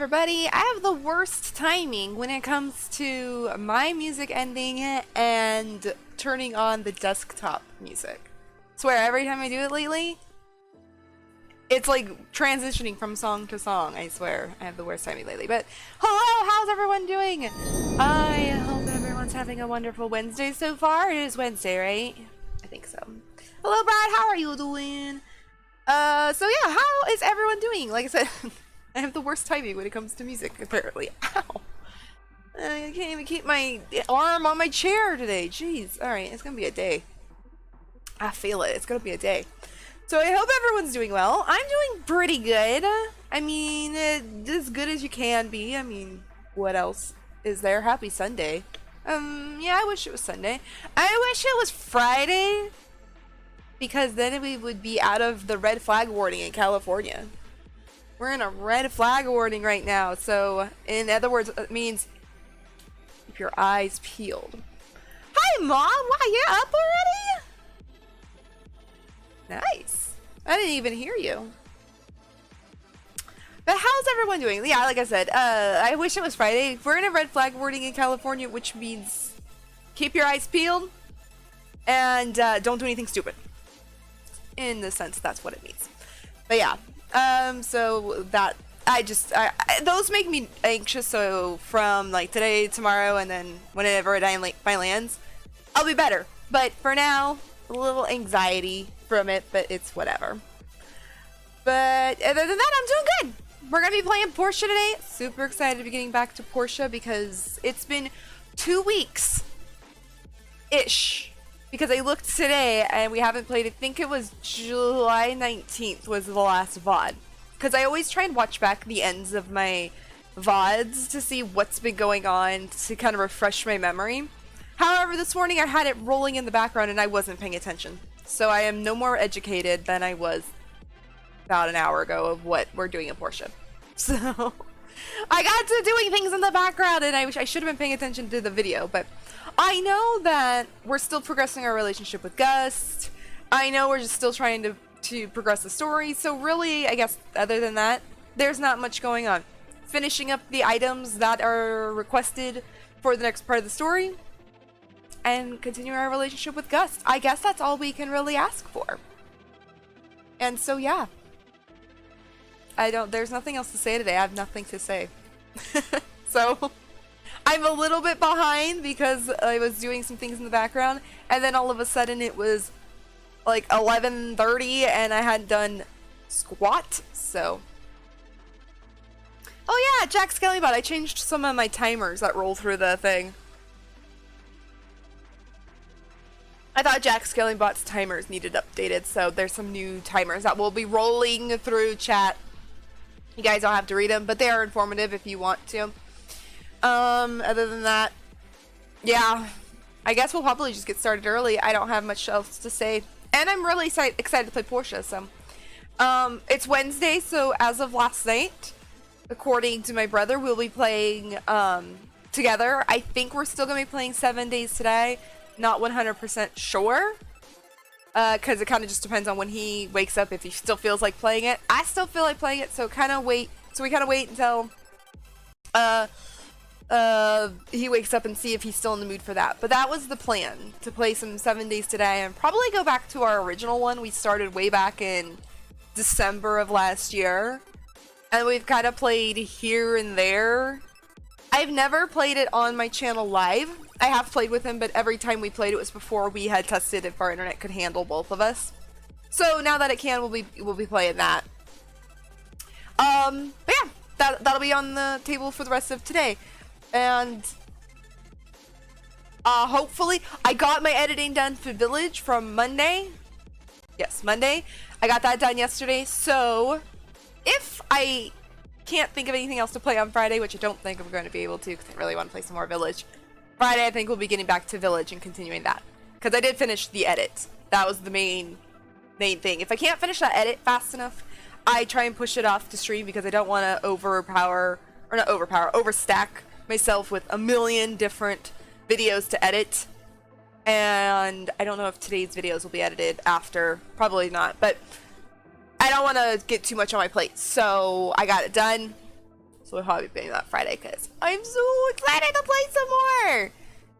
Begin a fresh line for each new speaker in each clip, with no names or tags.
everybody. I have the worst timing when it comes to my music ending and turning on the desktop music. Swear, every time I do it lately, it's like transitioning from song to song. I swear, I have the worst timing lately. But hello, how's everyone doing? I hope everyone's having a wonderful Wednesday so far. It is Wednesday, right? I think so. Hello, Brad. How are you doing? So yeah, how is everyone doing? Like I said, I have the worst timing when it comes to music, apparently. Ow! I can't even keep my arm on my chair today. Jeez. Alright, it's gonna be a day. I feel it. It's gonna be a day. So I hope everyone's doing well. I'm doing pretty good. I mean, as good as you can be. I mean, what else is there? Happy Sunday. Yeah, I wish it was Sunday. I wish it was Friday, because then we would be out of the red flag warning in California. We're in a red flag warning right now, so in other words, it means keep your eyes peeled. Hi, Mom! Why, you up already? Nice. I didn't even hear you. But how's everyone doing? Yeah, like I said, I wish it was Friday. We're in a red flag warning in California, which means keep your eyes peeled and don't do anything stupid. In the sense, that's what it means. But yeah. So that those make me anxious. So from like today, tomorrow, and then whenever it finally ends, I'll be better. But for now, a little anxiety from it, but it's whatever. But other than that, I'm doing good. We're gonna be playing Portia today. Super excited to be getting back to Portia because it's been 2 weeks ish. Because I looked today and we haven't played, I think it was July 19th was the last VOD. Because I always try and watch back the ends of my VODs to see what's been going on to kind of refresh my memory. However, this morning I had it rolling in the background and I wasn't paying attention. So I am no more educated than I was about an hour ago of what we're doing in Portia. So I got to doing things in the background and I wish I should have been paying attention to the video, but I know that we're still progressing our relationship with Gus. I know we're just still trying to progress the story. So really, I guess, other than that, there's not much going on. Finishing up the items that are requested for the next part of the story. And continuing our relationship with Gus. I guess that's all we can really ask for. And so, yeah. There's nothing else to say today. I have nothing to say. So I'm a little bit behind because I was doing some things in the background, and then all of a sudden it was like 11:30 and I hadn't done squat, so. Oh yeah, Jack Skellybot, I changed some of my timers that roll through the thing. I thought Jack Skellybot's timers needed updated, so there's some new timers that will be rolling through chat. You guys don't have to read them, but they are informative if you want to. Other than that, yeah, I guess we'll probably just get started early. I don't have much else to say. And I'm really excited to play Portia, so. It's Wednesday, so as of last night, according to my brother, we'll be playing, together. I think we're still gonna be playing 7 days today. Not 100% sure. Cause it kind of just depends on when he wakes up, if he still feels like playing it. I still feel like playing it, so we kind of wait until, he wakes up and see if he's still in the mood for that. But that was the plan, to play some 7 days today and probably go back to our original one we started way back in December of last year. And we've kind of played here and there. I've never played it on my channel live. I have played with him, but every time we played it was before we had tested if our internet could handle both of us. So now that it can, we'll be playing that. But yeah, that'll be on the table for the rest of today. And hopefully I got my editing done for Village from Monday. Yes, Monday. I got that done yesterday. So if I can't think of anything else to play on Friday, which I don't think I'm going to be able to because I really want to play some more Village, Friday I think we'll be getting back to Village and continuing that. Because I did finish the edit. That was the main thing. If I can't finish that edit fast enough, I try and push it off to stream because I don't want to overstack myself with a million different videos to edit. And I don't know if today's videos will be edited after. Probably not, but I don't want to get too much on my plate. So I got it done. So we'll probably be playing that Friday because I'm so excited to play some more.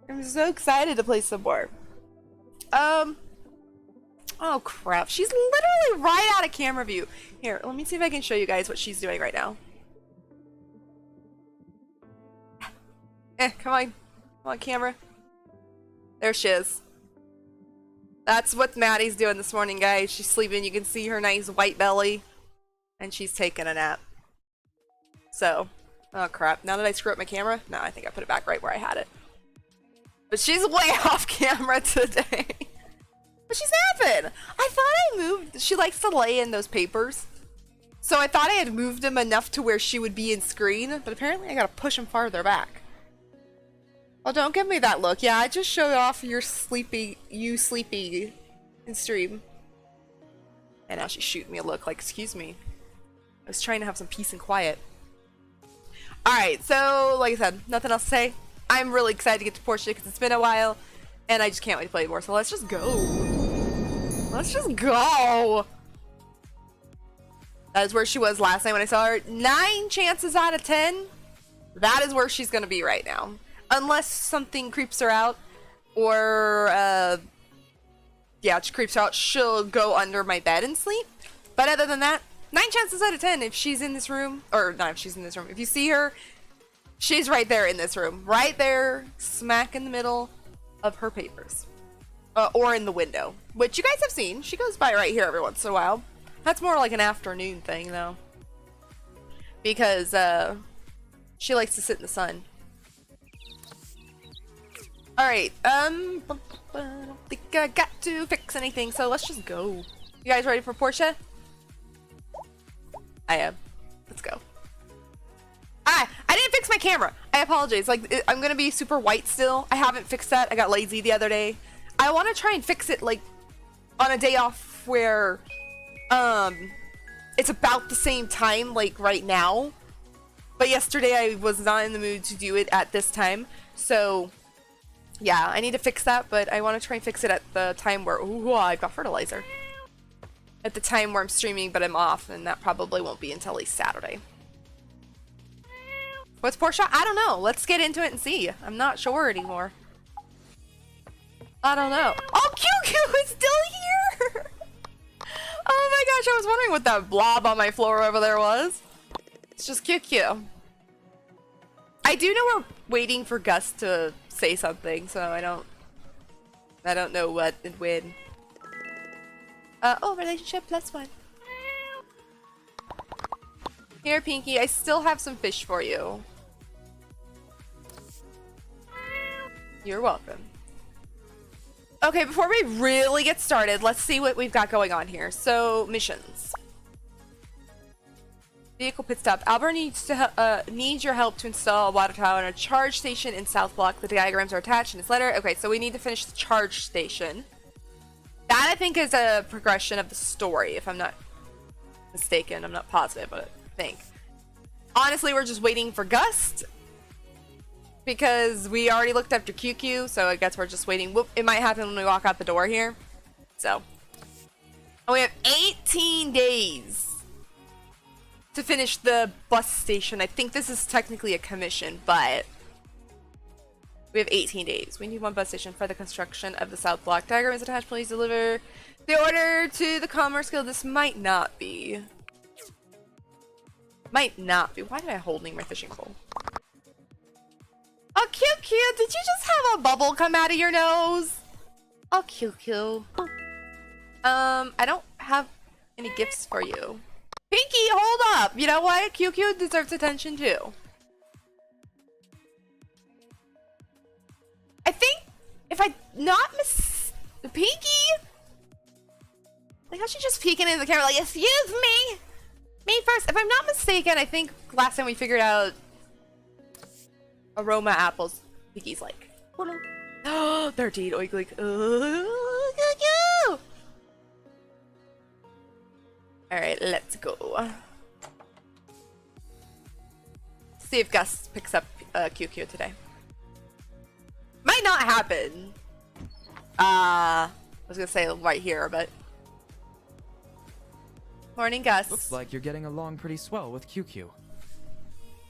I'm so excited to play some more. Oh crap, she's literally right out of camera view. Here, let me see if I can show you guys what she's doing right now. Come on. Come on, camera. There she is. That's what Maddie's doing this morning, guys. She's sleeping. You can see her nice white belly. And she's taking a nap. So, oh crap. Now that I screw up my camera? No, I think I put it back right where I had it. But she's way off camera today. But she's napping. I thought I moved. She likes to lay in those papers. So I thought I had moved them enough to where she would be in screen. But apparently I gotta push them farther back. Oh, don't give me that look. Yeah, I just showed off your sleepy in stream. And now she's shooting me a look like, excuse me. I was trying to have some peace and quiet. Alright, so, like I said, nothing else to say. I'm really excited to get to Portia because it's been a while. And I just can't wait to play more, so let's just go. Let's just go! That is where she was last night when I saw her. 9 chances out of 10. That is where she's gonna be right now. Unless something creeps her out. Or, yeah, she creeps her out. She'll go under my bed and sleep. But other than that, 9 chances out of 10 if she's in this room. Or, not if she's in this room. If you see her, she's right there in this room. Right there, smack in the middle of her papers. Or in the window. Which you guys have seen. She goes by right here every once in a while. That's more like an afternoon thing, though. Because, she likes to sit in the sun. Alright, I don't think I got to fix anything, so let's just go. You guys ready for Portia? I am. Let's go. I didn't fix my camera. I apologize. Like, I'm gonna be super white still. I haven't fixed that. I got lazy the other day. I want to try and fix it, like, on a day off where, it's about the same time, like, right now. But yesterday I was not in the mood to do it at this time. So, yeah, I need to fix that, but I want to try and fix it at the time where, ooh, I've got fertilizer. At the time where I'm streaming, but I'm off, and that probably won't be until at least Saturday. What's Portia? I don't know. Let's get into it and see. I'm not sure anymore. I don't know. Oh, QQ is still here! Oh my gosh, I was wondering what that blob on my floor over there was. It's just QQ. I do know we're waiting for Gus to say something, so I don't know what and when. Oh, relationship +1. Here, Pinky, I still have some fish for you. You're welcome. Okay, before we really get started, let's see what we've got going on here. So, missions. Vehicle pit stop. Albert needs your help to install a water tower and a charge station in South Block. The diagrams are attached in this letter. Okay, so we need to finish the charge station. That, I think, is a progression of the story, if I'm not mistaken. I'm not positive, but I think. Honestly, we're just waiting for Gus. Because we already looked after QQ, so I guess we're just waiting. Whoop, it might happen when we walk out the door here. So. And we have 18 days to finish the bus station. I think this is technically a commission, but we have 18 days. We need 1 bus station for the construction of the South Block. Diagram is attached. Please deliver the order to the Commerce Guild. This might not be. Might not be. Why am I holding my fishing pole? Oh, QQ, did you just have a bubble come out of your nose? Oh, QQ. I don't have any gifts for you. Pinky, hold up! You know what? QQ deserves attention too. I think, if I not Pinky? Like how she just peeking into the camera like, excuse me! Me first. If I'm not mistaken, I think last time we figured out aroma apples. Pinky's like, oh, 13, oink, oink. Alright, let's go. See if Gus picks up QQ today. Might not happen. I was gonna say right here, but. Morning, Gus.
Looks like you're getting along pretty swell with QQ.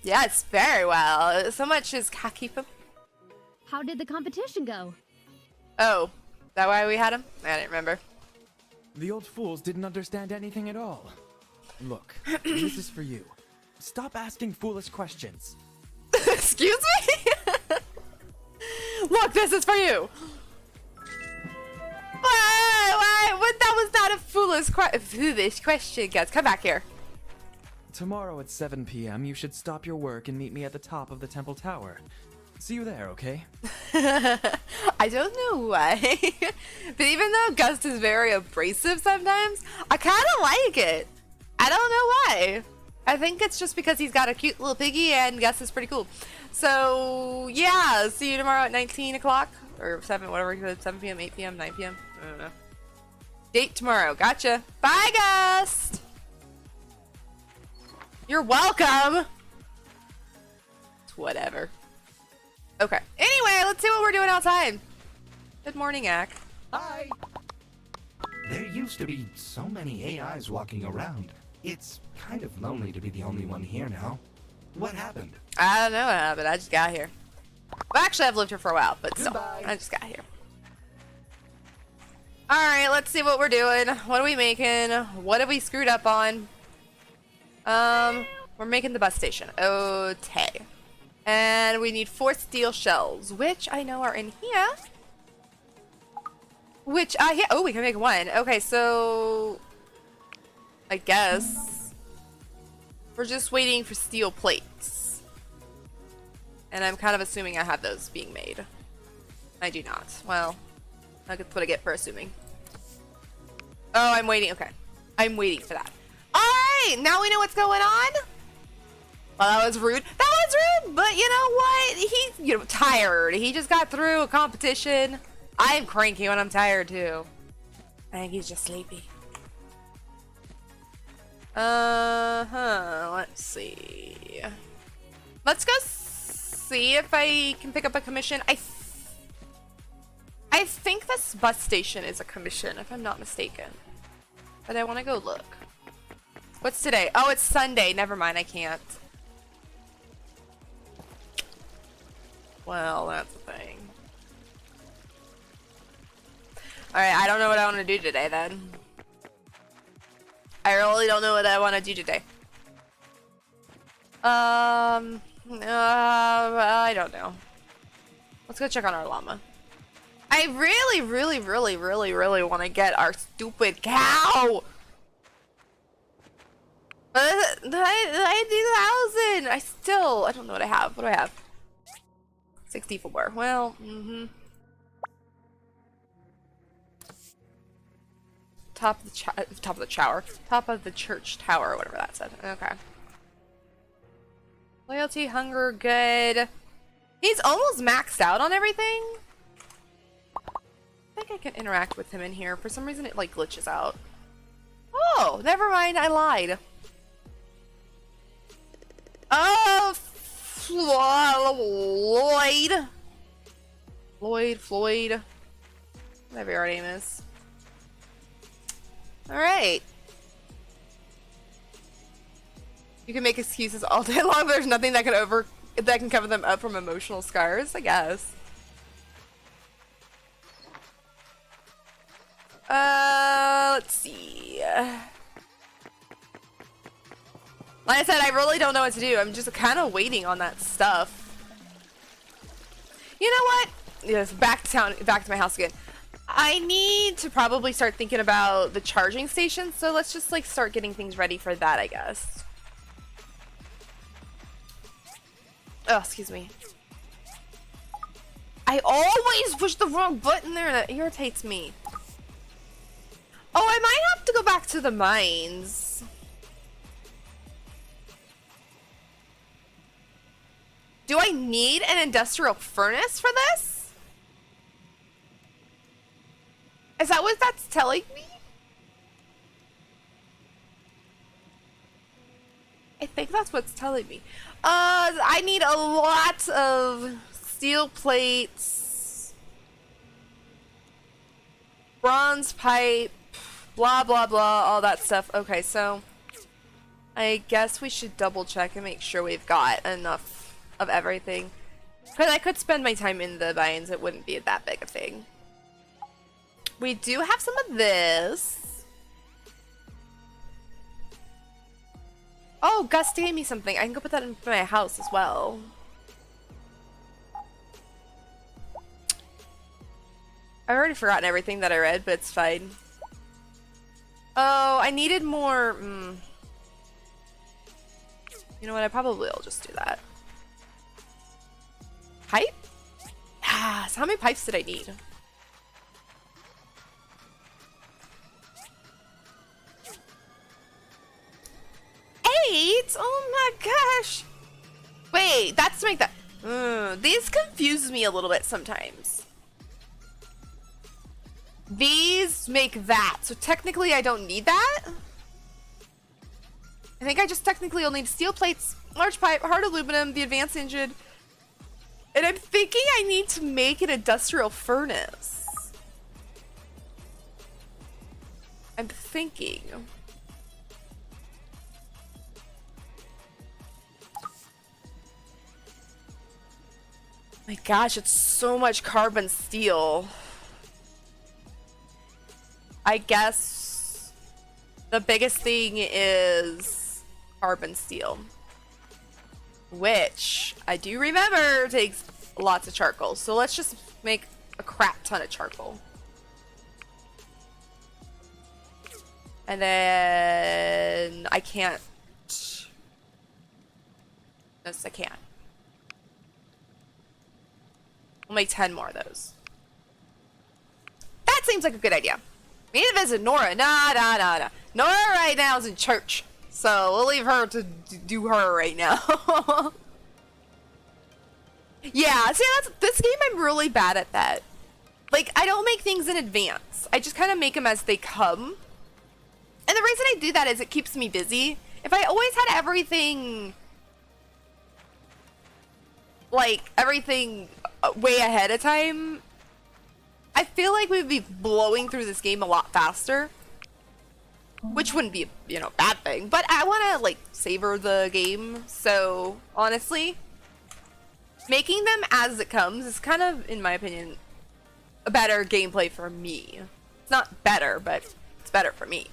Yes, very well. So much as keep him.
How did the competition go?
Oh, that why we had him? I didn't remember.
The old fools didn't understand anything at all. Look, this is for you. Stop asking foolish questions.
Excuse me? Look, this is for you. What? That was not a foolish question, guys. Come back here.
Tomorrow at 7 p.m., you should stop your work and meet me at the top of the temple tower. See you there, okay?
I don't know why. But even though Gust is very abrasive sometimes, I kind of like it. I don't know why. I think it's just because he's got a cute little piggy and Gus is pretty cool. So, yeah, see you tomorrow at 19 o'clock. Or 7, whatever, 7 p.m., 8 p.m., 9 p.m. I don't know. Date tomorrow. Gotcha. Bye, Gust! You're welcome! It's whatever. Okay. Anyway, let's see what we're doing outside. Good morning, Ak.
Hi! There used to be so many AIs walking around. It's kind of lonely to be the only one here now. What happened?
I don't know what happened. I just got here. Well, actually, I've lived here for a while, but still,
Goodbye.
I just got here. Alright, let's see what we're doing. What are we making? What have we screwed up on? We're making the bus station. Okay. And we need 4 steel shells, which I know are in here. Which oh, we can make 1. Okay, so I guess we're just waiting for steel plates. And I'm kind of assuming I have those being made. I do not. Well, that's what I get for assuming. Oh, I'm waiting. Okay. I'm waiting for that. Alright, now we know what's going on. Well, that was rude. That was rude, but you know what? He's, tired. He just got through a competition. I'm cranky when I'm tired, too. I think he's just sleepy. Let's see. Let's go see if I can pick up a commission. I think this bus station is a commission, if I'm not mistaken. But I want to go look. What's today? Oh, it's Sunday. Never mind, I can't. Well, that's the thing. Alright, I don't know what I want to do today, then. I really don't know what I want to do today. I don't know. Let's go check on our llama. I really want to get our stupid cow! 90,000! I don't know what I have. What do I have? 64. Well, Top of the church tower, whatever that said. Okay. Loyalty, hunger, good. He's almost maxed out on everything. I think I can interact with him in here. For some reason, it like glitches out. Oh, never mind. I lied. Oh, Floyd. Whatever your name is. Alright. You can make excuses all day long, but there's nothing that can cover them up from emotional scars, I guess. Let's see. Like I said, I really don't know what to do. I'm just kind of waiting on that stuff. You know what? Yes, back to my house again. I need to probably start thinking about the charging station, so let's just like start getting things ready for that, I guess. Oh, excuse me. I always push the wrong button there, that irritates me. Oh, I might have to go back to the mines. Do I need an industrial furnace for this? Is that what that's telling me? I think that's what's telling me. I need a lot of steel plates, bronze pipe, blah blah blah, all that stuff. Okay, so I guess we should double check and make sure we've got enough of everything. Because I could spend my time in the vines, it wouldn't be that big a thing. We do have some of this. Oh, Gus gave me something. I can go put that in my house as well. I've already forgotten everything that I read, but it's fine. Oh, I needed more... You know what? I probably will just do that. Pipe? Ah, so how many pipes did I need? 8? Oh my gosh! Wait, that's to make that... these confuse me a little bit sometimes. These make that, so technically I don't need that? I think I just technically will need steel plates, large pipe, hard aluminum, the advanced engine, and I'm thinking I need to make an industrial furnace. I'm thinking. My gosh, it's so much carbon steel. I guess the biggest thing is carbon steel, which I do remember takes lots of charcoal. So let's just make a crap ton of charcoal. And then I can't. Yes, I can. We'll make 10 more of those. That seems like a good idea. We need to visit Nora. Nah. Nora right now is in church. So we'll leave her to do her right now. Yeah, see, this game I'm really bad at that. Like, I don't make things in advance. I just kind of make them as they come. And the reason I do that is it keeps me busy. If I always had everything... like, everything way ahead of time, I feel like we'd be blowing through this game a lot faster. Which wouldn't be, you know, a bad thing. But I want to, like, savor the game. So, honestly, making them as it comes is kind of, in my opinion, a better gameplay for me. It's not better, but it's better for me.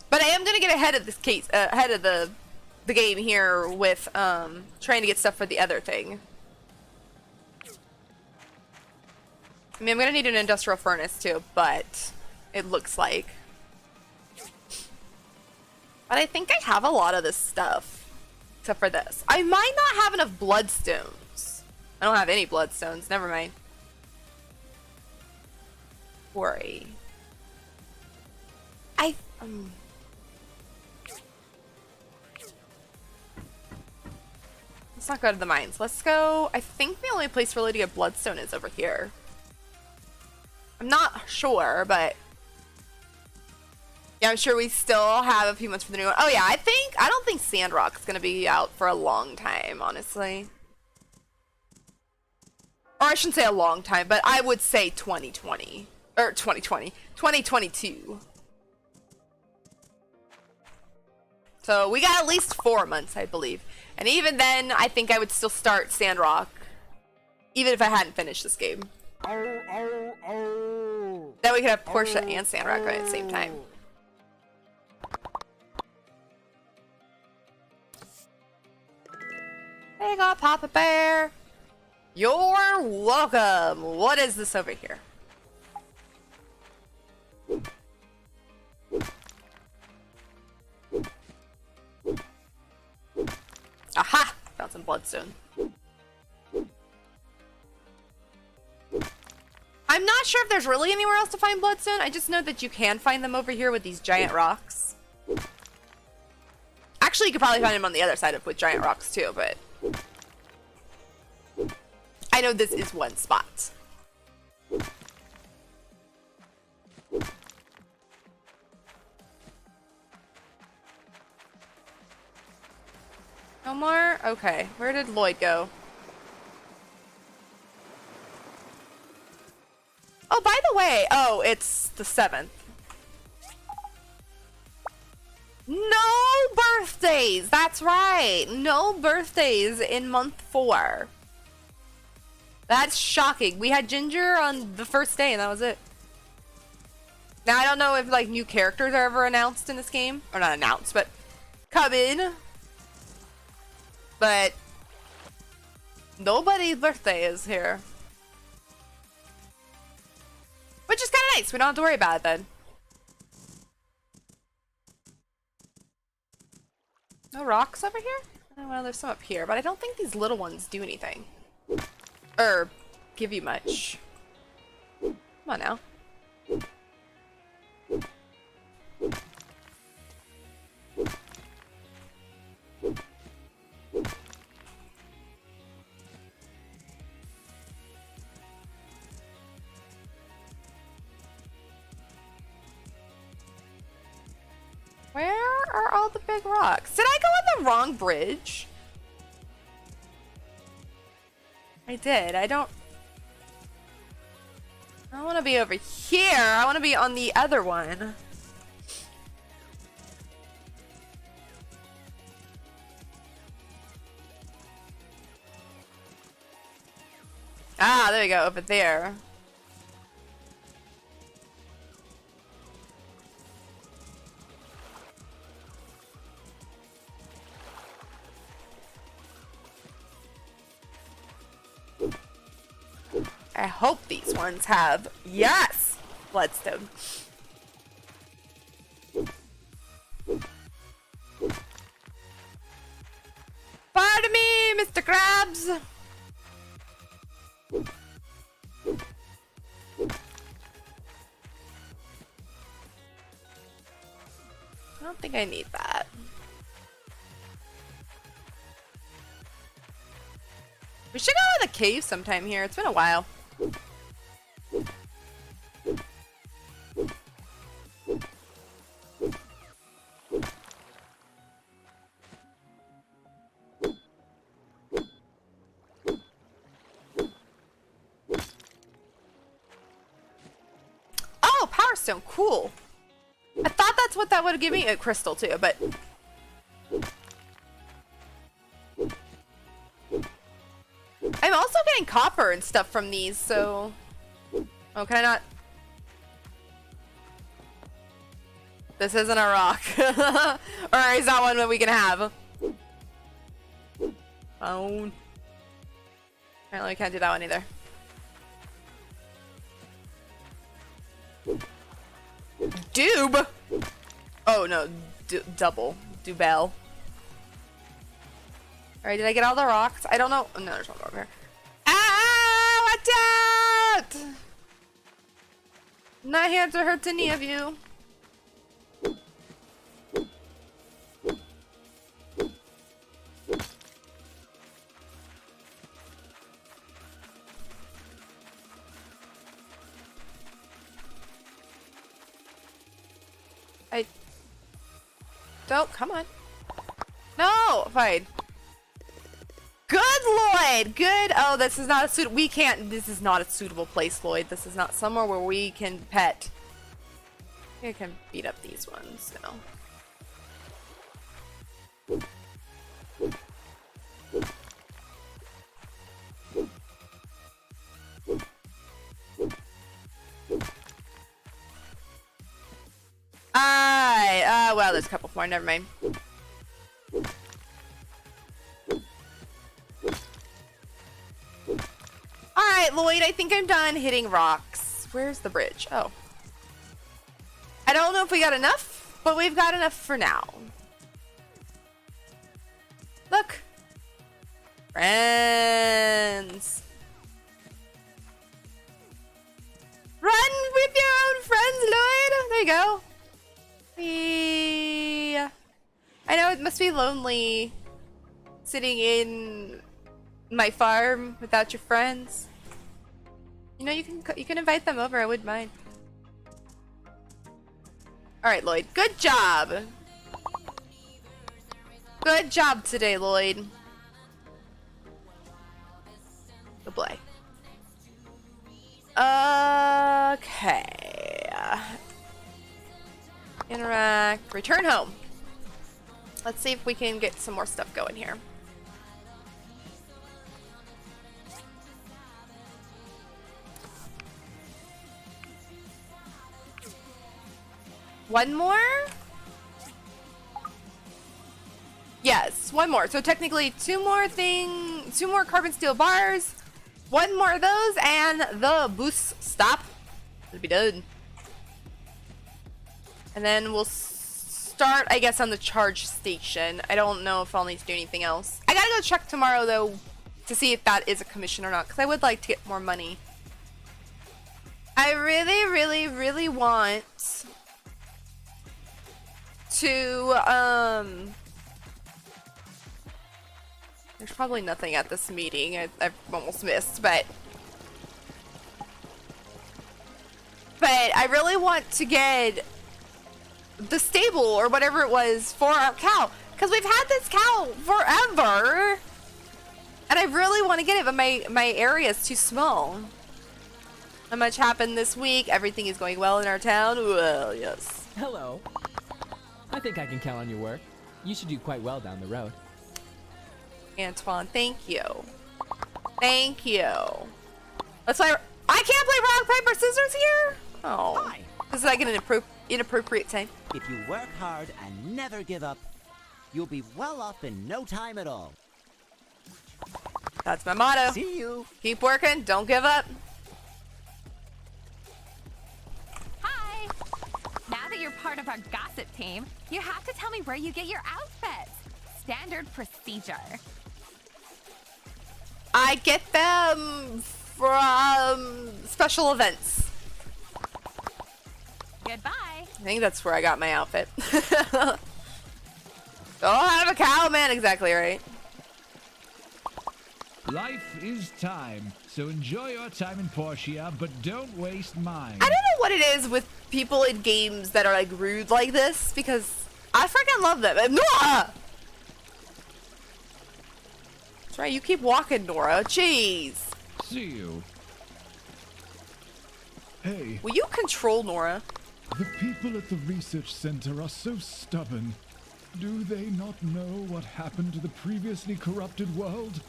But I am gonna get ahead of this case, ahead of the game here with trying to get stuff for the other thing. I mean, I'm gonna need an industrial furnace too, but it looks like. But I think I have a lot of this stuff, except for this. I might not have enough bloodstones. I don't have any bloodstones. Never mind. Worry. Let's not go to the mines. Let's go. I think the only place really to get bloodstone is over here. I'm not sure, but yeah, I'm sure we still have a few months for the new one. Oh yeah, I don't think Sandrock's gonna be out for a long time, honestly. Or I shouldn't say a long time, but I would say 2020. Or 2020. 2022. So we got at least 4 months, I believe. And even then, I think I would still start Sandrock, even if I hadn't finished this game. Then we could have Portia and Sandrock right at the same time. There you go, Papa Bear. You're welcome. What is this over here? Aha! Found some bloodstone. I'm not sure if there's really anywhere else to find bloodstone. I just know that you can find them over here with these giant rocks. Actually, you could probably find them on the other side with giant rocks too, but I know this is one spot. No more? Okay. Where did Lloyd go? Oh, by the way, oh, it's the 7th. No birthdays! That's right! No birthdays in month 4. That's shocking. We had Ginger on the first day and that was it. Now, I don't know if, like, new characters are ever announced in this game. Or not announced, but come in. But nobody's birthday is here. Which is kind of nice. We don't have to worry about it then. No rocks over here? Oh, well, there's some up here, but I don't think these little ones do anything. Or give you much. Come on now. Where are all the big rocks? Did I go on the wrong bridge? I did. I don't want to be over here. I want to be on the other one. Ah, there we go. Over there. I hope these ones have, yes, bloodstone. Pardon me, Mr. Krabs. I don't think I need that. We should go to the cave sometime here. It's been a while. Oh, Power Stone, cool. I thought that's what that would have given me. A crystal too, but I'm also getting copper and stuff from these, so... Oh, can I not? This isn't a rock. Or is that one that we can have? Oh. Apparently we can't do that one either. Doob! Oh no, double. Dubel. Alright, did I get all the rocks? I don't know. Oh, no, there's one over here. Ah! Watch out! Not here to hurt any of you. Don't, come on. No, fine. Good, Lloyd. Good. Oh, this is not a we can't. This is not a suitable place, Lloyd. This is not somewhere where we can pet. I can beat up these ones now. Alright, well, there's a couple more, never mind. Alright, Lloyd, I think I'm done hitting rocks. Where's the bridge? Oh. I don't know if we got enough, but we've got enough for now. Look. Friends. Run with your own friends, Lloyd. There you go. I know it must be lonely sitting in my farm without your friends. You know, you can invite them over. I wouldn't mind. All right, Lloyd. Good job. Good job today, Lloyd. Good play. Okay. Interact. Return home. Let's see if we can get some more stuff going here. One more? Yes, one more. So technically two more carbon steel bars, one more of those, and the boost stop. It'll be done. And then we'll start, I guess, on the charge station. I don't know if I'll need to do anything else. I gotta go check tomorrow, though, to see if that is a commission or not, because I would like to get more money. I really, really, really want to, there's probably nothing at this meeting. I've almost missed, but I really want to get the stable or whatever it was for our cow, because we've had this cow forever, and I really want to get it, but my area is too small. Not much happened this week. Everything is going well in our town. Well, yes.
Hello. I think I can count on your work. You should do quite well down the road.
Antoine, thank you. Thank you. That's why I can't play rock, paper, scissors here? Oh.
Hi.
This is like an inappropriate time.
If you work hard and never give up, you'll be well off in no time at all.
That's my motto.
See you.
Keep working, don't give up.
Hi! Now that you're part of our gossip team, you have to tell me where you get your outfits. Standard procedure.
I get them from special events.
Goodbye.
I think that's where I got my outfit. Oh, I have a cow, man. Exactly right.
Life is time, so enjoy your time in Portia, but don't waste mine.
I don't know what it is with people in games that are like rude like this, because I freaking love them. And Nora! That's right, you keep walking, Nora. Jeez.
See you. Hey,
Will you control Nora?
the people at the research center are so stubborn. Do they not know what happened to the previously corrupted world?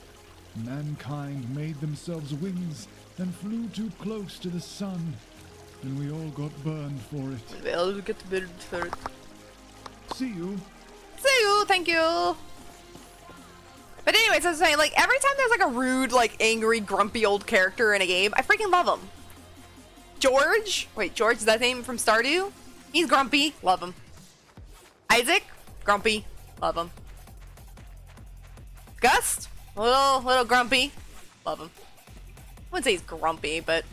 Mankind made themselves wings and flew too close to the sun, and we all got burned for it.
I'll get the bit third.
See you.
See you, thank you. But anyways, I was saying, like, every time there's like a rude, like, angry, grumpy old character in a game, I freaking love him. George? Wait, George, is that name from Stardew? He's grumpy, love him. Isaac? Grumpy, love him. Gust? Little grumpy, love him. I wouldn't say he's grumpy, but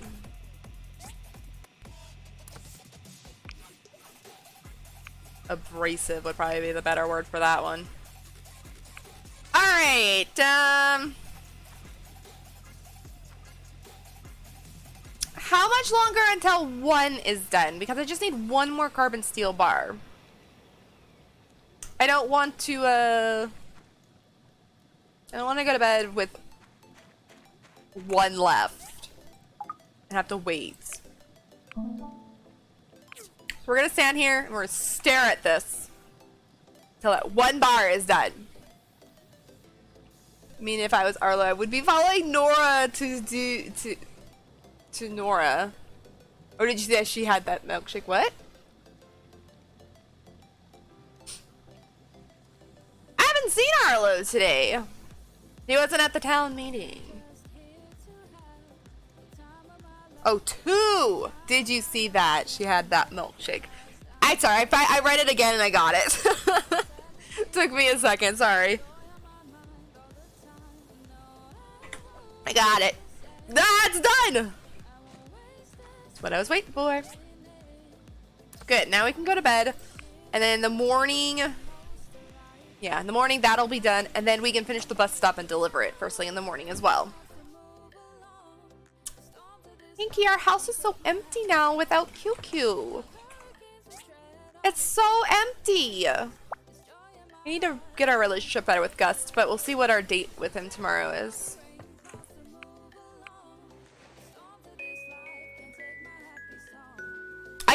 abrasive would probably be the better word for that one. Alright, how much longer until 1 is done? Because I just need one more carbon steel bar. I don't want to, I don't want to go to bed with 1 left and have to wait. So we're gonna stand here and we're gonna stare at this till that 1 bar is done. I mean, if I was Arlo, I would be following Nora to Nora. Or did you say she had that milkshake? What? I haven't seen Arlo today. He wasn't at the town meeting. Oh, 2! Did you see that? She had that milkshake. I read it again and I got it. Took me a second, sorry. I got it. That's done! That's what I was waiting for. Good, now we can go to bed. And then in the morning... Yeah, in the morning that'll be done. And then we can finish the bus stop and deliver it first thing in the morning as well. Pinky, our house is so empty now without QQ. It's so empty. We need to get our relationship better with Gust, but we'll see what our date with him tomorrow is.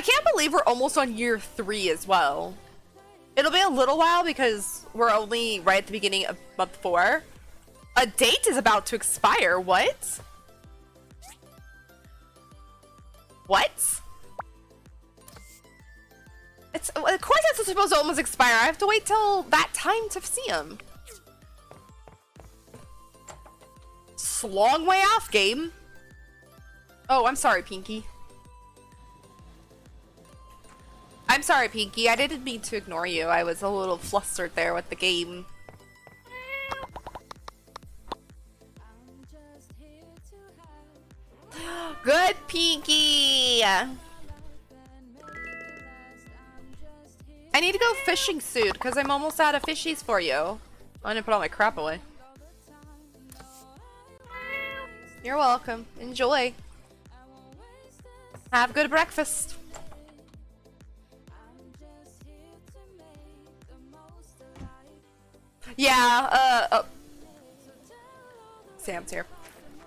can't believe we're almost on year 3 as well. It'll be a little while because we're only right at the beginning of month 4. A date is about to expire. What? What? It's, of course it's supposed to almost expire. I have to wait till that time to see him. It's a long way off, game. Oh, I'm sorry, Pinky. I'm sorry, Pinky. I didn't mean to ignore you. I was a little flustered there with the game. Good, Pinky! I need to go fishing soon because I'm almost out of fishies for you. I'm gonna put all my crap away. You're welcome. Enjoy. Have good breakfast. Yeah, oh. Sam's here.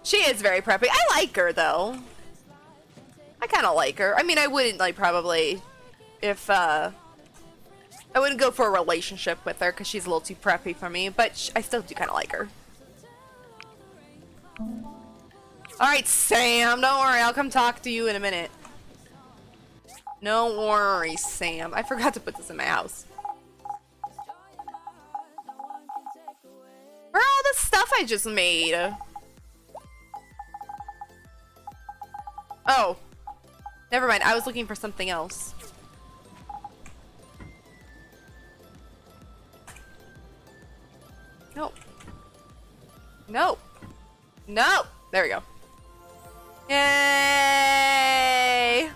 She is very preppy. I like her, though. I kind of like her. I mean, I wouldn't, like, probably, if, I wouldn't go for a relationship with her, because she's a little too preppy for me, but I still do kind of like her. Alright, Sam, don't worry, I'll come talk to you in a minute. Don't worry, Sam. I forgot to put this in my house. Where are all the stuff I just made? Oh. Never mind, I was looking for something else. No. No. No! There we go. Yay!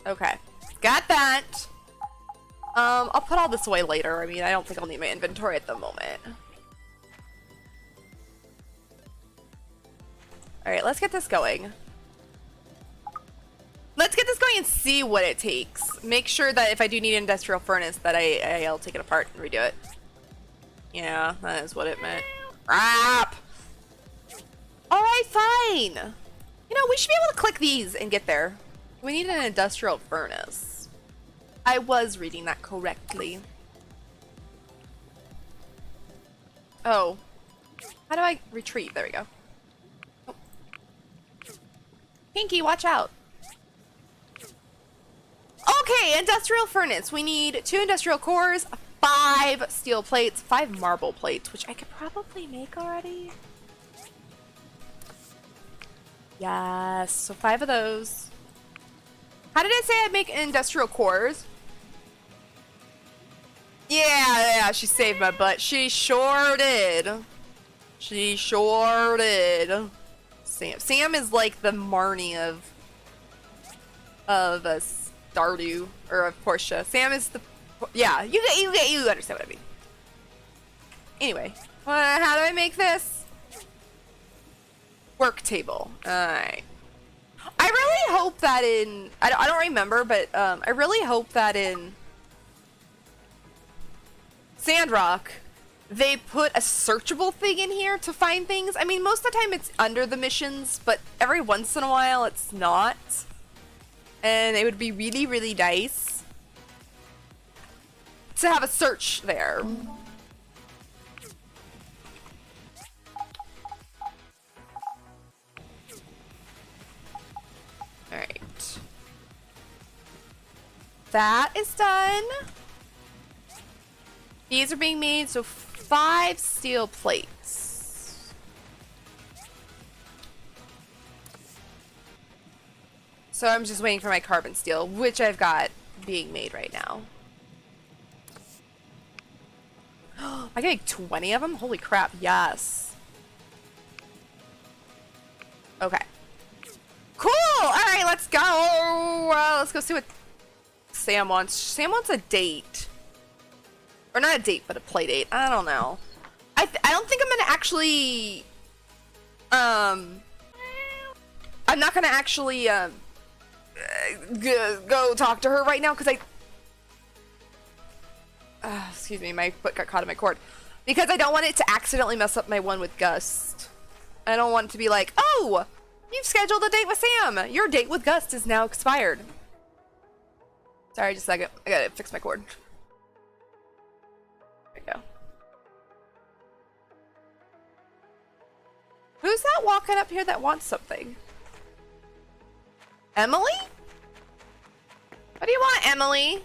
Okay. Got that. I'll put all this away later. I mean, I don't think I'll need my inventory at the moment. Alright, let's get this going. Let's get this going and see what it takes. Make sure that if I do need an industrial furnace that I'll take it apart and redo it. Yeah, that is what it meant. Crap! Alright, fine! You know, we should be able to click these and get there. We need an industrial furnace. I was reading that correctly. Oh. How do I retrieve? There we go. Oh. Pinky, watch out. Okay, industrial furnace. We need 2 industrial cores, 5 steel plates, 5 marble plates, which I could probably make already. Yes, so 5 of those. How did it say I'd make industrial cores? Yeah, she saved my butt. She sure did. She sure did. Sam is like the Marnie of Stardew, or of Portia. Sam is the, yeah, you understand what I mean. Anyway, how do I make this? Work table. Alright. I really hope that in, I don't remember, but I really hope that in Sandrock, they put a searchable thing in here to find things. I mean, most of the time it's under the missions, but every once in a while it's not. And it would be really, really nice to have a search there. Alright. That is done. These are being made, so 5 steel plates. So I'm just waiting for my carbon steel, which I've got being made right now. I can make 20 of them? Holy crap, yes. Okay. Cool! Alright, let's go! Let's go see what Sam wants. Sam wants a date. Or not a date, but a play date. I don't know. I don't think I'm gonna actually... I'm not gonna actually, go talk to her right now, because excuse me, my foot got caught in my cord. Because I don't want it to accidentally mess up my one with Gust. I don't want it to be like, oh, You've scheduled a date with Sam. Your date with Gust is now expired. Sorry, just a second. I gotta fix my cord. There we go. Who's that walking up here that wants something? Emily? What do you want, Emily?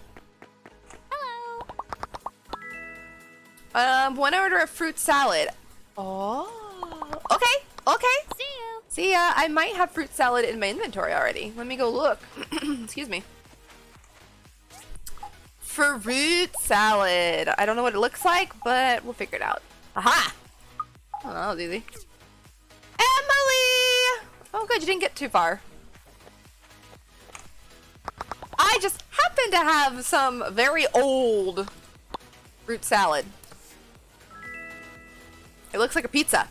Hello.
One order of fruit salad. Oh, okay, okay.
See you.
See ya. I might have fruit salad in my inventory already. Let me go look. Excuse me. Fruit salad. I don't know what it looks like, but we'll figure it out. Aha! Oh, that was easy. Emily! Oh, good. You didn't get too far. I just happen to have some very old fruit salad. It looks like a pizza.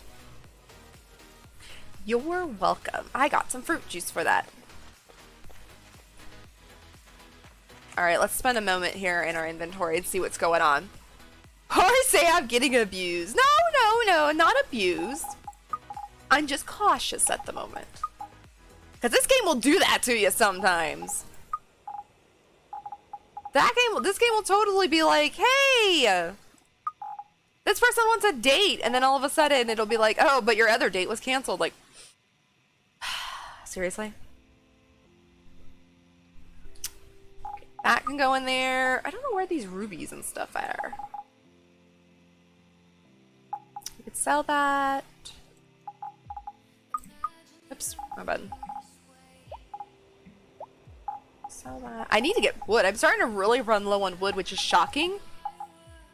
You're welcome. I got some fruit juice for that. Alright, let's spend a moment here in our inventory and see what's going on. Or say I'm getting abused. No, not abused. I'm just cautious at the moment. Because this game will do that to you sometimes. This game will totally be like, hey, this person wants a date, and then all of a sudden it'll be like, oh, but your other date was canceled. Like, seriously? That can go in there. I don't know where these rubies and stuff are. We could sell that. Oops, my bad. Sell that. I need to get wood. I'm starting to really run low on wood, which is shocking.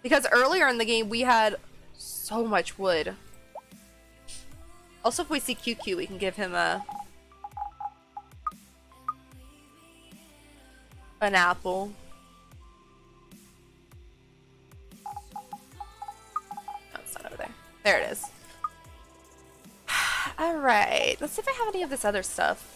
Because earlier in the game, we had so much wood. Also, if we see QQ, we can give him an apple. No, it's not over there. There it is. Alright, let's see if I have any of this other stuff.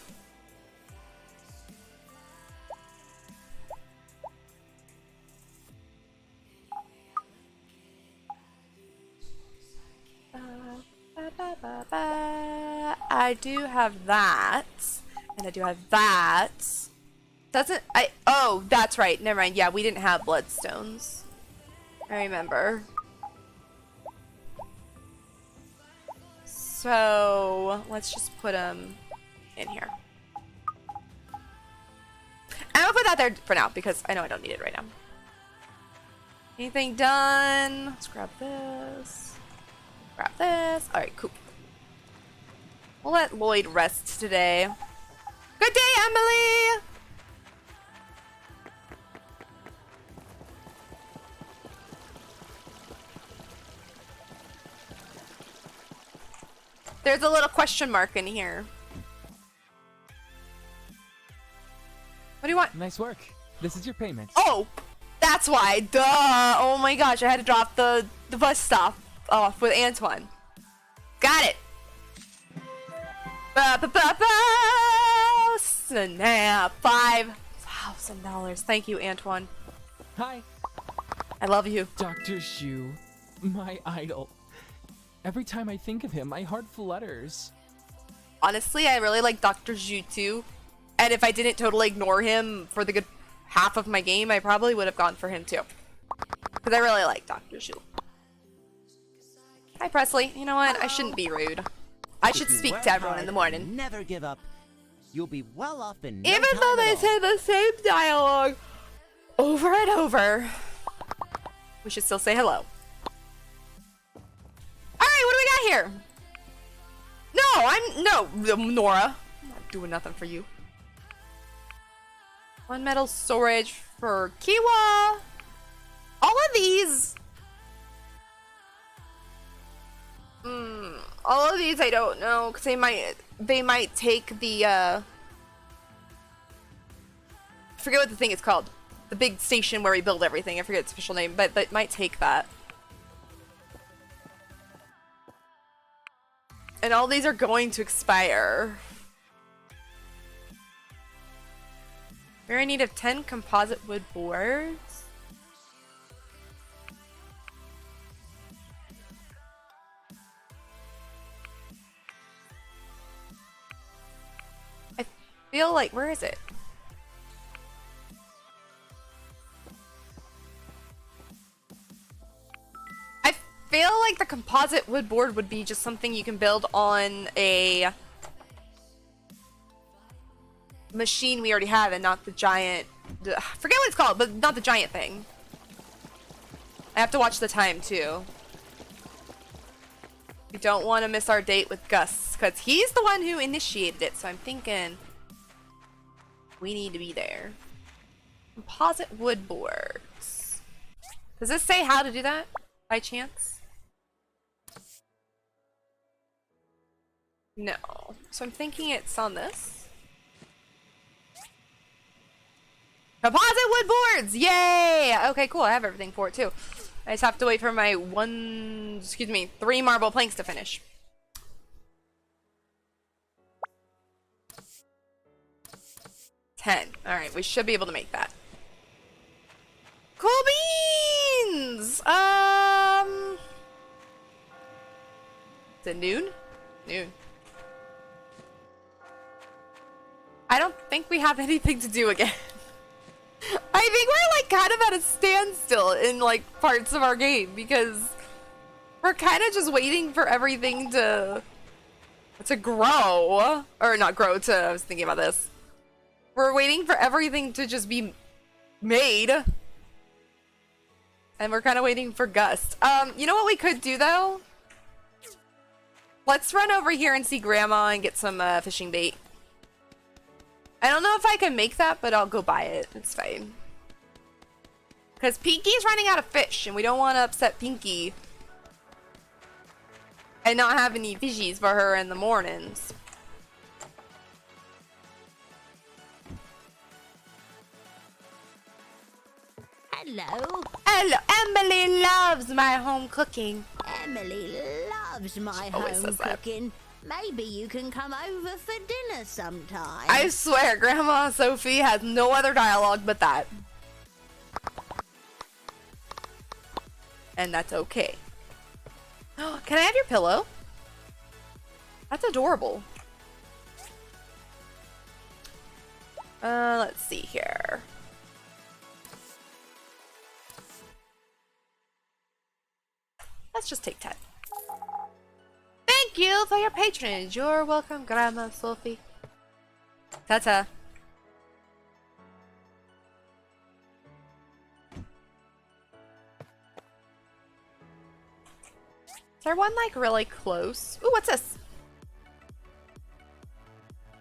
I do have that, and I do have that. Doesn't oh, that's right. Never mind. Yeah, we didn't have bloodstones. I remember. So let's just put them in here. I'm gonna put that there for now because I know I don't need it right now. Anything done? Let's grab this. Grab this. All right, cool. We'll let Lloyd rest today. Good day, Emily! There's a little question mark in here. What do you want?
Nice work. This is your payment.
Oh! That's why. Duh! Oh my gosh, I had to drop the bus stop off with Antoine. Got it! Snap! $5,000. Thank you, Antoine.
Hi,
I love you.
Dr. Shu, my idol. Every time I think of him, my heart flutters.
Honestly, I really like Dr. Zhu too. And if I didn't totally ignore him for the good half of my game, I probably would have gone for him too. Because I really like Dr. Zhu. Hi, Presley. You know what? I shouldn't be rude. I should
If you
speak
work
to everyone
hard
in the
and
morning.
Never give up. You'll be well off in no
Even
time
though they
at all.
say the same dialogue over and over, we should still say hello. Alright, what do we got here? No, Nora. I'm not doing nothing for you. One metal storage for Kiwa. All of these. All of these I don't know, because they might take the I forget what the thing is called. The big station where we build everything. I forget its official name, but that might take that. And all these are going to expire. We're in need of 10 composite wood boards. feel like, where is it? I feel like the composite wood board would be just something you can build on a machine we already have and not the giant, I forget what it's called, but not the giant thing. I have to watch the time too. We don't want to miss our date with Gus because he's the one who initiated it, so I'm thinking we need to be there. Composite wood boards. Does this say how to do that by chance? No. So I'm thinking it's on this. Composite wood boards! Yay! Okay, cool. I have everything for it too. I just have to wait for my 3 marble planks to finish. Alright, we should be able to make that. Cool beans! Is it noon? Noon. I don't think we have anything to do again. I think we're like kind of at a standstill in like parts of our game because we're kind of just waiting for everything to grow, or not grow, I was thinking about this. We're waiting for everything to just be made. And we're kind of waiting for Gust. You know what we could do though? Let's run over here and see Grandma and get some fishing bait. I don't know if I can make that, but I'll go buy it. It's fine. Because Pinky's running out of fish, and we don't want to upset Pinky. And not have any fishies for her in the mornings.
Hello.
Hello. Emily loves my home cooking.
Emily loves my
always
home
says that.
cooking. Maybe you can come over for dinner sometime.
I swear, Grandma Sophie has no other dialogue but that. And that's okay. Can I have your pillow? That's adorable. Let's see here. Let's just take 10. Thank you for your patronage. You're welcome, Grandma Sophie. Ta-ta. Is there one like really close? Ooh, what's this?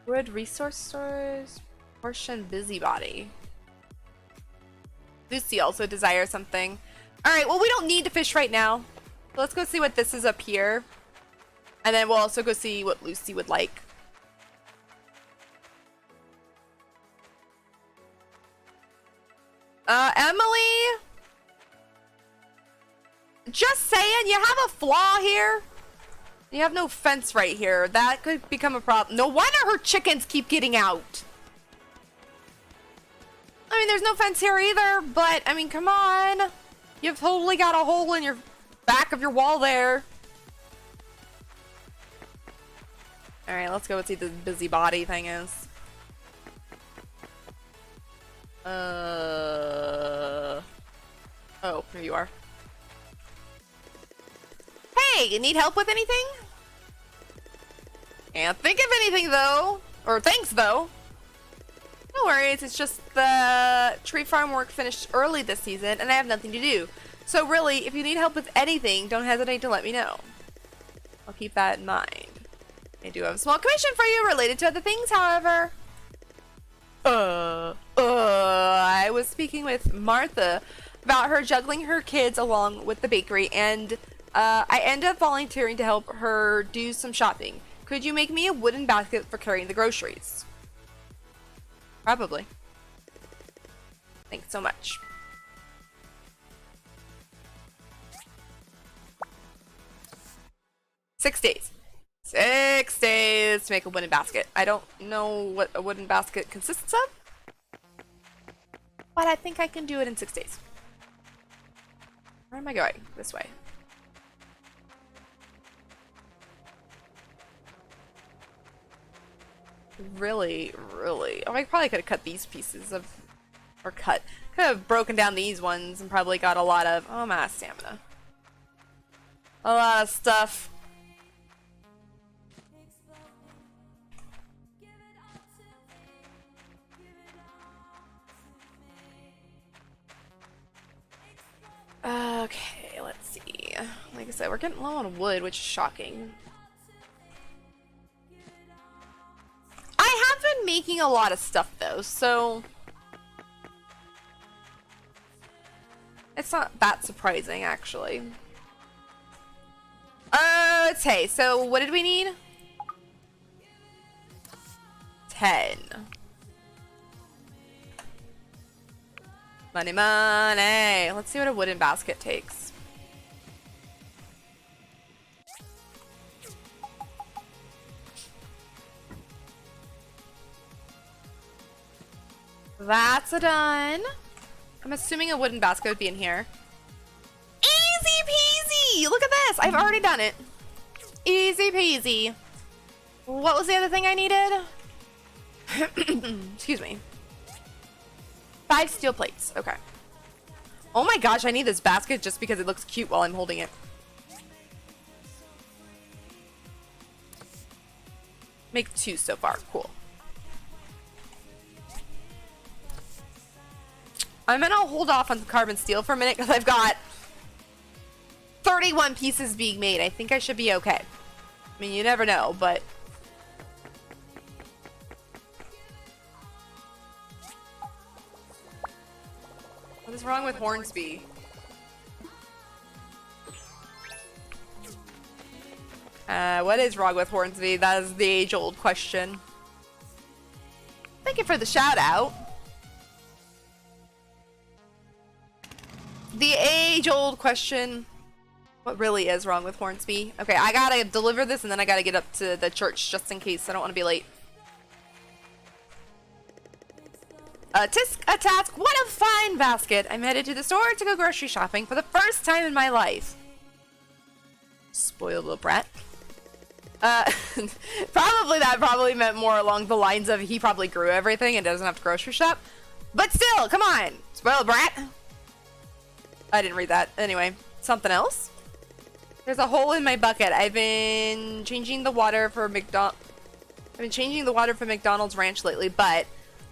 Wood resource stores. Portion busybody. Lucy also desires something. Alright, well we don't need to fish right now. So let's go see what this is up here. And then we'll also go see what Lucy would like. Emily? Just saying, you have a flaw here. You have no fence right here. That could become a problem. No wonder her chickens keep getting out. I mean, there's no fence here either, but, I mean, come on. You've totally got a hole in your back of your wall there. Alright, let's go see the busybody thing is. Oh, here you are. Hey, you need help with anything? Can't think of anything though. Or thanks though. No worries, it's just the tree farm work finished early this season and I have nothing to do. So really, if you need help with anything, don't hesitate to let me know. I'll keep that in mind. I do have a small commission for you related to other things, however. I was speaking with Martha about her juggling her kids along with the bakery, and I ended up volunteering to help her do some shopping. Could you make me a wooden basket for carrying the groceries? Probably. Thanks so much. Six days. 6 days to make a wooden basket. I don't know what a wooden basket consists of, but I think I can do it in 6 days. Where am I going? This way. Really, really. Oh, I probably could have cut these pieces of, or could have broken down these ones and probably got a lot of, oh, I'm out of stamina. A lot of stuff. Okay, let's see. Like I said, we're getting low on wood, which is shocking. I have been making a lot of stuff though, so it's not that surprising actually. Okay, so what did we need? 10. Money, money. Let's see what a wooden basket takes. That's a done. I'm assuming a wooden basket would be in here. Easy peasy! Look at this! I've already done it. Easy peasy. What was the other thing I needed? Excuse me. 5 steel plates. Okay. Oh my gosh, I need this basket just because it looks cute while I'm holding it. Make 2 so far. Cool. I'm gonna hold off on the carbon steel for a minute because I've got 31 pieces being made. I think I should be okay. I mean, you never know, but... What is wrong with Hornsby? What is wrong with Hornsby? That is the age-old question. Thank you for the shout-out. The age-old question. What really is wrong with Hornsby? Okay, I gotta deliver this and then I gotta get up to the church just in case. I don't want to be late. Tisk a task. What a fine basket. I'm headed to the store to go grocery shopping for the first time in my life. Spoiled little brat. Probably meant more along the lines of he probably grew everything and doesn't have to grocery shop. But still, come on. Spoiled brat. I didn't read that. Anyway, something else. There's a hole in my bucket. I've been changing the water for McDonald's ranch lately, but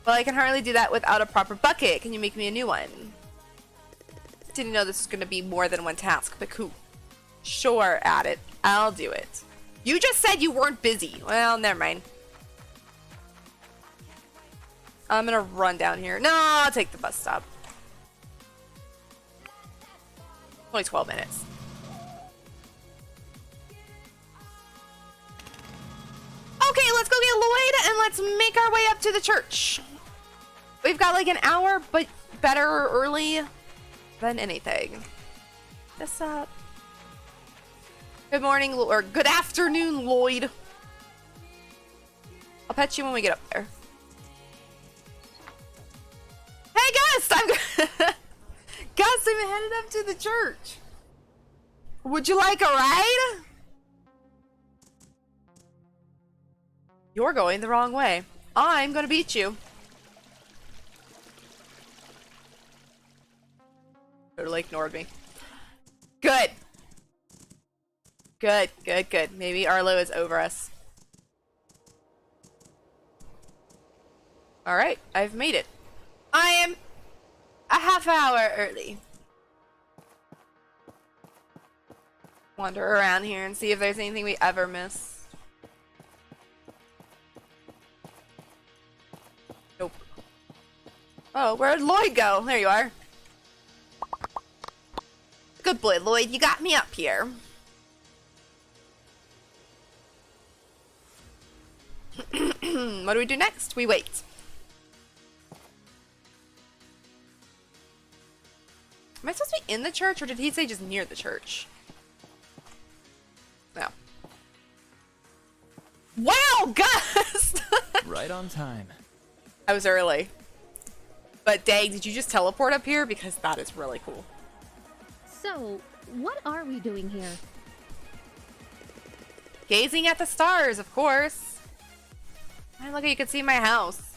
well, I can hardly do that without a proper bucket. Can you make me a new one? Didn't know this was going to be more than one task, but cool. Sure, add it. I'll do it. You just said you weren't busy. Well, never mind. I'm going to run down here. No, I'll take the bus stop. Only 12 minutes. Okay, let's go get Lloyd and let's make our way up to the church. We've got like an hour, but better early than anything. What's up? Good morning, or good afternoon, Lloyd. I'll pet you when we get up there. Hey, Gus! Gus, I'm headed up to the church. Would you like a ride? You're going the wrong way. I'm gonna beat you. Totally ignored me. Good. Good, good, good. Maybe Arlo is over us. Alright, I've made it. I am a half hour early. Wander around here and see if there's anything we ever miss. Nope. Oh, where'd Lloyd go? There you are. Good boy, Lloyd. You got me up here. What do we do next? We wait. Am I supposed to be in the church, or did he say just near the church? No. Wow, Gus!
Right on time.
I was early. But dang, did you just teleport up here? Because that is really cool.
So, what are we doing here?
Gazing at the stars, of course. Hey, look, you can see my house.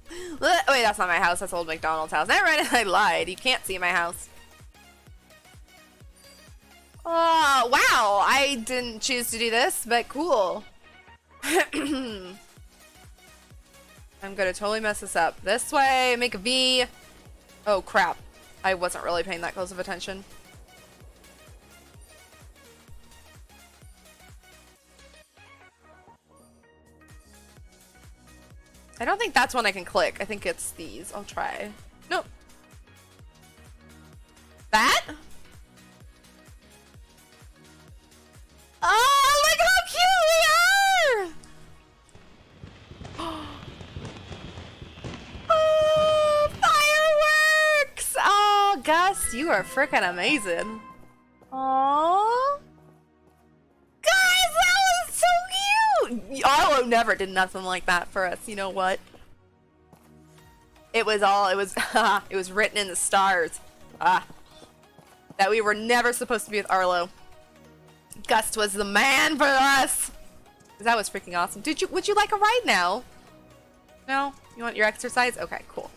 Wait, that's not my house. That's old McDonald's house. Never mind, I lied. You can't see my house. Oh, wow. I didn't choose to do this, but cool. I'm gonna totally mess this up. This way, make a V. Oh, crap. I wasn't really paying that close of attention. I don't think that's one I can click. I think it's these. I'll try. Nope. That? Oh, look how cute we are! Oh, fireworks! Oh, Gus, you are freaking amazing. Aww. Guys, that was so cute! Arlo never did nothing like that for us. You know what? It was it was written in the stars. That we were never supposed to be with Arlo. Gust was the man for us! That was freaking awesome. Would you like a ride now? No? You want your exercise? Okay, cool.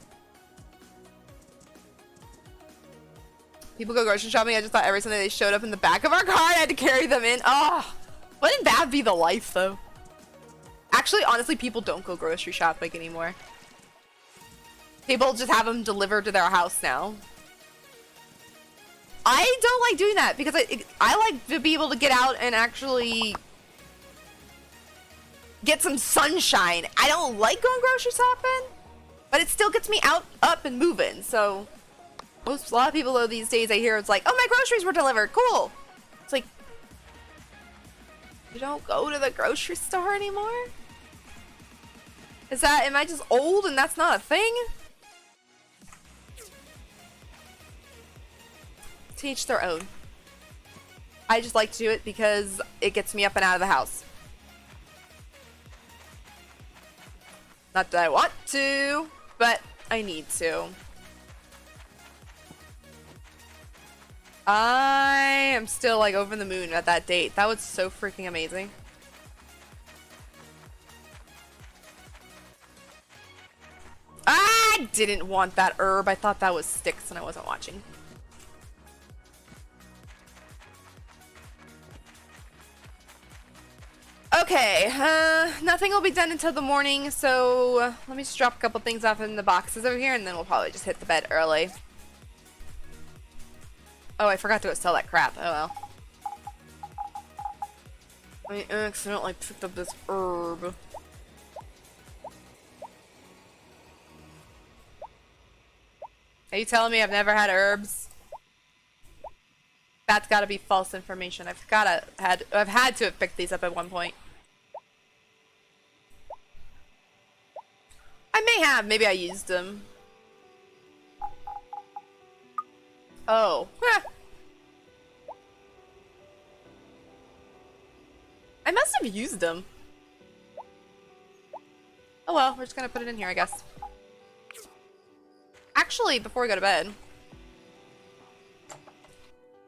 People go grocery shopping. I just thought every Sunday they showed up in the back of our car. I had to carry them in. Oh, wouldn't that be the life, though? Actually, honestly, people don't go grocery shopping anymore. People just have them delivered to their house now. I don't like doing that because I like to be able to get out and actually get some sunshine. I don't like going grocery shopping, but it still gets me out, up, and moving. So, a lot of people though these days I hear it's like, oh, my groceries were delivered. Cool. It's like, you don't go to the grocery store anymore? Am I just old and that's not a thing? To each their own. I just like to do it because it gets me up and out of the house. Not that I want to, but I need to. I am still like over the moon at that date. That was so freaking amazing. I didn't want that herb. I thought that was sticks and I wasn't watching. Okay, nothing will be done until the morning, so let me just drop a couple things off in the boxes over here, and then we'll probably just hit the bed early. Oh, I forgot to sell that crap. Oh well. I accidentally picked up this herb. Are you telling me I've never had herbs? That's gotta be false information. I've had to have picked these up at one point. I may have. Maybe I used them. Oh. I must have used them. Oh well, we're just gonna put it in here, I guess. Actually, before we go to bed,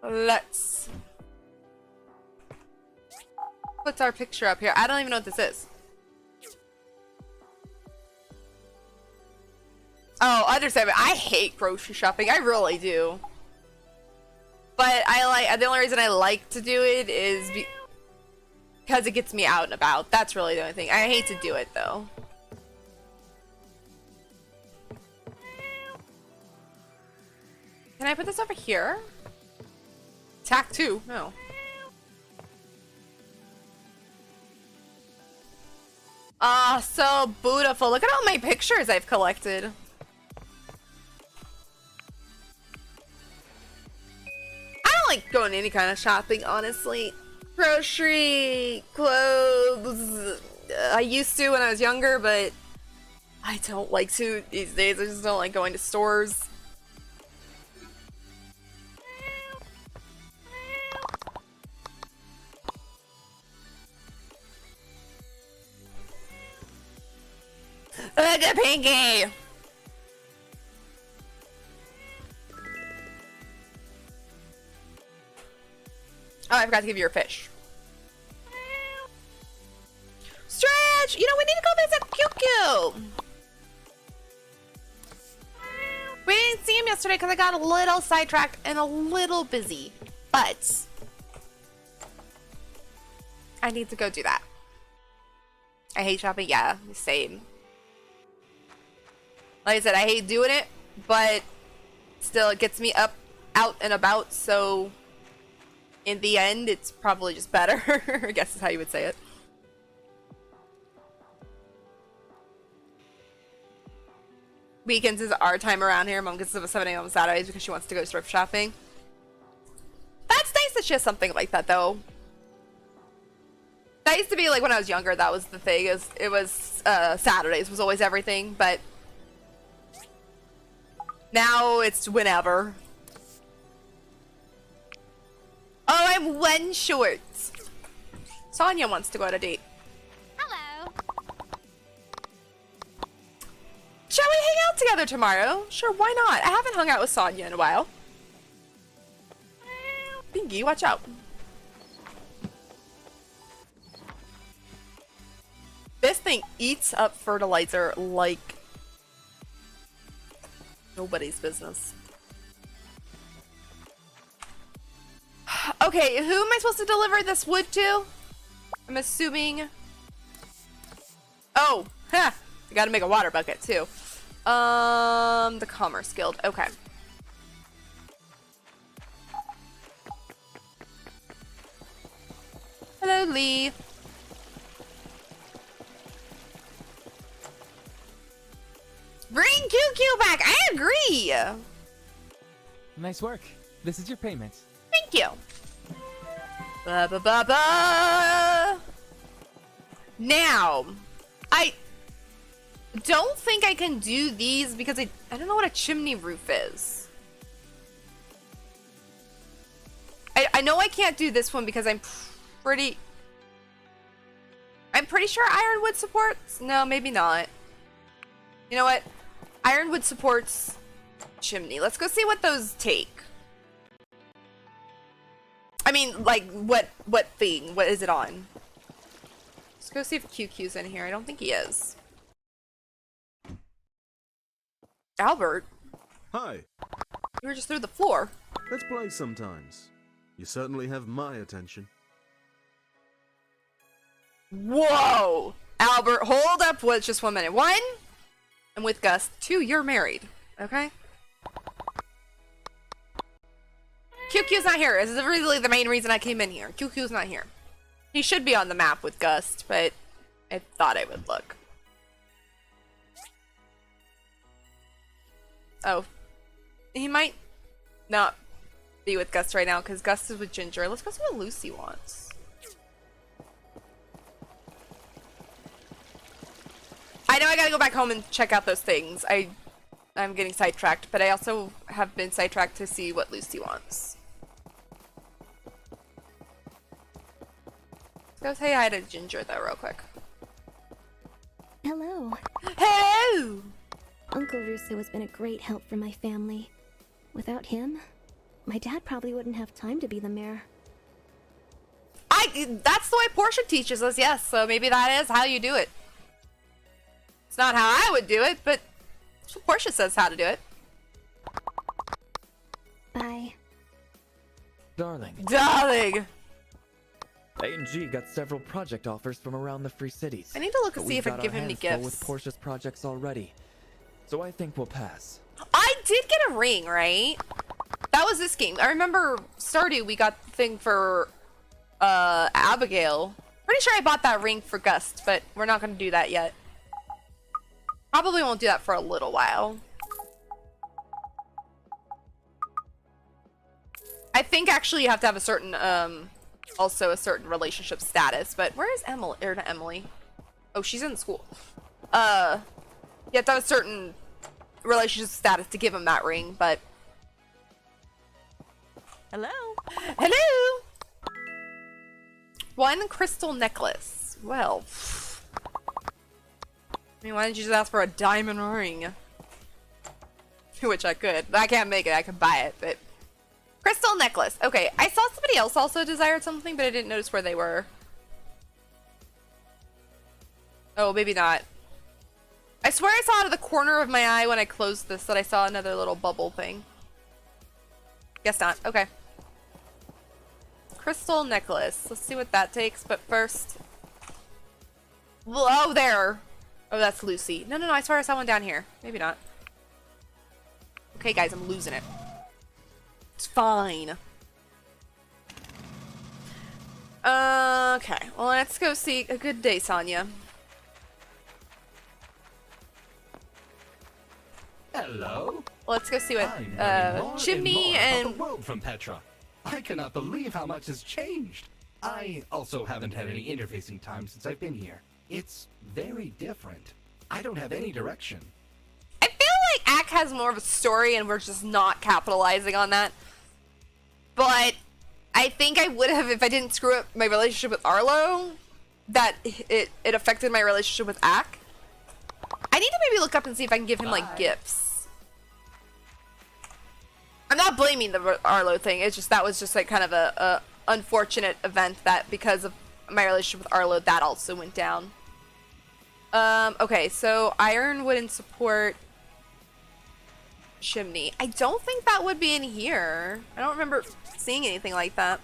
let's put our picture up here. I don't even know what this is. Oh, understand. I hate grocery shopping. I really do. But the only reason I like to do it is because it gets me out and about. That's really the only thing. I hate to do it though. Can I put this over here? Tack 2? No. Ah, so beautiful. Look at all my pictures I've collected. I don't like going any kind of shopping, honestly. Grocery, clothes. I used to when I was younger, but I don't like to these days. I just don't like going to stores. Look at Pinky! Oh, I forgot to give you your fish. Stretch! You know, we need to go visit QQ. We didn't see him yesterday because I got a little sidetracked and a little busy. But I need to go do that. I hate shopping. Yeah, same. Like I said, I hate doing it, but still it gets me up, out and about, so in the end, it's probably just better. I guess is how you would say it. Weekends is our time around here. Mom gets up at 7 a.m. on Saturdays because she wants to go thrift shopping. That's nice that she has something like that, though. That used to be like when I was younger. That was the thing. It was Saturdays was always everything, but now it's whenever. Oh, I'm one short. Sonia wants to go on a date.
Hello.
Shall we hang out together tomorrow? Sure, why not? I haven't hung out with Sonia in a while. Pinky, watch out. This thing eats up fertilizer like nobody's business. Okay, who am I supposed to deliver this wood to? I'm assuming... Oh, ha! I gotta make a water bucket too. The Commerce Guild. Okay. Hello, Lee. Bring QQ back. I agree.
Nice work. This is your payment.
Thank you. Ba ba ba ba. Now, I don't think I can do these because I don't know what a chimney roof is. I know I can't do this one because I'm pretty sure Ironwood supports. No, maybe not. You know what? Ironwood supports chimney. Let's go see what those take. I mean, like, what thing? What is it on? Let's go see if QQ's in here. I don't think he is. Albert?
Hi.
You were just through the floor.
Let's play sometimes. You certainly have my attention.
Whoa! Albert, hold up just 1 minute. 1, I'm with Gus. 2, you're married. Okay? QQ's not here. This is really the main reason I came in here. QQ's not here. He should be on the map with Gus, but I thought I would look. Oh. He might not be with Gus right now, because Gus is with Ginger. Let's go see what Lucy wants. I know I gotta go back home and check out those things. I'm getting sidetracked, but I also have been sidetracked to see what Lucy wants. Let's go say hi to Ginger, though, real quick.
Hello.
Hello!
Uncle Russo has been a great help for my family. Without him, my dad probably wouldn't have time to be the mayor.
That's the way Portia teaches us, yes, so maybe that is how you do it. It's not how I would do it, but Portia says how to do it.
Bye.
Darling,
Darling!
A&G got several project offers from around the Free Cities.
I need to look and
But
see
we've
if I can
got
give
our
him any
hands full
gifts.
with Portia's projects already, so I think we'll pass.
I did get a ring, right? That was this game. I remember Stardew, we got the thing for Abigail. Pretty sure I bought that ring for Gust, but we're not going to do that yet. Probably won't do that for a little while. I think actually you have to have a certain, also a certain relationship status, but where is Emily? Or not Emily. Oh, she's in school. You have to have a certain relationship status to give him that ring, but...
Hello.
Hello! 1 crystal necklace. Well... I mean, why didn't you just ask for a diamond ring? Which I could. I can't make it, I could buy it, but... Crystal necklace. Okay, I saw somebody else also desired something, but I didn't notice where they were. Oh, maybe not. I swear I saw out of the corner of my eye when I closed this that I saw another little bubble thing. Guess not. Okay. Crystal necklace. Let's see what that takes, but first... Oh, there! Oh, that's Lucy. No, I swear I saw one down here. Maybe not. Okay, guys, I'm losing it. It's fine. Okay. Well, let's go see a good day, Sonya.
Hello.
Let's go see what
I'm learning more
Chimney
about
and
the world from Petra. I cannot believe how much has changed. I also haven't had any interfacing time since I've been here. It's very different. I don't have any direction.
I feel like Ack has more of a story and we're just not capitalizing on that. But I think I would have if I didn't screw up my relationship with Arlo. That it affected my relationship with Ack. I need to maybe look up and see if I can give him like gifts. I'm not blaming the Arlo thing. It's just that was just like kind of a unfortunate event that because of my relationship with Arlo that also went down. Okay, so iron wouldn't support chimney. I don't think that would be in here. I don't remember seeing anything like that.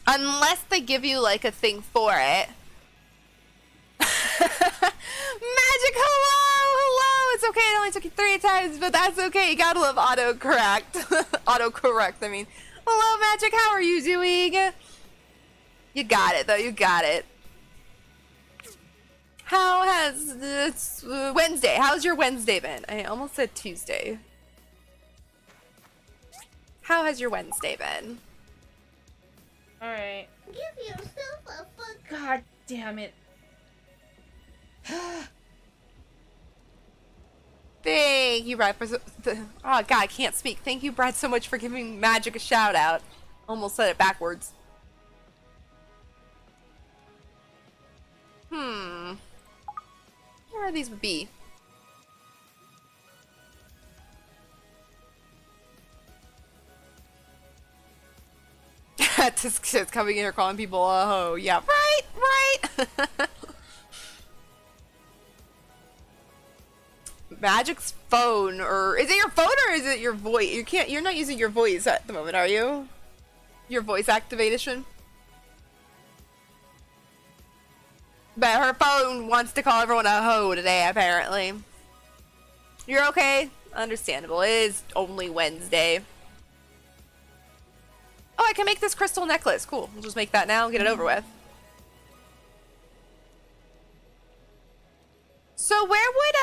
Unless they give you like a thing for it. Magic, hello! It's okay, it only took you 3 times, but that's okay. You gotta love autocorrect. Autocorrect, I mean. Hello, Magic, how are you doing? You got it, though, you got it. How has this Wednesday? How's your Wednesday been? I almost said Tuesday. How has your Wednesday been?
Alright.
Give yourself a fuck.
God damn it.
Thank you, Brad, for oh god, I can't speak. Thank you, Brad, so much for giving Magic a shout out. Almost said it backwards. Where are these would be? This kid's coming in here calling people a hoe. Yeah, right. Magic's phone, or is it your phone or is it your voice? You're not using your voice at the moment, are you? Your voice activation? But her phone wants to call everyone a hoe today, apparently. You're okay? Understandable. It is only Wednesday. Oh, I can make this crystal necklace. Cool. We'll just make that now and get it over with. So where would,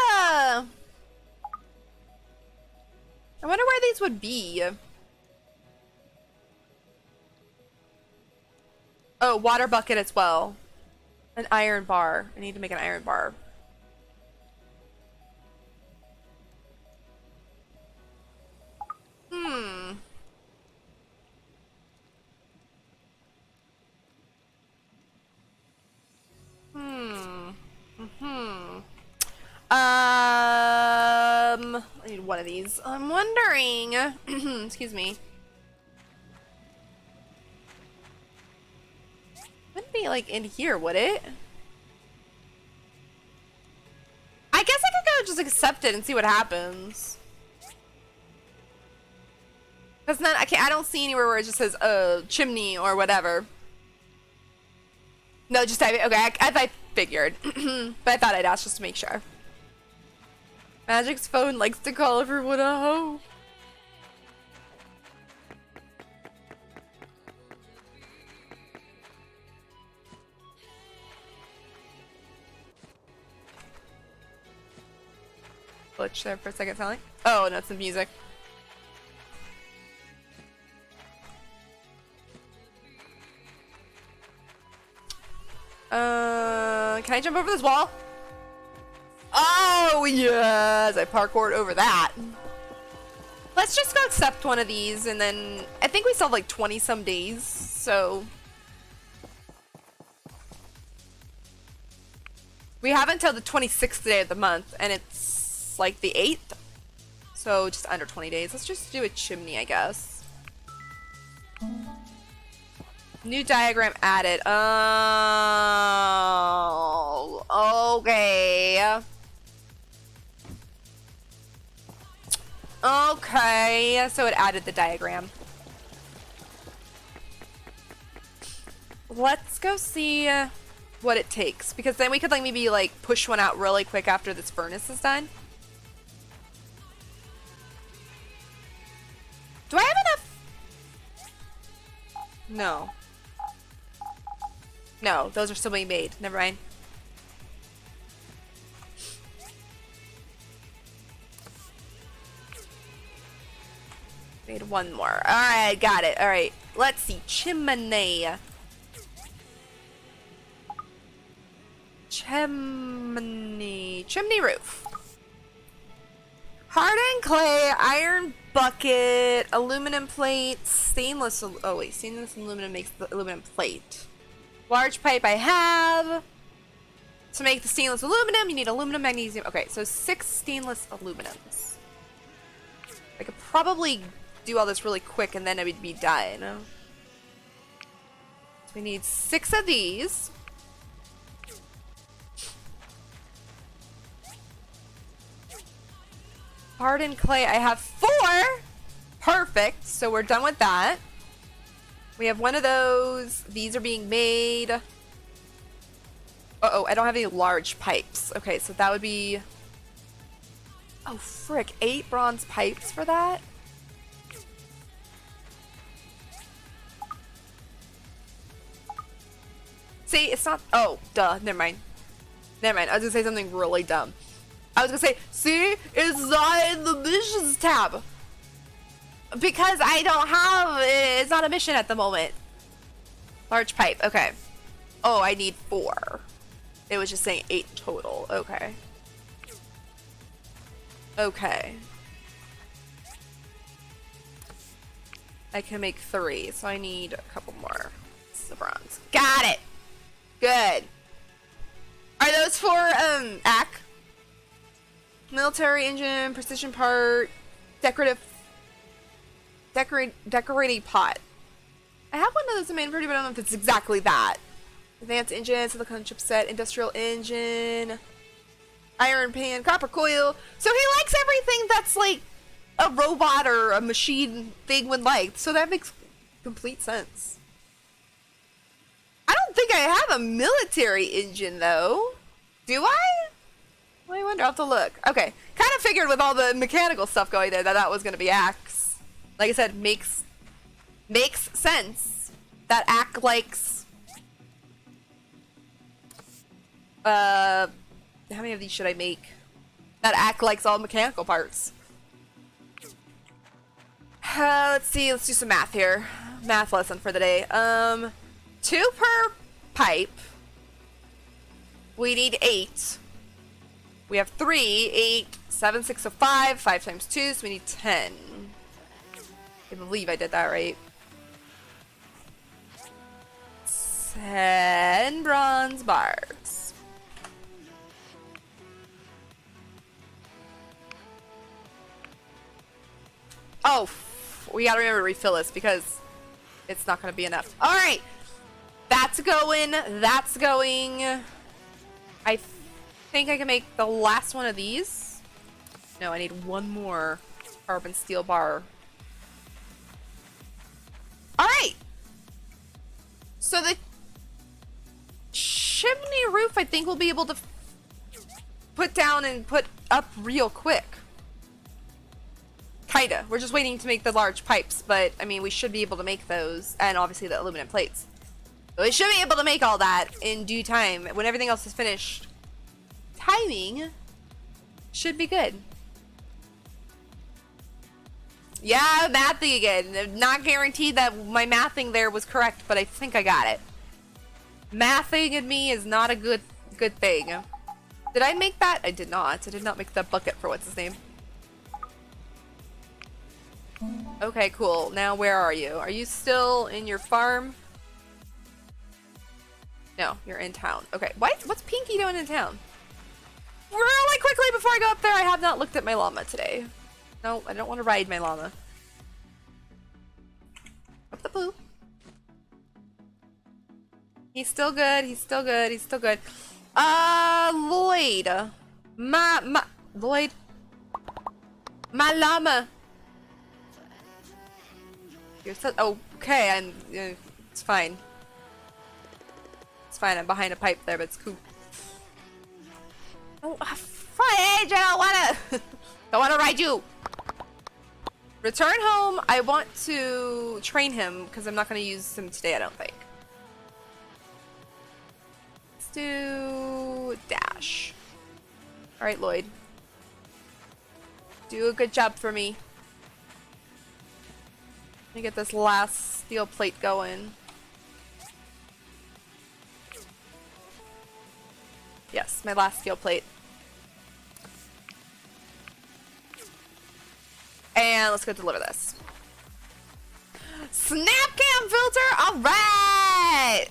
I wonder where these would be. Oh, water bucket as well. An iron bar. I need to make an iron bar. I need one of these. I'm wondering, excuse me. Wouldn't be like in here, would it? I guess I could go just accept it and see what happens. Cause then I don't see anywhere where it just says chimney or whatever. No, just type it. Okay, I figured, but I thought I'd ask just to make sure. Magic's phone likes to call everyone a hoe. Glitch there for a second, sound like. Oh, no, it's the music. Can I jump over this wall? Oh, yes! I parkoured over that. Let's just go accept one of these, and then... I think we still have like 20 some days, so... We have until the 26th day of the month, and it's like the 8th. So just under 20 days. Let's just do a chimney, I guess. New diagram added. Oh, okay. Okay, so it added the diagram. Let's go see what it takes, because then we could like maybe like push one out really quick after this furnace is done. Do I have enough? No. No, those are still being made. Never mind. Made one more. Alright, got it. Alright. Let's see. Chimney. Chimney roof. Hardened clay, iron bucket, aluminum plate, stainless. Oh wait, stainless aluminum makes the aluminum plate. Large pipe I have. To make the stainless aluminum, you need aluminum, magnesium. Okay, so 6 stainless aluminums. I could probably do all this really quick and then it would be done. So we need 6 of these. Hardened clay, I have 4. Perfect, so we're done with that. We have one of those. These are being made. Uh-oh, I don't have any large pipes. Okay, so that would be... Oh, frick. 8 bronze pipes for that? See, it's not... Oh, duh. Never mind. Never mind. I was gonna say something really dumb. I was gonna say, see? It's not in the missions tab. Because I don't have... It's not a mission at the moment. Large pipe. Okay. Oh, I need 4. It was just saying 8 total. Okay. Okay. I can make 3, so I need a couple more. This is the bronze. Got it! Good. Are those for, AC? Military engine, precision part, decorating pot. I have one of those in my inventory, but I don't know if it's exactly that. Advanced engine, silicone chipset, industrial engine, iron pan, copper coil. So he likes everything that's like a robot or a machine thing would like. So that makes complete sense. I don't think I have a military engine though. Do I? I wonder. I'll have to look. Okay. Kind of figured with all the mechanical stuff going there that was going to be axe. Like I said, makes sense that axe likes... how many of these should I make? That act likes all mechanical parts. Let's see, let's do some math here. Math lesson for the day. 2 per pipe. We need 8. We have 3, 8, 7, 6, so 5. 5 times 2, so we need 10. I believe I did that right. 10 bronze bars. Oh, we gotta remember to refill this because it's not gonna be enough. Alright, that's going, that's going. I think I can make the last one of these. No, I need one more carbon steel bar. Alright! So the chimney roof I think we'll be able to put down and put up real quick. Kinda. We're just waiting to make the large pipes, but I mean we should be able to make those, and obviously the aluminum plates. So we should be able to make all that in due time when everything else is finished. Timing should be good. Yeah, mathing again. Not guaranteed that my mathing there was correct, but I think I got it. Mathing in me is not a good thing. Did I make that? I did not. I did not make that bucket for what's his name. Okay, cool. Now where are you? Are you still in your farm? No, you're in town. Okay, what's Pinky doing in town? really quickly before I go up there, I have not looked at my llama today. No, I don't want to ride my llama. Up the poo. He's still good. He's still good. He's still good. Lloyd. Lloyd. My llama. You're so okay. It's fine. It's fine. I'm behind a pipe there, but it's cool. Oh, fine, Age. I don't wanna ride you. Return home. I want to train him because I'm not gonna use him today. I don't think. Let's do dash. All right, Lloyd. Do a good job for me. Let me get this last steel plate going. Yes, my last steel plate. And let's go deliver this. Snap cam filter, alright!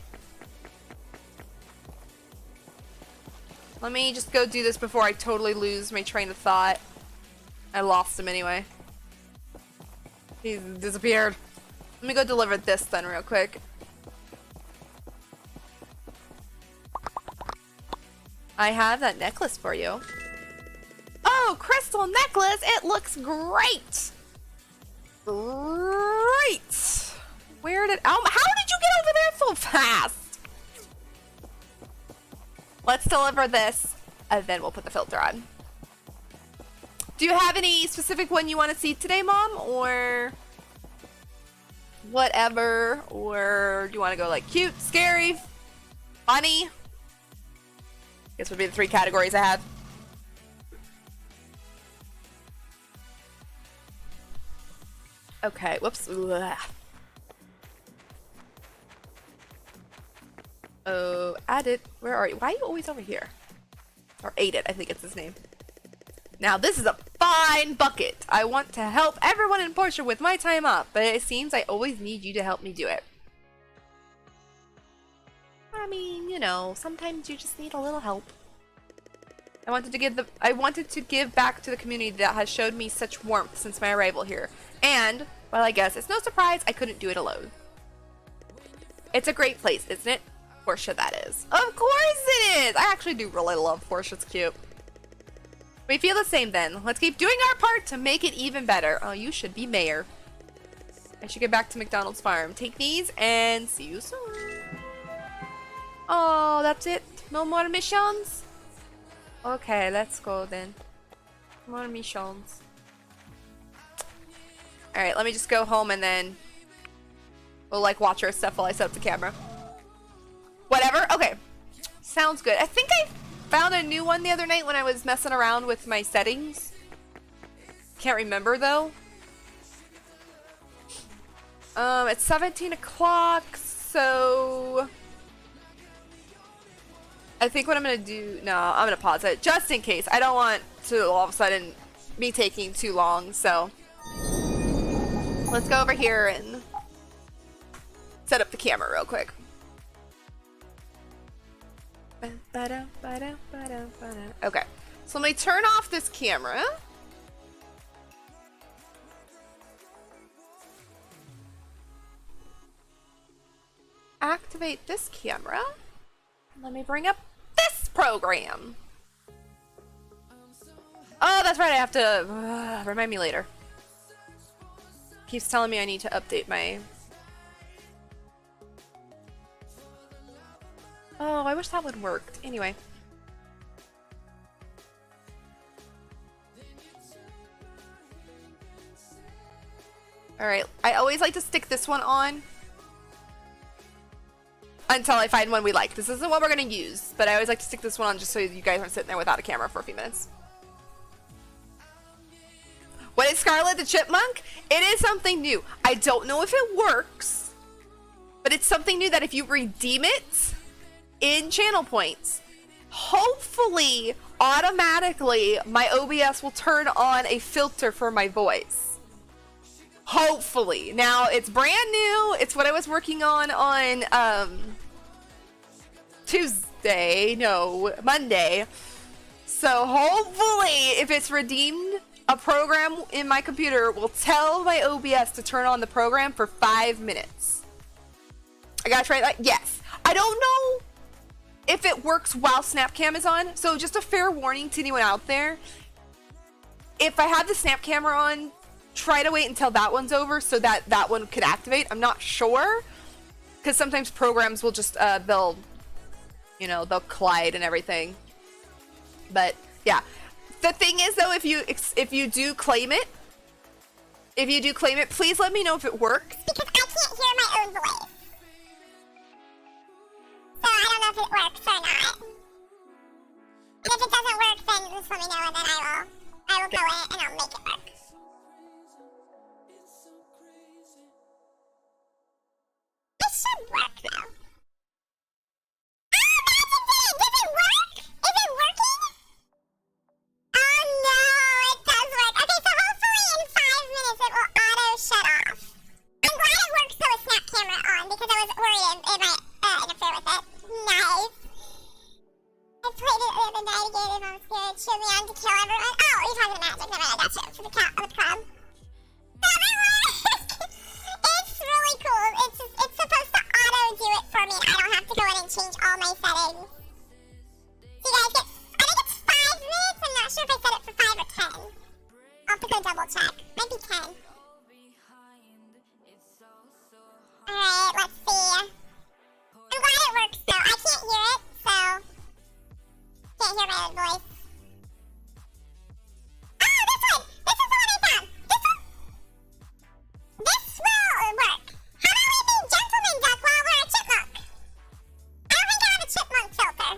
Let me just go do this before I totally lose my train of thought. I lost him anyway. He's disappeared. Let me go deliver this then real quick. I have that necklace for you. Oh, crystal necklace! It looks great! Great! Where did... Oh, how did you get over there so fast? Let's deliver this, and then we'll put the filter on. Do you have any specific one you want to see today, Mom? Or... whatever? Or do you want to go like cute, scary, funny? I guess would be the 3 categories I have. Okay, whoops. Ugh. Oh, add it. Where are you? Why are you always over here? Or ate it, I think it's his name. Now, this is a fine bucket. I want to help everyone in Portia with my time off, but it seems I always need you to help me do it. I mean, you know, sometimes you just need a little help. I wanted to give back to the community that has showed me such warmth since my arrival here. And, well, I guess it's no surprise I couldn't do it alone. It's a great place, isn't it? Portia, that is. Of course it is! I actually do really love Portia. It's cute. We feel the same then. Let's keep doing our part to make it even better. Oh, you should be mayor. I should get back to McDonald's farm. Take these and see you soon. Oh, that's it? No more missions? Okay, let's go then. More missions. Alright, let me just go home and then we'll like watch our stuff while I set up the camera. Whatever? Okay. Sounds good. I think I found a new one the other night when I was messing around with my settings. Can't remember though. It's 17 o'clock, so I think what I'm gonna do, no, I'm gonna pause it just in case. I don't want to all of a sudden be taking too long, so let's go over here and set up the camera real quick. Okay, so let me turn off this camera. Activate this camera. Let me bring up this program. Oh, that's right, I have to remind me later. Keeps telling me I need to update my... Oh, I wish that would worked. Anyway. Alright, I always like to stick this one on until I find one we like. This isn't what we're gonna use, but I always like to stick this one on just so you guys aren't sitting there without a camera for a few minutes. What is Scarlet the Chipmunk? It is something new. I don't know if it works, but it's something new that if you redeem it in channel points, hopefully automatically my OBS will turn on a filter for my voice. Hopefully. Now it's brand new. It's what I was working on Monday. So hopefully, if it's redeemed, a program in my computer will tell my OBS to turn on the program for 5 minutes. I gotta try that? Yes. I don't know if it works while Snapcam is on, so just a fair warning to anyone out there. If I have the Snap camera on, try to wait until that one's over so that that one could activate. I'm not sure, because sometimes programs will just, they'll collide and everything. But, yeah. The thing is, though, if you do claim it, please let me know if it works.
Because I can't hear my own voice. So I don't know if it works or not. If it doesn't work, then just let me know and then I will go in and I'll make it work. It should work though. Oh, Magic did it! Does it work? Is it working? Oh no, it does work. Okay, so hopefully in 5 minutes it will auto shut off. I'm glad it works though with Snap camera on because I was worried it might interfere with it. Nice. I played it the other night again if I'm scared. Show me on to kill everyone. Oh, you're talking to Magic. Never mind, I got you. For the crab. It's really cool. It's supposed to auto do it for me. I don't have to go in and change all my settings. So you guys get, I think it's 5 minutes. I'm not sure if I set it for 5 or 10. I'll have to go double check. Might be 10. Alright, let's see. I'm glad it works though. I can't hear it, so can't hear my own voice. Oh, this one! This is the one I found! This one? This will work. How about we be gentleman duck while we're a chipmunk? I don't think I have a chipmunk filter.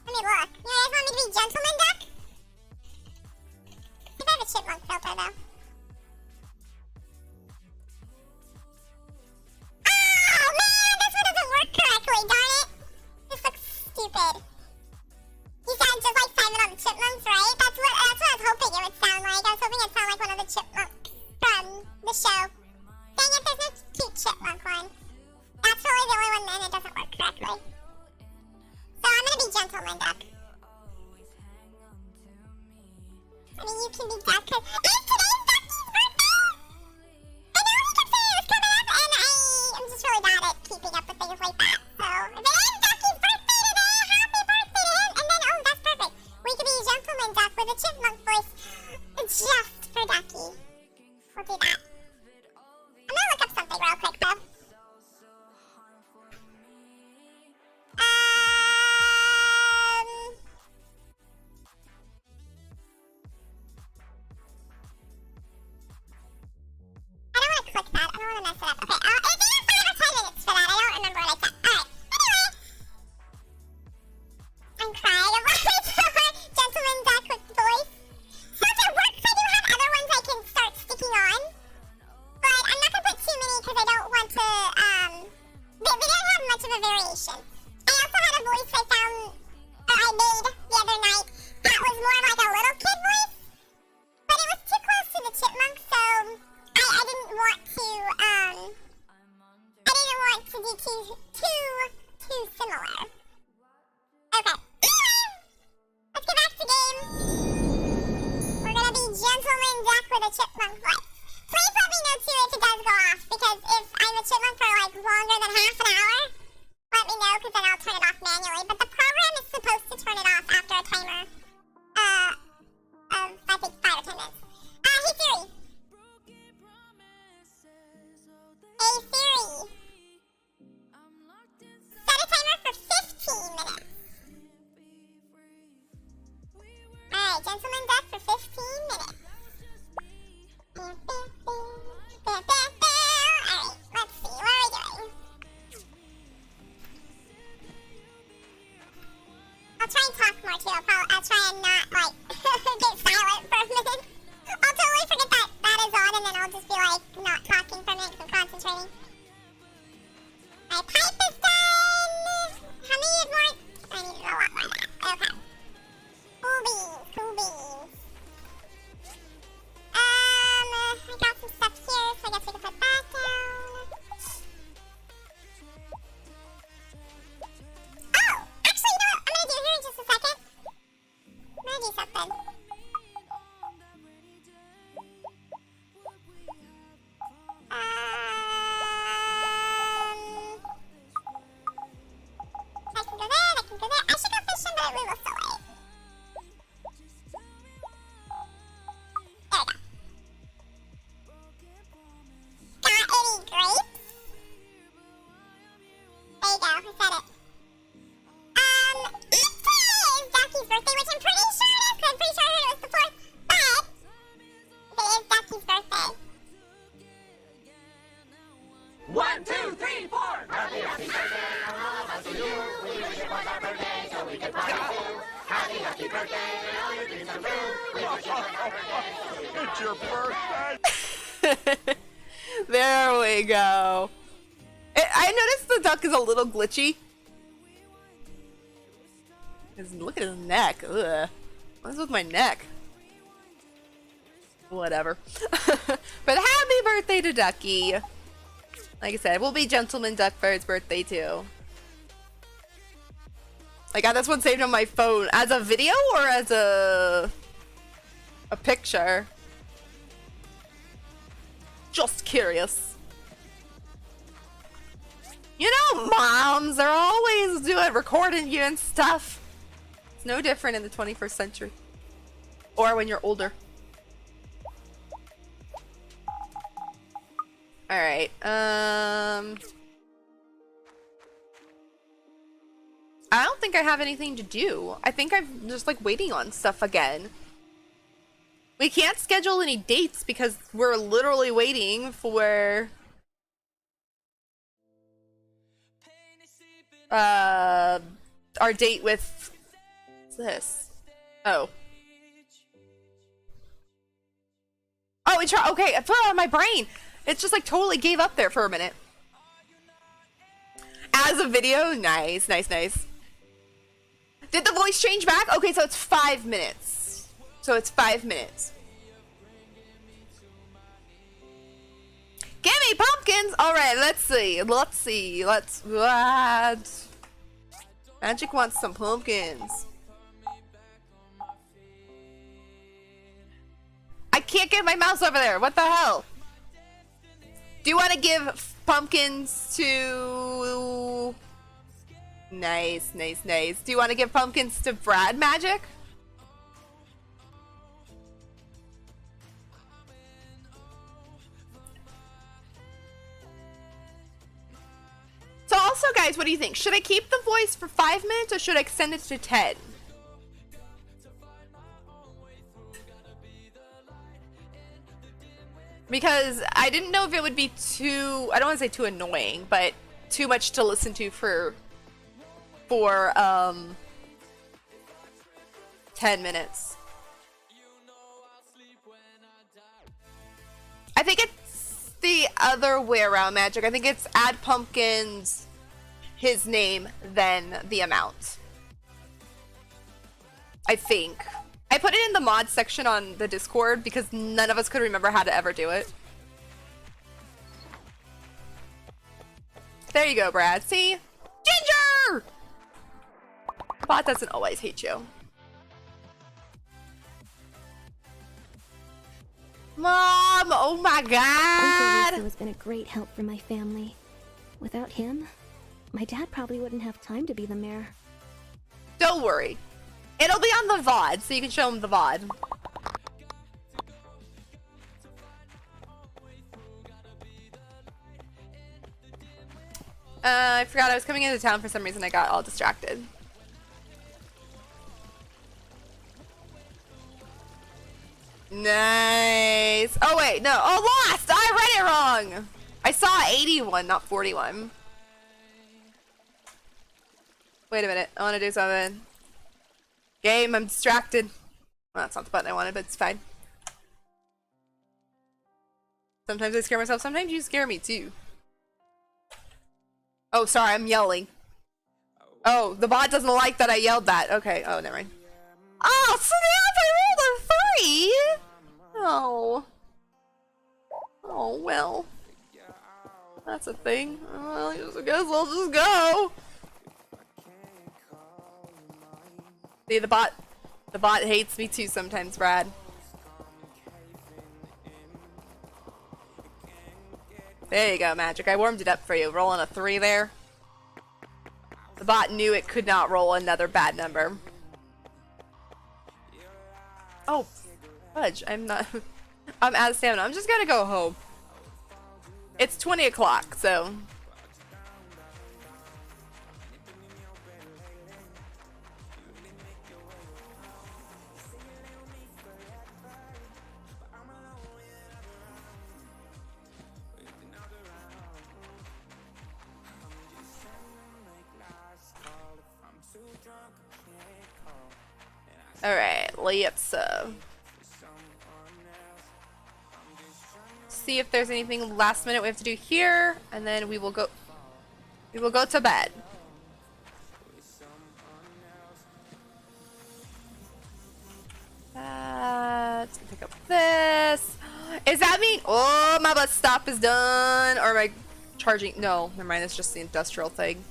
Let me look. You guys want me to be gentleman duck? I think I have a chipmunk filter though. Oh man, this one doesn't work correctly, darn it. This looks stupid. You sound just like Simon on the Chipmunks, right? That's what I was hoping it would sound like. I was hoping it'd sound like one of the chipmunks from the show. Dang it, there's no cute chipmunk one. That's really the only one and it doesn't work correctly. So I'm gonna be gentleman duck. I mean, you can be duck because it's today's Ducky's birthday! I know he kept saying it was coming up and I'm just really bad at keeping up with things like that. So if it is Ducky's birthday today, happy birthday to him! And then, oh, that's perfect. We could be a gentleman duck with a chipmunk voice just for Ducky. We'll do that. I'm gonna look up something real quick though. I don't want to click that. I don't want to mess it up. Okay, it's either 5 or 10 minutes for that. I don't remember what I said. Alright, anyway. I'm crying about it. Gentleman duck with voice. So if it works, I do have other ones I can start sticking on. But I'm not gonna put too many because I don't want to, they didn't have much of a variation. I also had a voice I found, or I made the other night that was more like a little kid voice. But it was too close to the chipmunk, so I didn't want to do too similar. Okay. Anyway, let's get back to game. We're gonna be gentleman duck with a chipmunk voice. Please let me know too if it does go off, because if I'm a chipmunk for like longer than half an hour, let me know, because then I'll turn it off manually. But the program is supposed to turn it off after a timer of I think 5 or 10 minutes. Hey Siri. Hey Siri. Set a timer for 15 minutes. Alright, gentleman duck for 15 minutes. Alright, let's see, what are we doing? I'll try and talk more too. I'll try and not, like, get silent for a minute. Ducky's birthday.
1, 2, 3, 4. Happy, happy birthday, all of us to you. We wish it was our birthday so we could party too. Happy, happy birthday, and all your dreams come true. We wish it was our birthday. It's your birthday.
There we go. I noticed the duck is a little glitchy. Look at his neck. Ugh. What's with my neck? Whatever. But happy birthday to Ducky. Like I said, we'll be Gentleman Duck for his birthday too. I got this one saved on my phone as a video or as a picture. Just curious. You know, moms are always recording you and stuff. It's no different in the 21st century. Or when you're older. Alright, I don't think I have anything to do. I think I'm just like waiting on stuff again. We can't schedule any dates because we're literally waiting for our date with what's this? Oh, it's okay. I threw it out of my brain. It's just like totally gave up there for a minute. As a video, nice. Did the voice change back? Okay, so it's 5 minutes. Give me pumpkins! Alright, let's see. Magic wants some pumpkins. I can't get my mouse over there. What the hell? Do you want to give pumpkins to... Nice. Do you want to give pumpkins to Brad Magic? So also, guys, what do you think? Should I keep the voice for 5 minutes or should I extend it to 10? Because I didn't know if it would be too, I don't want to say too annoying, but too much to listen to for 10 minutes. I think it's the other way around, Magic. I think it's add pumpkins, his name, then the amount. I think. I put it in the mod section on the Discord because none of us could remember how to ever do it. There you go, Brad. See? Ginger! Bot doesn't always hate you. Mom! Oh my god!
Uncle Russo has been a great help for my family. Without him, my dad probably wouldn't have time to be the mayor.
Don't worry. It'll be on the VOD, so you can show him the VOD. I forgot I was coming into town for some reason. I got all distracted. Nice. Oh, wait. No. Oh, lost. I read it wrong. I saw 81, not 41. Wait a minute. I want to do something. Game, I'm distracted. Well, that's not the button I wanted, but it's fine. Sometimes I scare myself. Sometimes you scare me, too. Oh, sorry. I'm yelling. Oh, the bot doesn't like that I yelled that. Okay. Oh, never mind. Oh, snap! I rolled a 3! Oh. Oh, well. That's a thing. Well, I guess I'll just go. See, the bot hates me too sometimes, Brad. There you go, Magic. I warmed it up for you. Rolling a 3 there. The bot knew it could not roll another bad number. Oh, fudge. I'm out of stamina. I'm just gonna go home. It's 20 o'clock, so... Alright, let's see if there's anything last minute we have to do here, and then we will go to bed. Let's pick up this. Is that mean my bus stop is done? Or am I charging? No, never mind, it's just the industrial thing.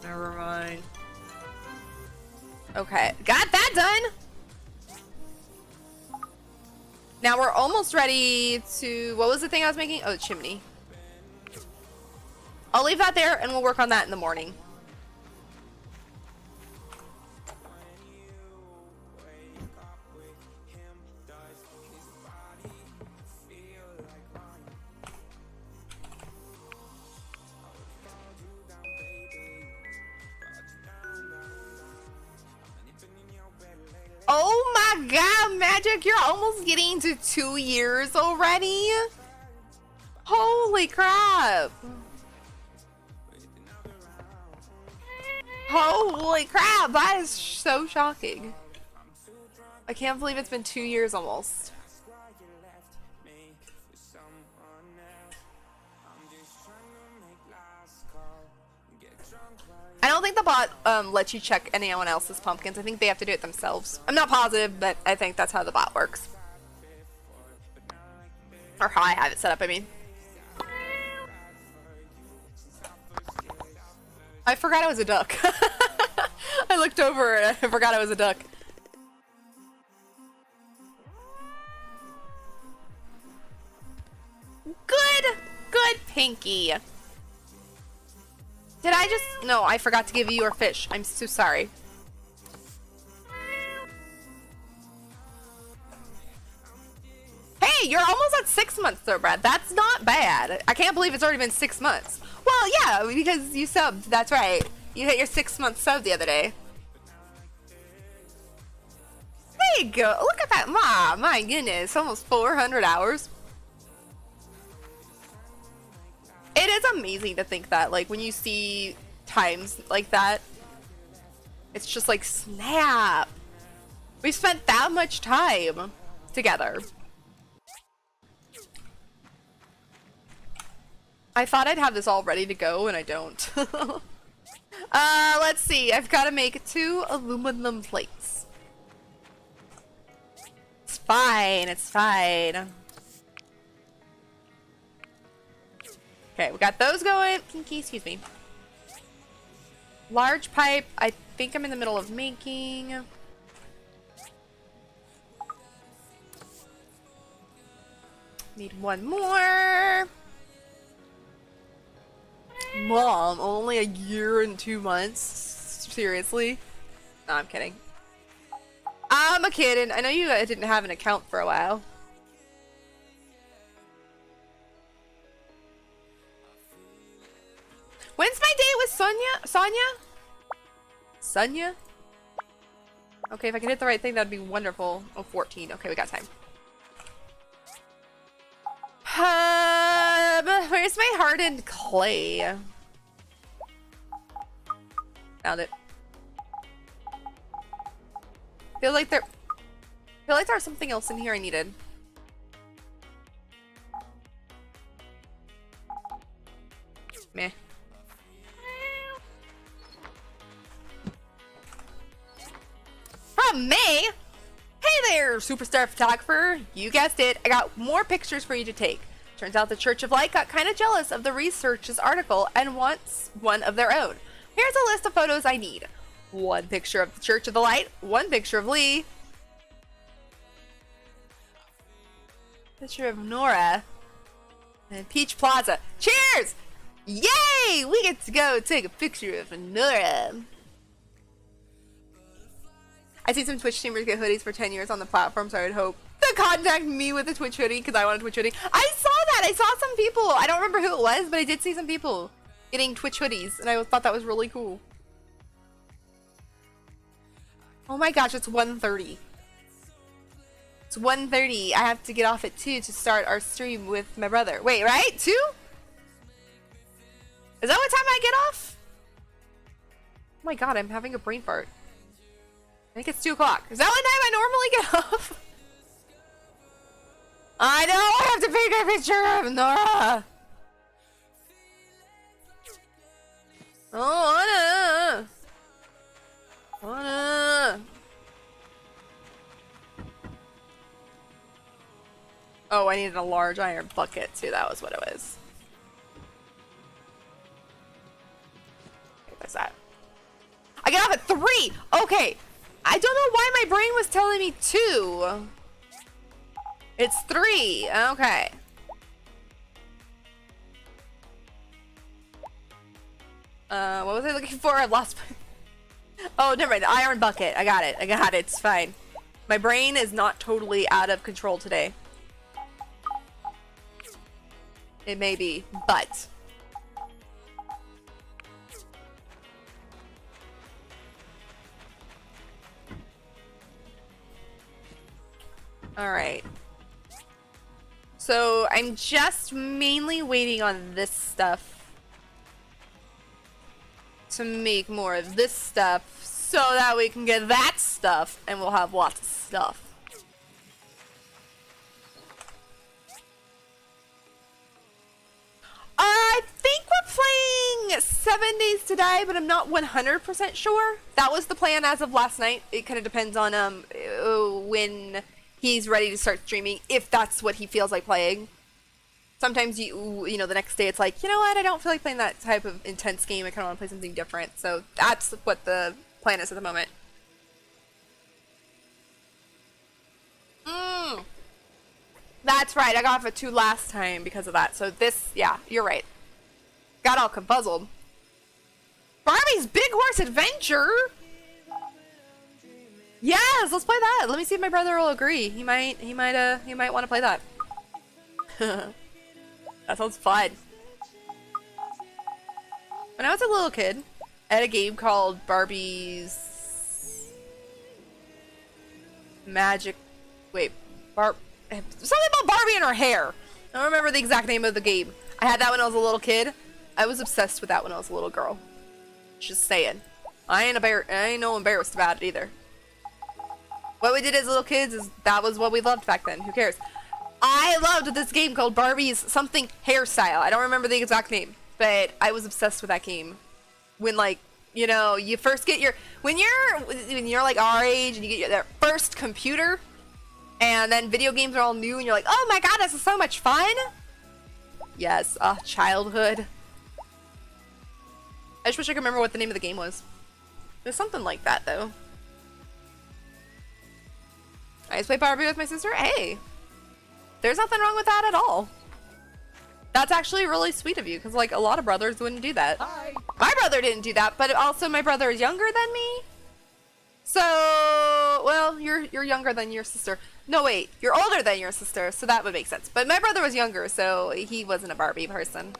Never mind. Okay, got that done. Now we're almost ready to, what was the thing I was making? Oh, the chimney. I'll leave that there and we'll work on that in the morning. Oh my god, Magic, you're almost getting to 2 years already? Holy crap. Holy crap, that is so shocking. I can't believe it's been 2 years almost. I don't think the bot lets you check anyone else's pumpkins. I think they have to do it themselves. I'm not positive, but I think that's how the bot works. Or how I have it set up, I mean. I forgot I was a duck. I looked over and I forgot I was a duck. Good Pinky. Did I just... No, I forgot to give you your fish. I'm so sorry. Hey, you're almost at 6 months though, Brad. That's not bad. I can't believe it's already been 6 months. Well, yeah, because you subbed. That's right. You hit your 6-month sub the other day. There you go. Look at that. My goodness. Almost 400 hours. It is amazing to think that, like, when you see times like that, it's just like, snap. We spent that much time together. I thought I'd have this all ready to go, and I don't. Let's see. I've got to make 2 aluminum plates. It's fine. It's fine. Okay, we got those going. Pinky, excuse me. Large pipe, I think I'm in the middle of making. Need 1 more. Mom, only a year and 2 months? Seriously? No, I'm kidding. I'm a kid, and I know you didn't have an account for a while. When's my date with Sonia? Okay, if I can hit the right thing, that'd be wonderful. Oh, 14. Okay, we got time. Where's my hardened clay? Found it. Feel like there's something else in here I needed. Meh. From me? Hey there, superstar photographer. You guessed it, I got more pictures for you to take. Turns out the Church of Light got kind of jealous of the research's article and wants one of their own. Here's a list of photos I need. 1 picture of the Church of the Light, 1 picture of Lee, picture of Nora, and Peach Plaza. Cheers! Yay! We get to go take a picture of Nora. I see some Twitch streamers get hoodies for 10 years on the platform, so I would hope to contact me with a Twitch hoodie because I want a Twitch hoodie. I saw that! I saw some people! I don't remember who it was, but I did see some people getting Twitch hoodies, and I thought that was really cool. Oh my gosh, it's 1:30. It's 1:30. I have to get off at 2 to start our stream with my brother. Wait, right? 2? Is that what time I get off? Oh my god, I'm having a brain fart. think it's 2 o'clock. Is that what time I normally get off? I know I have to take a picture of Nora. Oh, Anna. Oh, I needed a large iron bucket too. That was what it was. Okay, what's that? I get off at 3. Okay. I don't know why my brain was telling me 2. It's 3. Okay. What was I looking for? I lost my... Oh, never mind. The iron bucket. I got it. I got it. It's fine. My brain is not totally out of control today. It may be, but... Alright. So, I'm just mainly waiting on this stuff to make more of this stuff so that we can get that stuff and we'll have lots of stuff. I think we're playing 7 Days to Die, but I'm not 100% sure. That was the plan as of last night. It kind of depends on when he's ready to start streaming, if that's what he feels like playing. Sometimes you know, the next day it's like, you know what, I don't feel like playing that type of intense game. I kind of want to play something different. So that's what the plan is at the moment. That's right, I got off at 2 last time because of that. So this, yeah, you're right. Got all confuzzled. Barbie's Big Horse Adventure? Yes, let's play that. Let me see if my brother will agree. He might want to play that. That sounds fun. When I was a little kid, I had a game called Barbie's Magic... Wait, something about Barbie and her hair. I don't remember the exact name of the game. I had that when I was a little kid. I was obsessed with that when I was a little girl. Just saying. I ain't no embarrassed about it either. What we did as little kids is that was what we loved back then. Who cares? I loved this game called Barbie's something hairstyle. I don't remember the exact name, but I was obsessed with that game. When, like, you know, you first get your when you're like our age and you get your first computer, and then video games are all new, and you're like, oh my god, this is so much fun. Yes, childhood. I just wish I could remember what the name of the game was. There's something like that though. I just play Barbie with my sister. Hey. There's nothing wrong with that at all. That's actually really sweet of you, because like a lot of brothers wouldn't do that.
Hi.
My brother didn't do that, but also my brother is younger than me. So, well, you're younger than your sister. No, wait, you're older than your sister, so that would make sense. But my brother was younger, so he wasn't a Barbie person.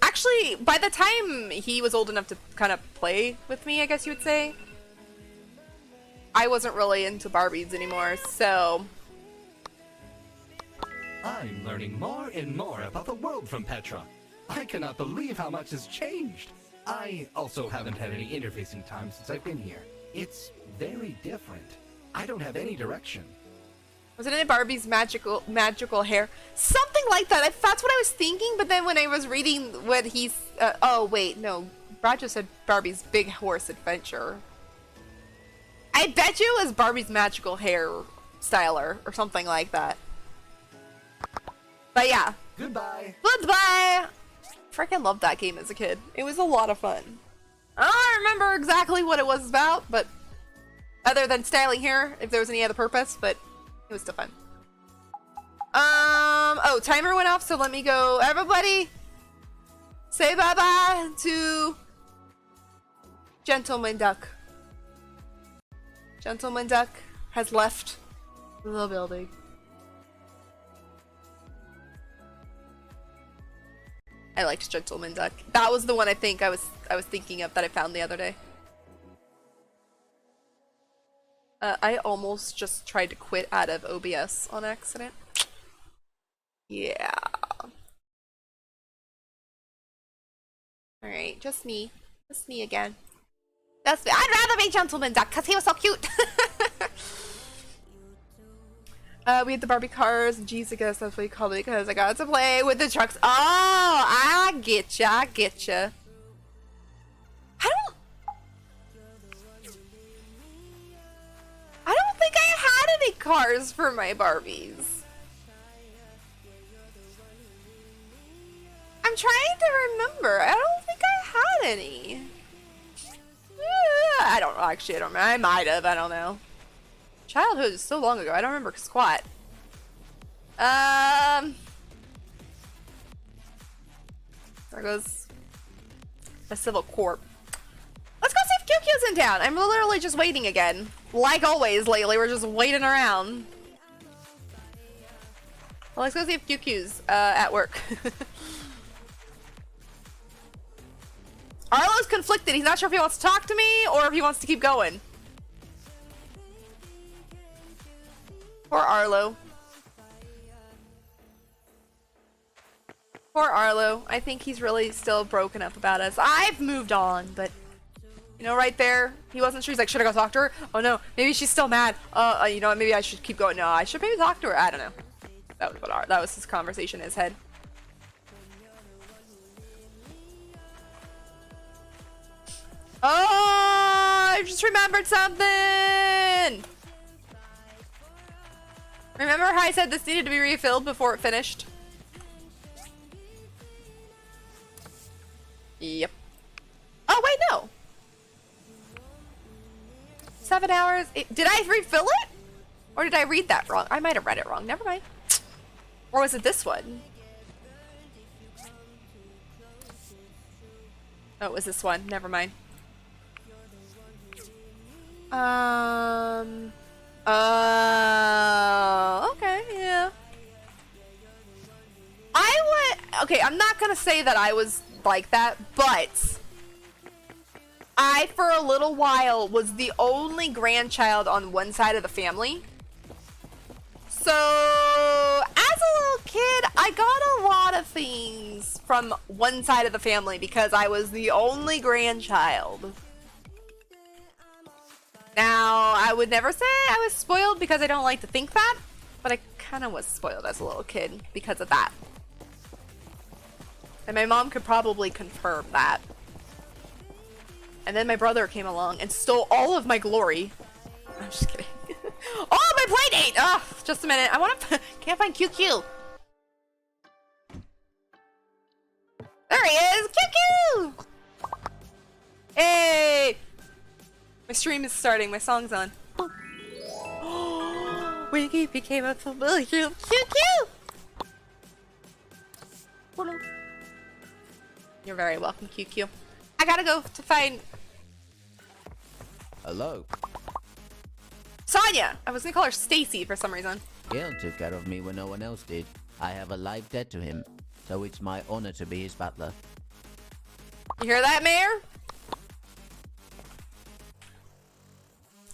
Actually, by the time he was old enough to kind of play with me, I guess you would say, I wasn't really into Barbies anymore, so...
I'm learning more and more about the world from Petra. I cannot believe how much has changed. I also haven't had any interfacing time since I've been here. It's very different. I don't have any direction.
Wasn't it Barbie's magical hair? Something like that. That's what I was thinking, but then when I was reading what he's... oh, wait, no. Brad just said Barbie's Big Horse Adventure. I bet you it was Barbie's magical hair styler or something like that. But yeah.
Goodbye.
Goodbye. Freaking loved that game as a kid. It was a lot of fun. I don't remember exactly what it was about, but other than styling hair, if there was any other purpose, but it was still fun. Oh, timer went off, so let me go. Everybody, say bye-bye to Gentleman Duck. Gentleman Duck has left the building. I liked Gentleman Duck. That was the one I think I was thinking of that I found the other day. I almost just tried to quit out of OBS on accident. Yeah. Alright, just me. Just me again. I'd rather be Gentleman Duck because he was so cute. We had the Barbie cars, and geez, I guess that's what you called it because I got to play with the trucks. Oh, I get ya, I get ya. I don't think I had any cars for my Barbies. I'm trying to remember. I don't think I had any. I don't know, actually, I don't remember. I might have, I don't know. Childhood is so long ago, I don't remember squat. There goes a civil corp. Let's go see if QQ's in town. I'm literally just waiting again. Like always lately, we're just waiting around. Well, let's go see if QQ's at work. Arlo's conflicted. He's not sure if he wants to talk to me or if he wants to keep going. Poor Arlo. Poor Arlo. I think he's really still broken up about us. I've moved on, but you know, right there, he wasn't sure. He's like, should I go talk to her? Oh no, maybe she's still mad. You know what? Maybe I should keep going. No, I should maybe talk to her. I don't know. That was what that was his conversation in his head. Oh, I just remembered something. Remember how I said this needed to be refilled before it finished? Yep. Oh, wait, no. 7 hours. Did I refill it? Or did I read that wrong? I might have read it wrong. Never mind. Or was it this one? Oh, it was this one. Never mind. Okay, yeah. Okay, I'm not gonna say that I was like that, but I, for a little while, was the only grandchild on one side of the family. So, as a little kid, I got a lot of things from one side of the family because I was the only grandchild. Now, I would never say I was spoiled because I don't like to think that, but I kind of was spoiled as a little kid because of that. And my mom could probably confirm that. And then my brother came along and stole all of my glory. I'm just kidding. Oh, my play date! Oh, just a minute. I want to... Can't find QQ. There he is! QQ! Hey! My stream is starting. My song's on. Wiggy became a familiar. QQ! You're very welcome, QQ. I gotta go to find...
Hello.
Sonya! I was gonna call her Stacy for some reason.
Gale took care of me when no one else did. I have a life debt to him, so it's my honor to be his butler.
You hear that, Mayor?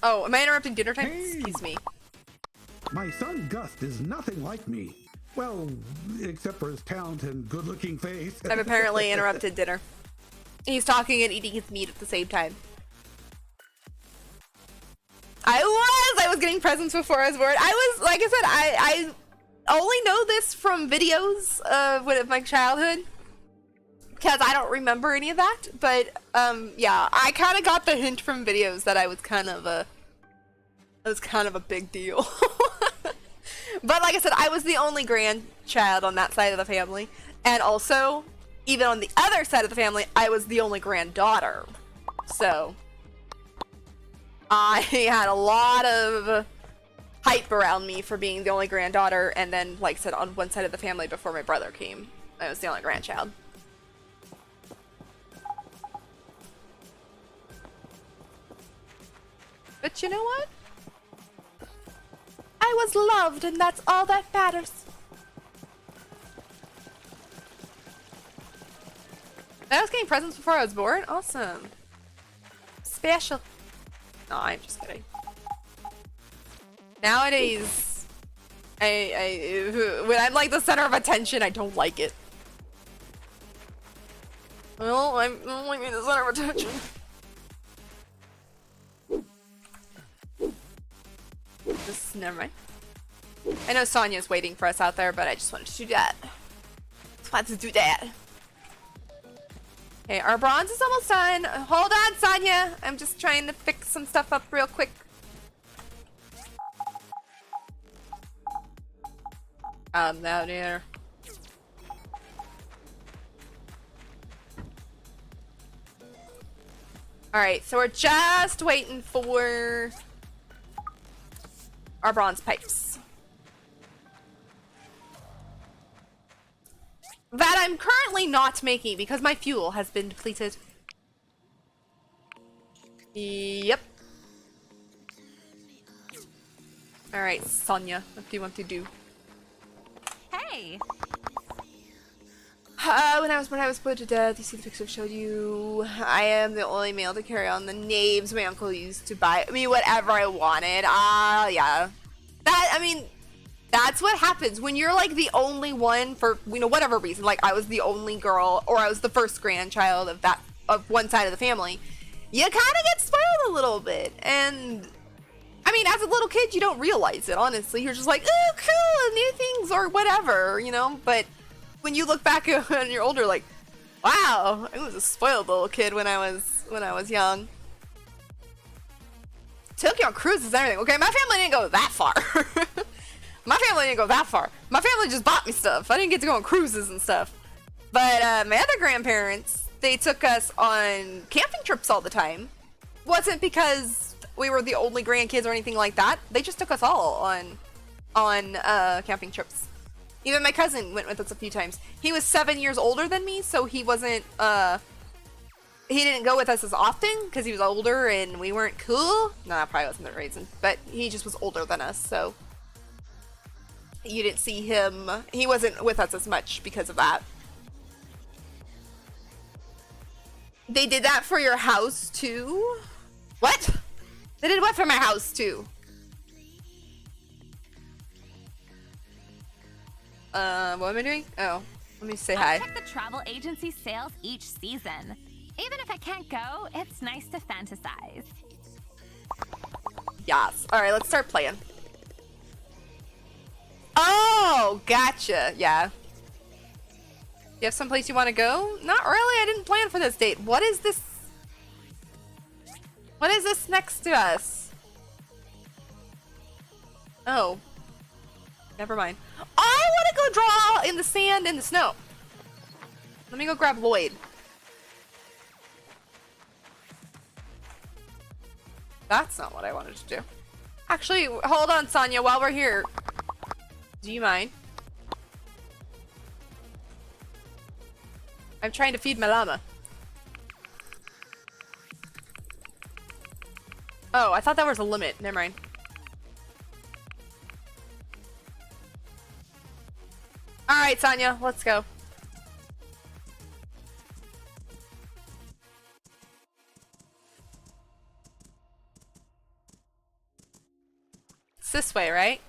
Oh, am I interrupting dinner time?
Hey.
Excuse me.
My son Gust is nothing like me. Well, except for his talent and good-looking face.
I've apparently interrupted dinner. He's talking and eating his meat at the same time. I was getting presents before I was born. Like I said, I only know this from videos of my childhood. Because I don't remember any of that. But, yeah, I kind of got the hint from videos that I was kind of a big deal. But like I said, I was the only grandchild on that side of the family. And also, even on the other side of the family, I was the only granddaughter. So, I had a lot of hype around me for being the only granddaughter. And then, like I said, on one side of the family before my brother came, I was the only grandchild. But you know what? I was loved, and that's all that matters. I was getting presents before I was born? Awesome. Special. No, I'm just kidding. Nowadays, when I'm like the center of attention, I don't like it. Well, I don't like being the center of attention. Just never mind. I know Sonya's waiting for us out there, but I just wanted to do that. Just wanted to do that. Okay, our bronze is almost done. Hold on, Sonya. I'm just trying to fix some stuff up real quick. Down here. Alright, so we're just waiting for our bronze pipes. That I'm currently not making because my fuel has been depleted. Yep. Alright, Sonya, what do you want to do?
Hey!
When I was put to death, you see the picture I showed you. I am the only male to carry on the names my uncle used to buy me whatever I wanted. Yeah. That's what happens when you're like the only one for, whatever reason. Like I was the only girl, or I was the first grandchild of one side of the family. You kind of get spoiled a little bit. And I mean, as a little kid, you don't realize it, honestly. You're just like, oh, cool, new things or whatever, but when you look back when you're older, like, wow, I was a spoiled little kid when I was young. Took you on cruises and everything. Okay, my family didn't go that far. My family just bought me stuff. I didn't get to go on cruises and stuff. But my other grandparents, they took us on camping trips all the time. Wasn't because we were the only grandkids or anything like that. They just took us all on camping trips. Even my cousin went with us a few times. He was 7 years older than me, so he wasn't, he didn't go with us as often because he was older and we weren't cool. No, that probably wasn't the reason, but he just was older than us, so you didn't see him. He wasn't with us as much because of that. They did that for your house too? What? They did what for my house too? What am I doing? Oh, let me say hi.
I check the travel agency sales each season. Even if I can't go, it's nice to fantasize.
Yes. Alright, let's start playing. Oh, gotcha. Yeah. You have someplace you want to go? Not really. I didn't plan for this date. What is this? What is this next to us? Oh. Never mind. I want to go draw in the sand and the snow. Let me go grab Lloyd. That's not what I wanted to do. Actually, hold on, Sonya, while we're here. Do you mind? I'm trying to feed my llama. Oh, I thought that was a limit. Never mind. Alright, Sonya, let's go. It's this way, right?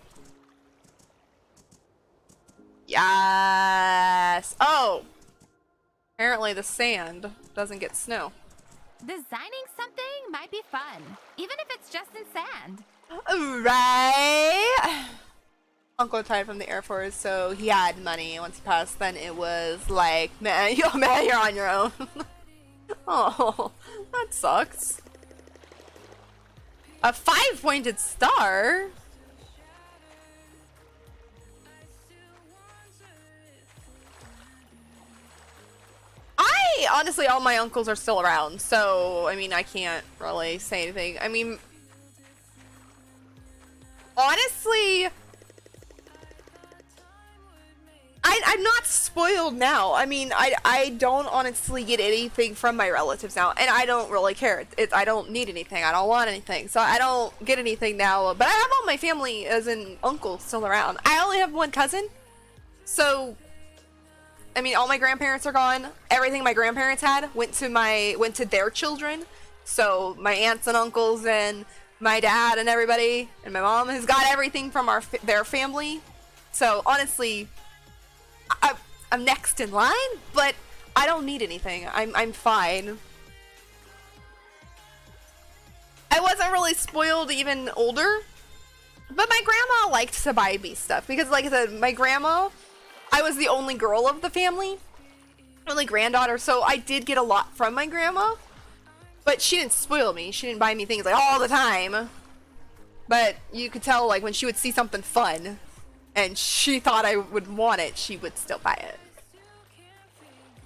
Yes! Oh! Apparently the sand doesn't get snow.
Designing something might be fun, even if it's just in sand.
Right? Uncle retired from the Air Force, so he had money. Once he passed, then it was like, man, you're on your own. Oh, that sucks. A 5-pointed star? Honestly, all my uncles are still around, so, I mean, I can't really say anything. I mean, honestly, I'm not spoiled now. I mean, I don't honestly get anything from my relatives now, and I don't really care. I don't need anything. I don't want anything, so I don't get anything now. But I have all my family, as in uncles, still around. I only have one cousin, so I mean, all my grandparents are gone. Everything my grandparents had went to their children. So my aunts and uncles and my dad and everybody and my mom has got everything from their family. So honestly, I'm next in line, but I don't need anything. I'm fine. I wasn't really spoiled even older, but my grandma liked to buy me stuff because, like I said, my grandma, I was the only girl of the family, only granddaughter, so I did get a lot from my grandma. But she didn't spoil me. She didn't buy me things like all the time. But you could tell, like, when she would see something fun and she thought I would want it, she would still buy it.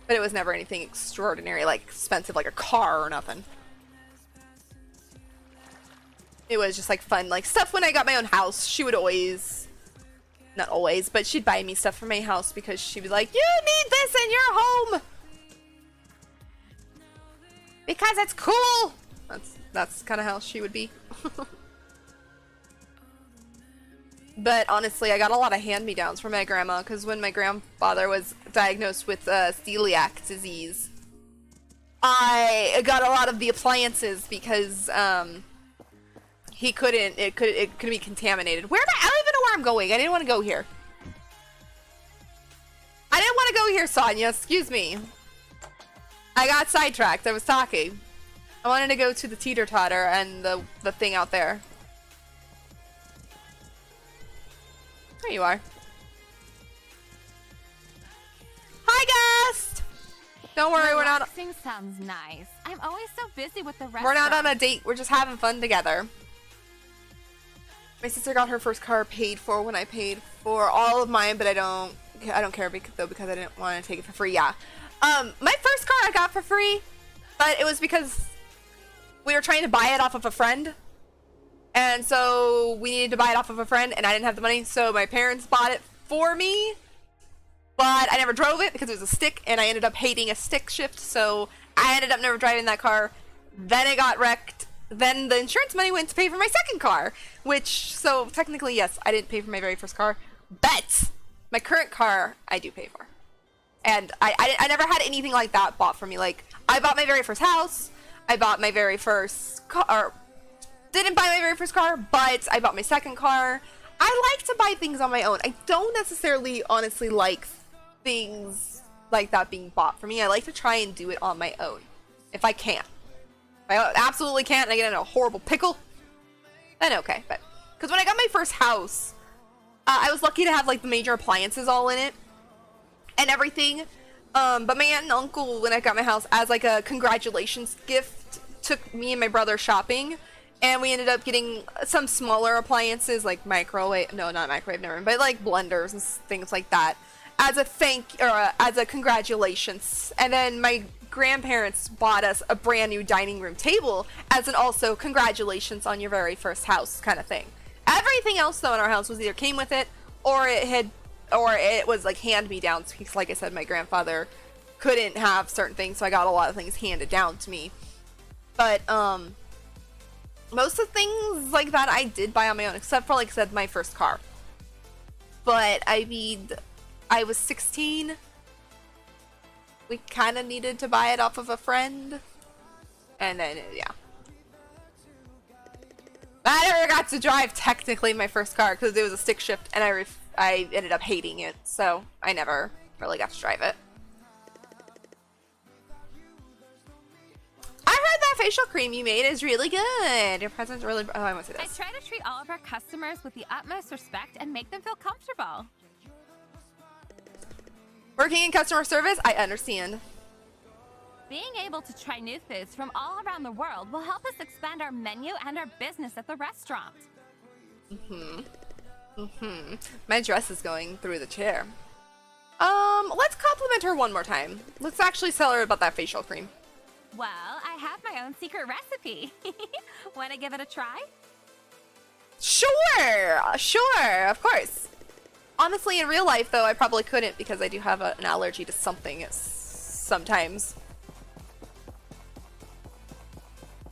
But it was never anything extraordinary, like expensive, like a car or nothing. It was just like fun, like stuff. When I got my own house, she would always, not always, but she'd buy me stuff for my house because she'd be like, you need this in your home because it's cool. That's kind of how she would be. But honestly, I got a lot of hand-me-downs from my grandma because when my grandfather was diagnosed with celiac disease, I got a lot of the appliances because he couldn't. It could be contaminated. I don't even know where I'm going. I didn't want to go here. I didn't want to go here, Sonia. Excuse me. I got sidetracked. I was talking. I wanted to go to the teeter-totter and the thing out there. There you are. Hi, Gust! Don't worry, we're not.
Relaxing sounds nice. I'm always so busy with the restaurant.
We're not on a date. We're just having fun together. My sister got her first car paid for when I paid for all of mine, but I don't care because I didn't want to take it for free. Yeah. My first car I got for free, but it was because we were trying to buy it off of a friend. And so we needed to buy it off of a friend and I didn't have the money, so my parents bought it for me. But I never drove it because it was a stick and I ended up hating a stick shift, so I ended up never driving that car. Then it got wrecked. Then the insurance money went to pay for my second car, so technically, yes, I didn't pay for my very first car, but my current car, I do pay for. And I never had anything like that bought for me. Like, I bought my very first house, I bought my very first car, didn't buy my very first car, but I bought my second car. I like to buy things on my own. I don't necessarily, honestly, like things like that being bought for me. I like to try and do it on my own, if I can. If I absolutely can't and I get in a horrible pickle, then okay. But because when I got my first house, I was lucky to have like the major appliances all in it and everything. But my aunt and uncle, when I got my house, as like a congratulations gift, took me and my brother shopping, and we ended up getting some smaller appliances like microwave, no, not microwave, never mind, but like blenders and things like that as a as a congratulations. And then my grandparents bought us a brand new dining room table as an also congratulations on your very first house kind of thing. Everything else though in our house was either came with it or it was like hand-me-downs because, like I said, my grandfather couldn't have certain things, so I got a lot of things handed down to me. But most of the things like that I did buy on my own, except for, like I said, my first car. But I mean, I was 16. We kind of needed to buy it off of a friend. And then, yeah. I never got to drive technically my first car because it was a stick shift and I ended up hating it. So I never really got to drive it. I heard that facial cream you made is really good. Your present's really... Oh, I want to say this.
I try to treat all of our customers with the utmost respect and make them feel comfortable.
Working in customer service, I understand.
Being able to try new foods from all around the world will help us expand our menu and our business at the restaurant.
My dress is going through the chair. Let's compliment her one more time. Let's actually tell her about that facial cream.
Well, I have my own secret recipe. Want to give it a try?
Sure, of course. Honestly, in real life, though, I probably couldn't because I do have an allergy to something sometimes.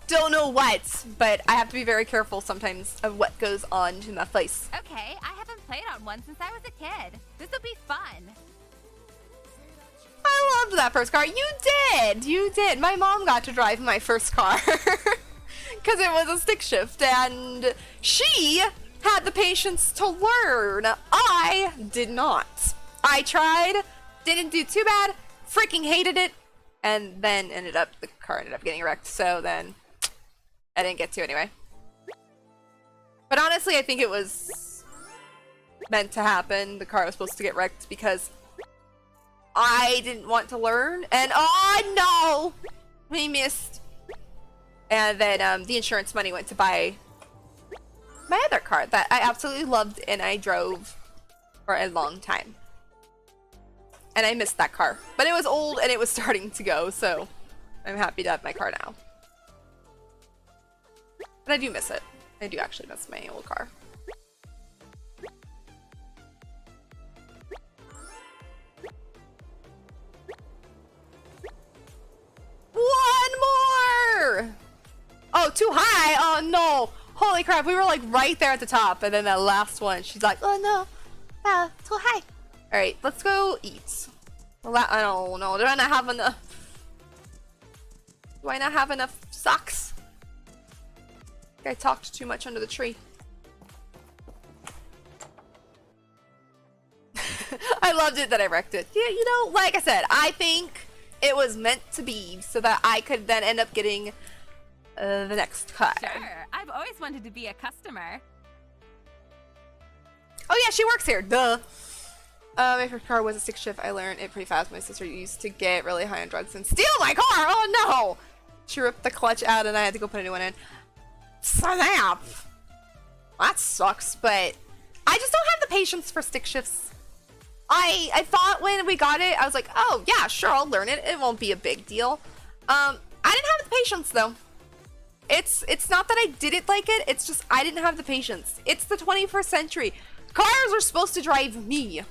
Don't know what, but I have to be very careful sometimes of what goes on in my face.
Okay, I haven't played on one since I was a kid. This will be fun.
I loved that first car. You did. My mom got to drive my first car because it was a stick shift, and she had the patience to learn. I did not. I tried, didn't do too bad, freaking hated it, and then the car ended up getting wrecked, so then I didn't get to anyway. But honestly, I think it was meant to happen. The car was supposed to get wrecked because I didn't want to learn, and oh no, we missed. And then the insurance money went to buy my other car that I absolutely loved and I drove for a long time. And I missed that car, but it was old and it was starting to go, so I'm happy to have my car now. But I do miss it. I do actually miss my old car. One more! Oh, too high! Oh no! Holy crap, we were like right there at the top, and then that last one, she's like, oh no, too high. Alright, let's go eat. Well, I don't know, do I not have enough? Do I not have enough socks? I think I talked too much under the tree. I loved it that I wrecked it. Yeah, you know, like I said, I think it was meant to be so that I could then end up getting the next car.
Sure, I've always wanted to be a customer.
Oh yeah, she works here, duh. My first car was a 6-shift. I learned it pretty fast. My sister used to get really high on drugs and steal my car. Oh no! She ripped the clutch out and I had to go put a new one in. Snap! That sucks, but I just don't have the patience for stick shifts. I thought when we got it, I was like, oh yeah, sure, I'll learn it. It won't be a big deal. I didn't have the patience though. It's not that I didn't like it, it's just I didn't have the patience. It's the 21st century. Cars are supposed to drive me.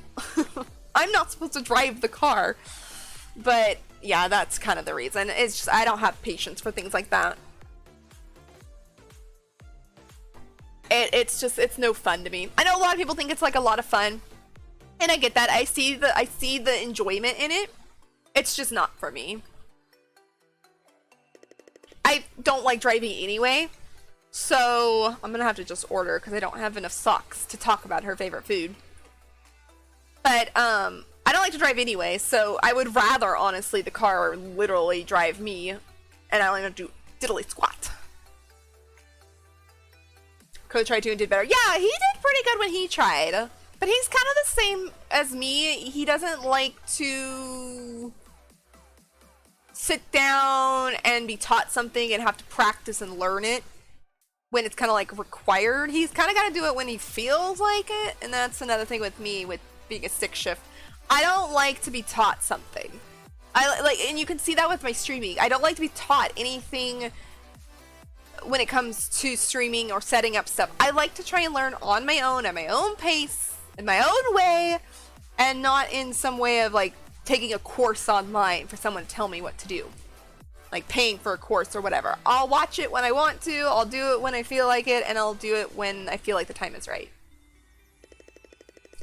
I'm not supposed to drive the car. But yeah, that's kind of the reason. It's just I don't have patience for things like that. It's no fun to me. I know a lot of people think it's like a lot of fun. And I get that. I see the enjoyment in it. It's just not for me. I don't like driving anyway. So I'm gonna have to just order because I don't have enough socks to talk about her favorite food. But I don't like to drive anyway, so I would rather honestly the car literally drive me and I only have to do diddly squat. Code tried to and did better. Yeah, he did pretty good when he tried. But he's kind of the same as me. He doesn't like to sit down and be taught something and have to practice and learn it when it's kind of like required. He's kind of got to do it when he feels like it. And that's another thing with me with being a 6-shift. I don't like to be taught something. I like, and you can see that with my streaming. I don't like to be taught anything when it comes to streaming or setting up stuff. I like to try and learn on my own, at my own pace, in my own way, and not in some way of like taking a course online for someone to tell me what to do. Like paying for a course or whatever. I'll watch it when I want to, I'll do it when I feel like it, and I'll do it when I feel like the time is right.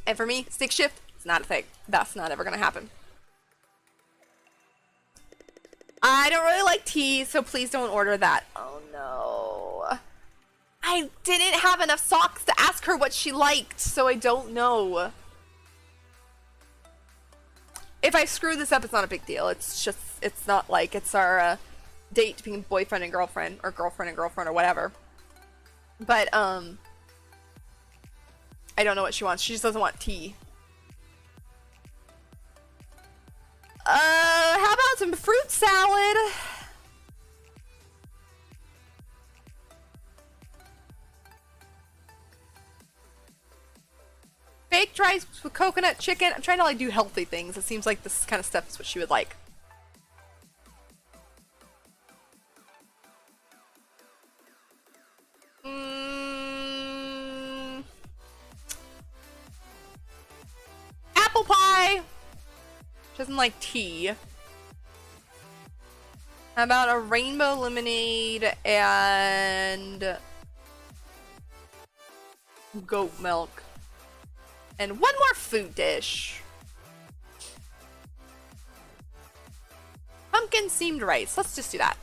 And for me, stick shift, it's not a thing. That's not ever gonna happen. I don't really like tea, so please don't order that. Oh no. I didn't have enough socks to ask her what she liked, so I don't know. If I screw this up, it's not a big deal. It's just, it's not like it's our date to being boyfriend and girlfriend, or girlfriend and girlfriend, or whatever. But, I don't know what she wants. She just doesn't want tea. How about some fruit salad? Baked rice with coconut chicken. I'm trying to like do healthy things. It seems like this kind of stuff is what she would like. Apple pie. She doesn't like tea. How about a rainbow lemonade and goat milk? And one more food dish. Pumpkin steamed rice. Let's just do that.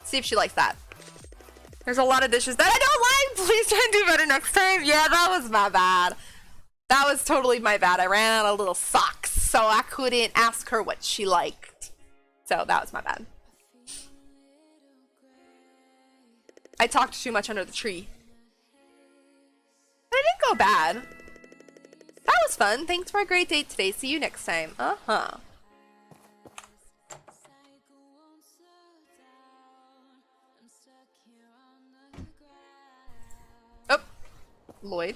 See if she likes that. There's a lot of dishes that I don't like. Please try and do better next time. Yeah, that was my bad. That was totally my bad. I ran out of little socks, so I couldn't ask her what she liked. So that was my bad. I talked too much under the tree. But it didn't go bad. was fun. Thanks for a great date today. See you next time. Uh-huh. Oh, Lloyd.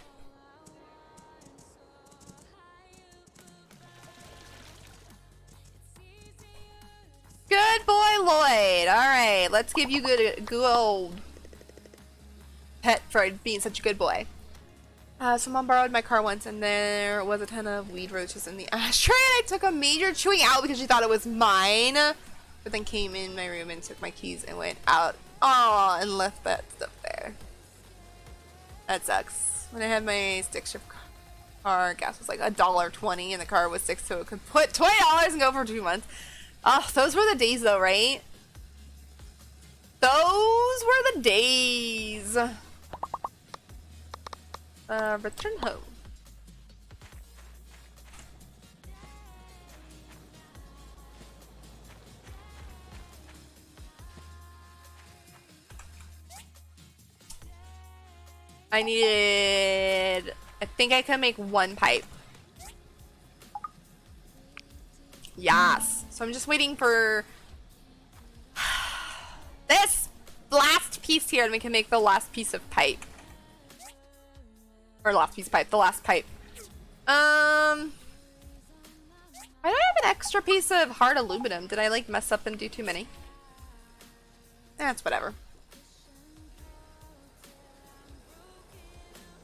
Good boy, Lloyd. All right, let's give you good old pet for being such a good boy. Someone borrowed my car once, and there was a ton of weed roaches in the ashtray, and I took a major chewing out because she thought it was mine. But then came in my room and took my keys and went out. Aw, and left that stuff there. That sucks. When I had my stick shift car, gas was like $1.20, and the car was 6, so it could put $20 and go for 2 months. Oh, those were the days though, right? Those were the days. Return home. I think I can make 1 pipe. Yes. So I'm just waiting for this last piece here, and we can make the last piece of pipe. Or last piece of pipe, the last pipe. I don't have an extra piece of hard aluminum. Did I like mess up and do too many? That's whatever.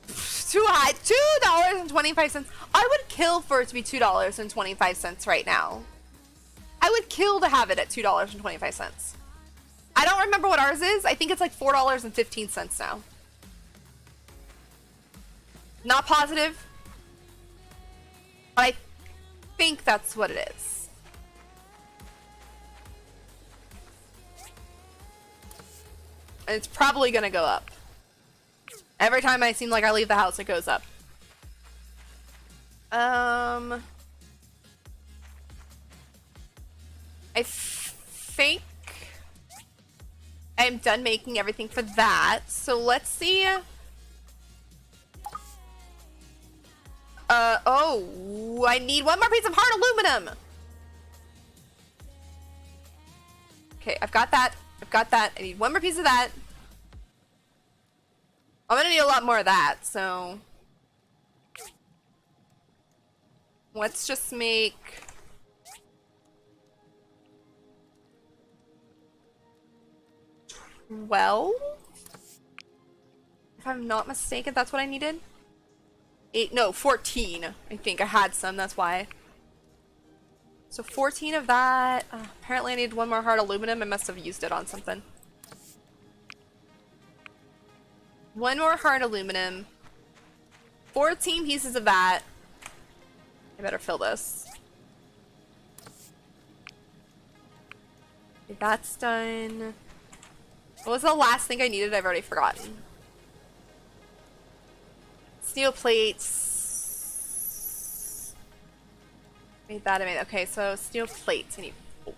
Too high. $2.25. I would kill for it to be $2.25 right now. I would kill to have it at $2.25. I don't remember what ours is. I think it's like $4.15 now. Not positive, but I think that's what it is. And it's probably gonna go up. Every time I seem like I leave the house, it goes up. I think I'm done making everything for that. So let's see. Oh, I need 1 more piece of hard aluminum. Okay, I've got that. I've got that. I need 1 more piece of that. I'm gonna need a lot more of that, so let's just make 12? If I'm not mistaken, that's what I needed. 14. I think I had some, that's why. So 14 of that. Apparently I need 1 more hard aluminum. I must have used it on something. 1 more hard aluminum. 14 pieces of that. I better fill this. Okay, that's done. What was the last thing I needed? I've already forgotten. Steel plates. Made that. Okay, so steel plates. I need 4.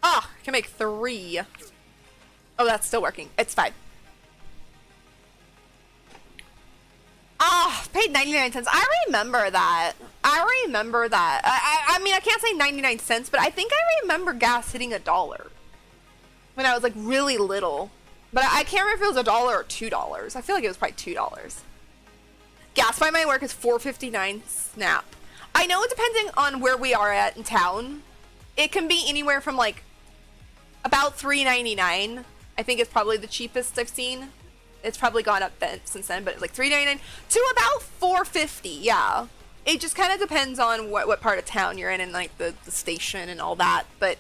Ah, I can make 3. Oh, that's still working. It's fine. Ah, paid 99 cents. I remember that. I remember that. I mean, I can't say 99 cents, but I think I remember gas hitting $1 when I was like really little. But I can't remember if it was $1 or $2. I feel like it was probably $2. Gas by my work is $4.59 snap. I know depending on where we are at in town, it can be anywhere from like about $3.99. I think it's probably the cheapest I've seen. It's probably gone up since then, but it's like $3.99 to about $4.50. Yeah, it just kind of depends on what part of town you're in and like the station and all that. But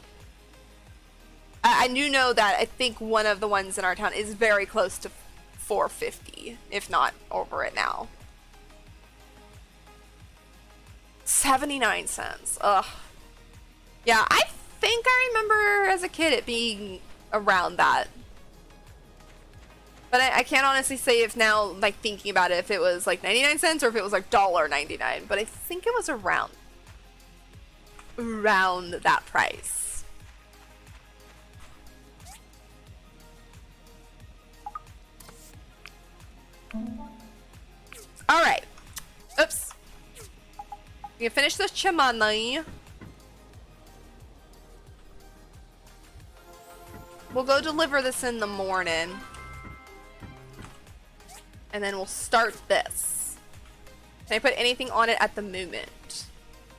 I do know that I think one of the ones in our town is very close to $4.50, if not over it now. 79 cents. Ugh. Yeah, I think I remember as a kid it being around that. But I can't honestly say if now, like thinking about it, if it was like 99 cents or if it was like $1.99. But I think it was around that price. Alright. Oops. We can finish this chimney. We'll go deliver this in the morning. And then we'll start this. Can I put anything on it at the moment?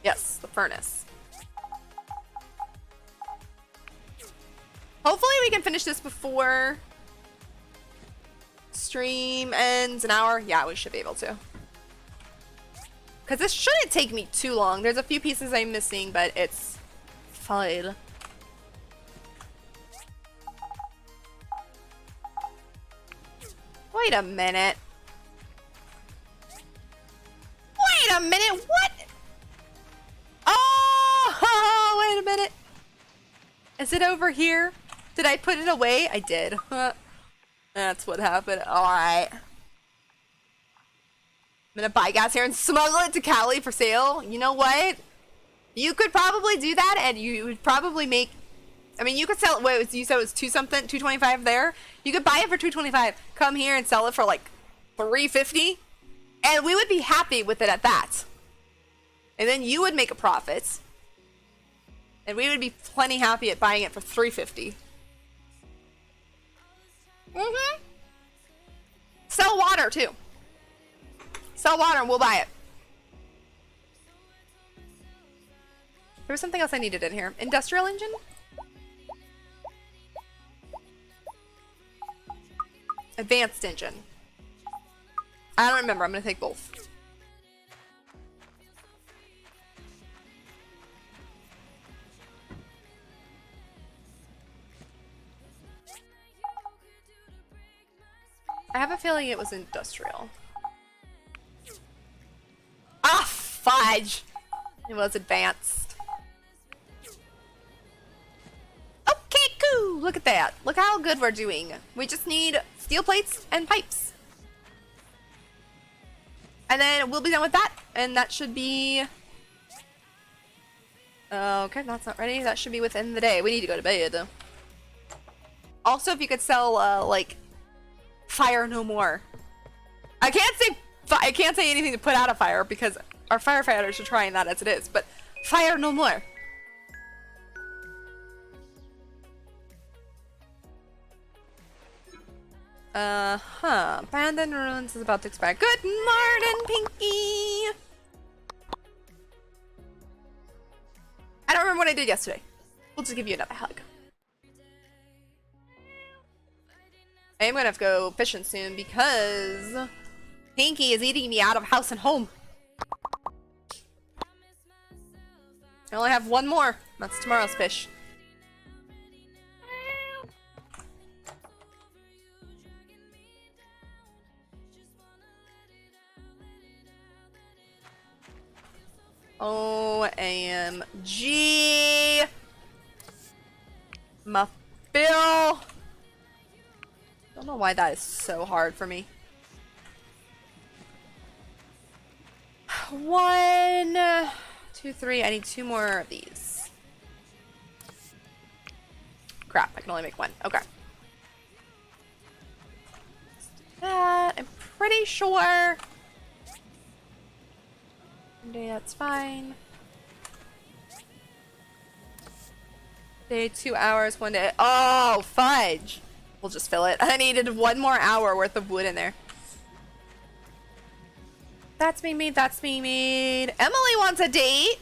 Yes, the furnace. Hopefully we can finish this before stream ends. An hour? Yeah, we should be able to. Because this shouldn't take me too long. There's a few pieces I'm missing, but it's fine. Wait a minute. Wait a minute, what? Oh, wait a minute. Is it over here? Did I put it away? I did. That's what happened. Alright. I'm gonna buy gas here and smuggle it to Cali for sale. You know what? You could probably do that and you would probably make... I mean, you could sell it... Wait, you said it was 225 there? You could buy it for 225. Come here and sell it for like 350. And we would be happy with it at that. And then you would make a profit. And we would be plenty happy at buying it for 350. Mm-hmm. Sell water too. Sell water and we'll buy it. There was something else I needed in here. Industrial engine? Advanced engine. I don't remember. I'm gonna take both. I have a feeling it was industrial. Ah, fudge! It was advanced. Okay, cool! Look at that. Look how good we're doing. We just need steel plates and pipes. And then we'll be done with that. And that should be... Okay, that's not ready. That should be within the day. We need to go to bed. Also, if you could sell, like... Fire no more. I can't say anything to put out a fire because our firefighters are trying that as it is, but fire no more. Abandoned ruins is about to expire. Good morning, Pinky. I don't remember what I did yesterday. We'll just give you another hug. I am gonna have to go fishing soon because Pinky is eating me out of house and home. I only have one more. That's tomorrow's fish. OMG. My bill. Don't know why that is so hard for me. 1, 2, 3. I need 2 more of these. Crap, I can only make 1. Okay. That, I'm pretty sure. One day, that's fine. Day, 2 hours, 1 day. Oh, fudge. We'll just fill it. I needed 1 more hour worth of wood in there. That's being made. That's being made. Emily wants a date.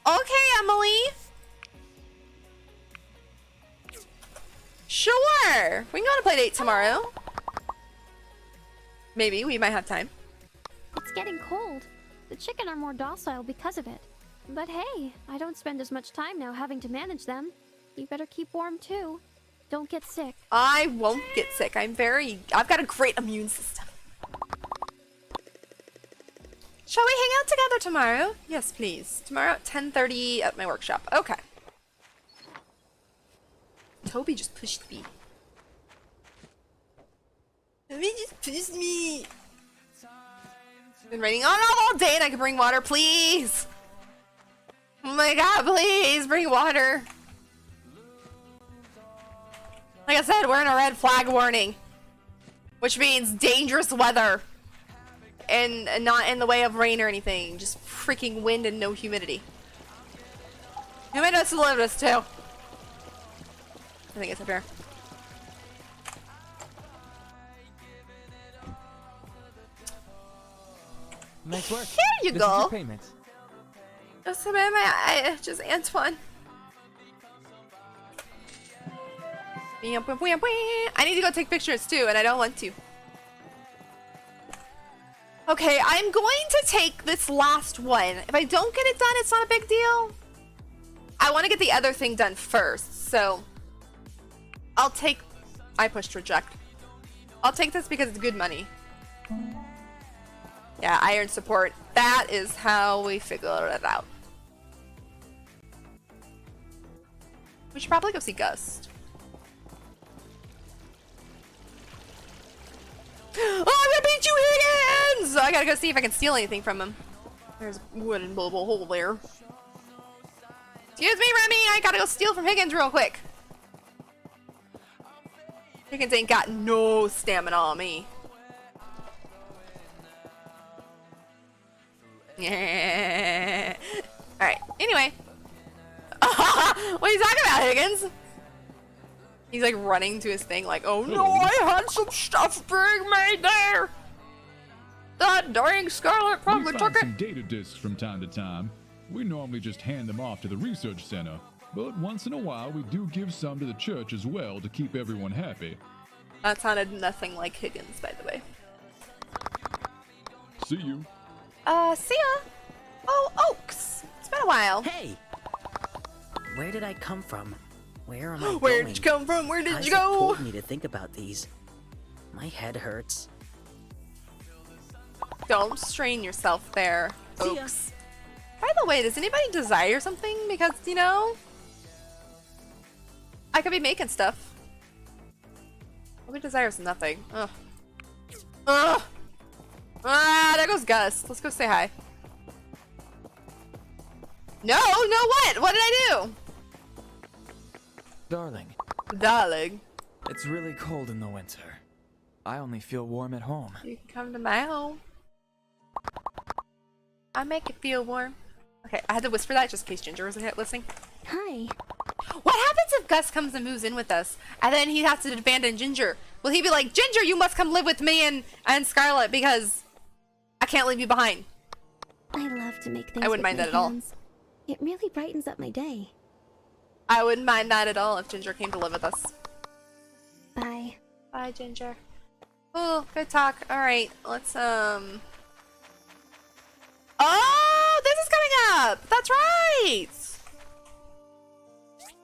Okay, Emily. Sure. We can go on a play date tomorrow. Maybe. We might have time.
It's getting cold. The chicken are more docile because of it. But hey, I don't spend as much time now having to manage them. You better keep warm too. Don't get sick. I
won't get sick. I've got a great immune system. Shall we hang out together tomorrow? Yes, please. Tomorrow at 10:30 at my workshop. Okay. Toby just pushed me. Toby just pushed me. It's been raining on all day and I can bring water, please. Oh my god, please bring water. Like I said, we're in a red flag warning. Which means dangerous weather. And not in the way of rain or anything. Just freaking wind and no humidity. You made us deliver this too. I think it's up here.
Nice work.
Here you
This is
go.
your payment.
Just a bit of my eye. Just Antoine. I need to go take pictures too, and I don't want to. Okay, I'm going to take this last one. If I don't get it done, it's not a big deal. I want to get the other thing done first, so I'll take... I pushed reject. I'll take this because it's good money. Yeah, iron support. That is how we figure it out. We should probably go see Gust. Oh, I'm gonna beat you, Higgins! I gotta go see if I can steal anything from him. There's a wooden bubble hole there. Excuse me, Remy, I gotta go steal from Higgins real quick. Higgins ain't got no stamina on me. Yeah. Alright, anyway. What are you talking about, Higgins? He's like running to his thing like, oh no, I had some stuff being made there! That dang Scarlet probably
We
took
find
it!
some data disks from time to time. We normally just hand them off to the research center, but once in a while we do give some to the church as well to keep everyone happy.
That sounded nothing like Higgins, by the way.
See you.
See ya! Oh, Oaks! It's been a while.
Hey! Where did I come from? Where am I going?
Where did you come from? Where did
Isaac
you go?
told me to think about these. My head hurts.
Don't strain yourself there,
See ya.
Oaks. By the way, does anybody desire something? Because, you know, I could be making stuff. Nobody desires nothing. Ugh. Ugh! Ah, there goes Gus. Let's go say hi. No, what? What did I do?
Darling,
Darling.
it's really cold in the winter. I only feel warm at home.
You can come to my home. I make it feel warm. Okay, I had to whisper that just in case Ginger was listening.
Hi.
What happens if Gus comes and moves in with us, and then he has to abandon Ginger? Will he be like, Ginger, you must come live with me and Scarlet because I can't leave you behind?
I love to make things
I wouldn't
with
mind
my
that at all.
hands. It really brightens up my day.
I wouldn't mind that at all if Ginger came to live with us.
Bye.
Bye, Ginger. Oh, good talk. Alright, let's, Oh, this is coming up! That's right!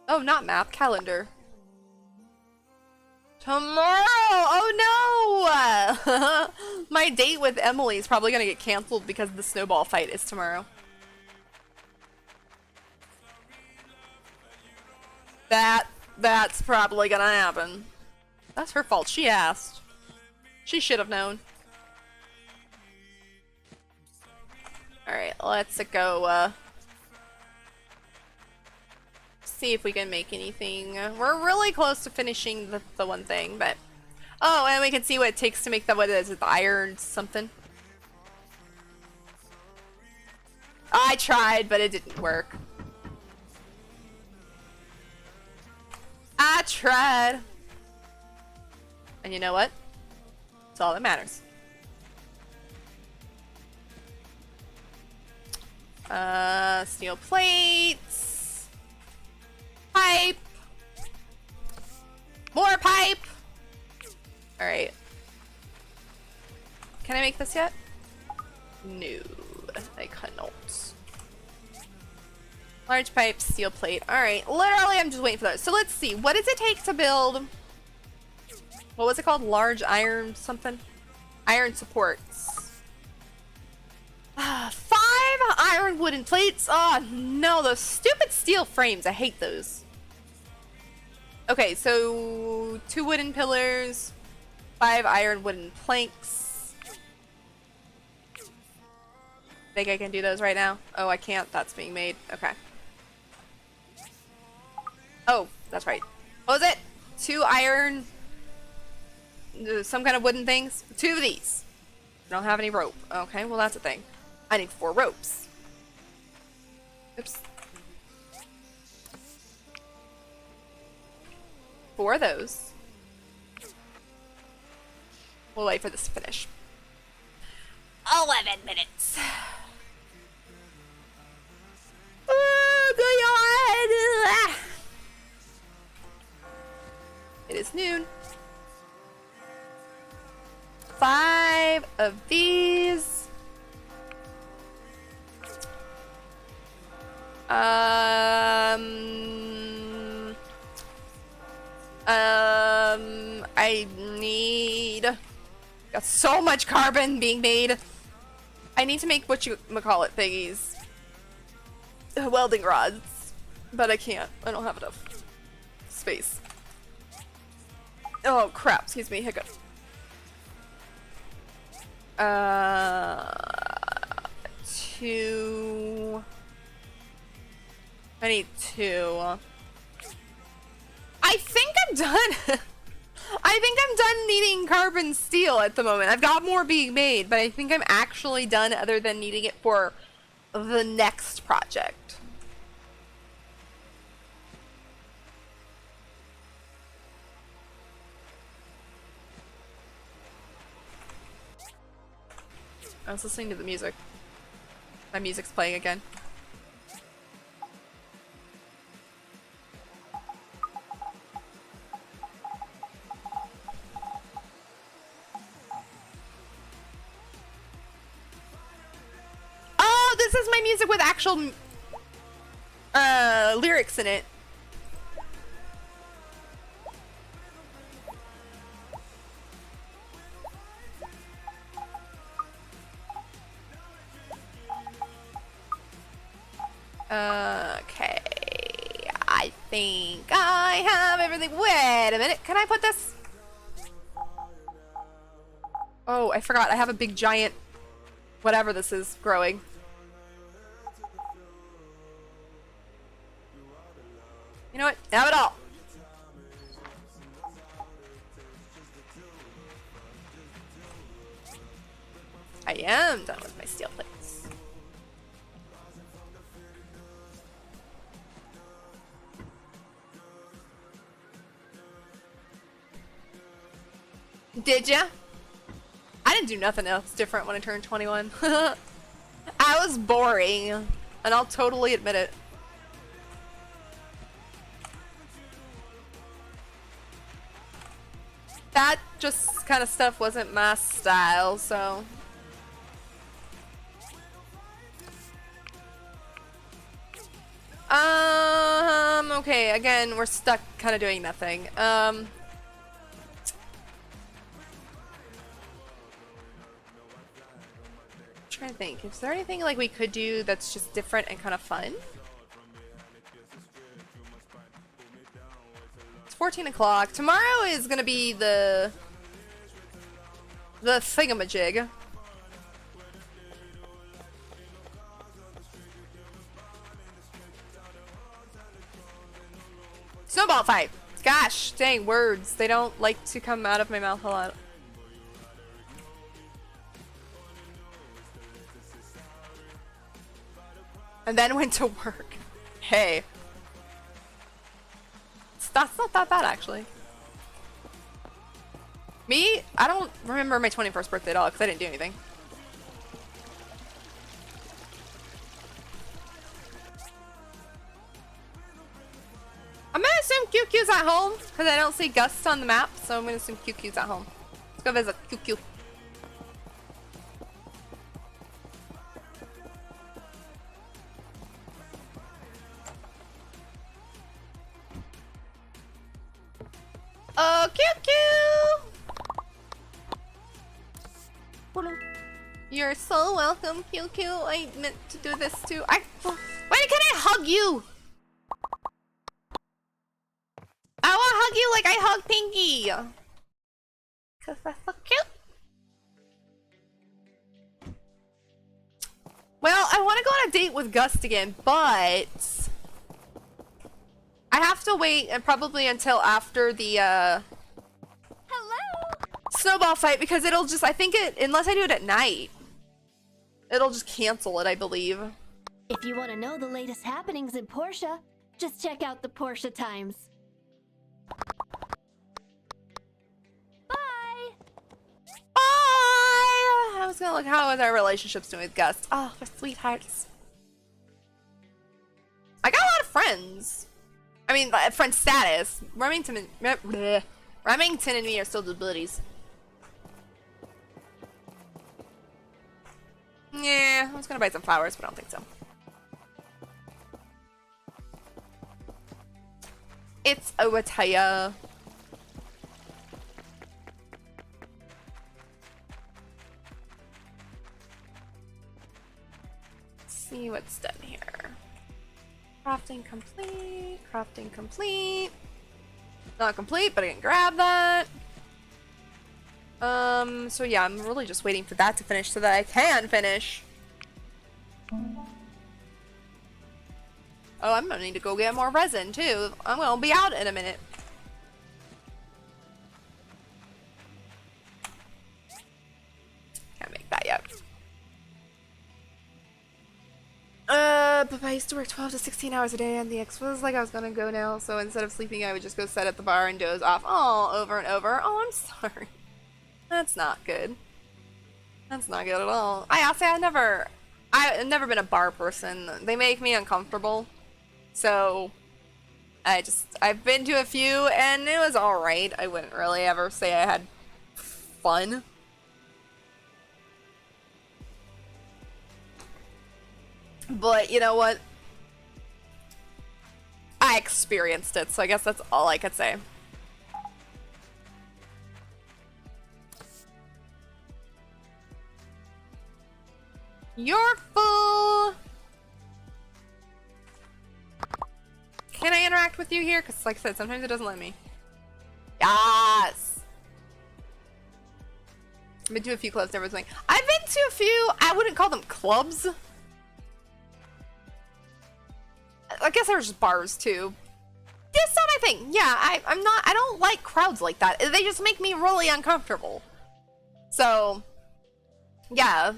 Oh, not map, calendar. Tomorrow! Oh no! My date with Emily is probably gonna get canceled because the snowball fight is tomorrow. That's probably gonna happen. That's her fault. She asked. She should have known. Alright, let's go, see if we can make anything. We're really close to finishing the one thing, but... Oh, and we can see what it takes to make the, what is it, the iron something? I tried, but it didn't work. I tried. And you know what? It's all that matters. Steel plates. Pipe. More pipe. Alright. Can I make this yet? No, I cannot. Large pipe, steel plate. Alright, literally I'm just waiting for those. So let's see, what does it take to build... What was it called? Large iron something? Iron supports. 5 iron wooden plates. Oh no, those stupid steel frames. I hate those. Okay, so 2 wooden pillars, 5 iron wooden planks. Think I can do those right now? Oh, I can't. That's being made. Okay. Oh, that's right. What was it? 2 iron... some kind of wooden things. 2 of these. I don't have any rope. Okay, well that's a thing. I need 4 ropes. Oops. 4 of those. We'll wait for this to finish. 11 minutes. Oh, God. It is noon. 5 of these. I need... Got so much carbon being made. I need to make what you call it thingies. Welding rods. But I can't. I don't have enough space. Oh crap, excuse me, hiccup. 2. I need 2. I think I'm done. I think I'm done needing carbon steel at the moment. I've got more being made, but I think I'm actually done other than needing it for the next project. I was listening to the music. My music's playing again. Oh, this is my music with actual lyrics in it. Okay, I think I have everything. Wait a minute, can I put this? Oh, I forgot, I have a big giant, whatever this is, growing. You know what, have it all. I am done with my steel plates. Did ya? I didn't do nothing else different when I turned 21. I was boring, and I'll totally admit it. That just kind of stuff wasn't my style, so... Okay, again, we're stuck kind of doing nothing. Trying to think, is there anything like we could do that's just different and kind of fun? It's 14 o'clock. Tomorrow is gonna be the thingamajig. Snowball fight. Gosh, dang, words. They don't like to come out of my mouth a lot. And then went to work. Hey. That's not that bad, actually. Me? I don't remember my 21st birthday at all, because I didn't do anything. I'm gonna assume QQ's at home, because I don't see Gust on the map, so I'm gonna assume QQ's at home. Let's go visit QQ. Oh, QQ! You're so welcome, QQ. I meant to do this too. Why can't I hug you? I wanna hug you like I hug Pinky. Cause that's so cute. Well, I wanna go on a date with Gust again, but I have to wait and probably until after the
Hello.
snowball fight because it'll just, I think it, unless I do it at night, it'll just cancel it, I believe.
If you want to know the latest happenings in Portia, just check out the Portia Times. Bye!
Bye! I was gonna look, how is our relationships doing with Gus? Oh, we're sweethearts. I got a lot of friends. I mean, friend status. Remington and me are still disabilities. Yeah, I was gonna buy some flowers, but I don't think so. It's Owataya. See what's done here. Crafting complete. Crafting complete. Not complete, but I can grab that. So yeah, I'm really just waiting for that to finish so that I can finish. Oh, I'm gonna need to go get more resin too. I'm gonna be out in a minute. Can't make that yet. But I used to work 12 to 16 hours a day, and the ex was like I was gonna go now, so instead of sleeping, I would just go sit at the bar and doze off all over and over. Oh, I'm sorry. That's not good. That's not good at all. I've never been a bar person. They make me uncomfortable. So, I've been to a few, and it was alright. I wouldn't really ever say I had fun. But, you know what? I experienced it, so I guess that's all I could say. You're full! Can I interact with you here? Because, like I said, sometimes it doesn't let me. Yes! I've been to a few clubs, never something. I've been to a few, I wouldn't call them clubs. I guess there's just bars too. That's not my thing. Yeah, I don't like crowds like that. They just make me really uncomfortable. So, yeah.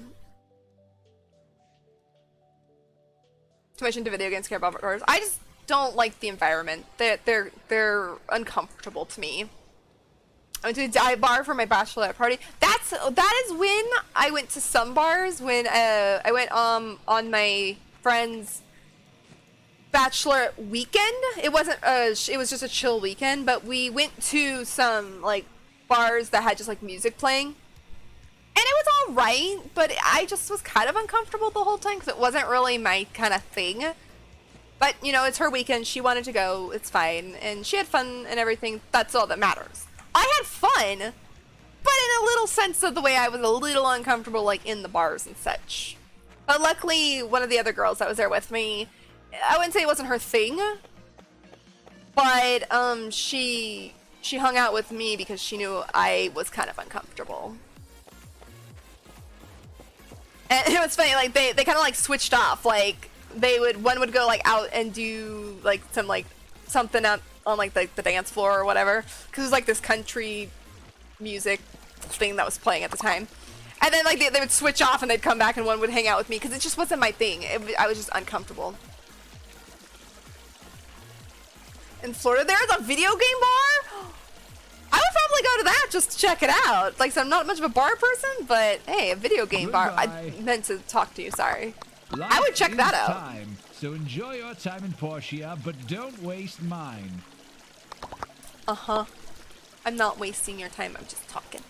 Too much into video games, care about cars. I just don't like the environment. They're uncomfortable to me. I went to a dive bar for my bachelorette party. That is when I went to some bars when I went on my friend's bachelor weekend. It wasn't it was just a chill weekend, but we went to some like bars that had just like music playing. And it was all right, but I just was kind of uncomfortable the whole time because it wasn't really my kind of thing. But, you know, it's her weekend. She wanted to go. It's fine. And she had fun and everything. That's all that matters. I had fun, but in a little sense of the way I was a little uncomfortable, like, in the bars and such. But luckily, one of the other girls that was there with me, I wouldn't say it wasn't her thing, but she hung out with me because she knew I was kind of uncomfortable. And it was funny, like, they kind of, like, switched off, like, one would go, like, out and do, like, some, like, something up on, like, the dance floor or whatever, because it was, like, this country music thing that was playing at the time. And then, like, they would switch off and they'd come back and one would hang out with me, because it just wasn't my thing. I was just uncomfortable. In Florida, there's a video game bar? I would probably go to that just to check it out. Like, so I'm not much of a bar person, but hey, a video game bar. I meant to talk to you, sorry. I would check that out.
Time, so enjoy your time in Portia, but don't waste mine.
Uh-huh. I'm not wasting your time, I'm just talking.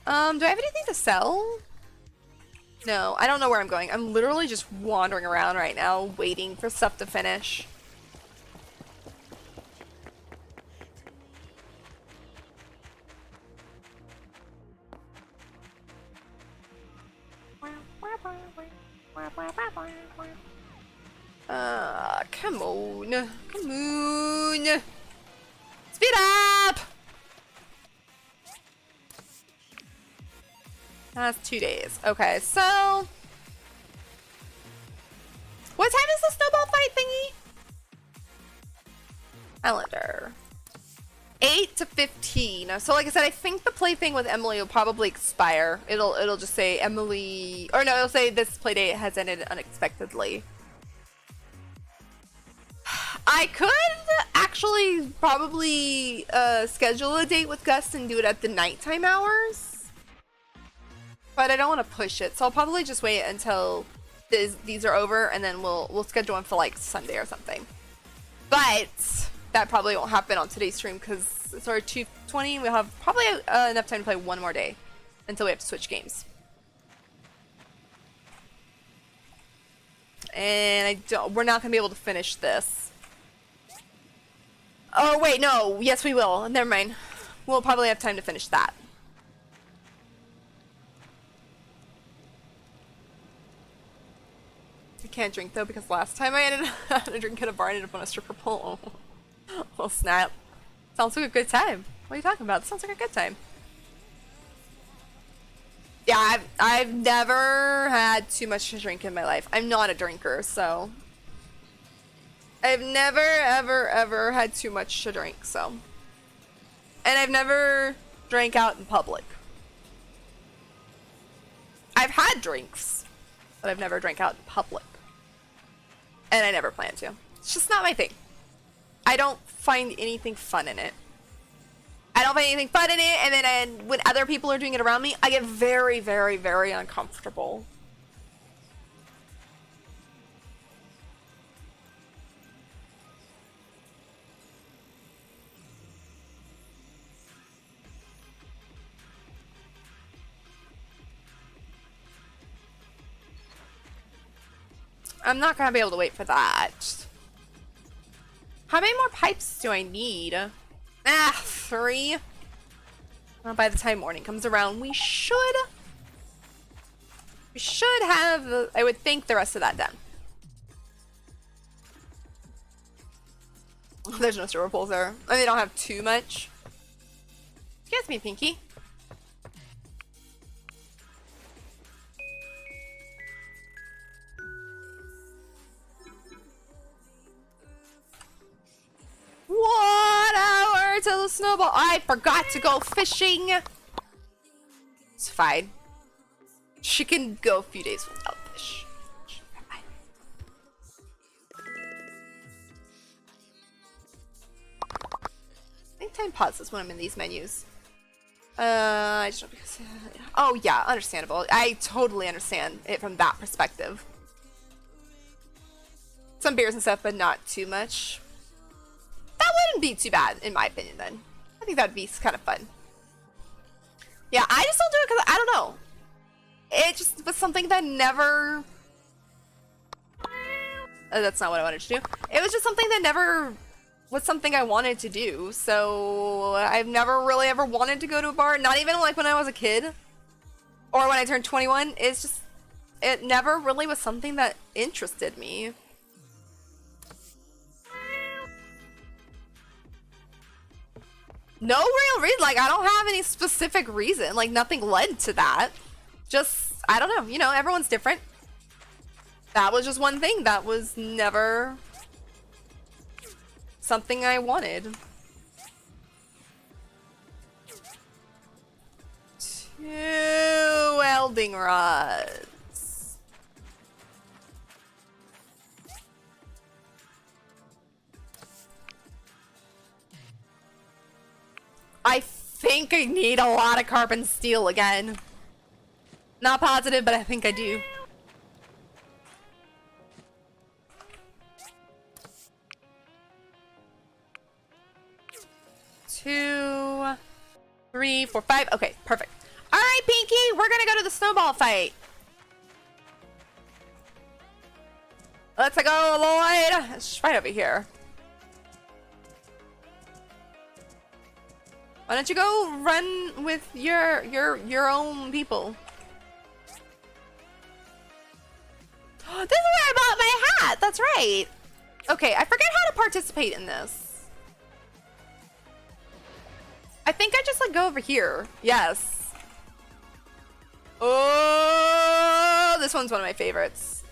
Do I have anything to sell? No, I don't know where I'm going. I'm literally just wandering around right now, waiting for stuff to finish. Come on. Come on. Speed up! That's 2 days. Okay, so... what time is the snowball fight thingy? Calendar. 8 to 15. So like I said, I think the play thing with Emily will probably expire. It'll just say Emily, or no, it'll say this play date has ended unexpectedly. I could actually probably schedule a date with Gus and do it at the nighttime hours, but I don't want to push it, so I'll probably just wait until these are over, and then we'll schedule one for like Sunday or something. But that probably won't happen on today's stream because it's already 2:20. We'll have probably enough time to play one more day until we have to switch games. And we're not gonna be able to finish this. Oh wait, no. Yes, we will. Never mind. We'll probably have time to finish that. I can't drink though because last time I ended up a drink at a bar, I ended up on a stripper pole. Oh snap! Sounds like a good time. What are you talking about? Sounds like a good time. Yeah, I've never had too much to drink in my life. I'm not a drinker, so I've never ever had too much to drink. So, and I've never drank out in public. I've had drinks, but I've never drank out in public, and I never plan to. It's just not my thing. I don't find anything fun in it. I don't find anything fun in it, and then when other people are doing it around me, I get very, very, very uncomfortable. I'm not gonna be able to wait for that. How many more pipes do I need? 3. Well, by the time morning comes around, we should have, I would think, the rest of that done. There's no silver poles there. I mean, they don't have too much. Excuse me, Pinky. One hour till the snowball. I forgot to go fishing. It's fine. She can go a few days without fish. I think time pauses when I'm in these menus. I just don't because. Oh yeah, understandable. I totally understand it from that perspective. Some beers and stuff, but not too much. That wouldn't be too bad, in my opinion, then. I think that'd be kind of fun. Yeah, I just don't do it because, I don't know. It just was something that never... that's not what I wanted to do. It was just something that never was something I wanted to do. So, I've never really ever wanted to go to a bar. Not even like when I was a kid. Or when I turned 21. It's just... It never really was something that interested me. No real reason, like I don't have any specific reason, like nothing led to that. Just, I don't know, you know, everyone's different. That was just one thing, that was never something I wanted. 2 welding rods. I think I need a lot of carbon steel again. Not positive, but I think I do. Two, 3, 4, 5. Okay, perfect. All right, Pinky, we're gonna go to the snowball fight. Let's go, Lloyd. It's right over here. Why don't you go run with your own people? This is where I bought my hat. That's right. Okay, I forget how to participate in this. I think I just like go over here. Yes. Oh, this one's one of my favorites.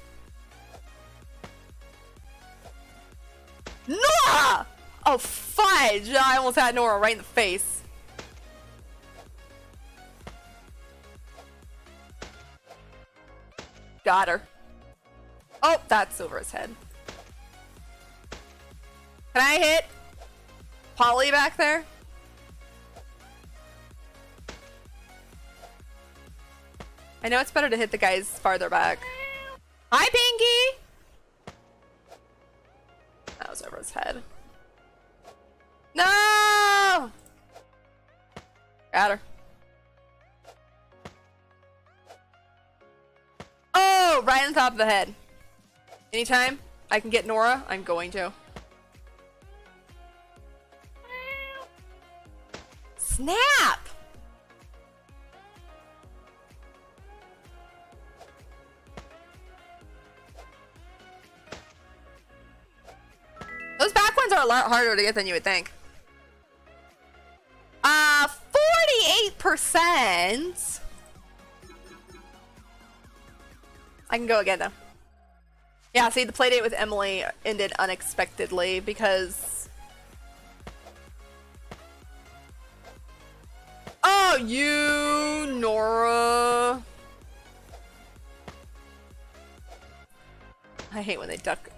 Noah! Oh, fudge! I almost had Nora right in the face. Got her. Oh, that's over his head. Can I hit Polly back there? I know it's better to hit the guys farther back. Hi, Pinky! That was over his head. No! Got her. Oh, right on top of the head. Anytime I can get Nora, I'm going to. Snap! Those back ones are a lot harder to get than you would think. 48%. I can go again though. Yeah, see, the playdate with Emily ended unexpectedly because... Oh, you, Nora. I hate when they duck.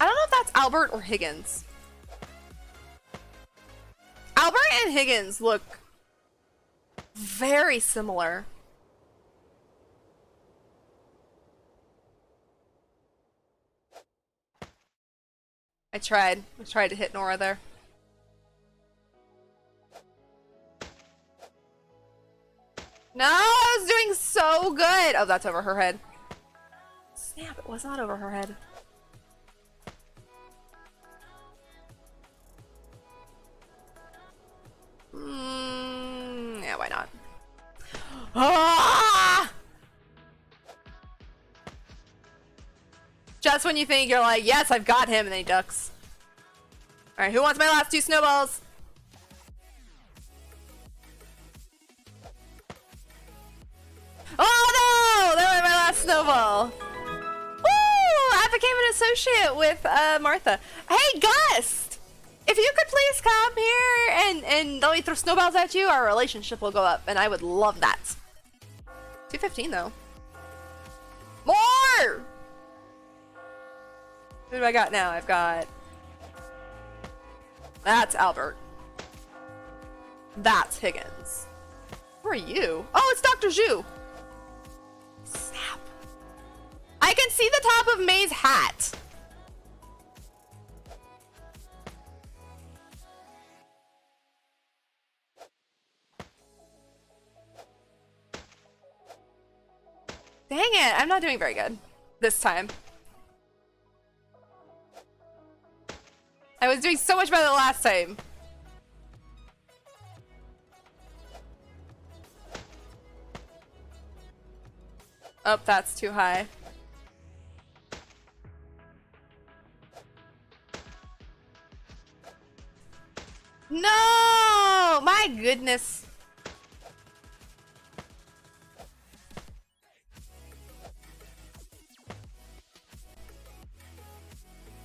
I don't know if that's Albert or Higgins. Albert and Higgins look very similar. I tried to hit Nora there. No, I was doing so good. Oh, that's over her head. Snap, it was not over her head. Yeah, why not? Ah! Just when you think you're like, yes, I've got him, and then he ducks. Alright, who wants my last 2 snowballs? Oh no! That was my last snowball. Woo! I became an associate with Martha. Hey, Gust! If you could please come here and let me throw snowballs at you, our relationship will go up, and I would love that. 215 though. More! Who do I got now? I've got... That's Albert. That's Higgins. Who are you? Oh, it's Dr. Zhu. Snap. I can see the top of May's hat. Dang it, I'm not doing very good this time. I was doing so much better the last time. Oh, that's too high. No! My goodness.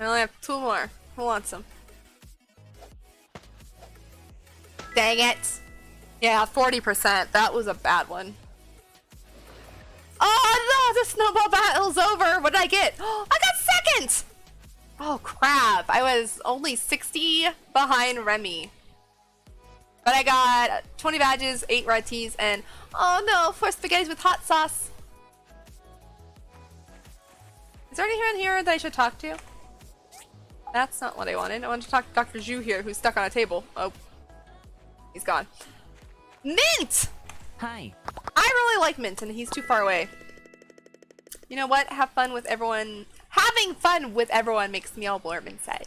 I only have 2 more. Who wants them? Dang it! Yeah, 40%. That was a bad one. Oh no! The snowball battle's over! What did I get? Oh, I got second! Oh crap! I was only 60 behind Remy. But I got 20 badges, 8 red teas, and oh no! 4 spaghettis with hot sauce! Is there anyone here that I should talk to? That's not what I wanted. I wanted to talk to Dr. Zhu here, who's stuck on a table. Oh. He's gone. Mint!
Hi.
I really like Mint, and he's too far away. You know what? Have fun with everyone. Having fun with everyone makes me all warm inside.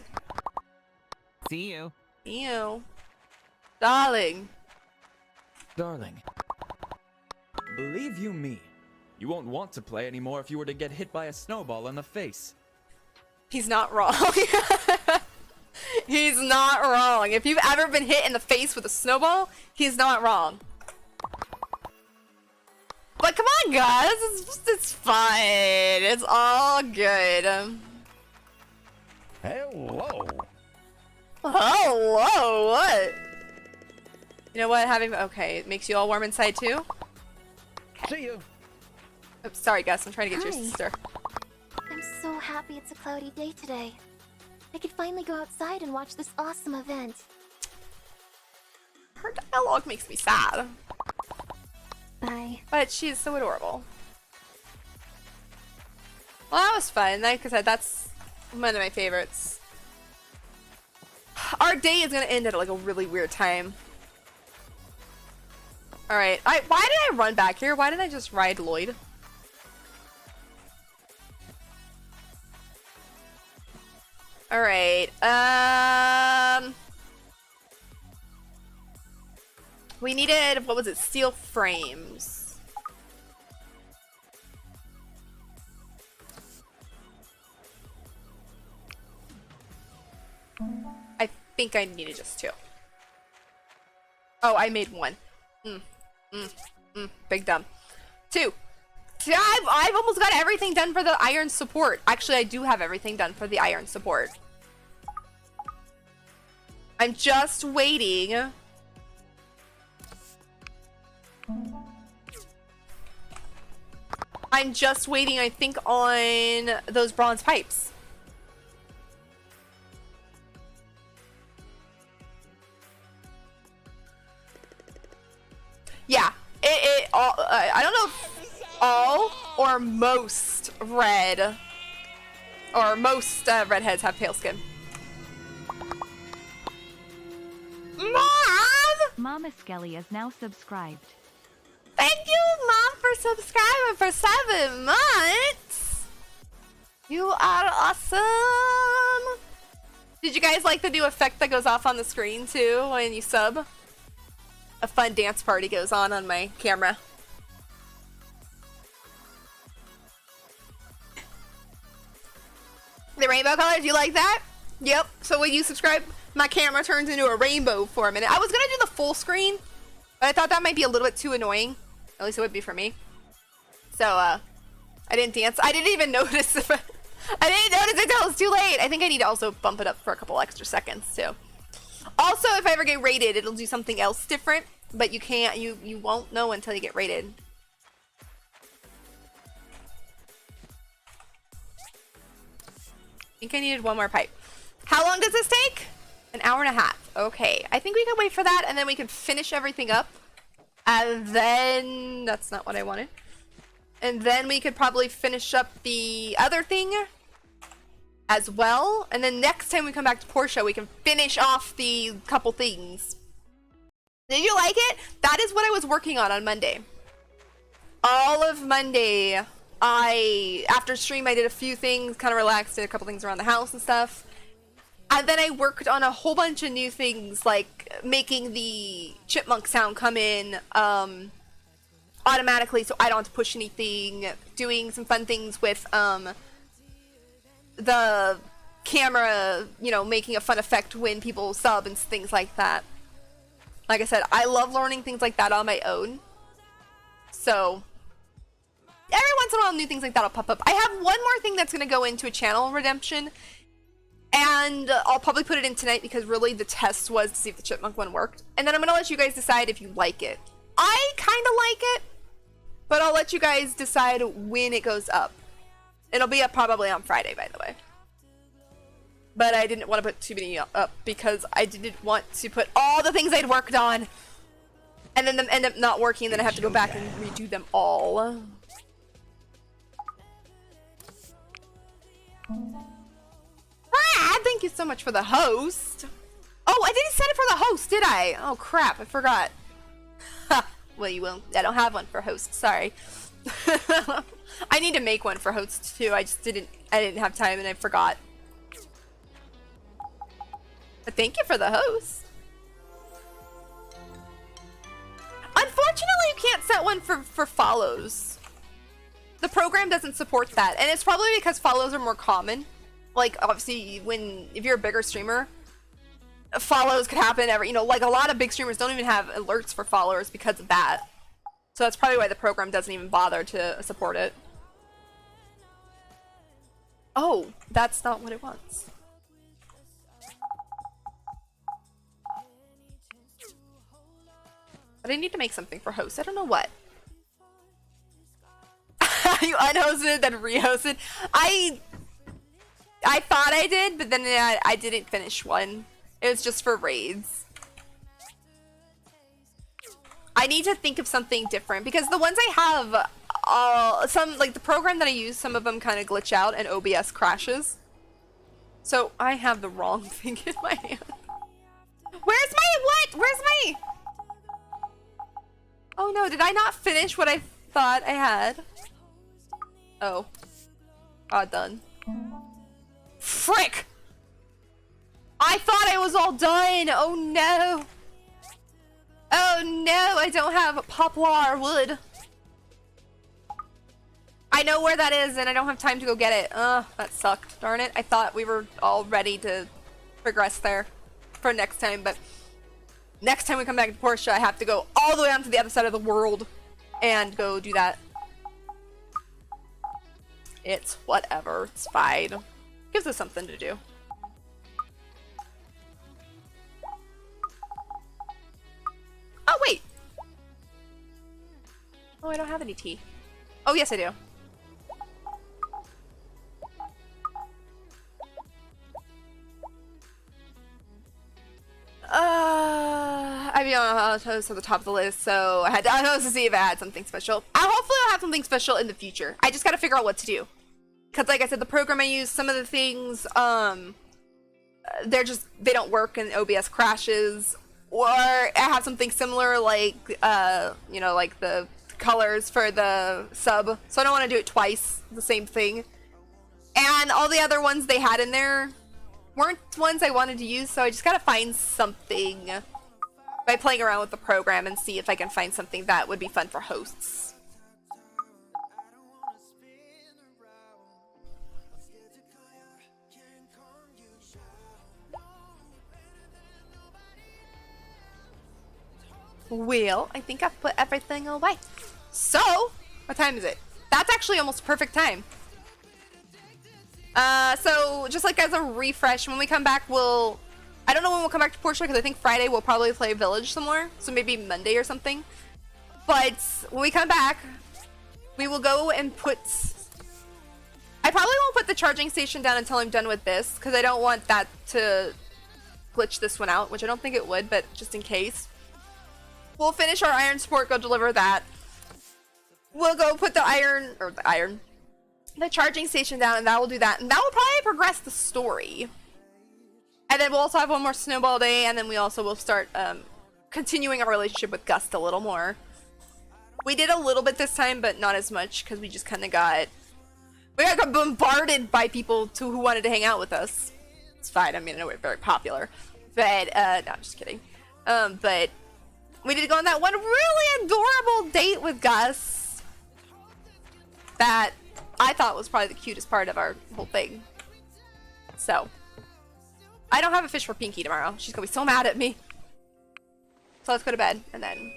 See you.
Ew. Darling.
Darling. Believe you me, you won't want to play anymore if you were to get hit by a snowball in the face.
He's not wrong. He's not wrong. If you've ever been hit in the face with a snowball, he's not wrong. Gus. It's fine. It's all good.
Hello.
Hello, what? You know what? Okay, it makes you all warm inside too?
See you.
Oops, sorry, Gus. I'm trying to get your
Hi.
sister.
I'm so happy it's a cloudy day today. I could finally go outside and watch this awesome event.
Her dialogue makes me sad.
Bye.
But she's so adorable. Well, that was fun. Like I said, that's one of my favorites. Our day is gonna end at like a really weird time. Alright. Why did I run back here? Why didn't I just ride Lloyd? Alright. We needed, what was it? Steel frames. I think I needed just 2. Oh, I made 1. Big dumb. 2. I've almost got everything done for the iron support. Actually, I do have everything done for the iron support. I'm just waiting. I think, on those bronze pipes. Yeah, I don't know if all or most redheads have pale skin. Mom!
Mama Skelly is now subscribed.
Thank you, Mom, for subscribing for 7 months. You are awesome. Did you guys like the new effect that goes off on the screen too when you sub? A fun dance party goes on my camera. The rainbow colors, you like that? Yep. So when you subscribe, my camera turns into a rainbow for a minute. I was gonna do the full screen, but I thought that might be a little bit too annoying. At least it would be for me. So, I didn't dance. I didn't even notice. I didn't notice it until it was too late. I think I need to also bump it up for a couple extra seconds too. Also, if I ever get rated, it'll do something else different, but you won't know until you get rated. I think I needed 1 more pipe. How long does this take? An hour and a half. Okay, I think we can wait for that, and then we can finish everything up. And then, that's not what I wanted. And then we could probably finish up the other thing as well. And then next time we come back to Portia, we can finish off the couple things. Did you like it? That is what I was working on Monday. All of Monday, after stream, I did a few things, kind of relaxed, did a couple things around the house and stuff. And then I worked on a whole bunch of new things, like making the chipmunk sound come in automatically so I don't have to push anything, doing some fun things with the camera, you know, making a fun effect when people sub and things like that. Like I said, I love learning things like that on my own. So every once in a while, new things like that will pop up. I have one more thing that's going to go into a channel redemption. And I'll probably put it in tonight because really the test was to see if the chipmunk one worked. And then I'm going to let you guys decide if you like it. I kind of like it, but I'll let you guys decide when it goes up. It'll be up probably on Friday, by the way. But I didn't want to put too many up because I didn't want to put all the things I'd worked on and then them end up not working, and then I have to go back and redo them all. Brad, thank you so much for the host. Oh, I didn't set it for the host, did I? Oh crap, I forgot. Ha, well you won't. I don't have one for host, sorry. I need to make one for hosts too. I didn't have time and I forgot. But thank you for the host. Unfortunately, you can't set one for follows. The program doesn't support that, and it's probably because follows are more common. Like, obviously, if you're a bigger streamer, follows could happen every, like a lot of big streamers don't even have alerts for followers because of that. So that's probably why the program doesn't even bother to support it. Oh, that's not what it wants. But I need to make something for host. I don't know what. You unhosted then rehosted. I thought I did, but then I didn't finish one. It was just for raids. I need to think of something different because the ones I have, some like the program that I use, some of them kind of glitch out and OBS crashes. So I have the wrong thing in my hand. Where's my what? Where's my? Oh no! Did I not finish what I thought I had? Oh, done. Frick! I thought I was all done. Oh no! Oh no! I don't have poplar wood. I know where that is, and I don't have time to go get it. Ugh, that sucked. Darn it! I thought we were all ready to progress there for next time, but next time we come back to Portia, I have to go all the way onto the other side of the world and go do that. It's whatever. It's fine. Gives us something to do. Oh, wait. Oh, I don't have any tea. Oh, yes, I do. I mean, I was at the top of the list, so I had to unhost to see if I had something special. Hopefully I'll have something special in the future. I just gotta figure out what to do. Because like I said, the program I use, some of the things, they don't work and OBS crashes. Or I have something similar like, you know, like the colors for the sub. So I don't want to do it twice, the same thing. And all the other ones they had in there weren't ones I wanted to use, so I just gotta find something by playing around with the program and see if I can find something that would be fun for hosts. Well, I think I've put everything away. So, what time is it? That's actually almost perfect time. So just like as a refresh, when we come back, I don't know when we'll come back to Portia because I think Friday we'll probably play Village somewhere, so maybe Monday or something. But when we come back, we will go and I probably won't put the charging station down until I'm done with this because I don't want that to glitch this one out, which I don't think it would, but just in case. We'll finish our iron support, go deliver that. We'll go put the charging station down, and that will do that. And that will probably progress the story. And then we'll also have one more snowball day, and then we also will start continuing our relationship with Gust a little more. We did a little bit this time, but not as much, because we just kind of got bombarded by people who wanted to hang out with us. It's fine, I mean, I know we're very popular. But, no, I'm just kidding. But we did go on that one really adorable date with Gus that I thought was probably the cutest part of our whole thing. So, I don't have a fish for Pinky tomorrow. She's gonna be so mad at me. So let's go to bed, and then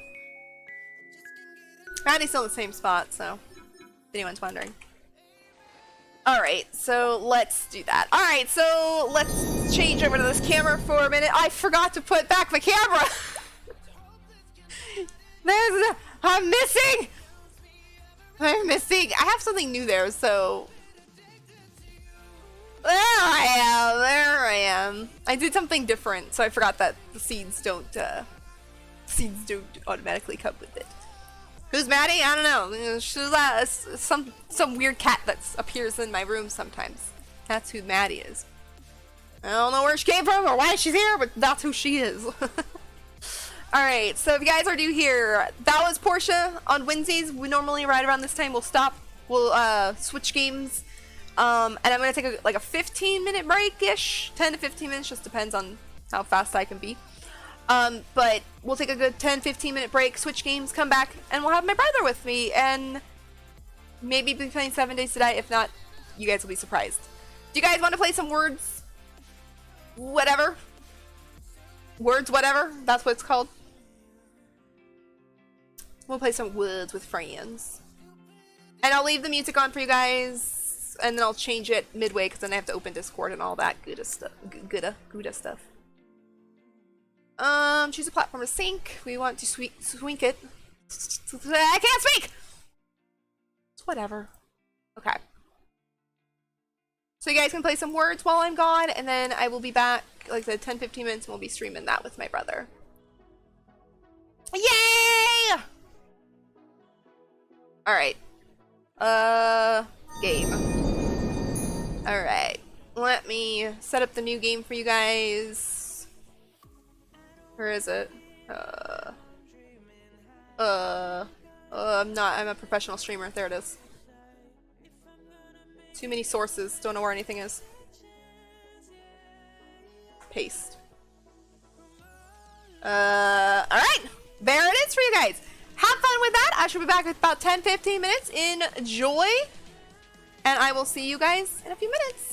Randy's still in the same spot, so if anyone's wondering. Alright, so let's do that. Alright, so let's change over to this camera for a minute. I forgot to put back my camera! I'm missing! I have something new there, so there I am. I did something different, so I forgot that the seeds don't automatically come with it. Who's Maddie? I don't know. She's some weird cat that appears in my room sometimes. That's who Maddie is. I don't know where she came from or why she's here, but that's who she is. Alright, so if you guys are new here, that was Portia. On Wednesdays, we normally right around this time we'll stop. We'll switch games. And I'm gonna take a 15-minute break-ish. 10 to 15 minutes, just depends on how fast I can be. But we'll take a good 10-15 minute break, switch games, come back, and we'll have my brother with me, and maybe be playing 7 Days to Die. If not, you guys will be surprised. Do you guys want to play some Words? Whatever? Words Whatever? That's what it's called. We'll play some Woods with friends. And I'll leave the music on for you guys, and then I'll change it midway because then I have to open Discord and all that good stuff. Good stuff. Choose a platform to sync. We want to swink it. I can't speak! It's whatever. Okay. So you guys can play some Words while I'm gone, and then I will be back, like I said, 10-15 minutes, and we'll be streaming that with my brother. Yay! Alright. Game. Alright. Let me set up the new game for you guys. Where is it? I'm a professional streamer. There it is. Too many sources. Don't know where anything is. Paste. Alright. There it is for you guys. Have fun with that. I should be back in about 10-15 minutes. Enjoy. And I will see you guys in a few minutes.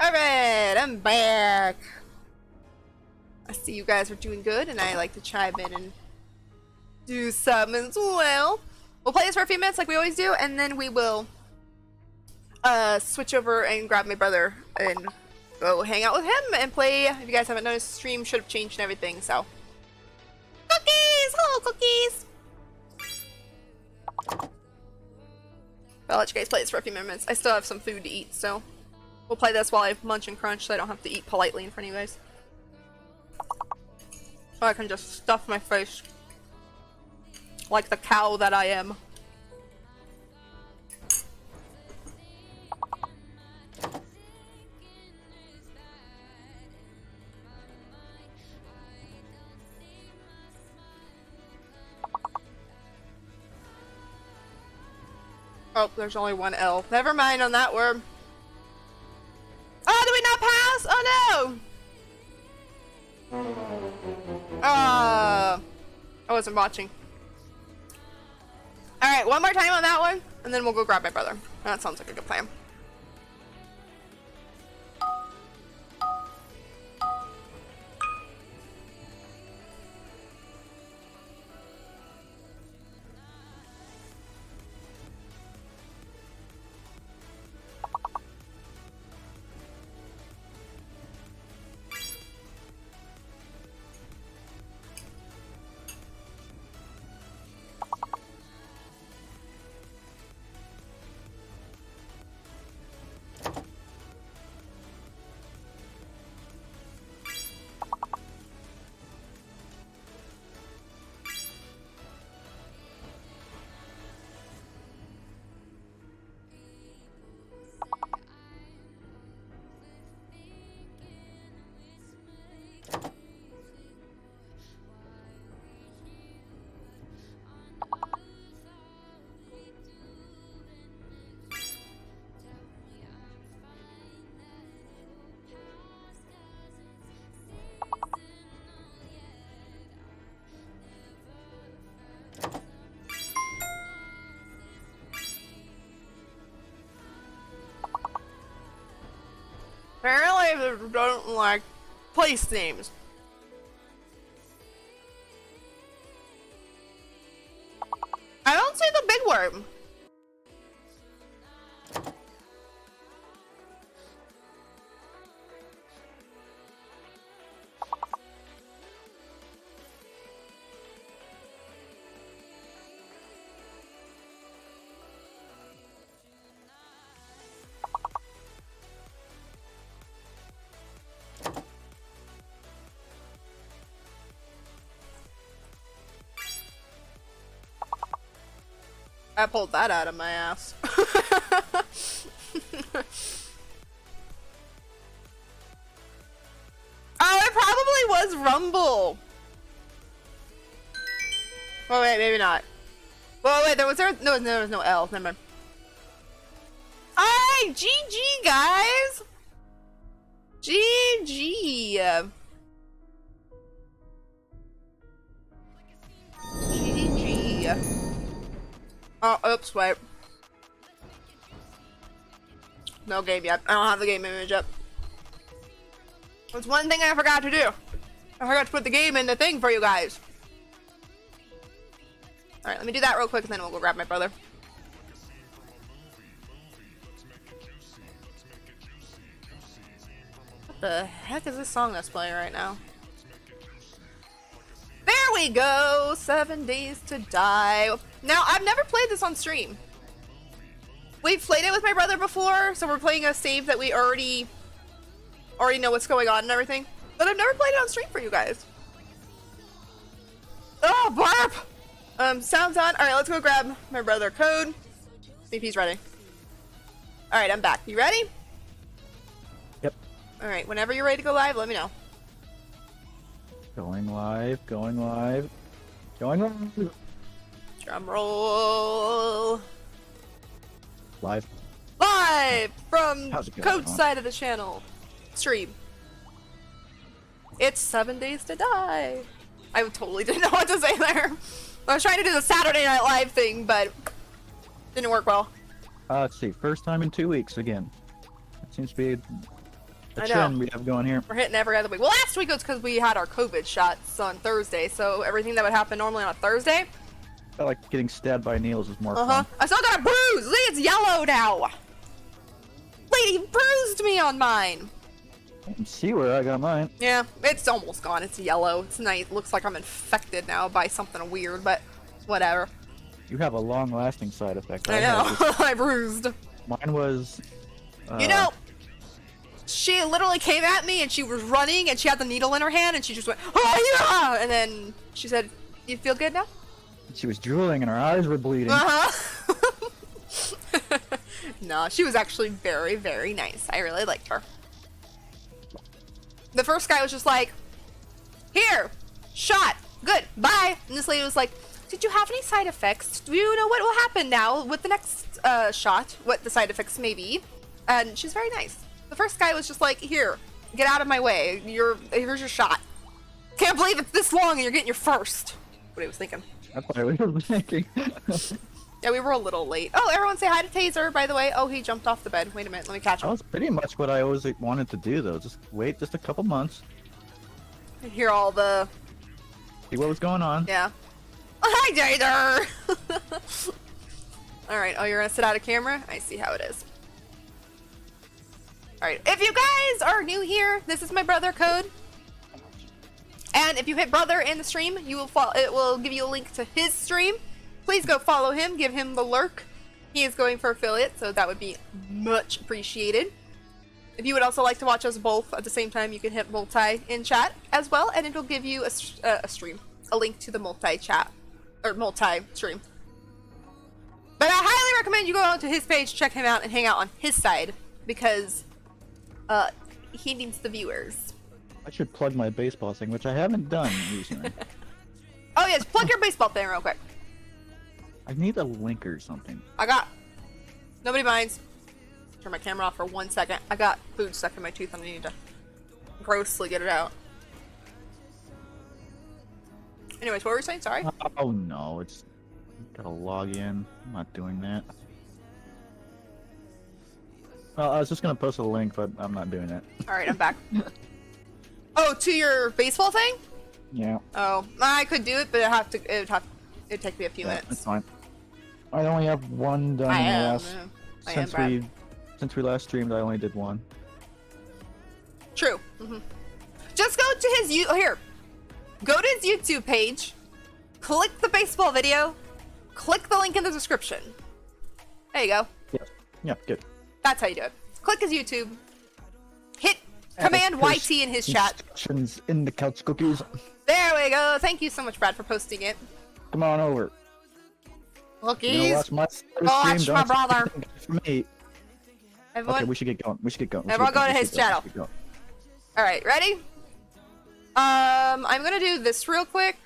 Alright, I'm back. I see you guys are doing good, and I like to chime in and do some as well. We'll play this for a few minutes like we always do, and then we will switch over and grab my brother and go hang out with him and play. If you guys haven't noticed, the stream should have changed and everything, so. Cookies! Hello, cookies! I'll let you guys play this for a few minutes. I still have some food to eat, so we'll play this while I munch and crunch so I don't have to eat politely in front of you guys. So I can just stuff my face like the cow that I am. Oh, there's only one L. Never mind on that word. Oh, did we not pass? Oh no! I wasn't watching. Alright, one more time on that one, and then we'll go grab my brother. That sounds like a good plan. Apparently they don't like place names. I don't see the big worm. I pulled that out of my ass. Oh, it probably was Rumble. Oh wait, maybe not. Well, wait, there was no L. Never mind. Alright, GG guys. GG. GG. Oh, oops, wait. No game yet. I don't have the game image up. That's one thing I forgot to do. I forgot to put the game in the thing for you guys. Alright, let me do that real quick and then we'll go grab my brother. What the heck is this song that's playing right now? There we go! 7 Days to Die. Now, I've never played this on stream. We've played it with my brother before, so we're playing a save that we already know what's going on and everything. But I've never played it on stream for you guys. Oh, barf! Sounds on. Alright, let's go grab my brother code. See if he's ready. Alright, I'm back. You ready?
Yep.
Alright, whenever you're ready to go live, let me know.
Going live, going live, going live.
Drum roll.
Live.
Live from
How's it going,
Code's
huh?
side of the channel. Stream. It's 7 Days to Die. I totally didn't know what to say there. I was trying to do the Saturday Night Live thing, but didn't work well.
Let's see. First time in 2 weeks again. That seems to be The
I know.
trend we have going here.
We're hitting every other week. Well, last week it was because we had our COVID shots on Thursday, so everything that would happen normally on a Thursday.
I felt like getting stabbed by needles is more
Uh-huh.
fun.
I still got a bruise! See, it's yellow now! Lady bruised me on mine!
I can see where I got mine.
Yeah, it's almost gone. It's yellow. It's nice. Looks like I'm infected now by something weird, but whatever.
You have a long-lasting side effect.
I know. I bruised.
Mine was...
You know, she literally came at me and she was running and she had the needle in her hand and she just went, oh yeah! And then she said, you feel good now?
She was drooling and her eyes were bleeding.
Uh-huh. No, she was actually very, very nice. I really liked her. The first guy was just like, here, shot, good, bye. And this lady was like, did you have any side effects? Do you know what will happen now with the next shot? What the side effects may be? And she's very nice. The first guy was just like, here, get out of my way. Here's your shot. Can't believe it's this long and you're getting your first. What he was thinking.
That's what I was thinking.
Yeah, we were a little late. Oh, everyone say hi to Taser, by the way. Oh, he jumped off the bed. Wait a minute, let me catch him.
That was pretty much what I always wanted to do, though. Just wait just a couple months.
And hear all the...
See what was going on.
Yeah. Hi, Taser! Alright, oh, you're gonna sit out of camera? I see how it is. Alright, if you guys are new here, this is my brother code. And if you hit brother in the stream, it will give you a link to his stream. Please go follow him, give him the lurk. He is going for affiliate, so that would be much appreciated. If you would also like to watch us both at the same time, you can hit multi in chat as well, and it will give you a link to the multi-chat, or multi-stream. But I highly recommend you go onto his page, check him out, and hang out on his side, because he needs the viewers.
I should plug my baseball thing, which I haven't done recently.
Oh yes, plug your baseball thing real quick.
I need a link or something.
Nobody minds. Turn my camera off for 1 second. I got food stuck in my tooth and I need to grossly get it out. Anyways, what were we saying? Sorry?
Oh no, it's... Gotta log in. I'm not doing that. Well, I was just gonna post a link, but I'm not doing that.
Alright, I'm back. Oh, to your baseball thing?
Yeah.
Oh, I could do it, but it'd take me a few minutes.
That's fine. I only have one done since we last streamed. I only did one.
True. Just go to his go to his YouTube page, click the baseball video, click the link in the description. There you go.
Yeah, good.
That's how you do it. Click his YouTube, hit Command YT in his chat.
Instructions in the couch cookies.
There we go. Thank you so much, Brad, for posting it.
Come on over.
Cookies.
Watch my
Watch my brother.
For me.
Everyone,
okay, we should get going.
Everyone go to his channel. Alright, ready? I'm gonna do this real quick.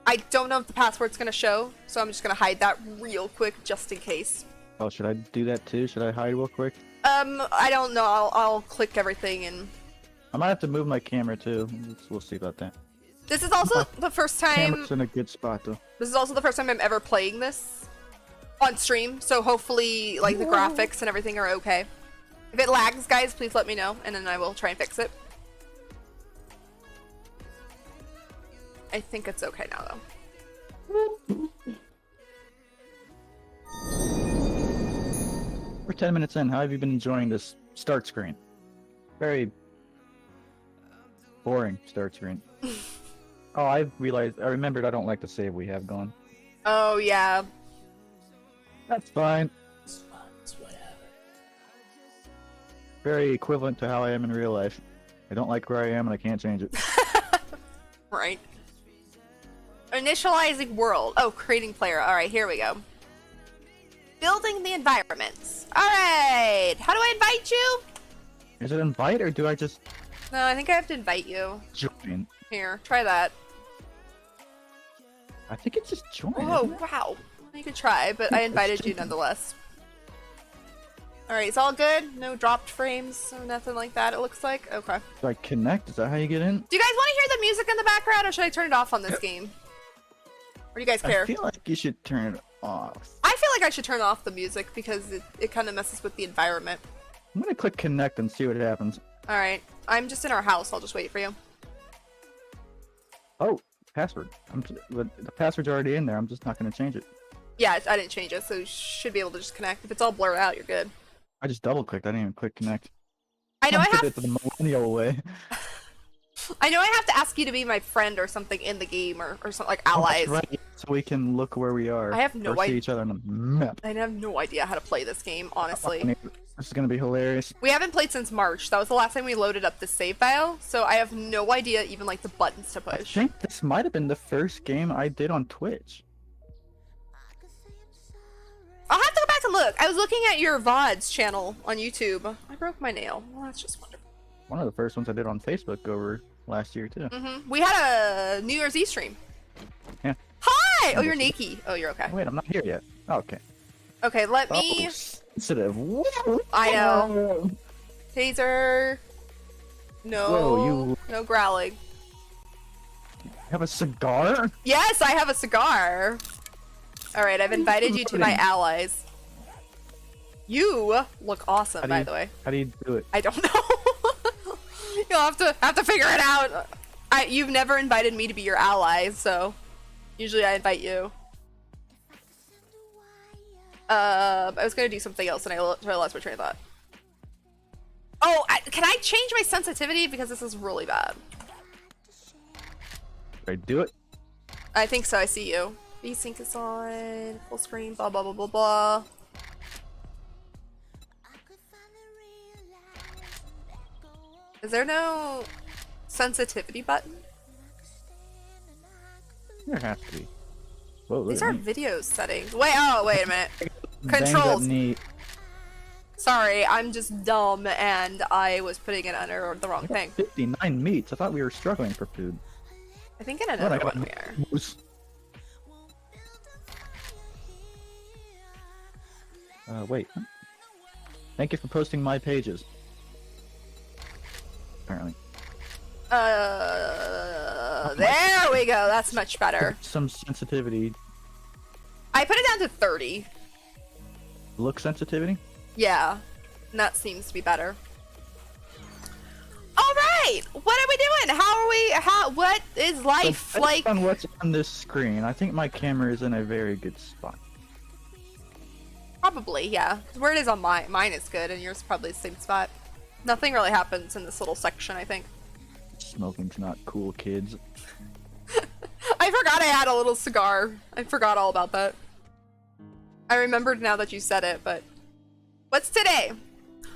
I don't know if the password's gonna show, so I'm just gonna hide that real quick just in case.
Oh, should I do that too? Should I hide real quick?
I don't know. I'll click everything and...
I might have to move my camera too. We'll see about that.
This is also the first time...
Camera's in a good spot though.
This is also the first time I'm ever playing this on stream, so hopefully, like, the graphics and everything are okay. If it lags, guys, please let me know, and then I will try and fix it. I think it's okay now, though.
We're 10 minutes in. How have you been enjoying this start screen? Very boring start screen. Oh, I remembered I don't like the save we have going.
Oh, yeah.
That's fine. Very equivalent to how I am in real life. I don't like where I am and I can't change it.
Right. Initializing world. Oh, creating player. Alright, here we go. Building the environments. Alright! How do I invite you?
Is it invite or do I just...
No, I think I have to invite you.
Join.
Here, try that.
I think it's just join.
Oh, wow. You could try, but I invited you nonetheless. Alright, it's all good? No dropped frames, or nothing like that, it looks like? Okay.
Do I connect? Is that how you get in?
Do you guys want to hear the music in the background, or should I turn it off on this game? Or do you guys care?
I feel like you should turn it off.
I feel like I should turn off the music, because it kind of messes with the environment.
I'm gonna click connect and see what happens.
Alright. I'm just in our house. I'll just wait for you.
Oh, password. The password's already in there. I'm just not gonna change it.
Yeah, I didn't change it, so you should be able to just connect. If it's all blurred out, you're good.
I just double clicked. I didn't even click connect.
I know I
did
have.
it the millennial way.
I know I have to ask you to be my friend or something in the game or something like
Oh, that's
allies.
right, so we can look where we are.
I have no
or see
idea.
each other on the map.
I have no idea how to play this game, honestly.
This is gonna be hilarious.
We haven't played since March. That was the last time we loaded up the save file, so I have no idea even like the buttons to
I
push.
think this might have been the first game I did on Twitch.
I'll have to go back and look. I was looking at your VODs channel on YouTube. I broke my nail. Well, that's just wonderful.
One of the first ones I did on Facebook over last year too.
We had a New Year's Eve stream.
Yeah.
Hi! Oh, you're Nikki. Oh, you're okay.
Wait, I'm not here yet. Okay.
Okay, let me...
Oh, sensitive.
I know. Taser. No.
Whoa,
No growling.
You have a cigar?
Yes, I have a cigar. Alright, I've invited you to my allies. You look awesome, by the way.
How do you do it?
I don't know. You'll have to figure it out. You've never invited me to be your ally, so usually I invite you. I was gonna do something else and I realized my train of thought. Oh, can I change my sensitivity because this is really bad?
Did I do it?
I think so. I see you. VSync is on full screen. Blah blah blah blah blah. Is there no sensitivity button?
There has to be. Whoa, look
These
at
are
me.
video settings. Wait, wait a minute.
Banged up
Controls.
knee.
Sorry, I'm just dumb and I was putting it under the wrong thing.
59 meats. I thought we were struggling for food.
I think in
What, I
another
got
one we are.
moose. Wait. Thank you for posting my pages. Apparently.
There we go. That's much better.
Some sensitivity.
I put it down to 30.
Look sensitivity?
Yeah, and that seems to be better. All right, what are we doing? What is life
So,
like?
based on what's on this screen, I think my camera is in a very good spot.
Probably, yeah. 'Cause where it is on mine is good, and yours is probably the same spot. Nothing really happens in this little section, I think.
Smoking's not cool, kids.
I forgot I had a little cigar. I forgot all about that. I remembered now that you said it, but... What's today?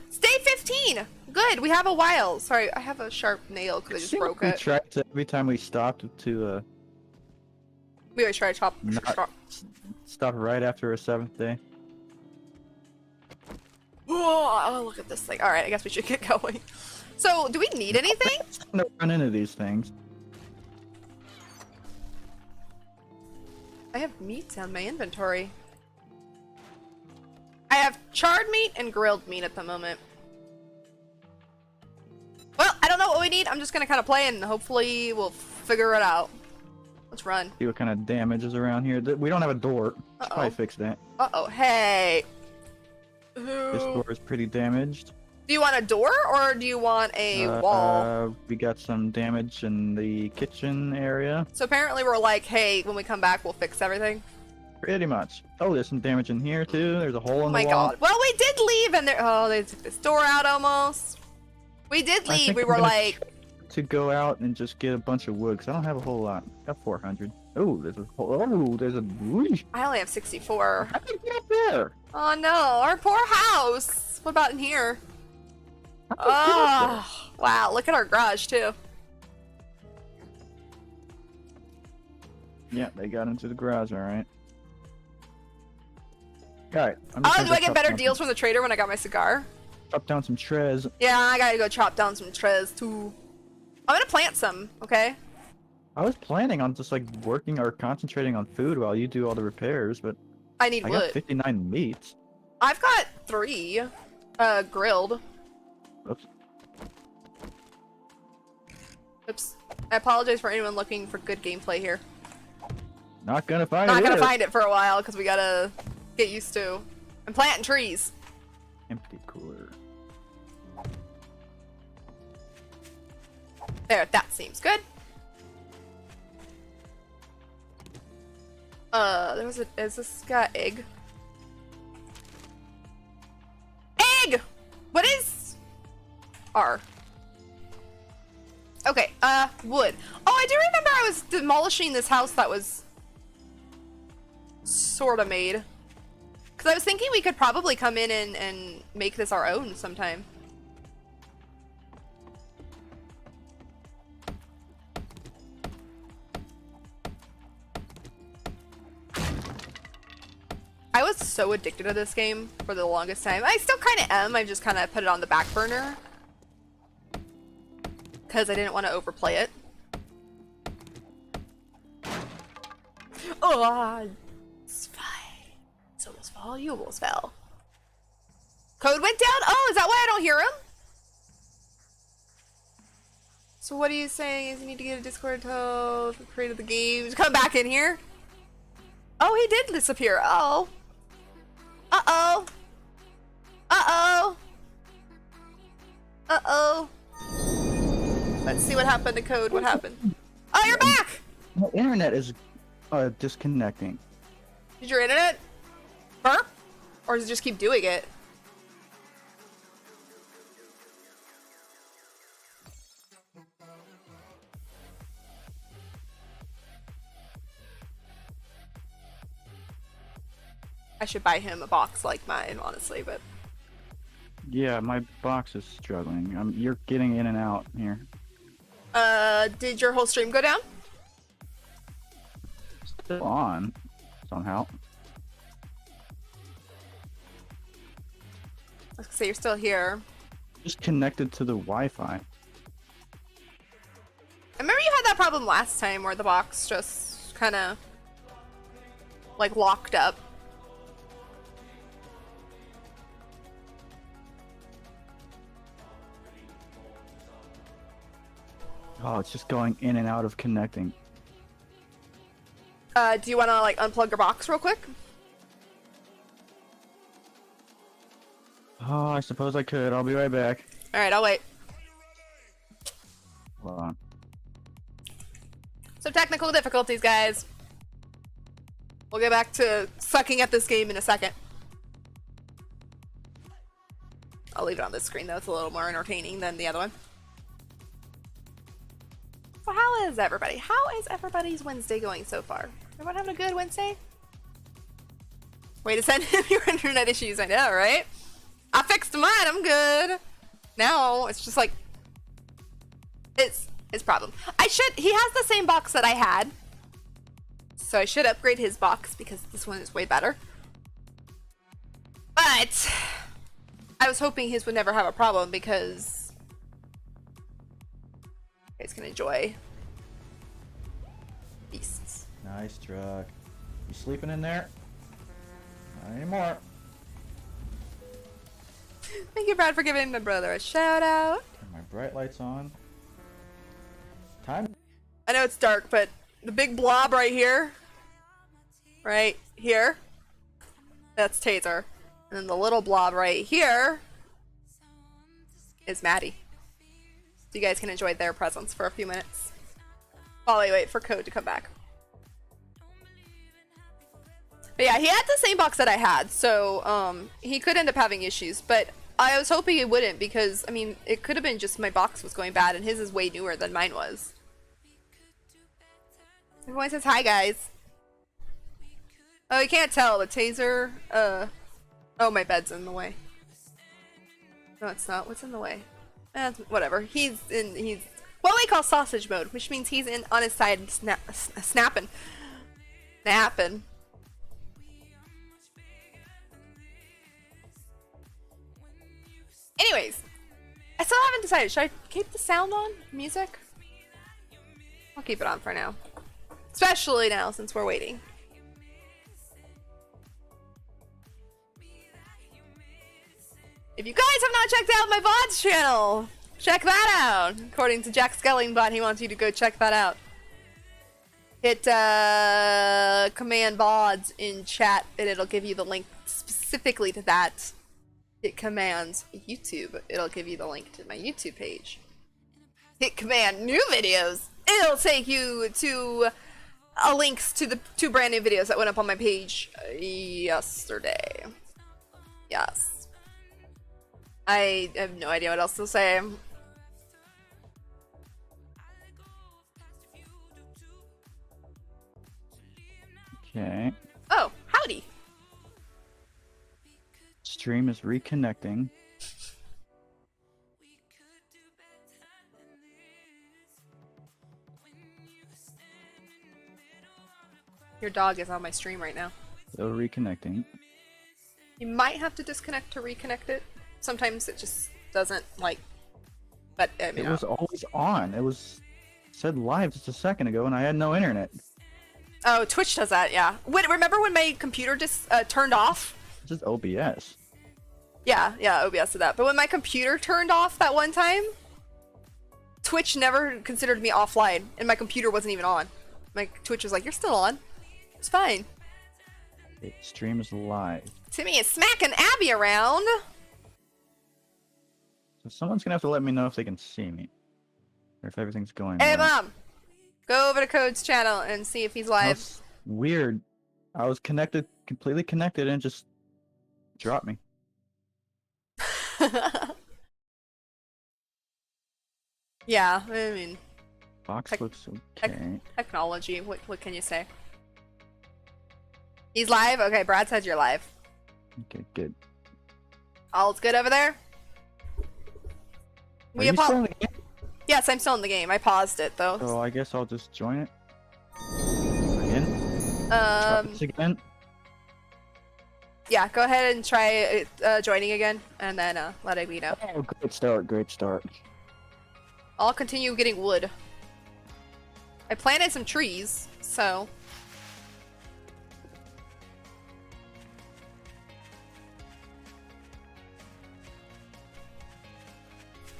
It's day 15! Good, we have a while. Sorry, I have a sharp nail because I just broke
We
it.
tried to, every time we stopped to
We always try to chop...
stop right after a 7th day.
Oh, look at this thing. Alright, I guess we should get going. So, do we need anything?
I'm gonna run into these things.
I have meats on my inventory. I have charred meat and grilled meat at the moment. Well, I don't know what we need. I'm just gonna kind of play and hopefully we'll figure it out. Let's run.
See what kind of damage is around here. We don't have a door. Let's probably fix that.
Uh-oh, hey.
This door is pretty damaged.
Do you want a door or do you want a wall?
We got some damage in the kitchen area.
So apparently we're like, hey, when we come back, we'll fix everything.
Pretty much. Oh, there's some damage in here too. There's a hole in
Oh
the
my
wall.
god. Well, we did leave and there. Oh, they took this door out almost. We did
I
leave.
think
We
I'm
were
gonna
like,
try to go out and just get a bunch of wood because I don't have a whole lot. I got 400. Oh, there's a hole. Oh, there's a.
I only have 64.
How did you get up there?
Oh no, our poor house. What about in here? Oh, wow, look at our garage too.
Yeah, they got into the garage, alright. Alright.
Oh, do I get better deals from the trader when I got my cigar?
Chop down some trees.
Yeah, I gotta go chop down some trees too. I'm gonna plant some, okay?
I was planning on just like working or concentrating on food while you do all the repairs, but
I need
got
wood.
59 meats.
I've got 3 grilled.
Oops.
Oops. I apologize for anyone looking for good gameplay here.
Not gonna find
Not
it.
gonna
either.
find it for a while because we gotta get used to. I'm planting trees.
Empty cooler.
There, that seems good. Is this got egg? Egg! What is R? Okay, wood. Oh, I do remember I was demolishing this house that was sorta made. Because I was thinking we could probably come in and make this our own sometime. I was so addicted to this game for the longest time. I still kind of am. I just kind of put it on the back burner. Because I didn't want to overplay it. Oh, it's fine. It's almost fell. You almost fell. Code went down? Oh, is that why I don't hear him? So what are you saying is you need to get a Discord to create the game to come back in here? Oh, he did disappear. Oh. Uh-oh. Uh-oh. Uh-oh. Let's see what happened to Code. What happened? Oh, you're back!
My internet is disconnecting.
Did your internet burp? Or does it just keep doing it? I should buy him a box like mine, honestly, but...
Yeah, my box is struggling. You're getting in and out here.
Did your whole stream go down?
Still on, somehow.
I was gonna say, you're still here.
Just connected to the Wi-Fi.
I remember you had that problem last time where the box just kind of, like, locked up.
Oh, it's just going in and out of connecting.
Do you want to, like, unplug your box real quick?
Oh, I suppose I could. I'll be right back.
Alright, I'll wait.
Hold on.
Some technical difficulties, guys. We'll get back to sucking at this game in a second. I'll leave it on this screen, though. It's a little more entertaining than the other one. So how is everybody? How is everybody's Wednesday going so far? Everyone having a good Wednesday? Way to send him your internet issues, I know, right? I fixed mine, I'm good. Now, it's just like... It's his problem. He has the same box that I had. So I should upgrade his box because this one is way better. But... I was hoping his would never have a problem because... You guys can enjoy beasts.
Nice truck. You sleeping in there? Not anymore.
Thank you, Brad, for giving my brother a shout out.
Turn my bright lights on. Time.
I know it's dark, but the big blob right here, that's Taser. And then the little blob right here is Maddie. So you guys can enjoy their presence for a few minutes while I wait for Code to come back. But yeah, he had the same box that I had, so he could end up having issues, but I was hoping he wouldn't because, I mean, it could have been just my box was going bad and his is way newer than mine was. Everyone says hi, guys. Oh, you can't tell, but Taser, oh, my bed's in the way. No, it's not. What's in the way? Whatever. He's what we call sausage mode, which means he's on his side snapping. Napping. Anyways, I still haven't decided. Should I keep the sound on? Music? I'll keep it on for now. Especially now, since we're waiting. If you guys have not checked out my VODs channel, check that out. According to Jack Skellingbot, he wants you to go check that out. Hit command VODs in chat, and it'll give you the link specifically to that. Hit commands YouTube, it'll give you the link to my YouTube page. hit command new videos, it'll take you to links to the 2 brand new videos that went up on my page yesterday. Yes. I have no idea what else to say.
Okay.
Oh, howdy.
Stream is reconnecting.
Your dog is on my stream right now.
Still reconnecting.
You might have to disconnect to reconnect it. Sometimes it just doesn't like. But I mean,
It was always on. It was said live just a second ago, and I had no internet.
oh, Twitch does that, yeah. Remember when my computer just turned off?
It's just OBS.
Yeah, OBS did that. But when my computer turned off that one time, Twitch never considered me offline, and my computer wasn't even on. My Twitch was like, "You're still on. It's fine."
Okay, stream is live.
Timmy is smacking Abby around.
So someone's gonna have to let me know if they can see me, or if everything's going.
Hey,
well.
Mom! Go over to Code's channel and see if he's live.
That's weird. I was connected, completely connected, and it just dropped me.
Yeah, I mean,
Box looks okay.
technology. What can you say? He's live? Okay, Brad says you're live.
Okay, good.
All's good over there?
Are you still in the game?
Yes, I'm still in the game. I paused it though.
So I guess I'll just join it. Again? Try this again?
Yeah, go ahead and try joining again, and then let me know.
Oh, great start, great start.
I'll continue getting wood. I planted some trees, so...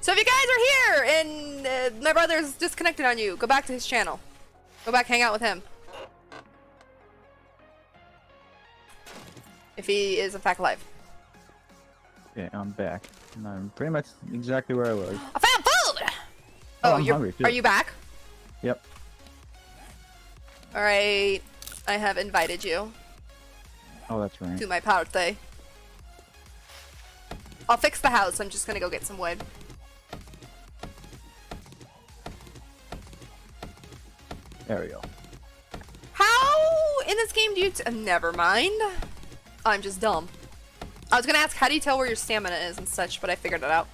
So if you guys are here and my brother's disconnected on you, go back to his channel. Go back, hang out with him. If he is in fact alive.
Okay, I'm back. And I'm pretty much exactly where I was.
I found food!
Oh, I'm hungry too.
Are you back?
Yep.
Alright, I have invited you
Oh, that's right.
to my party. I'll fix the house, I'm just gonna go get some wood.
There we go.
How in this game do you never mind. I'm just dumb. I was gonna ask how do you tell where your stamina is and such, but I figured it out.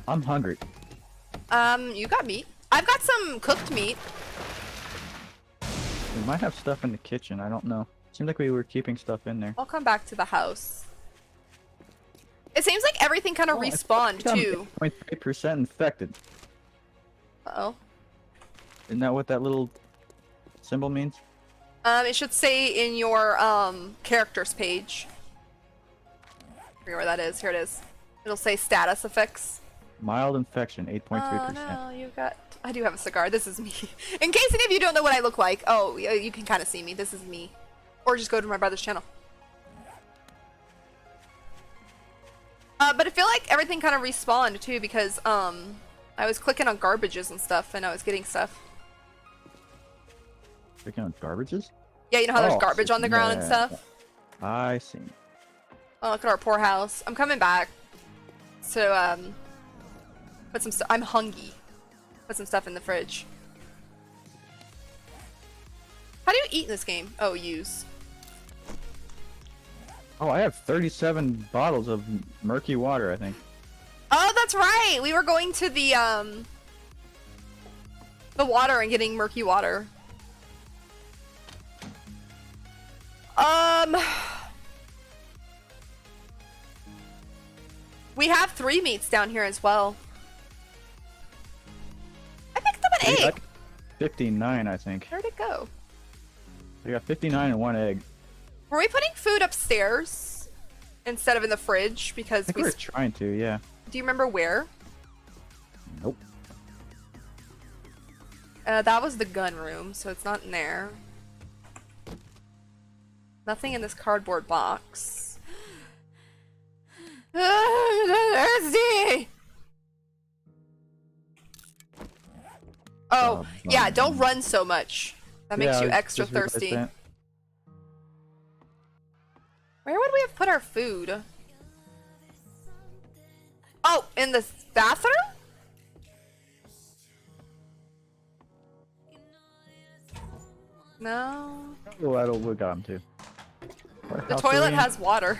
I'm hungry.
You got meat. I've got some cooked meat.
We might have stuff in the kitchen, I don't know. Seemed like we were keeping stuff in there.
I'll come back to the house. It seems like everything kind of respawned too.
0.3% infected.
Uh-oh.
Isn't that what that little symbol means?
It should say in your characters page. I forget where that is. Here it is. It'll say status effects.
Mild infection, 8.3%.
Oh no, you got... I do have a cigar. This is me. In case any of you don't know what I look like, oh, you can kind of see me. This is me. Or just go to my brother's channel. But I feel like everything kind of respawned too because I was clicking on garbages and stuff and I was getting stuff.
Clicking on garbages?
Yeah, you know how there's garbage on the ground and stuff?
I see.
Oh, look at our poor house. I'm coming back. So, put some I'm hungry. Put some stuff in the fridge. How do you eat in this game? Oh, use.
Oh, I have 37 bottles of murky water, I think.
Oh, that's right! We were going to the water and getting murky water. We have 3 meats down here as well. I picked up an egg!
59, I think.
Where'd it go?
I got 59 and 1 egg.
Were we putting food upstairs instead of in the fridge? Because
I think we were trying to, yeah.
Do you remember where?
Nope.
That was the gun room, so it's not in there. Nothing in this cardboard box. I'm thirsty! Oh, yeah, don't run so much. That makes you extra
just realized
thirsty.
that.
Where would we have put our food? Oh, in the bathroom? No.
Oh, we got him too.
The toilet has water.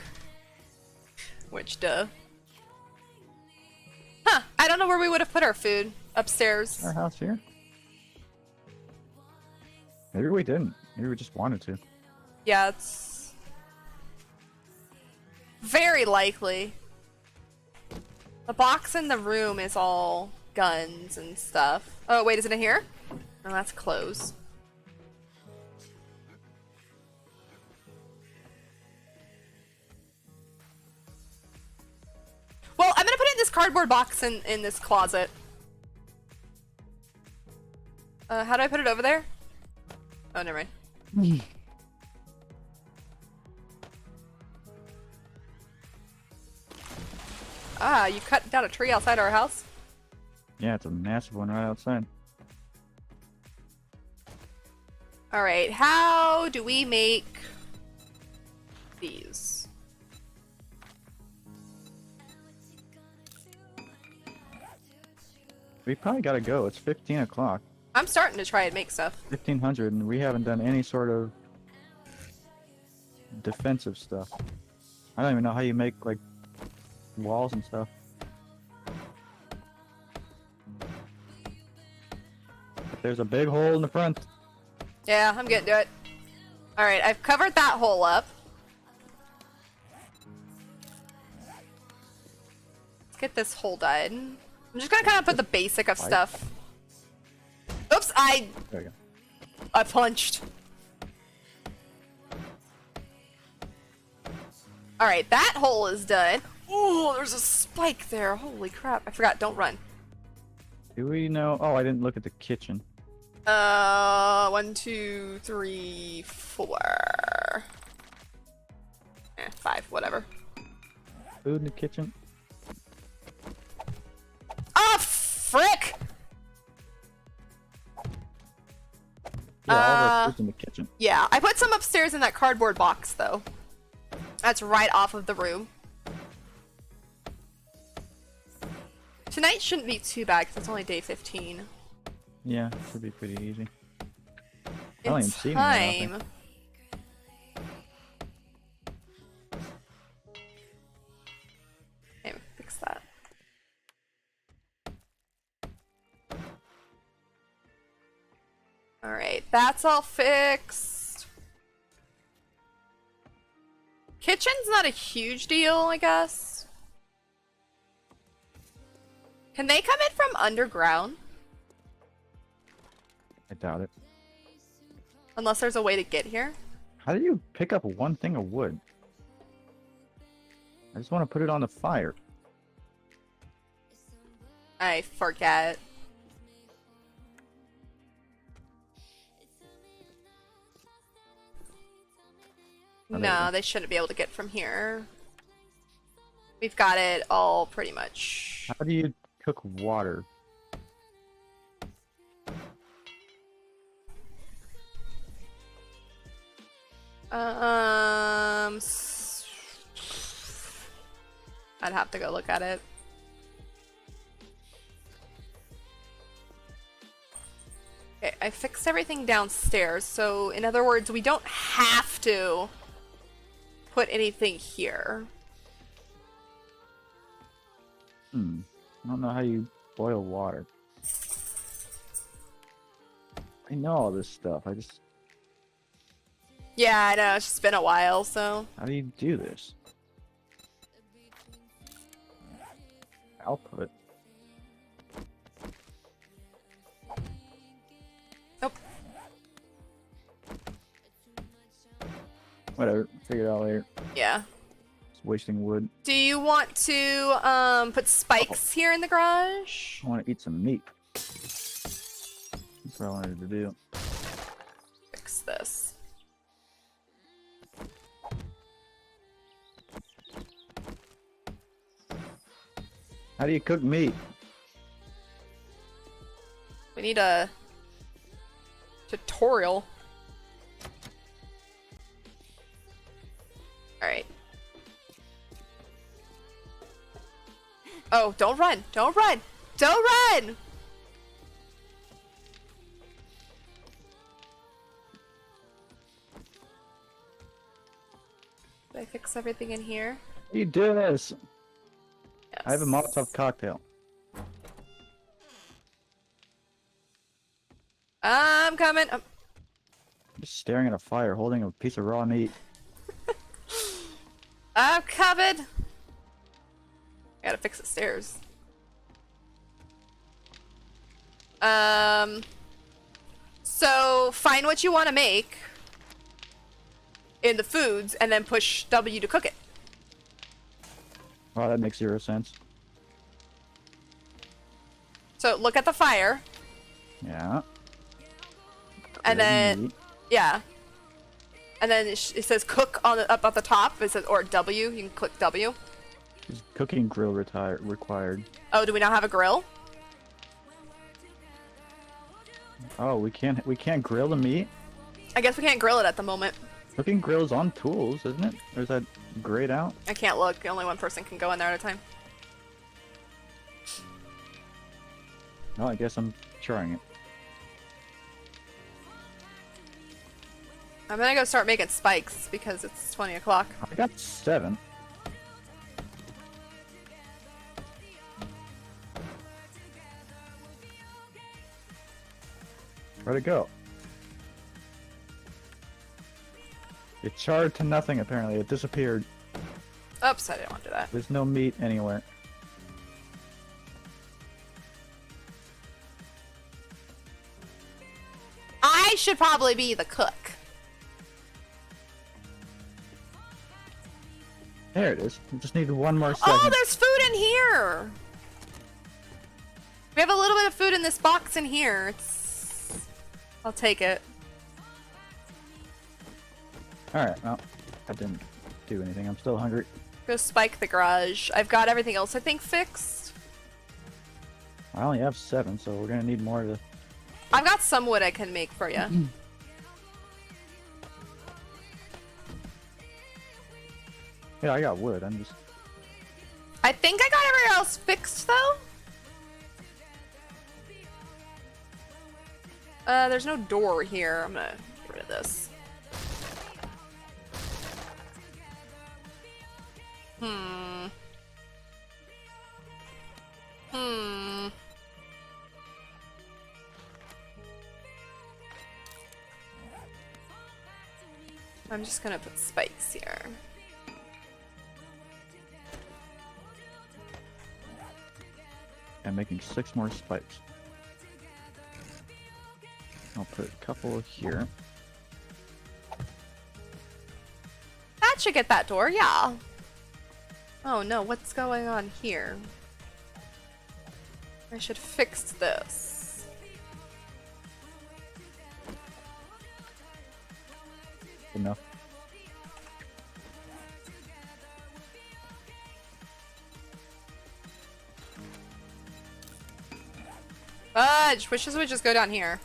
Which, duh. Huh, I don't know where we would have put our food. Upstairs.
Our house here? Maybe we didn't. Maybe we just wanted to.
Yeah, it's very likely. The box in the room is all guns and stuff. Oh, wait, isn't it here? No, that's clothes. Well, I'm gonna put it in this cardboard box in this closet. How do I put it over there? Oh, never mind. Ah, you cut down a tree outside our house?
Yeah, it's a massive one right outside.
Alright, how do we make these?
We probably gotta go. It's 15 o'clock.
I'm starting to try and make stuff.
1500, and we haven't done any sort of defensive stuff. I don't even know how you make, like, walls and stuff. But there's a big hole in the front.
Yeah, I'm getting to it. Alright, I've covered that hole up. Let's get this hole done. I'm just gonna kind of put the basic of stuff. Oops,
There you go.
I punched. Alright, that hole is done. Oh, there's a spike there. Holy crap. I forgot, don't run.
Do we know? Oh, I didn't look at the kitchen.
1, 2, 3, 4. 5, whatever.
Food in the kitchen?
Oh, frick!
Yeah, all of our food's in the kitchen.
Yeah, I put some upstairs in that cardboard box, though. That's right off of the room. Tonight shouldn't be too bad, because it's only day 15.
Yeah, it should be pretty easy. I
In
don't even see anything.
time. Okay, fix that. Alright, that's all fixed. Kitchen's not a huge deal, I guess. Can they come in from underground?
I doubt it.
Unless there's a way to get here.
How do you pick up one thing of wood? I just want to put it on the fire.
I forget.
Oh, there you
No,
go.
they shouldn't be able to get from here. We've got it all pretty much.
How do you cook water?
I'd have to go look at it. Okay, I fixed everything downstairs, so in other words, we don't have to put anything here.
I don't know how you boil water. I know all this stuff. I just...
Yeah, I know, it's just been a while, so...
How do you do this? Output.
Nope.
Whatever. Figure it out later.
Yeah.
It's wasting wood.
Do you want to put spikes here in the garage?
I want to eat some meat. That's what I wanted to do.
Fix this.
How do you cook meat?
We need a Tutorial. Alright. Oh, don't run! Don't run! Don't run! Did I fix everything in here?
You do this.
Yes.
I have a Molotov cocktail.
I'm coming.
Just staring at a fire, holding a piece of raw meat.
I'm covered. I gotta fix the stairs. So find what you want to make in the foods, and then push W to cook it.
Wow, that makes 0 sense.
So look at the fire,
Yeah.
and then
meat.
yeah, and then it says cook on the, up at the top. It says or W. You can click W.
Is cooking grill required?
Oh, do we not have a grill?
Oh, we can't grill the meat?
I guess we can't grill it at the moment.
Cooking grill is on tools, isn't it? Or is that grayed out?
I can't look. Only one person can go in there at a time.
No, I guess I'm trying it.
I'm gonna go start making spikes because it's 20 o'clock.
I got 7. Where'd it go? It charred to nothing, apparently. It disappeared.
Oops, I didn't want to do that.
There's no meat anywhere.
I should probably be the cook.
There it is. We just need one more second.
Oh, there's food in here! We have a little bit of food in this box in here. I'll take it.
Alright, well, I didn't do anything. I'm still hungry.
Go spike the garage. I've got everything else, I think, fixed.
I only have 7, so we're gonna need more to...
I've got some wood I can make for you.
Yeah, I got wood. I'm just...
I think I got everything else fixed, though. There's no door here. I'm gonna get rid of this. I'm just gonna put spikes here.
I'm making 6 more spikes. I'll put a couple here.
That should get that door, yeah. Oh no, what's going on here? I should fix this.
Enough.
I just wish this would just go down here.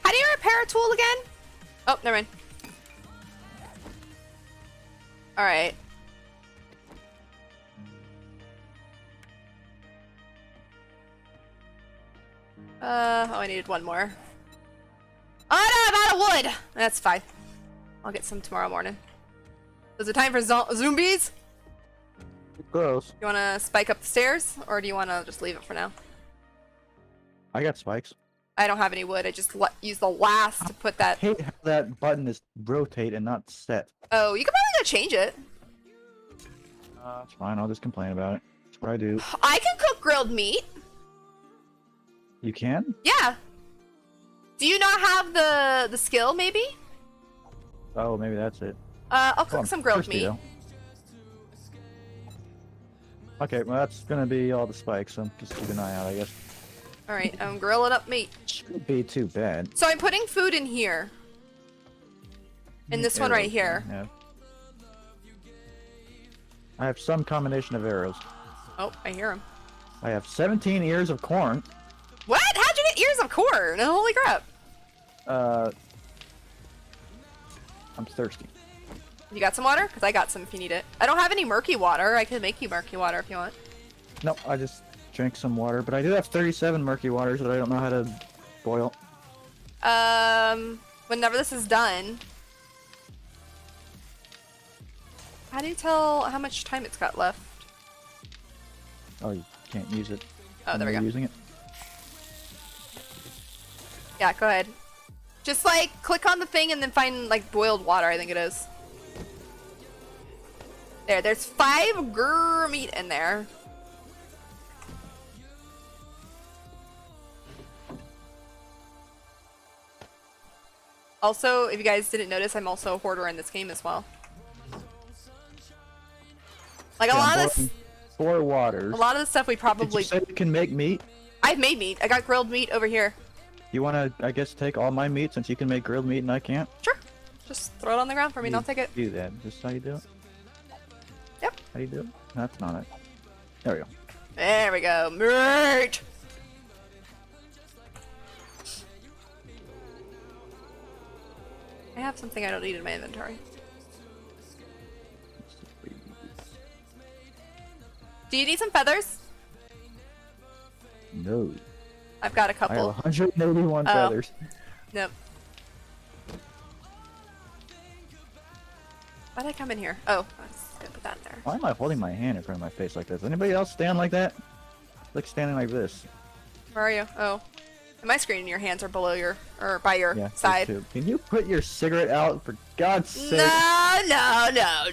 How do you repair a tool again? Oh, never mind. Alright. Oh, I needed one more. Oh no, I'm out of wood! That's fine. I'll get some tomorrow morning. Is it time for zombies?
Close.
You wanna spike up the stairs, or do you wanna just leave it for now?
I got spikes.
I don't have any wood. I just used the last to put that.
I hate how that button is rotate and not set.
Oh, you can probably go change it.
It's fine. I'll just complain about it. That's what I do.
I can cook grilled meat.
You can?
Yeah. Do you not have the skill, maybe?
Oh, maybe that's it.
I'll cook
I'm
some grilled
thirsty,
meat.
though. Okay, well that's gonna be all the spikes, so just keep an eye out, I guess.
Alright, I'm grilling up meat.
Shouldn't be too bad.
So I'm putting food in here. In this one right here.
Yeah. I have some combination of arrows.
Oh, I hear him.
I have 17 ears of corn.
What? How'd you get ears of corn? Holy crap.
I'm thirsty.
You got some water? Because I got some if you need it. I don't have any murky water. I can make you murky water if you want.
No, I just drank some water, but I do have 37 murky waters that I don't know how to boil.
Whenever this is done. How do you tell how much time it's got left?
Oh, you can't use it.
Oh, there we go.
Using it.
Yeah, go ahead. Just like click on the thing and then find like boiled water, I think it is. There's 5 grrr meat in there. Also, if you guys didn't notice, I'm also a hoarder in this game as well. Like
Yeah,
a
I'm
lot of this,
boiling 4 waters.
a lot of the stuff we
Did
probably.
you say you can make meat?
I've made meat. I got grilled meat over here.
You want to, I guess, take all my meat since you can make grilled meat and I can't?
Sure. Just throw it on the ground for me and I'll take it.
Do that. Just how you do it?
Yep.
How do you do it? That's not it. There we go.
There we go. Meat. I have something I don't need in my inventory. Do you need some feathers?
No.
I've got a
I have
couple.
181
Oh.
feathers.
Nope. Why'd I come in here? Oh, I was gonna put that in there.
Why am I holding my hand in front of my face like this? Anybody else stand like that? Like standing like this.
Where are you? Oh. My screen and your hands are below your, or by your
Yeah,
side.
too. Can you put your cigarette out for God's sake?
No, no, no,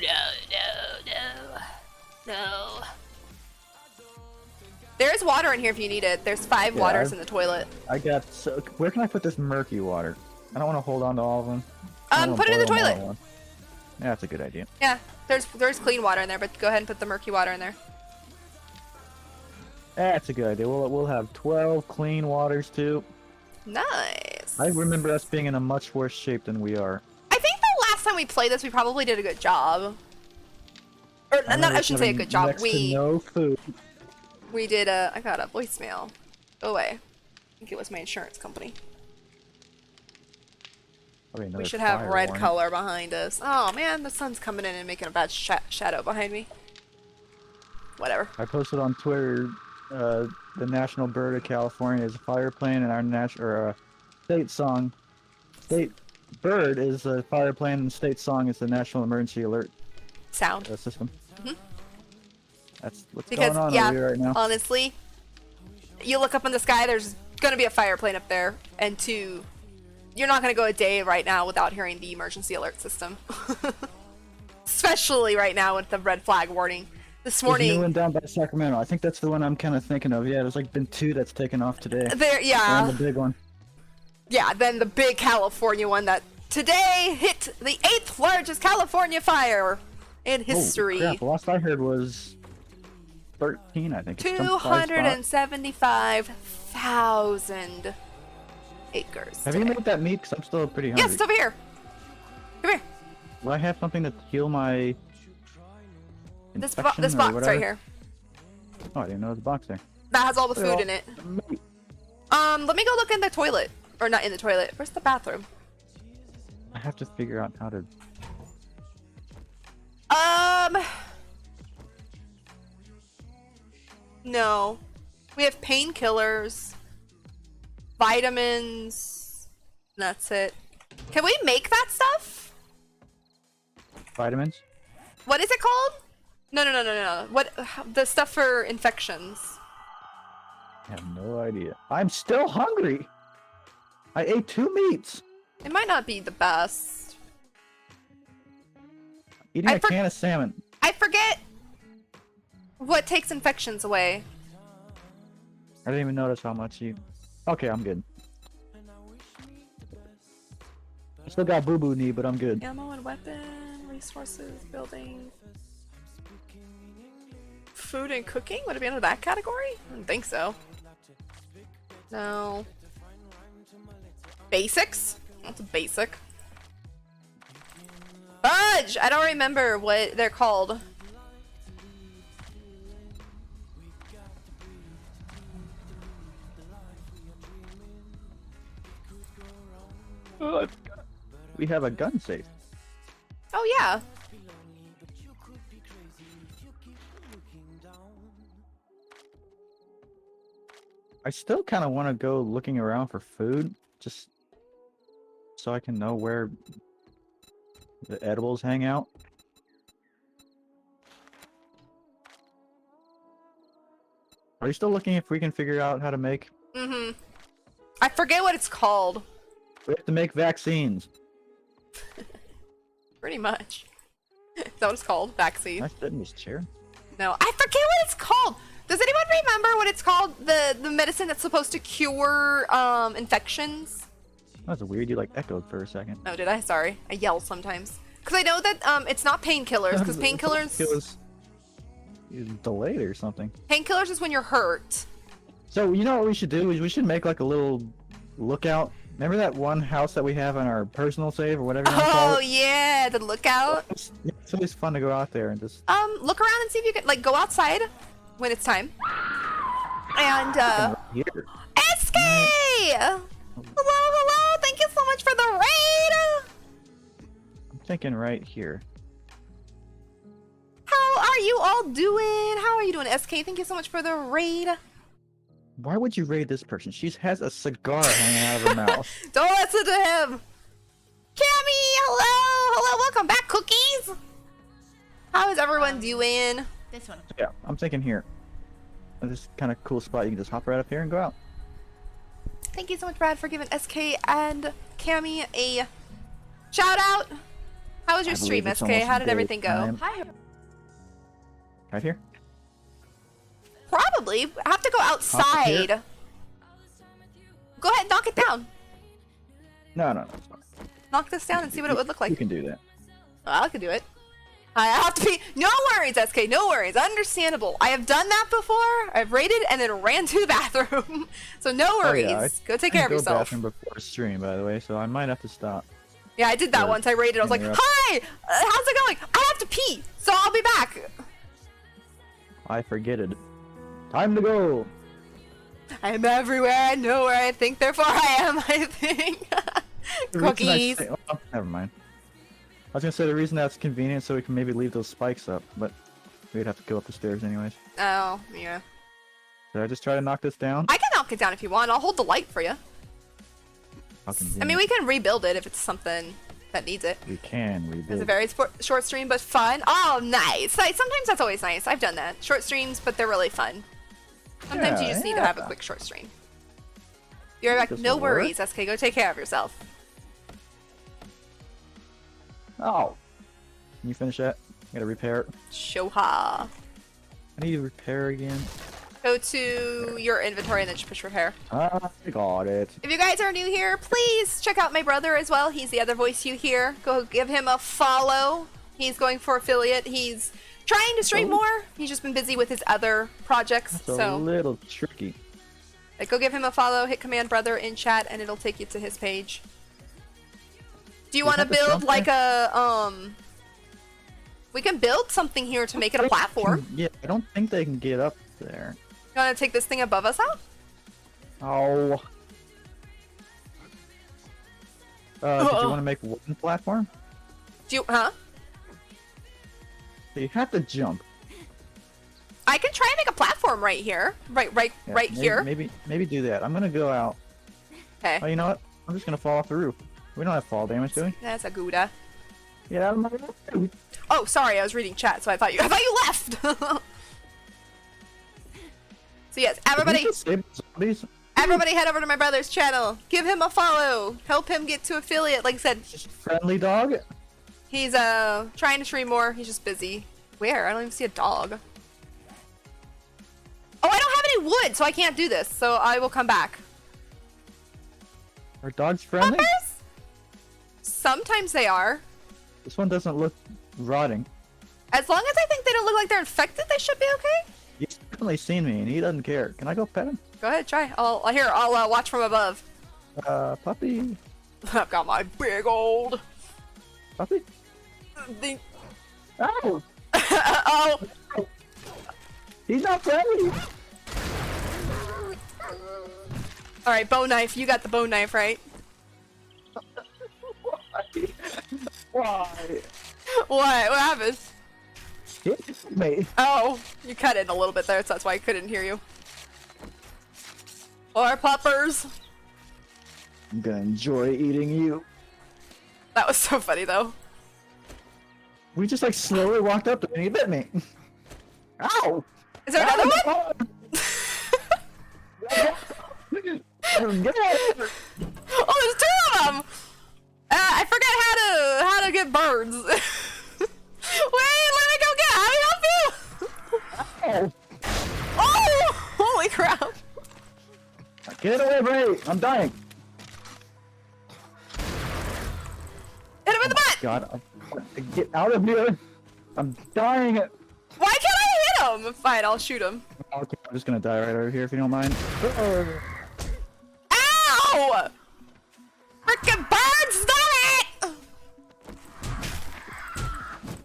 no. There's water in here if you need it. There's 5
Yeah,
waters in the toilet.
I got so. Where can I put this murky water? I don't want to hold on to all of them. I don't wanna
Put it in the
boil them all
toilet.
at once. Yeah, that's a good idea.
Yeah, there's clean water in there, but go ahead and put the murky water in there.
That's a good idea. We'll have 12 clean waters too.
Nice.
I remember us being in a much worse shape than we are.
I think the last time we played this, we probably did a good job. Or not, I shouldn't say a good job.
Next to no food.
We did a. I got a voicemail. Go away. I think it was my insurance company.
Okay,
We
another
should have
fire
red
warning.
color behind us. Oh man, the sun's coming in and making a bad shadow behind me. Whatever.
I posted on Twitter. The national bird of California is a fire plane, and our state song. State bird is a fire plane, and state song is the national emergency alert
Sound.
system.
Mhm.
That's what's
Because
going on
yeah,
over here right now.
honestly, you look up in the sky. There's gonna be a fire plane up there, and 2, you're not gonna go a day right now without hearing the emergency alert system. Especially right now with the red flag warning. This
There's a new
morning,
one down by Sacramento. I think that's the one I'm kind of thinking of. Yeah, there's like been 2 that's taken off today.
yeah.
And the big one.
Yeah, then the big California one that today hit the 8th largest California fire in history.
Holy crap, the last I heard was 13, I think. It's some high spot.
275,000 acres.
Have you made that meat? Because I'm still pretty hungry.
Yes, it's over here. Come here.
Will I have something to heal my
This
infection or
box
whatever?
right here.
Oh, I didn't know there was a box there.
That has all the food
Well,
in it. Let me go look in the toilet. Or not in the toilet. Where's the bathroom?
I have to figure out how to...
No. We have painkillers, vitamins. That's it. Can we make that stuff?
Vitamins?
What is it called? No. What the stuff for infections?
I have no idea. I'm still hungry! I ate 2 meats!
It might not be the best.
Eating a can of salmon.
I forget what takes infections away.
I didn't even notice how much you... Okay, I'm good. I still got boo-boo knee, but I'm good.
Ammo and weapon, resources, building. Food and cooking? Would it be under that category? I don't think so. No. Basics? That's a basic. Fudge! I don't remember what they're called.
We have a gun safe.
Oh yeah.
I still kind of want to go looking around for food, just so I can know where the edibles hang out. Are you still looking if we can figure out how to make?
Mm-hmm. I forget what it's called.
We have to make vaccines.
Pretty much. Is that what it's called? Vaccine.
I sit in this chair.
No, I forget what it's called. Does anyone remember what it's called? The medicine that's supposed to cure infections?
That was weird. You like echoed for a second.
Oh, did I? Sorry. I yell sometimes. Because I know that it's not painkillers. Because painkillers.
It was delayed or something.
Painkillers is when you're hurt.
So you know what we should do? We should make like a little lookout. Remember that one house that we have on our personal save or whatever you want to call
Oh
it?
yeah, the lookout.
It's always fun to go out there and just.
Look around and see if you can go outside when it's time. And
Here.
SK! Hello, hello! Thank you so much for the raid!
I'm thinking right here.
How are you all doing? How are you doing, SK? Thank you so much for the raid.
Why would you raid this person? She has a cigar hanging out of her mouth.
Don't listen to him! Cammy, hello! Hello, welcome back, Cookies! How is everyone doing?
This one.
Yeah, I'm thinking here. This kind of cool spot. You can just hop right up here and go out.
Thank you so much, Brad, for giving SK and Cammy a shout out. How was your stream, SK? How did everything go? Hi.
Right here?
Probably. I have to go outside. Go ahead, knock it down.
No.
Knock this down and see what it would look like.
You can do that.
Oh, I can do it. I have to be. No worries, SK. No worries. Understandable. I have done that before. I've raided and then ran to the bathroom. So no worries.
Oh, yeah,
go take care of yourself.
Bathroom before stream, by the way, so I might have to stop.
Yeah, I did that once. I raided. I was like, "Hi, how's it going? I have to pee, so I'll be back."
I forget it. Time to go.
I am everywhere. I know where I think. Therefore, I am. I think. Cookies.
Oh, never mind. I was gonna say the reason that's convenient so we can maybe leave those spikes up, but we'd have to go up the stairs anyways.
Oh, yeah.
Did I just try to knock this down?
I can knock it down if you want. I'll hold the light for you.
How convenient.
I mean, we can rebuild it if it's something that needs it.
We can rebuild.
It's a very short stream, but fun. Oh, nice. Sometimes that's always nice. I've done that. Short streams, but they're really fun. Sometimes you just need to have a quick short stream. You're like, no worries, SK. Go take care of yourself.
Oh. Can you finish that? I gotta repair it.
Shoha.
I need to repair again.
Go to your inventory and then just push repair.
I got it.
If you guys are new here, please check out my brother as well. He's the other voice you hear. Go give him a follow. He's going for affiliate. He's trying to stream more. He's just been busy with his other projects.
That's a little tricky.
Go give him a follow. Hit command brother in chat, and it'll take you to his page. Do you want to build like a We can build something here to make it a platform.
Yeah, I don't think they can get up there.
You want to take this thing above us out?
Oh. Did you want to make one platform?
Do you, huh?
You have to jump.
I can try and make a platform right here. Right here.
Maybe do that. I'm gonna go out.
Okay.
Oh, you know what? I'm just gonna fall off the roof. We don't have fall damage, do we?
That's a Gouda.
Get out of my room.
Oh, sorry, I was reading chat, so I thought you left. So yes, everybody head over to my brother's channel. Give him a follow. Help him get to affiliate. Like I said,
friendly dog.
He's trying to stream more. He's just busy. Where? I don't even see a dog. Oh, I don't have any wood, so I can't do this. So I will come back.
Are dogs friendly?
Puppers? Sometimes they are.
This one doesn't look rotting.
As long as I think they don't look like they're infected, they should be okay.
He's definitely seen me, and he doesn't care. Can I go pet him?
Go ahead, try. I'll watch from above.
Puppy.
I've got my big old
puppy. Oh.
Oh.
He's not friendly.
All right, bow knife. You got the bow knife, right?
Why?
What? What happened?
Me.
Oh, you cut in a little bit there, so that's why I couldn't hear you. Or poppers.
I'm gonna enjoy eating you.
That was so funny though.
We just like slowly walked up to me and he bit me. Ow!
Is there another one?
Get out of here.
Oh, there's two of them. I forget how to get birds. Wait, let me go get. How do you help you? Oh, holy crap!
Get away, Bray! I'm dying.
Hit him in the butt!
God, get out of here! I'm dying.
Why can't I hit him? Fine, I'll shoot him.
Okay, I'm just gonna die right over here if you don't mind.
Ow! Frickin' birds, stop it!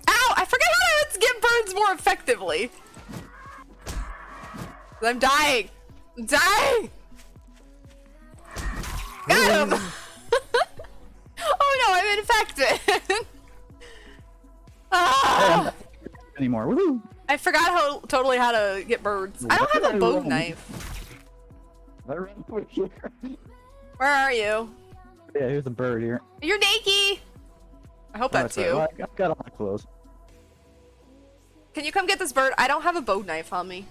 Ow! I forget how to get birds more effectively. I'm dying. I'm dying. Got him! Oh no, I'm infected. Ah!
Anymore. Woohoo!
I forgot totally how to get birds. I don't have a bow knife.
Where
are you?
Yeah, here's a bird here.
You're naked. I hope that's
right.
you.
Well, I've got all my clothes.
Can you come get this bird? I don't have a bow knife on me.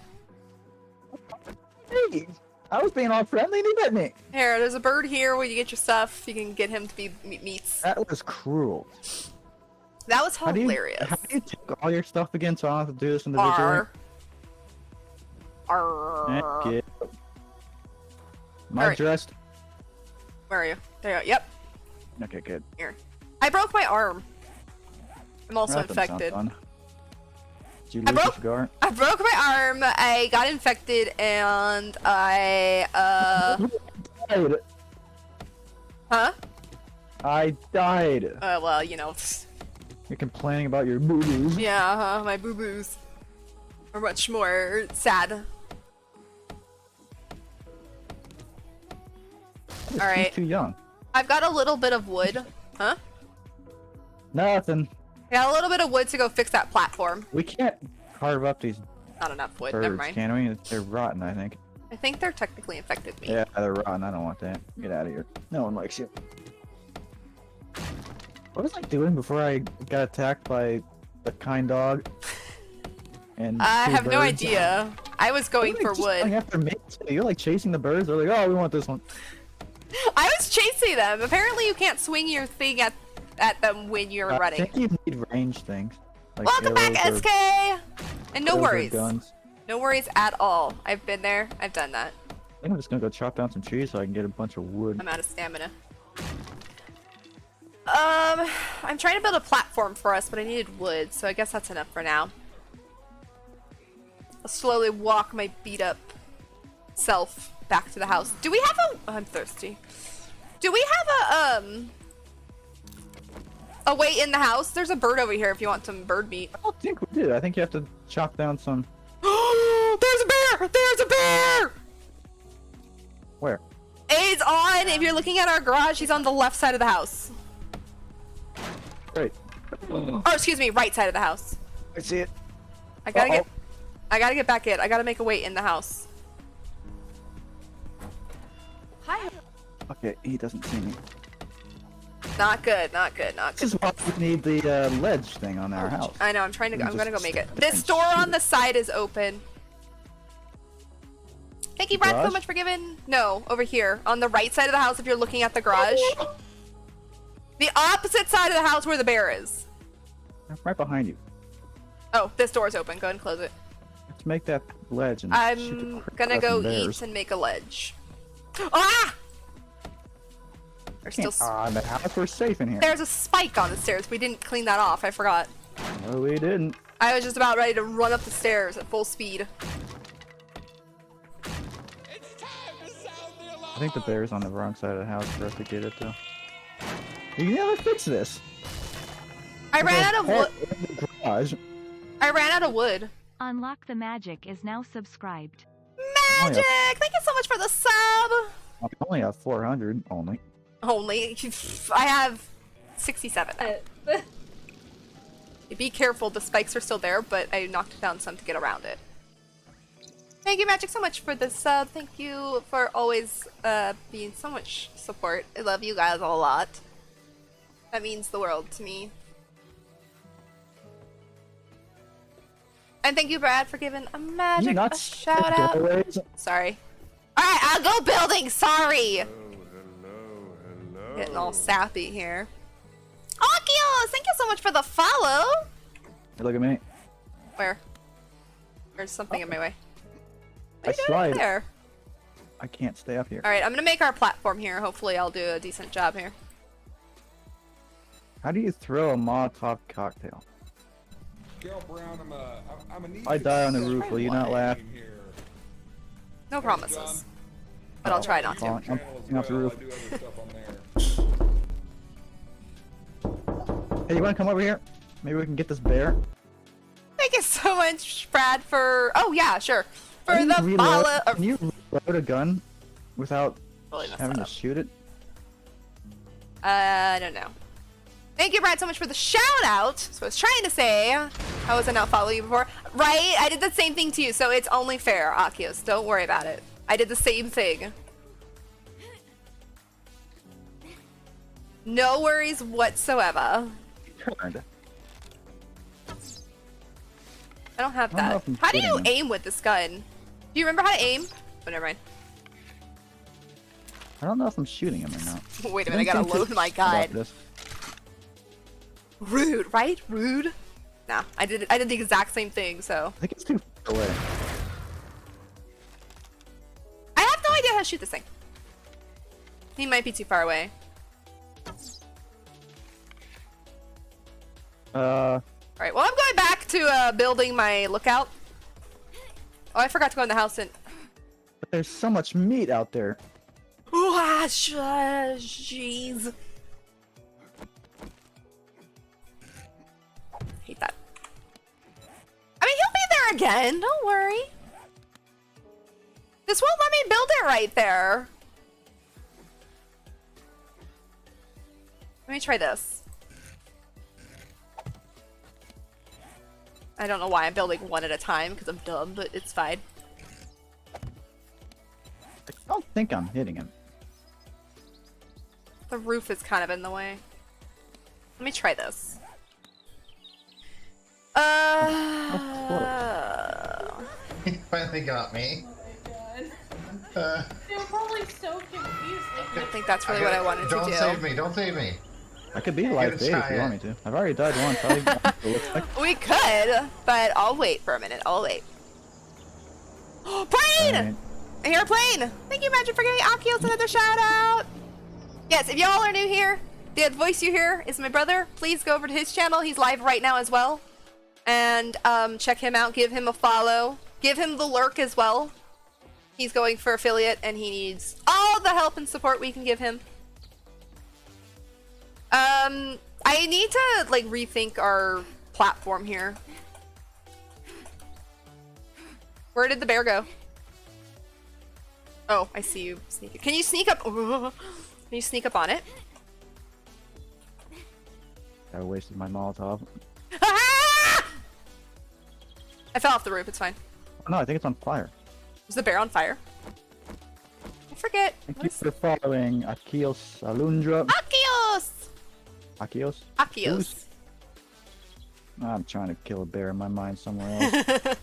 Hey, I was being all friendly and he bit me.
Here, there's a bird here where you get your stuff. You can get him to be meats.
That was cruel.
That was hilarious.
How do you take all your stuff again so I don't have to do this individually?
Arr.
Thank you. Am I dressed?
Where are you? There you go. Yep.
Okay, good.
Here. I broke my arm. I'm also
That doesn't sound
infected.
fun. Did you lose your cigar?
I broke my arm. I got infected, and I
died.
Huh?
I died.
Well, you know.
You're complaining about your boo-boos.
Yeah, my boo-boos are much more sad.
He's
Alright.
too young.
I've got a little bit of wood. Huh?
Nothing.
I got a little bit of wood to go fix that platform.
We can't carve up these
Not enough wood.
birds,
Never mind.
can we? They're rotten, I think.
I think they're technically infected me.
Yeah, they're rotten. I don't want that. Get out of here. No one likes you. What was I doing before I got attacked by the kind dog? And
I
two
have no
birds?
idea. I was going for
Just
wood.
going after me too. You're like chasing the birds. They're like, oh, we want this one.
I was chasing them. Apparently, you can't swing your thing at them when you're running.
I think you need range things. Like
Welcome back,
arrows
SK! And no
arrows or
worries.
guns.
No worries at all. I've been there. I've done that.
I think I'm just gonna go chop down some trees so I can get a bunch of wood.
I'm out of stamina. I'm trying to build a platform for us, but I needed wood, so I guess that's enough for now. I'll slowly walk my beat up self back to the house. Do we have a... I'm thirsty. Do we have a way in the house? There's a bird over here if you want some bird meat.
I don't think we do. I think you have to chop down some...
There's a bear! There's a bear!
Where?
It's on, if you're looking at our garage, he's on the left side of the house.
Great.
Or excuse me, right side of the house.
I see it.
I gotta get back in. I gotta make a way in the house. Hi.
Okay, he doesn't see me.
Not good, not good, not
This
good.
is why we need the ledge thing on our house.
I know, I'm trying to
We
I'm gonna go
just
make it.
stand
This
and
door on
shoot
the side is open. Thank you, Brad, so
Garage?
much for giving. No, over here. On the right side of the house if you're looking at the garage. The opposite side of the house where the bear is.
Right behind you.
Oh, this door is open. Go ahead and close it.
Let's make that ledge and shoot
I'm
the crap
gonna
out of
go
some bears.
eat and make a ledge. Ah! There's still
On the house, we're safe in here.
There's a spike on the stairs. We didn't clean that off. I forgot.
No, we didn't.
I was just about ready to run up the stairs at full speed.
I think the bear's on the wrong side of the house for us to get it though. You can never fix this.
I ran out of wood.
Garage.
I ran out of wood.
Unlock the Magic is now subscribed.
Magic! Thank you so much for the sub!
I only have 400 only.
Only. I have 67 now. Be careful, the spikes are still there, but I knocked down some to get around it. Thank you, Magic, so much for the sub. Thank you for always being so much support. I love you guys a lot. That means the world to me. And thank you, Brad, for giving a Magic a shout out. Sorry. Alright, I'll go building, sorry! Hello. Getting all sappy here. Akios, thank you so much for the follow!
Hey, look at me.
Where? There's something in my way.
I slide.
There.
I can't stay up here.
Alright, I'm gonna make our platform here. Hopefully I'll do a decent job here.
How do you throw a Molotov cocktail? If I die on the roof, will you not laugh?
No promises. But I'll try not to.
I'm falling off the roof. Hey, you wanna come over here? Maybe we can get this bear?
Thank you so much, Brad, for... Oh, yeah, sure. For
Can
the
you
follow...
Can you reload a gun without having to shoot it?
I don't know. Thank you, Brad, so much for the shout out. So I was trying to say, how was I not following you before? Right? I did the same thing to you, so it's only fair, Akios. Don't worry about it. I did the same thing. No worries whatsoever.
Turned.
I don't have
I don't know
that.
if I'm
How do you
shooting him.
aim with this gun? Do you remember how to aim? Oh, never mind.
I don't know if I'm shooting him or not.
Wait a minute, I gotta load my gun.
This.
Rude, right? Rude? Nah, I did the exact same thing, so.
I think it's too far away.
I have no idea how to shoot this thing. He might be too far away. Alright, well I'm going back to building my lookout. Oh, I forgot to go in the house and...
But there's so much meat out there.
Jeez. Hate that. I mean, he'll be there again. Don't worry. This won't let me build it right there. Let me try this. I don't know why I'm building one at a time because I'm dumb, but it's fine.
I don't think I'm hitting him.
The roof is kind of in the way. Let me try this.
He finally got me.
They were probably so confused.
I think that's really what I wanted to do.
Don't save me, don't save me.
I could be a live bait if you want me to. I've already died once.
We could, but I'll wait for a minute. I'll wait. Plane!
Right.
I hear a plane! Thank you, Magic, for giving Akios another shout out! Yes, if y'all are new here, the voice you hear is my brother. Please go over to his channel. He's live right now as well. And check him out. Give him a follow. Give him the lurk as well. He's going for affiliate and he needs all the help and support we can give him. I need to, like, rethink our platform here. Where did the bear go? Oh, I see you sneaking. Can you sneak up? Can you sneak up on it?
I wasted my Molotov.
I fell off the roof, it's fine.
Oh, no, I think it's on fire.
Was the bear on fire? I forget.
Thank you for following Akios Alundra.
Akios!
Akios?
Akios.
I'm trying to kill a bear in my mind somewhere else.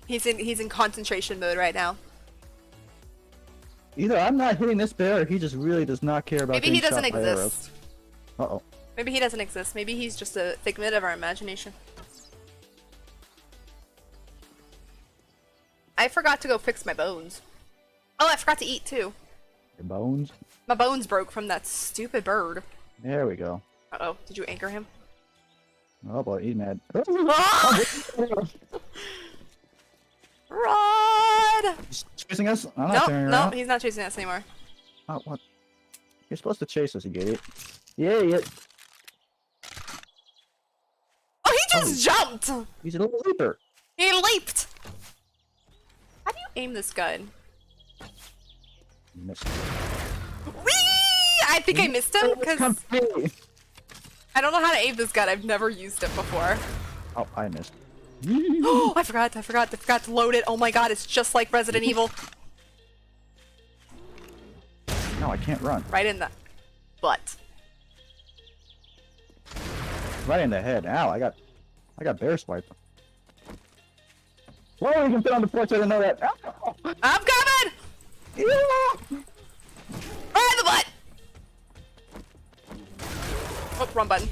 He's in concentration mode right now.
Either I'm not hitting this bear or he just really does not care about
Maybe he
getting
doesn't
shot by
exist.
arrows. Uh-oh.
Maybe he doesn't exist. Maybe he's just a figment of our imagination. I forgot to go fix my bones. Oh, I forgot to eat too.
Your bones?
My bones broke from that stupid bird.
There we go.
Uh-oh, did you anchor him?
Oh boy, he's mad.
Rod!
He's chasing us? I'm not turning
No,
around.
he's not chasing us anymore.
Oh, what? You're supposed to chase us, you idiot. Yeah, yeah.
Oh, he just jumped!
He's a little leaper.
He leaped! How do you aim this gun?
Missed.
Whee! I think I missed him because I don't know how to aim this gun. I've never used it before.
Oh, I missed.
Oh, I forgot to load it. Oh my god, it's just like Resident Evil.
No, I can't run.
Right in the butt.
Right in the head. Ow, I got bear swiped. Whoa, you can fit on the porch, I didn't know that. Ow.
I'm coming!
Yeah.
Right in the butt! Oh, wrong button.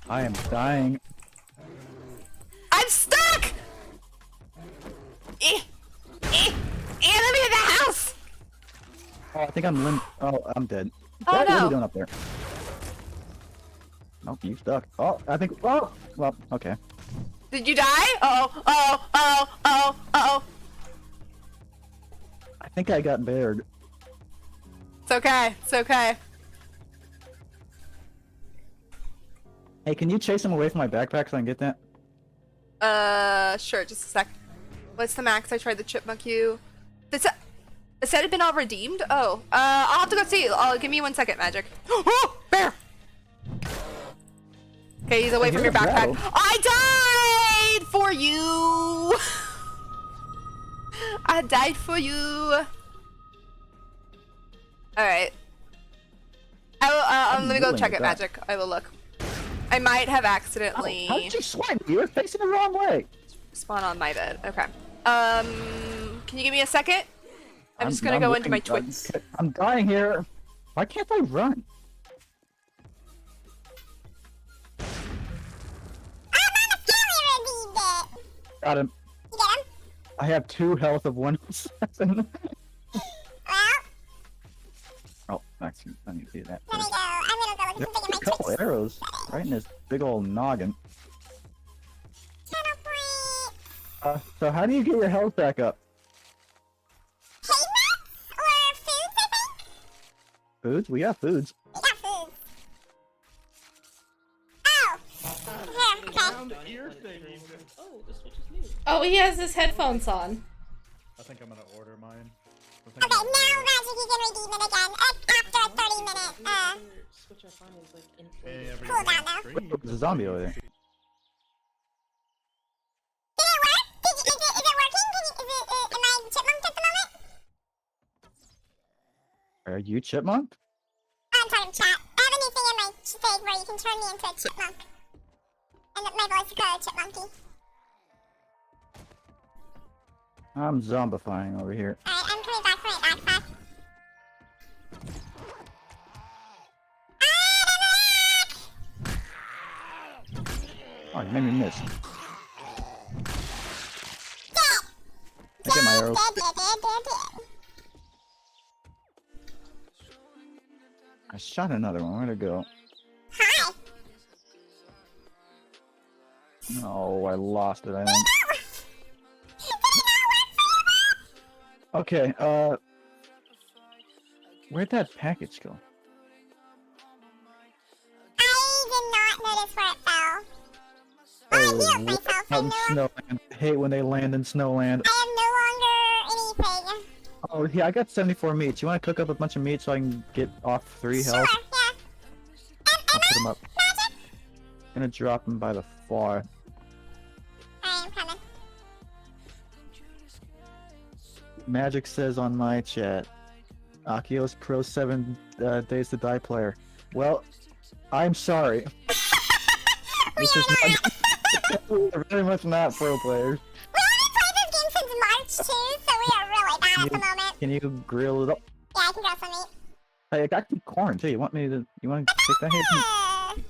I am dying.
I'm stuck! Enemy in the house!
Oh, I think I'm I'm dead.
Oh,
What are
no.
you doing up there? Nope, you stuck. Oh, I think. Oh, well, okay.
Did you die? Uh-oh.
I think I got bared.
It's okay. It's okay.
Hey, can you chase him away from my backpack so I can get that?
Sure, just a sec. What's the max? I tried the chipmunk you. The set had been all redeemed? Oh, I'll have to go see. Give me 1 second, Magic. Oh, bear! Okay, he's away from your backpack. I died for you! I died for you. Alright. Let me go check it, Magic. I will look. I might have accidentally...
How did you swipe? You were facing the wrong way.
Spawn on my bed. Okay. Can you give me a second? I'm just gonna go into my twits.
I'm dying here. Why can't I run? Got him.
You get him?
I have 2 health of 1 assassin. Oh, actually, I need to do that.
Let me go. I'm gonna go look at something in my
Couple arrows right in his big old noggin. So how do you get your health back up?
Or foods, I think?
Foods? We got foods.
We got foods. Oh! Here, okay.
Oh, he has his headphones on.
I think I'm gonna order mine.
Okay, now Magic, you can redeem it again after a 30-minute, cooldown though.
There's a zombie over there.
Did it work? Is it working? Am I chipmunk at the moment?
Are you chipmunk?
I'm talking chat. I have a new thing in my thing where you can turn me into a chipmunk. And my voice goes chipmunky.
I'm zombifying over here.
Alright, I'm coming back.
Oh, you made me miss. I get my arrows. I shot another one. Where'd it go?
Hi.
Oh, I lost it, I think. Okay, where'd that package go?
I did not notice where it fell.
Out in Snowland. I hate when they land in Snowland.
I am no longer anything.
Oh, yeah, I got 74 meats. You want to cook up a bunch of meat so I can get off 3 health?
Sure, yeah.
I'll put them up. Gonna drop them by the far.
I am coming.
Magic says on my chat, Akios Pro 7 Days to Die player. Well, I'm sorry. This is we're very much not pro players.
We only played this game since March too, so we are really bad at the moment.
Can you grill it up?
Yeah, I can grow some meat.
Hey, I got some corn too. You want to take that? Hey,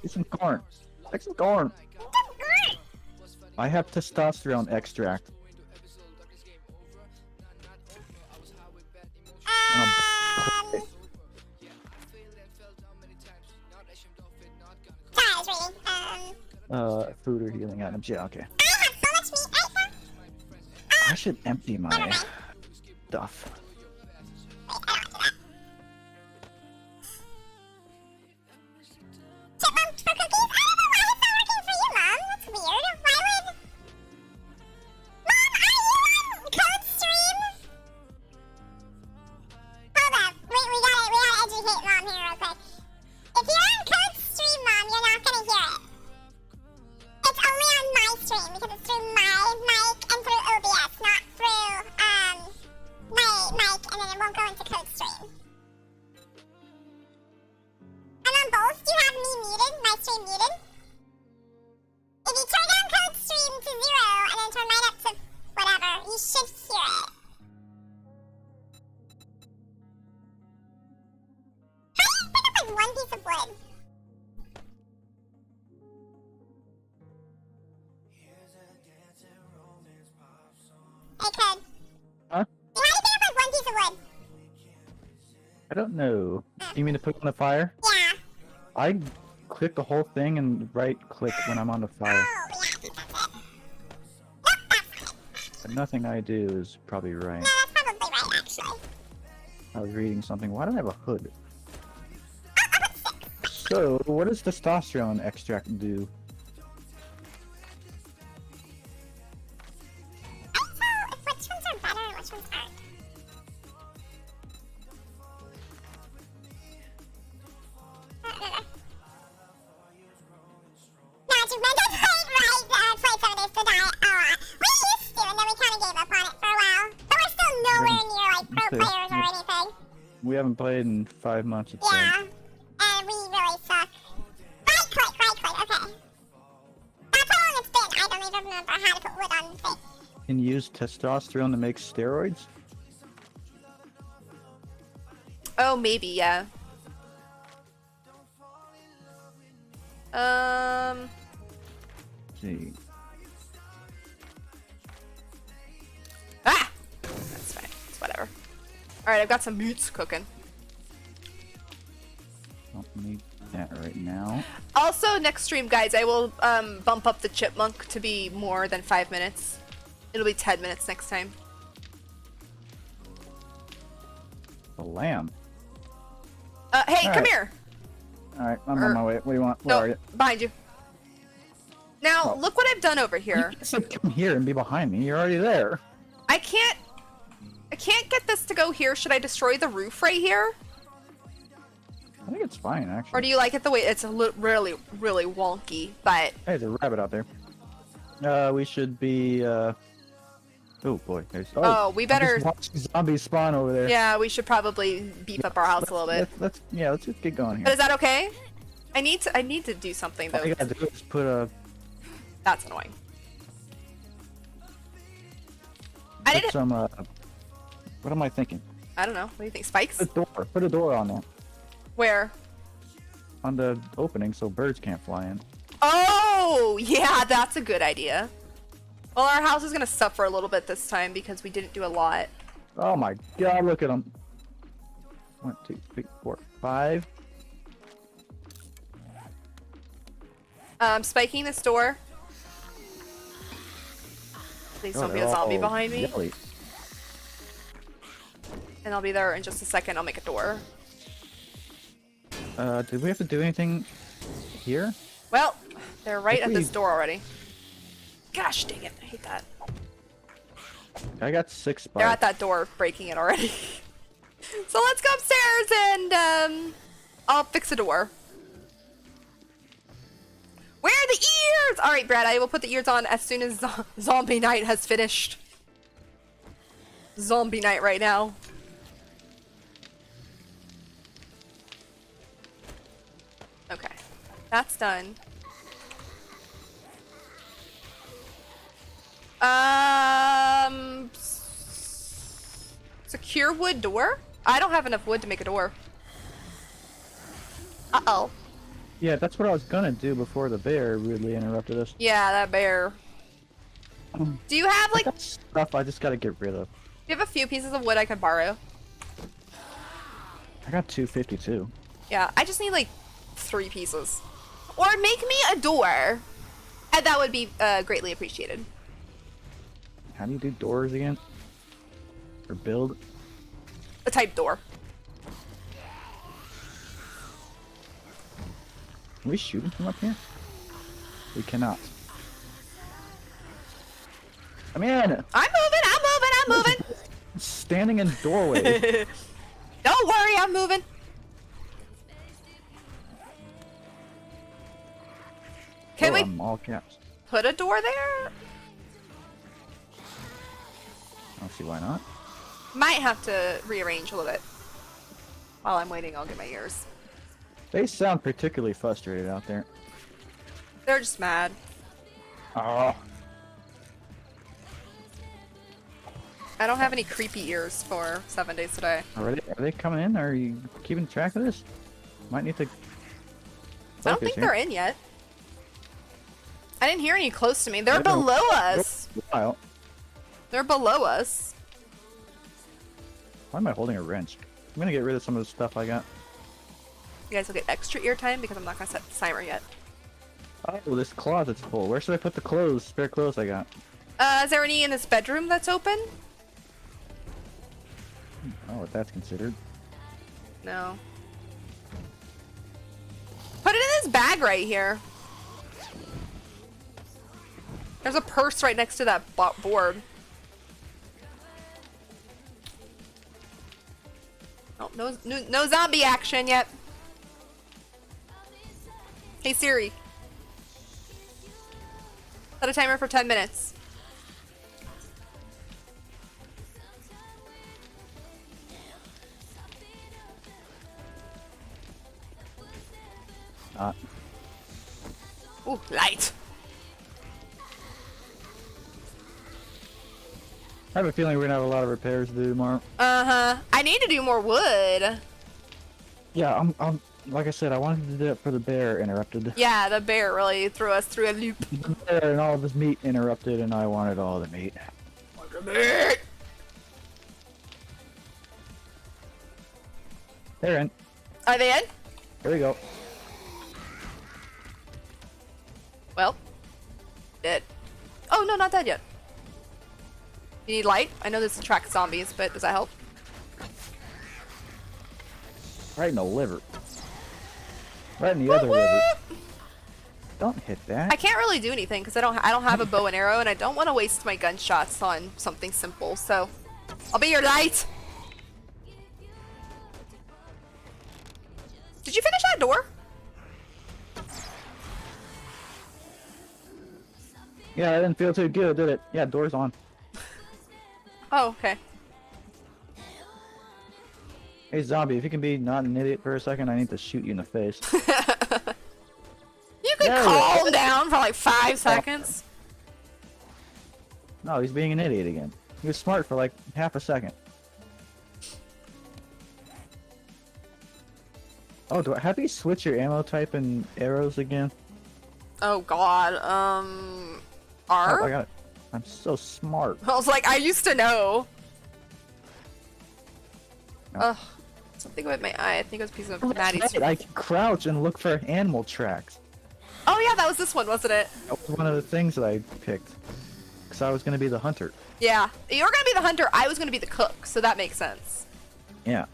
get some corn. Take some corn. I have testosterone extract. Food or healing items. Yeah, okay.
I have so much meat right now.
I should empty my stuff.
Chipmunks for cookies? I don't know why it's not working for you, Mom. That's weird. Why would... Mom, are you on Code Stream? Hold up. We gotta educate Mom here real quick. If you're on Code Stream, Mom, you're not Ghost, you have me muted, my stream muted. If you turn down code stream to 0 and then turn mine up to whatever, you should hear it. How do you pick up like one piece of wood? Hey, Code.
Huh?
How do you pick up like one piece of wood?
I don't know. You mean to put on the fire?
Yeah.
I click the whole thing and right click when I'm on the fire. But nothing I do is probably right.
No, that's probably right, actually.
I was reading something. Why do I have a hood? So, what does testosterone extract do?
Which ones are better and which ones aren't? No, it's just mental state, right? Play 7 Days to Die a lot. We used to, and then we kind of gave up on it for a while. But we're still nowhere near, like, pro players or anything.
We haven't played in 5 months, it's
Yeah. And we really suck. Right click, okay. That's how long it's been. I don't even remember how to put wood on the thing.
Can you use testosterone to make steroids?
Oh, maybe, yeah.
Let's see.
Ah! That's fine. It's whatever. Alright, I've got some meats cooking.
Don't need that right now.
Also, next stream, guys, I will bump up the chipmunk to be more than 5 minutes. It'll be 10 minutes next time.
The lamb.
Hey,
All
come
right.
here!
Alright, I'm on my way. What do you want? Where
No,
are you?
behind you. Now,
Oh.
look what I've done over here.
You said come here and be behind me. You're already there.
I can't get this to go here. Should I destroy the roof right here?
I think it's fine, actually.
Or do you like it the way it's really, really wonky, but...
Hey, there's a rabbit out there. We should be, Oh boy, there's...
Oh, we better-
I just watched zombies spawn over there.
Yeah, we should probably beef up our house a little bit.
Let's just get going here.
But is that okay? I need to do something,
All
though.
you gotta do is put a...
That's annoying. I
Put
didn't...
some, What am I thinking?
I don't know. What do you think? Spikes?
Put a door on there.
Where?
On the opening so birds can't fly in.
Oh, yeah, that's a good idea. Well, our house is gonna suffer a little bit this time because we didn't do a lot.
Oh my god, look at them. 1, 2, 3, 4, 5.
Spiking this door. Please don't be a zombie behind me.
Yelly.
And I'll be there in just a second. I'll make a door.
Did we have to do anything here?
Well, they're right
If
at
we-
this door already. Gosh dang it, I hate that.
I got 6
They're
spikes.
at that door breaking it already. So let's go upstairs and I'll fix a door. Where are the ears? Alright, Brad, I will put the ears on as soon as Zombie Night has finished. Zombie Night right now. Okay, that's done. Secure wood door? I don't have enough wood to make a door. Uh-oh.
Yeah, that's what I was gonna do before the bear rudely interrupted us.
Yeah, that bear. Do you have, like...
Stuff I just gotta get rid of.
Do you have a few pieces of wood I could borrow?
I got 252.
Yeah, I just need, like, 3 pieces. Or make me a door. And that would be greatly appreciated.
How do you do doors again? Or build?
A type door.
Can we shoot him from up here? We cannot. Come in!
I'm moving!
Standing in doorway.
Don't worry, I'm moving. Can we
I'm all caps.
put a door there?
I don't see why not.
Might have to rearrange a little bit. While I'm waiting, I'll get my ears.
They sound particularly frustrated out there.
They're just mad.
Oh.
I don't have any creepy ears for 7 days today.
Are they coming in? Are you keeping track of this? Might need to.
I don't think they're in yet. I didn't hear any close to me. They're below us. They're below us.
Why am I holding a wrench? I'm gonna get rid of some of the stuff I got.
You guys will get extra ear time because I'm not gonna set the timer yet.
Oh, this closet's full. Where should I put the clothes? Spare clothes I got.
Is there any in this bedroom that's open?
Oh, what that's considered.
No. Put it in this bag right here. There's a purse right next to that board. Oh, no zombie action yet. Hey Siri. Set a timer for 10 minutes. Ooh, light.
I have a feeling we're gonna have a lot of repairs to do tomorrow.
Uh-huh. I need to do more wood.
Yeah, I'm like I said, I wanted to do it for the bear interrupted.
Yeah, the bear really threw us through a loop.
The bear and all of his meat interrupted, and I wanted all the meat. They're in.
Are they in?
Here we go.
Well, dead. Oh no, not dead yet. You need light? I know this attracts zombies, but does that help?
Right in the liver. Right in the other liver. Don't hit that.
I can't really do anything because I don't have a bow and arrow, and I don't want to waste my gunshots on something simple. So, I'll be your light. Did you finish that door?
Yeah, I didn't feel too good, did it? Yeah, door's on.
Oh, okay.
Hey, zombie, if you can be not an idiot for a second, I need to shoot you in the face.
You could calm down for like 5 seconds.
No, he's being an idiot again. He was smart for like half a second. Oh, how do you switch your ammo type and arrows again?
Oh God, R?
Oh, I got it. I'm so smart.
I was like, I used to know.
No.
Ugh. Something with my eye. I think it was a piece of Maddie's.
Right. I can crouch and look for animal tracks.
Oh yeah, that was this one, wasn't it?
That was one of the things that I picked. Because I was going to be the hunter.
Yeah. You were gonna be the hunter, I was gonna be the cook, so that makes sense.
Yeah.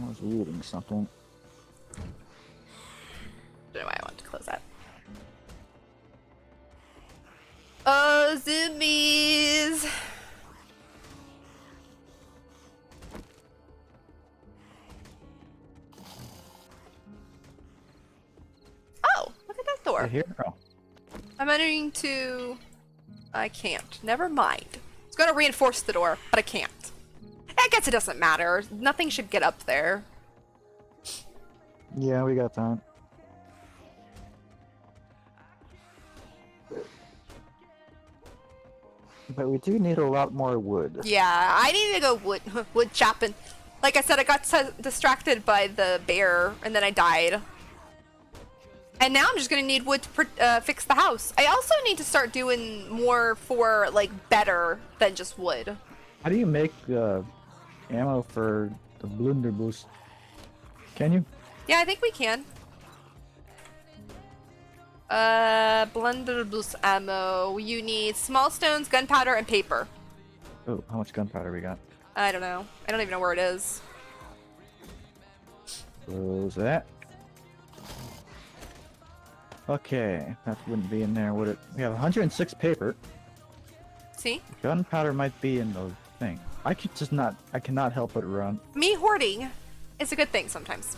I was reading something.
Don't know why I want to close that. Oh, zoomies! Oh, look at that door.
Here? Oh.
I'm entering to... I can't. Never mind. It's gonna reinforce the door, but I can't. I guess it doesn't matter. Nothing should get up there.
Yeah, we got time. But we do need a lot more wood.
Yeah, I need to go wood chopping. Like I said, I got distracted by the bear, and then I died. And now I'm just gonna need wood to fix the house. I also need to start doing more for, like, better than just wood.
How do you make ammo for the blunderbuss? Can you?
Yeah, I think we can. Blunderbuss ammo. You need small stones, gunpowder, and paper.
Oh, how much gunpowder we got?
I don't know. I don't even know where it is.
Close that. Okay, that wouldn't be in there, would it? We have 106 paper.
See?
Gunpowder might be in the thing. I cannot help but run.
Me hoarding is a good thing sometimes.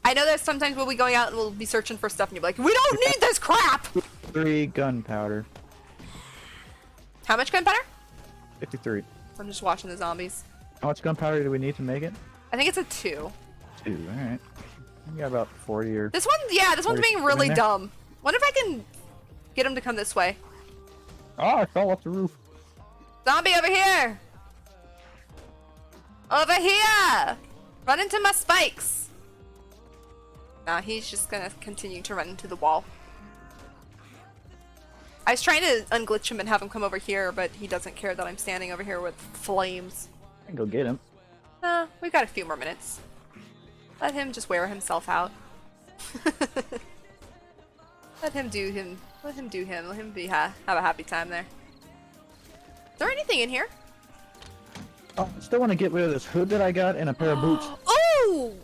I know that sometimes we'll be going out and we'll be searching for stuff and you'll be like, we don't need this crap!
3 gunpowder.
How much gunpowder?
53.
I'm just watching the zombies.
How much gunpowder do we need to make it?
I think it's a 2.
2, alright. We got about 40 or...
This one, yeah, this one's
40
being really
in there.
dumb. Wonder if I can get him to come this way.
Oh, I fell off the roof.
Zombie over here! Over here! Run into my spikes! Nah, he's just gonna continue to run into the wall. I was trying to unglitch him and have him come over here, but he doesn't care that I'm standing over here with flames.
I can go get him.
We've got a few more minutes. Let him just wear himself out. Let him do him. Let him do him. Let him be have a happy time there. Is there anything in here?
Oh, I still want to get rid of this hood that I got and a pair of boots.
Oh!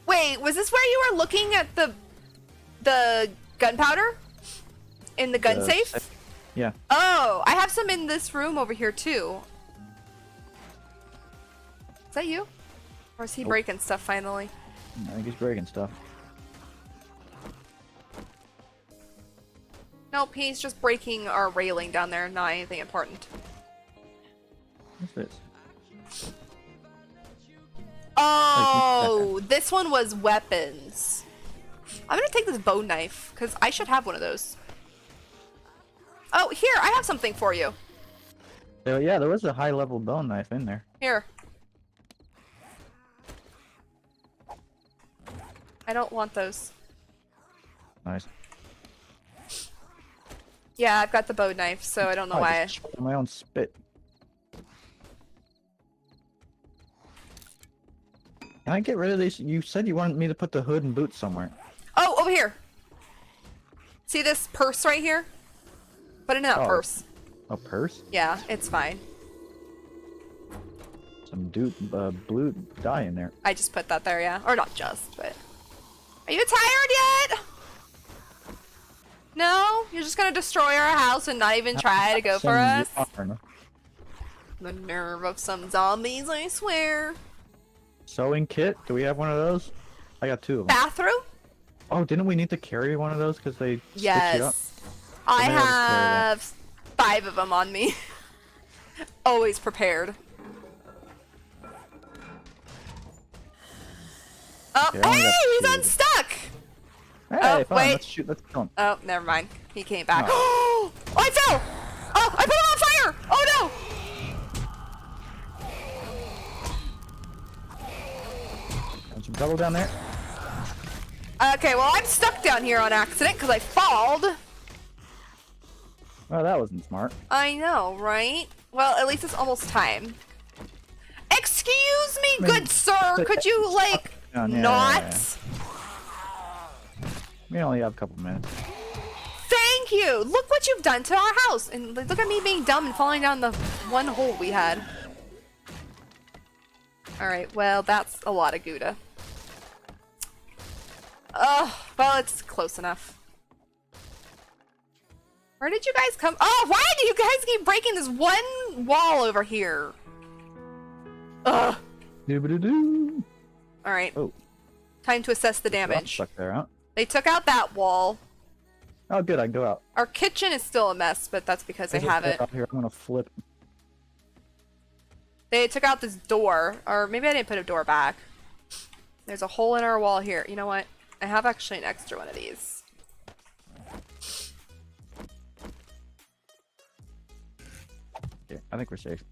Wait, was this where you were looking at the gunpowder? In the gun safe?
Yeah.
Oh, I have some in this room over here too. Is that you? Or is he breaking stuff finally?
I think he's breaking stuff.
Nope, he's just breaking our railing down there, not anything important.
What's this?
Oh, this one was weapons. I'm gonna take this bow knife, because I should have one of those. Oh, here, I have something for you.
So, yeah, there was a high-level bone knife in there.
Here. I don't want those.
Nice.
Yeah, I've got the bow knife, so I don't know why.
I just choked on my own spit. Can I get rid of these? You said you wanted me to put the hood and boots somewhere.
Oh, over here. See this purse right here? Put it in that purse.
A purse?
Yeah, it's fine.
Some blue dye in there.
I just put that there, yeah. Or not just, but... Are you tired yet? No? You're just gonna destroy our house and not even try to go for us? The nerve of some zombies, I swear.
Sewing kit? Do we have one of those? I got 2 of them.
Bathroom?
Oh, didn't we need to carry one of those because they stitch you up?
Yes. I have 5 of them on me. Always prepared. Oh,
Okay,
hey, he's unstuck!
Hey,
oh,
fine,
wait.
let's shoot, let's kill him.
Oh, never mind. He came back. Oh, I fell! Oh, I put him on fire! Oh no!
There's some double down there.
Okay, well, I'm stuck down here on accident because I falled.
Oh, that wasn't smart.
I know, right? Well, at least it's almost time. Excuse me, good sir. Could you, like, not?
We only have a couple minutes.
Thank you. Look what you've done to our house. And look at me being dumb and falling down the one hole we had. Alright, well, that's a lot of Gouda. Oh, well, it's close enough. Where did you guys come? Oh, why do you guys keep breaking this one wall over here? Ugh.
Doo-ba-doo-doo.
Alright.
Oh.
Time to assess the damage.
Stuck there, huh?
They took out that wall.
Oh, good, I can go out.
Our kitchen is still a mess, but that's because I have it.
Out here. I'm gonna flip.
They took out this door, or maybe I didn't put a door back. There's a hole in our wall here. You know what? I have actually an extra one of these.
Yeah, I think we're safe.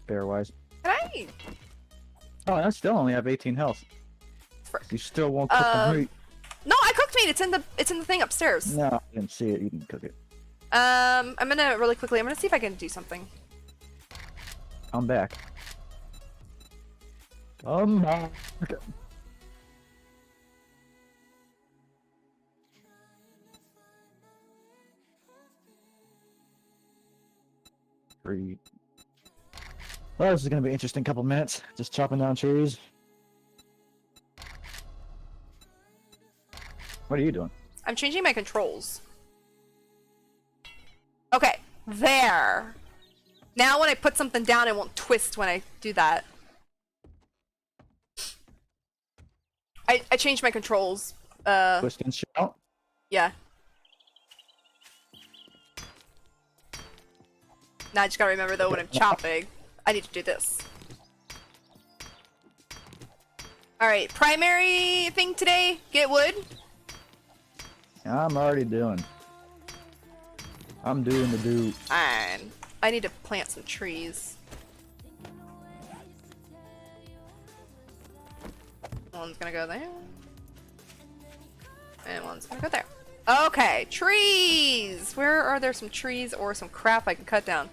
Bear-wise.
Can I?
Oh, I still only have 18 health. You still won't cook the meat.
No, I cooked meat. It's in the thing upstairs.
No, I didn't see it. You can cook it.
I'm gonna really quickly. I'm gonna see if I can do something.
I'm back. Come back. Okay. Three. Well, this is gonna be an interesting couple minutes. Just chopping down trees. What are you doing?
I'm changing my controls. Okay, there. Now when I put something down, it won't twist when I do that. I changed my controls.
Twist and shout?
Yeah. Now I just gotta remember though when I'm chopping. I need to do this. Alright, primary thing today, get wood.
I'm already doing. I'm doing the do.
Fine. I need to plant some trees. One's gonna go there. And one's gonna go there. Okay, trees! Where are there some trees or some crap I can cut down?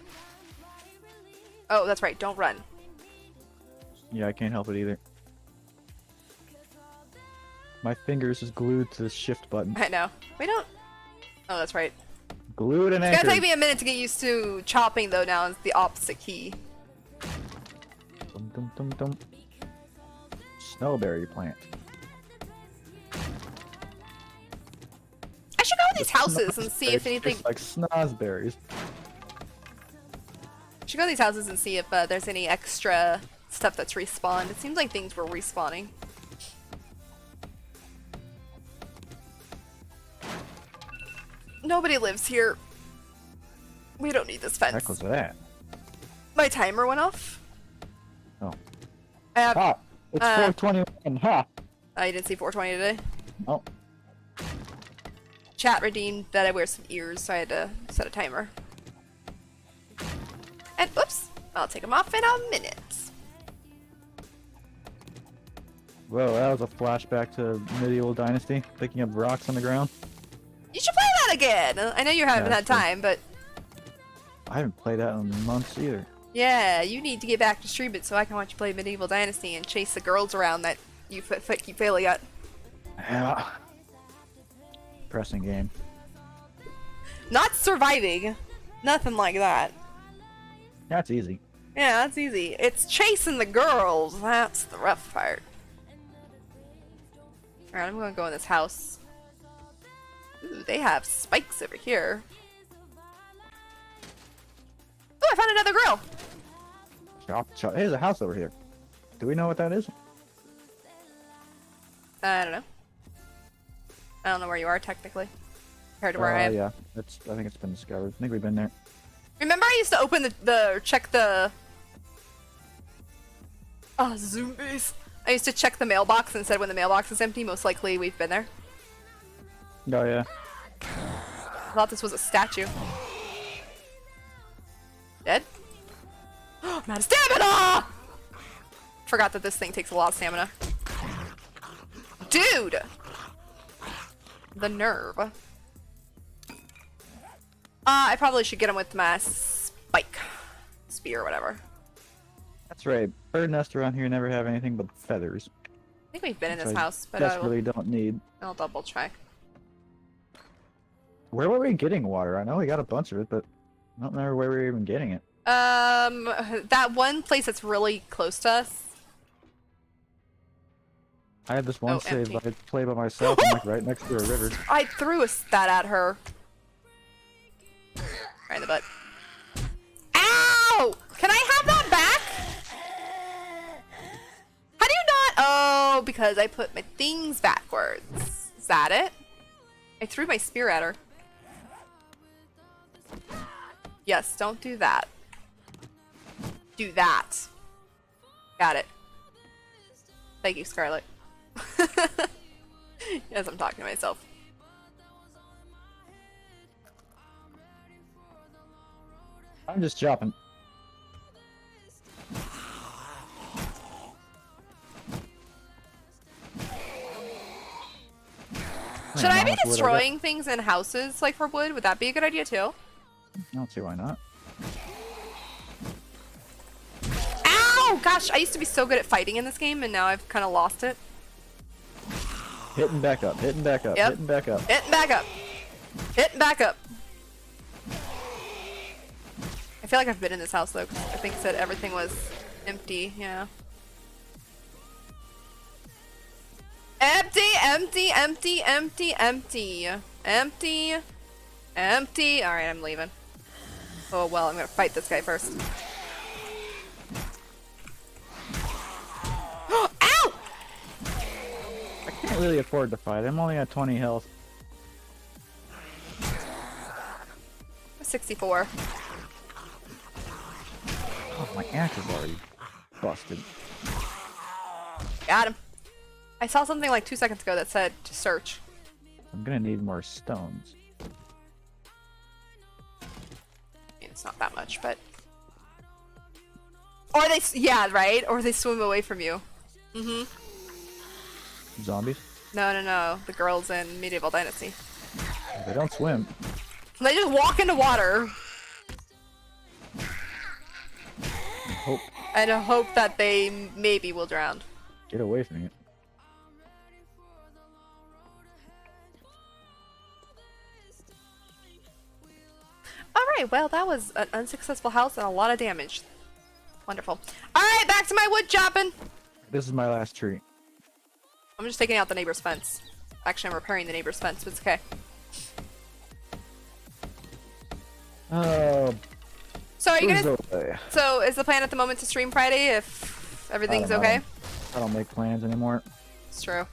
Oh, that's right, don't run.
Yeah, I can't help it either. My fingers is glued to the shift button.
I know. We don't... Oh, that's right.
Glued and
It's
anchored.
gonna take me a minute to get used to chopping, though, now it's the opposite key.
Dum, dum, dum, dum. Snowberry plant.
I should go in these houses and see if anything...
Like snozberries.
I should go in these houses and see if there's any extra stuff that's respawned. It seems like things were respawning. Nobody lives here. We don't need this fence.
What the heck was that?
My timer went off.
Oh.
I have,
Ha! It's 4:21. Ha!
Oh, you didn't see 420 today?
Oh.
Chat redeemed that I wear some ears, so I had to set a timer. And oops, I'll take them off in a minute.
Whoa, that was a flashback to medieval dynasty, picking up rocks on the ground.
You should play that again! I know you haven't had time, but...
I haven't played that in months either.
Yeah, you need to get back to stream it so I can watch you play Medieval Dynasty and chase the girls around that you keep failing at.
Yeah. Pressing game.
Not surviving. Nothing like that.
That's easy.
Yeah, that's easy. It's chasing the girls. That's the rough part. Alright, I'm gonna go in this house. Ooh, they have spikes over here. Ooh, I found another grill!
Chop, chop. Hey, there's a house over here. Do we know what that is?
I don't know. I don't know where you are, technically. Compared to where I am.
Yeah. I think it's been discovered. I think we've been there.
Remember I used to open check the... Oh, zombies. I used to check the mailbox and said when the mailbox is empty, most likely we've been there.
Oh, yeah.
I thought this was a statue. Dead? I'm out of stamina! Forgot that this thing takes a lot of stamina. Dude! The nerve. I probably should get him with my spike. Spear or whatever.
That's right. Bird nests around here never have anything but feathers.
I think we've been in this
Which I
house, but
desperately don't need.
I'll double check.
Where were we getting water? I know we got a bunch of it, but I don't remember where we were even getting it.
That one place that's really close to us.
I had this one save, but I play by myself. I'm like right next to a river.
I threw that at her. Right in the butt. Ow! Can I have that back? How do you not? Oh, because I put my things backwards. Is that it? I threw my spear at her. Yes, don't do that. Do that. Got it. Thank you, Scarlet. Yes, I'm talking to myself.
I'm just chopping.
Should I be destroying things in houses, like for wood? Would that be a good idea too?
I don't see why not.
Ow! Gosh, I used to be so good at fighting in this game, and now I've kind of lost it.
Hitting back up, hitting back up,
Yep.
hitting back up.
Hitting back up. Hitting back up. I feel like I've been in this house though, 'cause I think it said everything was empty, yeah. Empty, empty, empty, empty, empty. Empty. Empty. Alright, I'm leaving. Oh well, I'm gonna fight this guy first. Ow!
I can't really afford to fight. I'm only at 20 health.
64.
My axe is already busted.
Got him. I saw something like 2 seconds ago that said to search.
I'm gonna need more stones.
I mean, it's not that much, but... Or they... Yeah, right? Or they swim away from you. Mm-hmm.
Zombies?
No. The girls in Medieval Dynasty.
They don't swim.
They just walk into water.
Hope.
And hope that they maybe will drown.
Get away from it.
Alright, well, that was an unsuccessful house and a lot of damage. Wonderful. Alright, back to my wood chopping!
This is my last tree.
I'm just taking out the neighbor's fence. Actually, I'm repairing the neighbor's fence, but it's okay. So are you gonna... So is the plan at the moment to stream Friday if everything's okay?
I don't make plans anymore.
It's true.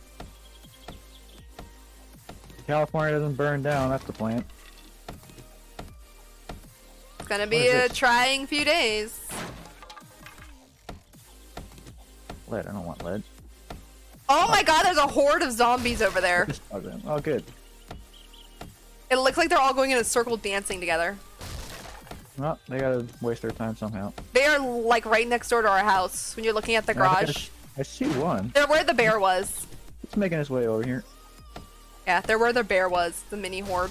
California doesn't burn down, that's the plan.
It's gonna be a trying few days.
Lead, I don't want lead.
Oh my god, there's a horde of zombies over there.
Oh, good.
It looks like they're all going in a circle dancing together.
Well, they gotta waste their time somehow.
They are like right next door to our house when you're looking at the garage.
I see one.
They're where the bear was.
It's making its way over here.
Yeah, they're where the bear was, the mini horde.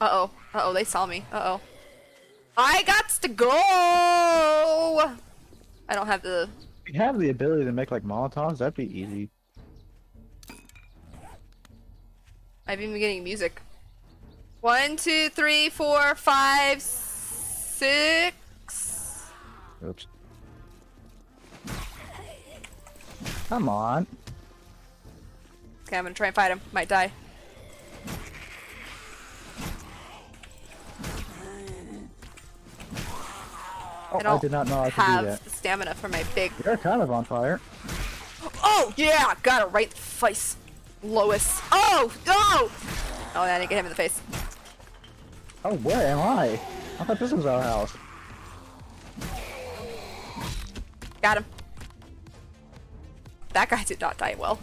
Uh-oh, they saw me. Uh-oh. I gots to go! I don't have the...
If you have the ability to make like Molotovs, that'd be easy.
I've even been getting music. 1, 2, 3, 4, 5, 6.
Oops. Come on.
Okay, I'm gonna try and fight him. Might die.
Oh, I did not know I could do that.
Have the stamina for my big...
You're kind of on fire.
Oh, yeah! Got it right in the face. Lois. Oh! Oh! Oh, I didn't get him in the face.
Oh, where am I? I thought this was our house.
Got him. That guy did not die well.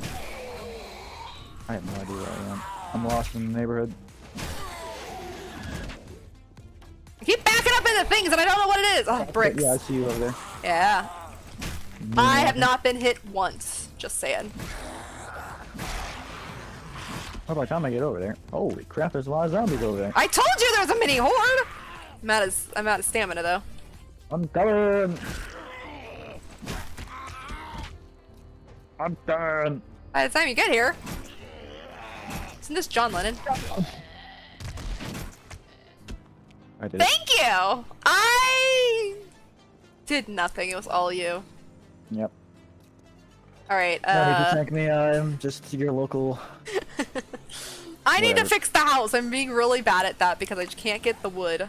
I have no idea where I am. I'm lost in the neighborhood.
I keep backing up into things and I don't know what it is. Oh, bricks.
Yeah, I see you over there.
Yeah. I have not been hit once. Just saying.
How by the time I get over there? Holy crap, there's a lot of zombies over there.
I told you there was a mini horde! I'm out of stamina though.
I'm coming! I'm done!
By the time you get here. Isn't this John Lennon?
I did.
Thank you! I did nothing, it was all you.
Yep.
Alright,
No need to thank me, I'm just your local...
I need to fix the house. I'm being really bad at that because I just can't get the wood.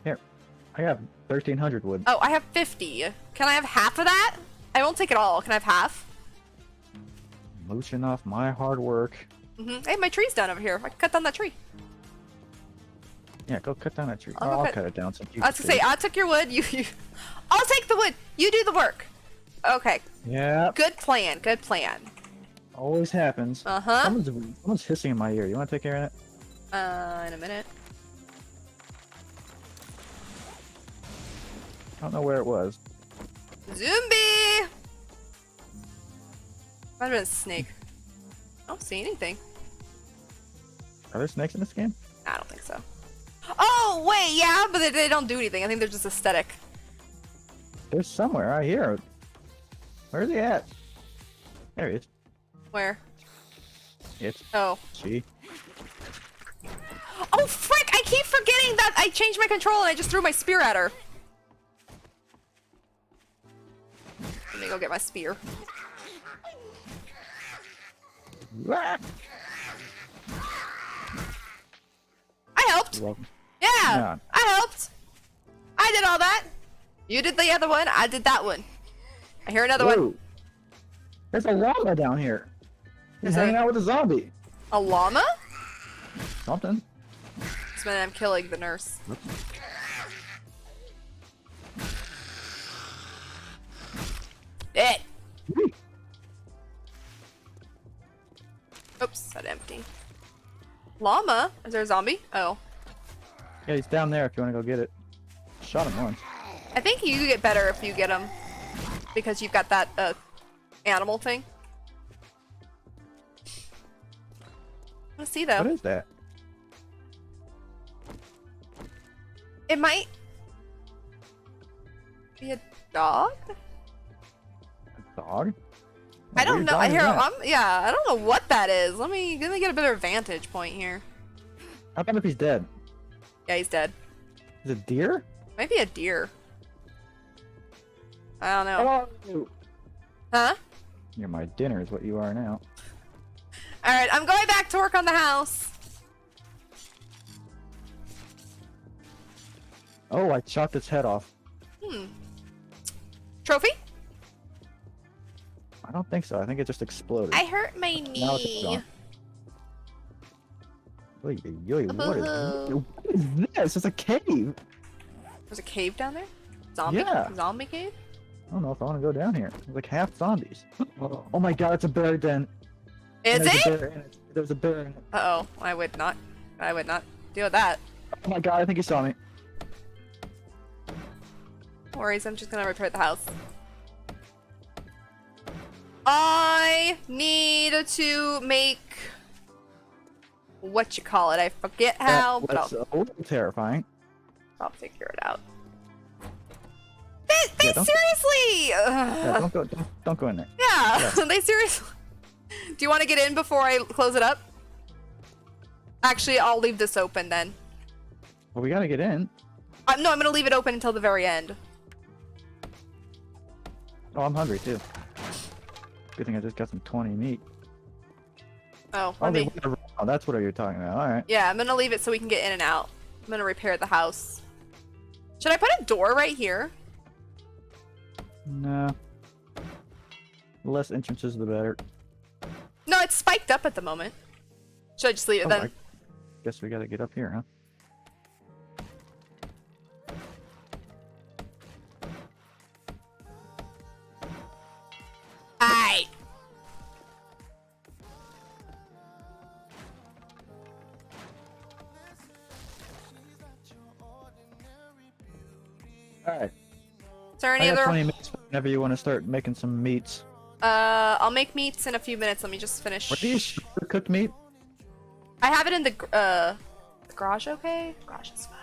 Here, I have 1,300 wood.
Oh, I have 50. Can I have half of that? I won't take it all. Can I have half?
Mooching off my hard work.
Hey, my tree's down over here. I can cut down that tree.
Yeah, go cut down that tree.
I'll
cut it down. So you
I was gonna say, I took your wood. I'll take the wood. You do the work. Okay.
Yeah.
Good plan. Good plan.
Always happens.
Uh-huh.
Someone's hissing in my ear. You want to take care of
that? In a minute.
I don't know where it was.
Zombie! Might have been a snake. I don't see anything.
Are there snakes in this game?
I don't think so. Oh, wait, yeah, but they don't do anything. I think they're just aesthetic.
There's somewhere right here. Where's he at? There he is.
Where?
It's.
Oh.
She.
Oh, frick! I keep forgetting that I changed my control and I just threw my spear at her. Let me go get my spear.
Ah!
I helped.
You're welcome.
Yeah, I helped. I did all that. You did the other one. I did that one. I hear another one.
There's a llama down here. He's hanging out with a zombie.
A llama?
Something.
This minute I'm killing the nurse. It. Oops, that empty. Llama? Is there a zombie? Oh.
Yeah, he's down there if you want to go get it. Shot him once.
I think you get better if you get him. Because you've got that, animal thing. Let's see though.
What is that?
It might be a dog?
A dog?
I don't
weird
know.
dog is
Here,
that?
I don't know what that is. Let me get a better vantage point here.
How about if he's dead?
Yeah, he's dead.
Is it deer?
Might be a deer. I don't know.
Hello.
Huh?
You're my dinner is what you are now.
Alright, I'm going back to work on the house.
Oh, I chopped its head off.
Trophy?
I don't think so. I think it just exploded.
I hurt my
Now it's
knee.
gone. What is this? It's a cave.
There's a cave down there? Zombie?
Yeah.
Zombie cave?
I don't know if I want to go down here. It's like half zombies. Oh my god, it's a bear den.
Is
There's
it?
a bear in it. There's a bear in it.
Uh-oh. I would not deal with that.
Oh my god, I think he saw me.
No worries, I'm just gonna repair the house. I need to make what you call it. I forget how, but
That's a little terrifying.
I'll figure it out.
Yeah, don't-
Seriously!
Yeah, don't go in there.
Yeah, they seriously. Do you want to get in before I close it up? Actually, I'll leave this open then.
Well, we gotta get in.
No, I'm gonna leave it open until the very end.
Oh, I'm hungry too. Good thing I just got some 20 meat.
Oh,
Oh,
let me.
that's what you're talking about. All right.
Yeah, I'm gonna leave it so we can get in and out. I'm gonna repair the house. Should I put a door right here?
No. The less entrances, the better.
No, it's spiked up at the moment. Should I just leave it then?
I guess we gotta get up here, huh?
Aight.
All right.
Is there any
I got
other?
20 minutes whenever you want to start making some meats.
I'll make meats in a few minutes. Let me just finish.
What do you cooked meat?
I have it in the garage. Okay, garage is fine.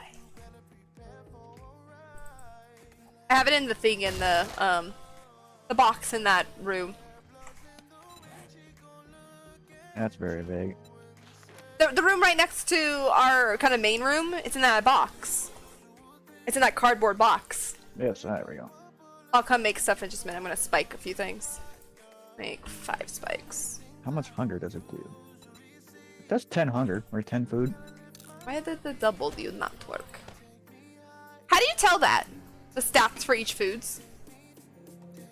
I have it in the thing in the box in that room.
That's very vague.
The room right next to our kind of main room. It's in that box. It's in that cardboard box.
Yes, there we go.
I'll come make stuff in just a minute. I'm gonna spike a few things. Make 5 spikes.
How much hunger does it do? That's 10 hunger, or 10 food.
Why did the double do not work? How do you tell that? The stats for each foods?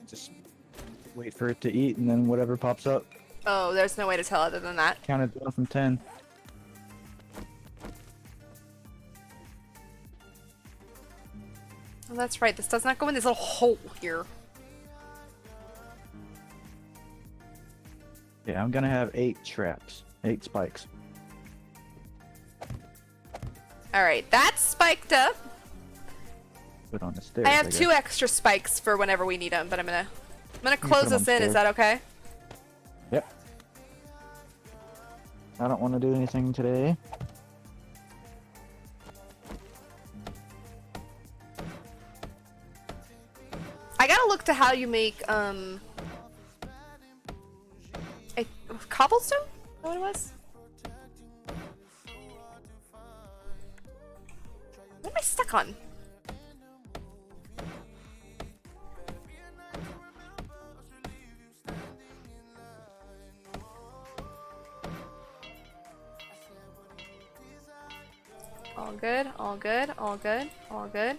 Just wait for it to eat, and then whatever pops up.
Oh, there's no way to tell other than that.
Count it down from 10.
Oh, that's right. This does not go in this little hole here.
Yeah, I'm gonna have 8 traps. 8 spikes.
Alright, that's spiked up.
Put on the stairs.
I have
guess.
2 extra spikes for whenever we need them, but I'm gonna close
put 'em
this in. Is
upstairs.
that okay?
Yep. I don't want to do anything today.
I gotta look to how you make, a cobblestone? Is that what it was? What am I stuck on? All good, all good, all good, all good.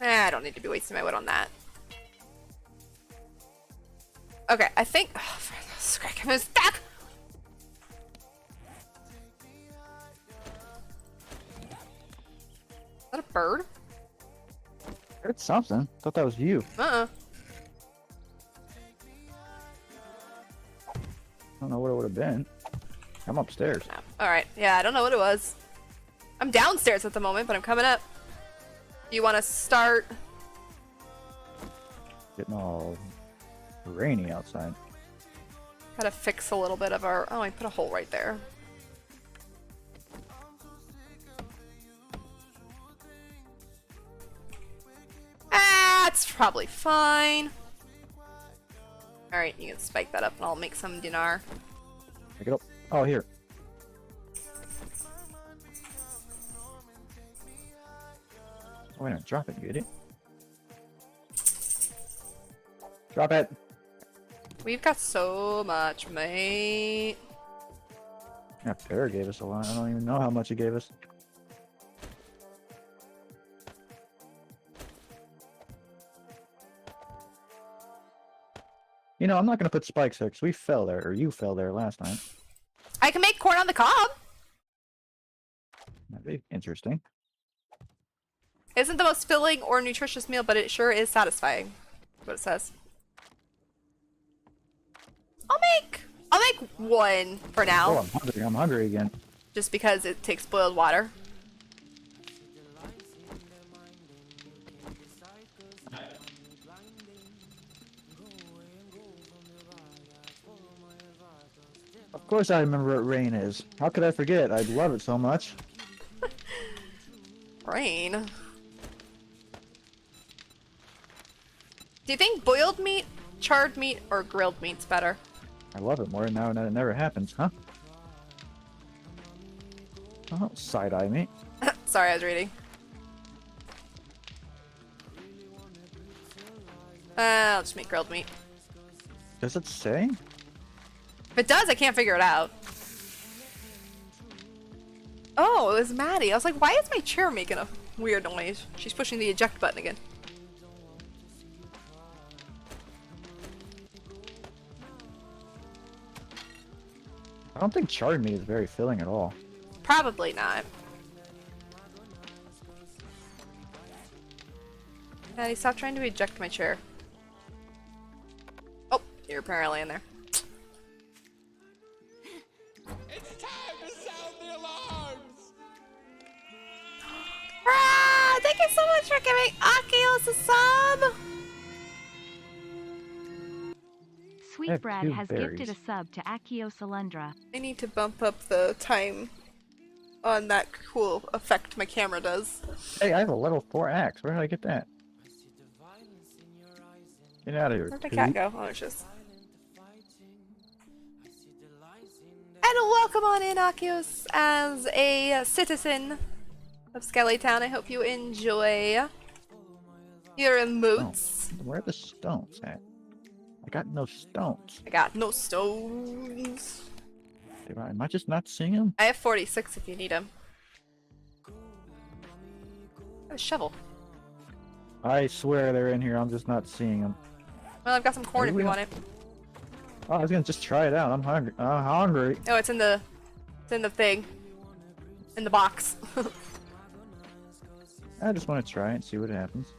I don't need to be wasting my wood on that. Okay, I think. Oh, for the scrack of his back! Is that a bird?
Heard something. Thought that was you.
Uh-uh.
I don't know what it would have been. I'm upstairs.
Alright, yeah, I don't know what it was. I'm downstairs at the moment, but I'm coming up. You want to start?
Getting all rainy outside.
Gotta fix a little bit of our. Oh, I put a hole right there. That's probably fine. Alright, you can spike that up and I'll make some dinar.
Pick it up. Oh, here. Oh, wait a minute. Drop it, you idiot. Drop it.
We've got so much, mate.
Yeah, Pear gave us a lot. I don't even know how much he gave us. You know, I'm not going to put spikes there because we fell there, or you fell there last time.
I can make corn on the cob.
That'd be interesting.
Isn't the most filling or nutritious meal, but it sure is satisfying. That's what it says. I'll make one for now.
Oh, I'm hungry. I'm hungry again.
Just because it takes boiled water.
Of course I remember what rain is. How could I forget? I love it so much.
Rain. Do you think boiled meat, charred meat, or grilled meat's better?
I love it more now that it never happens, huh? Oh, side-eye me.
Sorry, I was reading. I'll just make grilled meat.
Does it say?
If it does, I can't figure it out. Oh, it was Maddie. I was like, why is my chair making a weird noise? She's pushing the eject button again.
I don't think charred meat is very filling at all.
Probably not. Maddie, stop trying to eject my chair. Oh, you're apparently in there. Ah, thank you so much for giving Akios a sub!
Sweetbread has gifted a sub to Akio Solyndra.
I need to bump up the time on that cool effect my camera does.
Hey, I have a level 4 axe. Where did I get that? Get out of here.
Where'd my cat go? Oh, it's just. And welcome on in, Akios, as a citizen of Skellytown. I hope you enjoy your emotes.
Oh, where are the stones at? I got no stones.
I got no stones.
Am I just not seeing them?
I have 46 if you need them. A shovel.
I swear they're in here. I'm just not seeing them.
Well, I've got some corn if you want it.
Oh, I was gonna just try it out. I'm hungry. Hungry.
Oh, it's in the thing. In the box.
I just want to try it and see what happens.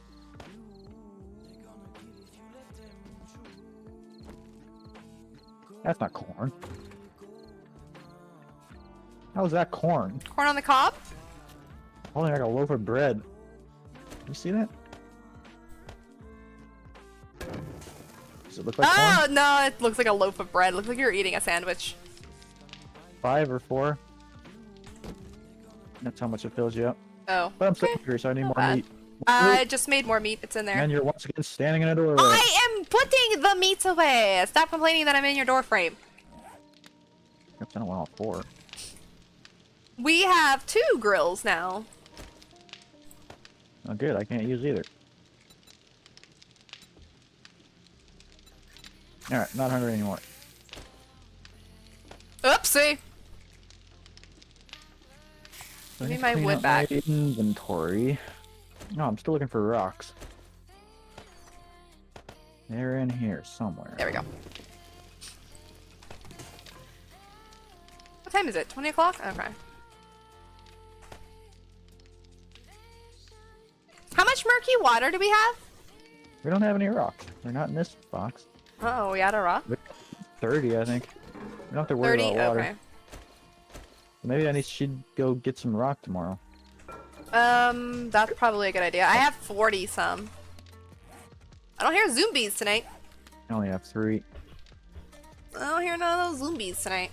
That's not corn. How is that corn?
Corn on the cob?
Holding like a loaf of bread. You see that? Does it look like corn?
Oh, no, it looks like a loaf of bread. It looks like you're eating a sandwich.
5 or 4. That's how much it fills you up.
Oh.
But I'm so hungry, so I need more
bad.
meat.
I just made more meat. It's in there.
And you're once again standing in a doorway.
I am putting the meats away. Stop complaining that I'm in your door frame.
I don't want all 4.
We have 2 grills now.
Oh, good. I can't use either. Alright, not hungry anymore.
Oopsie. Give me my wood back.
My inventory. No, I'm still looking for rocks. They're in here somewhere.
There we go. What time is it? 20 o'clock? Okay. How much murky water do we have?
We don't have any rock. They're not in this box.
Oh, we had a rock?
30, I think. We don't have to worry
30?
about water.
Okay.
Maybe should go get some rock tomorrow.
That's probably a good idea. I have 40 some. I don't hear zombies tonight.
I only have 3.
I don't hear none of those zombies tonight.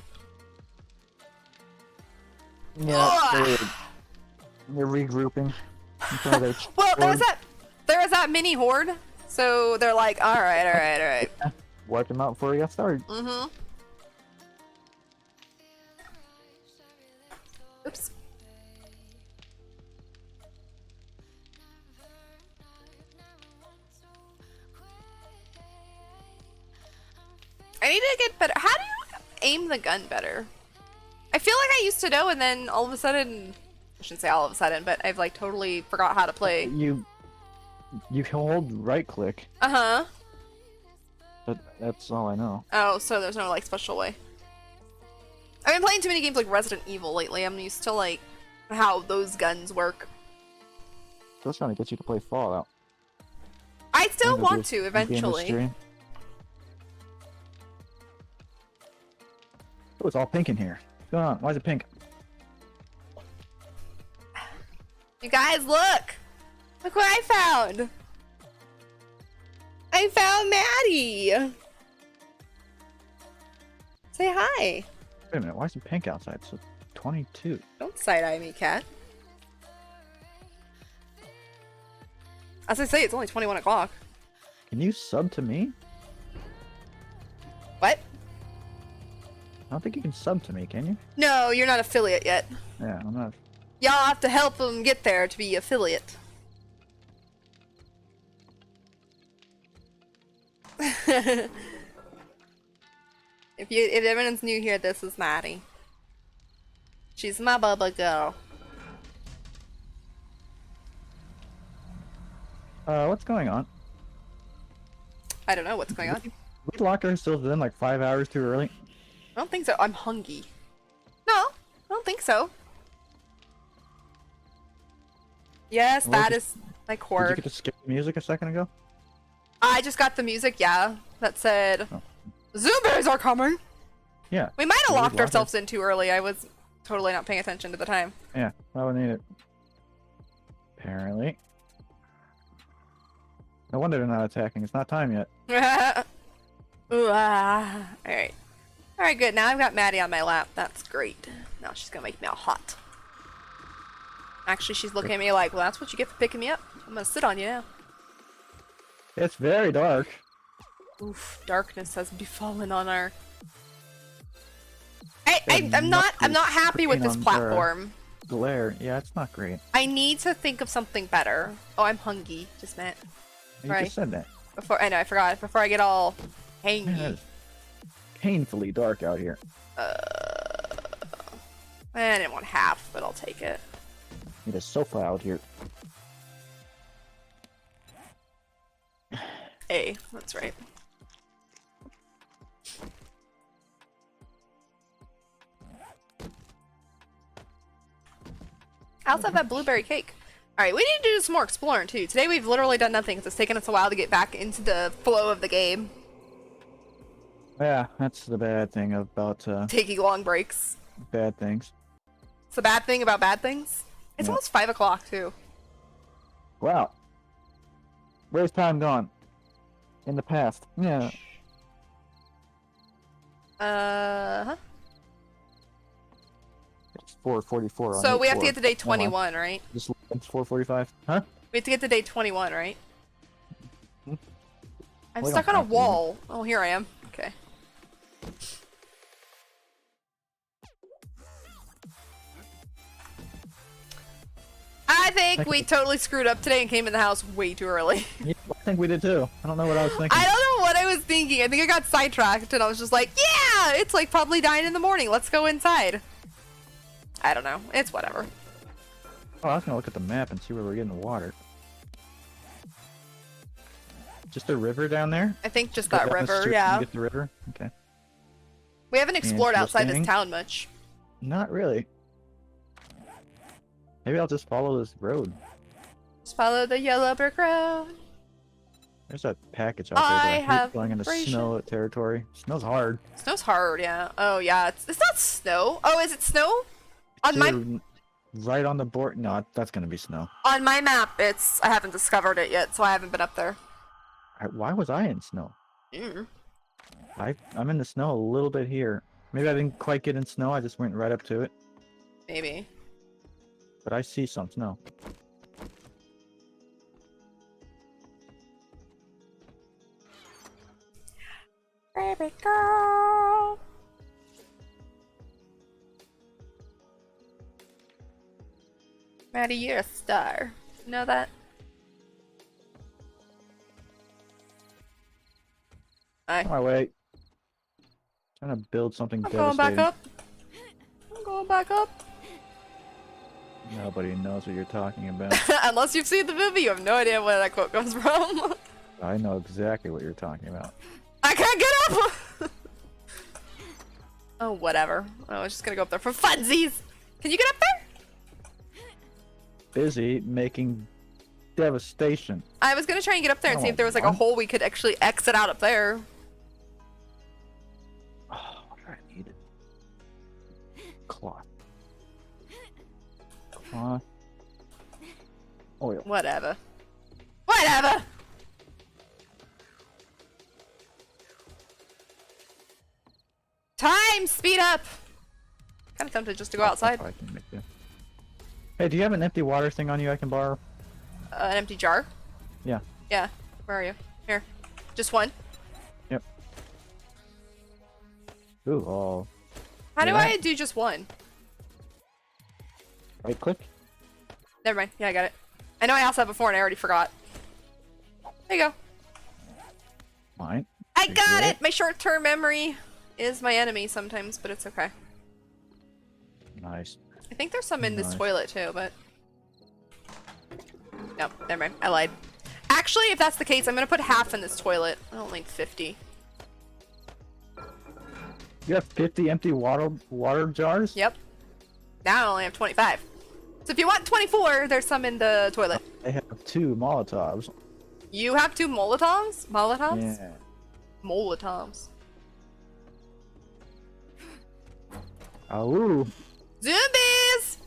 Yeah, they're regrouping.
Well, there was that mini horde, so they're like, all right.
Wipe them out before we got started.
Mm-hmm. Oops. I need to get better. How do you aim the gun better? I feel like I used to know, and then all of a sudden, I shouldn't say all of a sudden, but I've like totally forgot how to play.
You can hold right click.
Uh-huh.
But that's all I know.
Oh, so there's no like special way. I've been playing too many games like Resident Evil lately. I'm used to like how those guns work.
Still trying to get you to play Fallout.
I still want to eventually.
Oh, it's all pink in here. What's going on? Why is it pink?
You guys, look! Look what I found! I found Maddie! Say hi!
Wait a minute, why is it pink outside? So 22.
Don't side-eye me, cat. As I say, it's only 21 o'clock.
Can you sub to me?
What?
I don't think you can sub to me, can you?
No, you're not affiliate yet.
Yeah, I'm not.
Y'all have to help them get there to be affiliate. If everyone's new here, this is Maddie. She's my bubba girl.
What's going on?
I don't know what's going on.
We locked ourselves in like 5 hours too early.
I don't think so. I'm hungry. No, I don't think so. Yes,
Well,
that is my cord.
Did you get to skip the music a second ago?
I just got the music, yeah, that said, Zombies are coming!
Yeah.
We might have
We
locked
locked
ourselves in too early. I was totally not paying attention to the time.
Yeah, I would need it. Apparently. No wonder they're not attacking. It's not time yet.
Ooh, alright. Alright, good. Now I've got Maddie on my lap. That's great. Now she's gonna make me all hot. Actually, she's looking at me like, well, that's what you get for picking me up. I'm gonna sit on you now.
It's very dark.
Oof, darkness has befallen on our... I'm not happy with this platform.
Glare. Yeah, it's not great.
I need to think of something better. Oh, I'm hungry. Just meant.
You
Right.
just said that.
Before I know, I forgot. Before I get all hangy.
Man, it's painfully dark out here.
I didn't want half, but I'll take it.
Need a sofa out here.
A, that's right. I also have that blueberry cake. Alright, we need to do some more exploring too. Today we've literally done nothing because it's taken us a while to get back into the flow of the game.
Yeah, that's the bad thing about
Taking long breaks.
bad things.
It's the bad thing about bad things. It's
Yeah.
almost 5 o'clock too.
Wow. Where's time gone? In the past. Yeah.
Huh?
It's 4:44.
So we have to get to day 21, right?
Just it's 4:45. Huh?
We have to get to day 21, right? I'm
We
stuck
don't
on a
have to.
wall. Oh, here I am. Okay. I think we totally screwed up today and came in the house way too early.
Yeah, I think we did too. I don't know what I was thinking.
I don't know what I was thinking. I think I got sidetracked and I was just like, yeah, it's like probably 9 in the morning. Let's go inside. I don't know. It's whatever.
Oh, I was gonna look at the map and see where we're getting the water. Just a river down there?
I think just
Go
that
down the
river,
street
yeah.
and get the river? Okay.
We haven't explored
still
outside
standing?
this town much.
Not really. Maybe I'll just follow this road.
Just follow the yellow brick road.
There's a package out there, but I hate
have
going into
ration.
snow territory. Snow's hard.
Snow's hard, yeah. Oh yeah, it's not snow. Oh, is it snow? On my
You're right on the board. No, that's gonna be snow.
on my map, it's I haven't discovered it yet, so I haven't been up there.
Why was I in snow?
Mm.
I'm in the snow a little bit here. Maybe I didn't quite get in snow. I just went right up to it.
Maybe.
But I see some snow.
Baby girl. Maddie, you're a star. You know that? Hi.
On my way. Trying to build something
I'm going
devastating.
back up. I'm going back up.
Nobody knows what you're talking about.
Unless you've seen the movie, you have no idea where that quote comes from.
I know exactly what you're talking about.
I can't get up! Oh, whatever. I was just gonna go up there for funsies. Can you get up there?
Busy making devastation.
I was gonna try and get up there and see
Oh,
if there was like a
what?
hole we could actually exit out up there.
Oh, what do I need? Cloth. Cloth. Oil.
Whatever. Whatever! Time! Speed up! Kinda tempted just to go outside.
I can make it. Hey, do you have an empty water thing on you I can borrow?
An empty jar?
Yeah.
Yeah. Where are you? Here. Just one?
Yep. Ooh, oh.
How do
Yeah.
I do just one?
Right click.
Never mind. Yeah, I got it. I know I asked that before and I already forgot. There you go.
Fine.
I got it! My short-term memory is my enemy sometimes, but it's okay.
Nice.
I think there's some in this
Nice.
toilet too, but... Nope, never mind. I lied. Actually, if that's the case, I'm gonna put half in this toilet. I don't need 50.
You have 50 empty water jars?
Yep. Now I only have 25. So if you want 24, there's some in the toilet.
I have 2 Molotovs.
You have 2 Molotovs? Molotovs?
Yeah.
Molotovs.
Oh.
Zombies!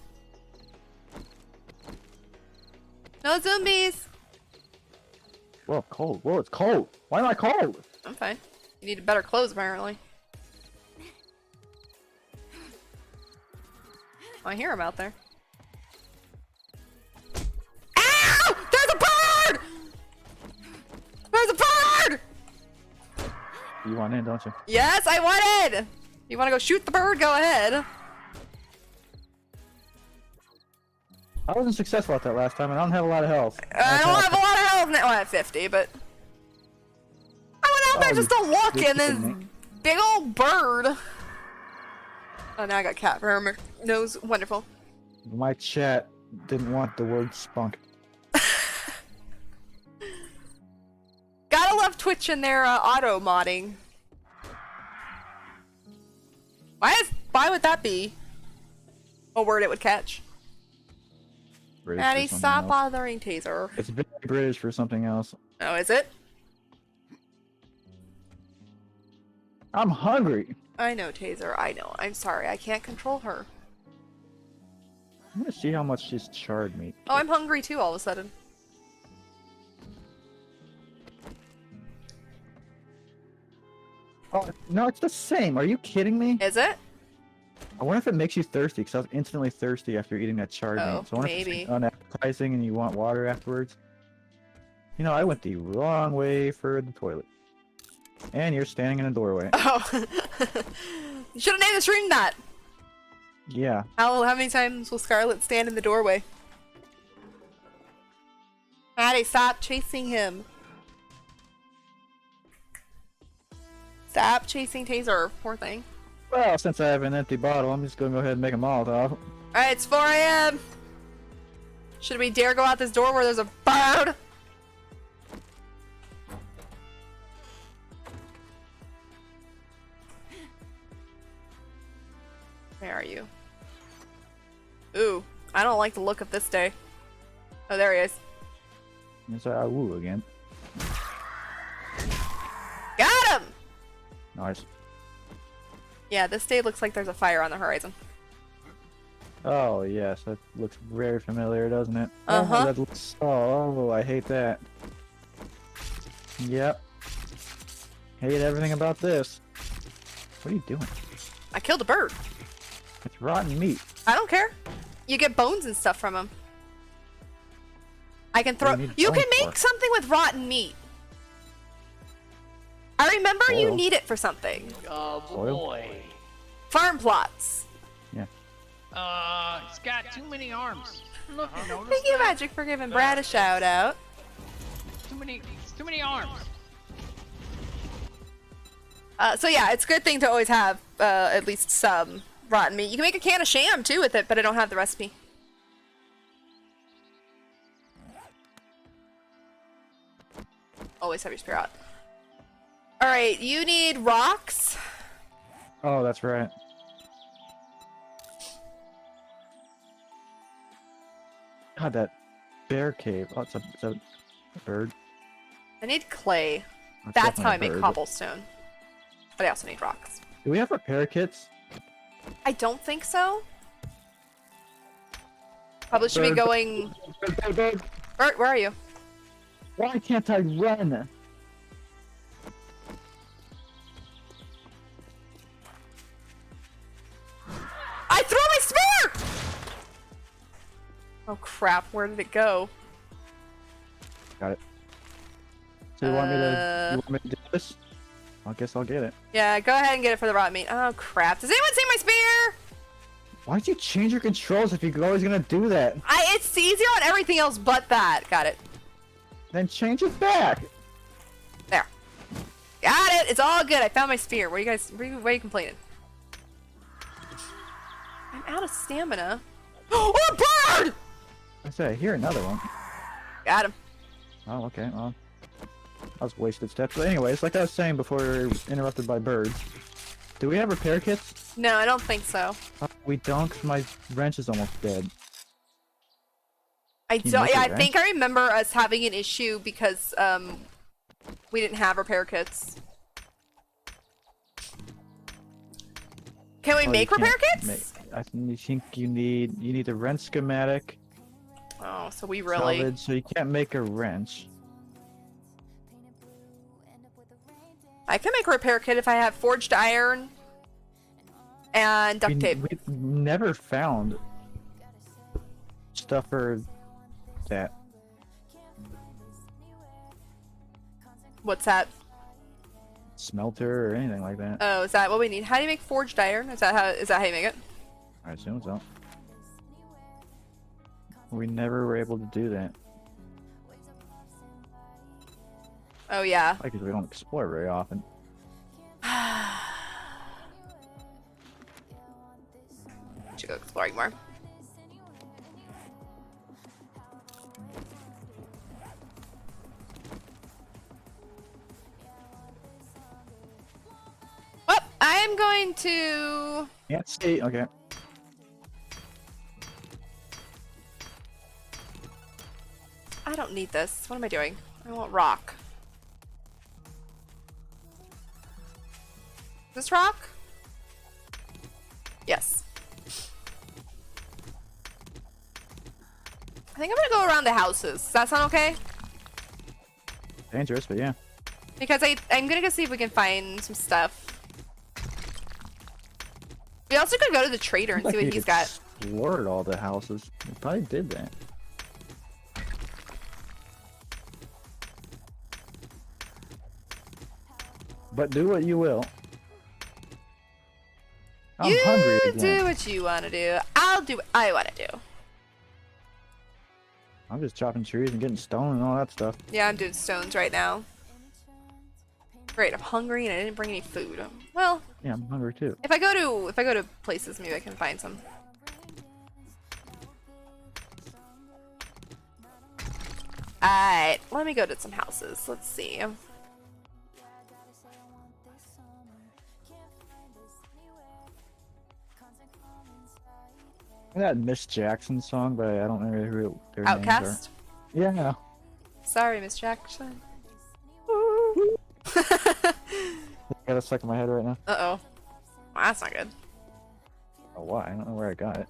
No zombies!
Whoa, cold. Whoa, it's cold. Why am I cold?
I'm fine. You need better clothes, apparently. Oh, I hear him out there. Ow! There's a bird! There's a bird!
You want in, don't you?
Yes, I wanted! You want to go shoot the bird? Go ahead.
I wasn't successful at that last time, and I don't have a lot of health.
I don't have a lot of health now. Well, I have 50, but... I went out there just to look, and this big old bird... Oh, now I got cat for her nose. Wonderful.
My chat didn't want the word spunk.
Gotta love Twitch and their auto modding. Why would that be a word it would catch?
British
Maddie,
for something
stop
else.
bothering Taser.
It's very British for something else.
Oh, is it?
I'm hungry.
I know, Taser. I know. I'm sorry. I can't control her.
I'm gonna see how much she's charred meat.
Oh, I'm hungry too all of a sudden.
Oh, no, it's the same. Are you kidding me?
Is it?
I wonder if it makes you thirsty, because I was instantly thirsty after eating that charred
Oh,
meat. So I wonder if
maybe.
it's unappetizing and you want water afterwards. You know, I went the wrong way for the toilet. And you're standing in a doorway.
Oh. You should have named the stream that.
Yeah.
How many times will Scarlet stand in the doorway? Maddie, stop chasing him. Stop chasing Taser. Poor thing.
Well, since I have an empty bottle, I'm just gonna go ahead and make a Molotov.
Alright, it's 4 AM. Should we dare go out this door where there's a bird? Where are you? Ooh, I don't like the look of this day. Oh, there he is.
It's a woo again.
Got him!
Nice.
Yeah, this day looks like there's a fire on the horizon.
Oh yes, that looks very familiar, doesn't it?
Uh-huh.
Oh, that looks. Oh, I hate that. Yep. Hate everything about this. What are you doing?
I killed a bird.
It's rotten meat.
I don't care. You get bones and stuff from them. I can throw.
What do you need
You can
bones
make
for?
something with rotten meat. I remember you
Oil.
need it for something.
Oh
Oil?
boy.
Farm plots.
Yeah.
He's got too many arms. Look, you notice
Thank you,
that?
Magic, for giving Brad a shout out.
Too many arms.
So yeah, it's a good thing to always have at least some rotten meat. You can make a can of sham too with it, but I don't have the recipe. Always have your spear out. Alright, you need rocks.
Oh, that's right. God, that bear cave. Oh, it's a bird.
I need clay.
That's
That's how I
definitely
make
a bird.
cobblestone. But I also need rocks.
Do we have repair kits?
I don't think so. Probably should be
Bird.
going...
Bird.
Bert, where are you?
Why can't I run?
I threw my spear! Oh crap, where did it go?
Got it. So you want me to do this? I guess I'll get it.
Yeah, go ahead and get it for the rotten meat. Oh crap, does anyone see my spear?
Why'd you change your controls if you're always gonna do that?
It's easier on everything else but that. Got it.
Then change it back.
There. Got it. It's all good. I found my spear. Where are you complaining? I'm out of stamina. Oh, a bird!
I said, I hear another one.
Got him.
Oh, okay. Well, that was wasted steps. But anyways, like I was saying before we were interrupted by birds, do we have repair kits?
No, I don't think so.
We don't, 'cause my wrench is almost dead.
I
Can you
don't.
make a
Yeah, I
wrench?
think I remember us having an issue because we didn't have repair kits. Can we
Oh,
make
you
repair
can't
kits?
I think you need a wrench schematic.
Oh, so we really.
Salvage, so you can't make a wrench.
I can make a repair kit if I have forged iron and duct tape.
We never found stuff for that.
What's that?
Smelter or anything like that.
Oh, is that what we need? How do you make forged iron? Is that how you make it?
I assume so. We never were able to do that.
Oh yeah.
Because we don't explore very often.
Should go exploring more. Well, I am going to.
Can't see. Okay.
I don't need this. What am I doing? I want rock. This rock? Yes. I think I'm gonna go around the houses. Does that sound okay?
Dangerous, but yeah.
Because I'm gonna go see if we can find some stuff. We also could go to the trader and see what he's got.
Explored all the houses. We probably did that. But do what you will. I'm hungry
You
again.
do what you want to do. I'll do what I want to do.
I'm just chopping trees and getting stone and all that stuff.
Yeah, I'm doing stones right now. Great, I'm hungry and I didn't bring any food. Well,
Yeah, I'm hungry too.
if I go to places, maybe I can find some. Alright, let me go to some houses. Let's see.
That Miss Jackson song, but I don't remember who their names
Outcast?
are. Yeah.
Sorry, Miss Jackson.
Got it stuck in my head right now.
Uh-oh. Well, that's not good.
Oh, why? I don't know where I got it.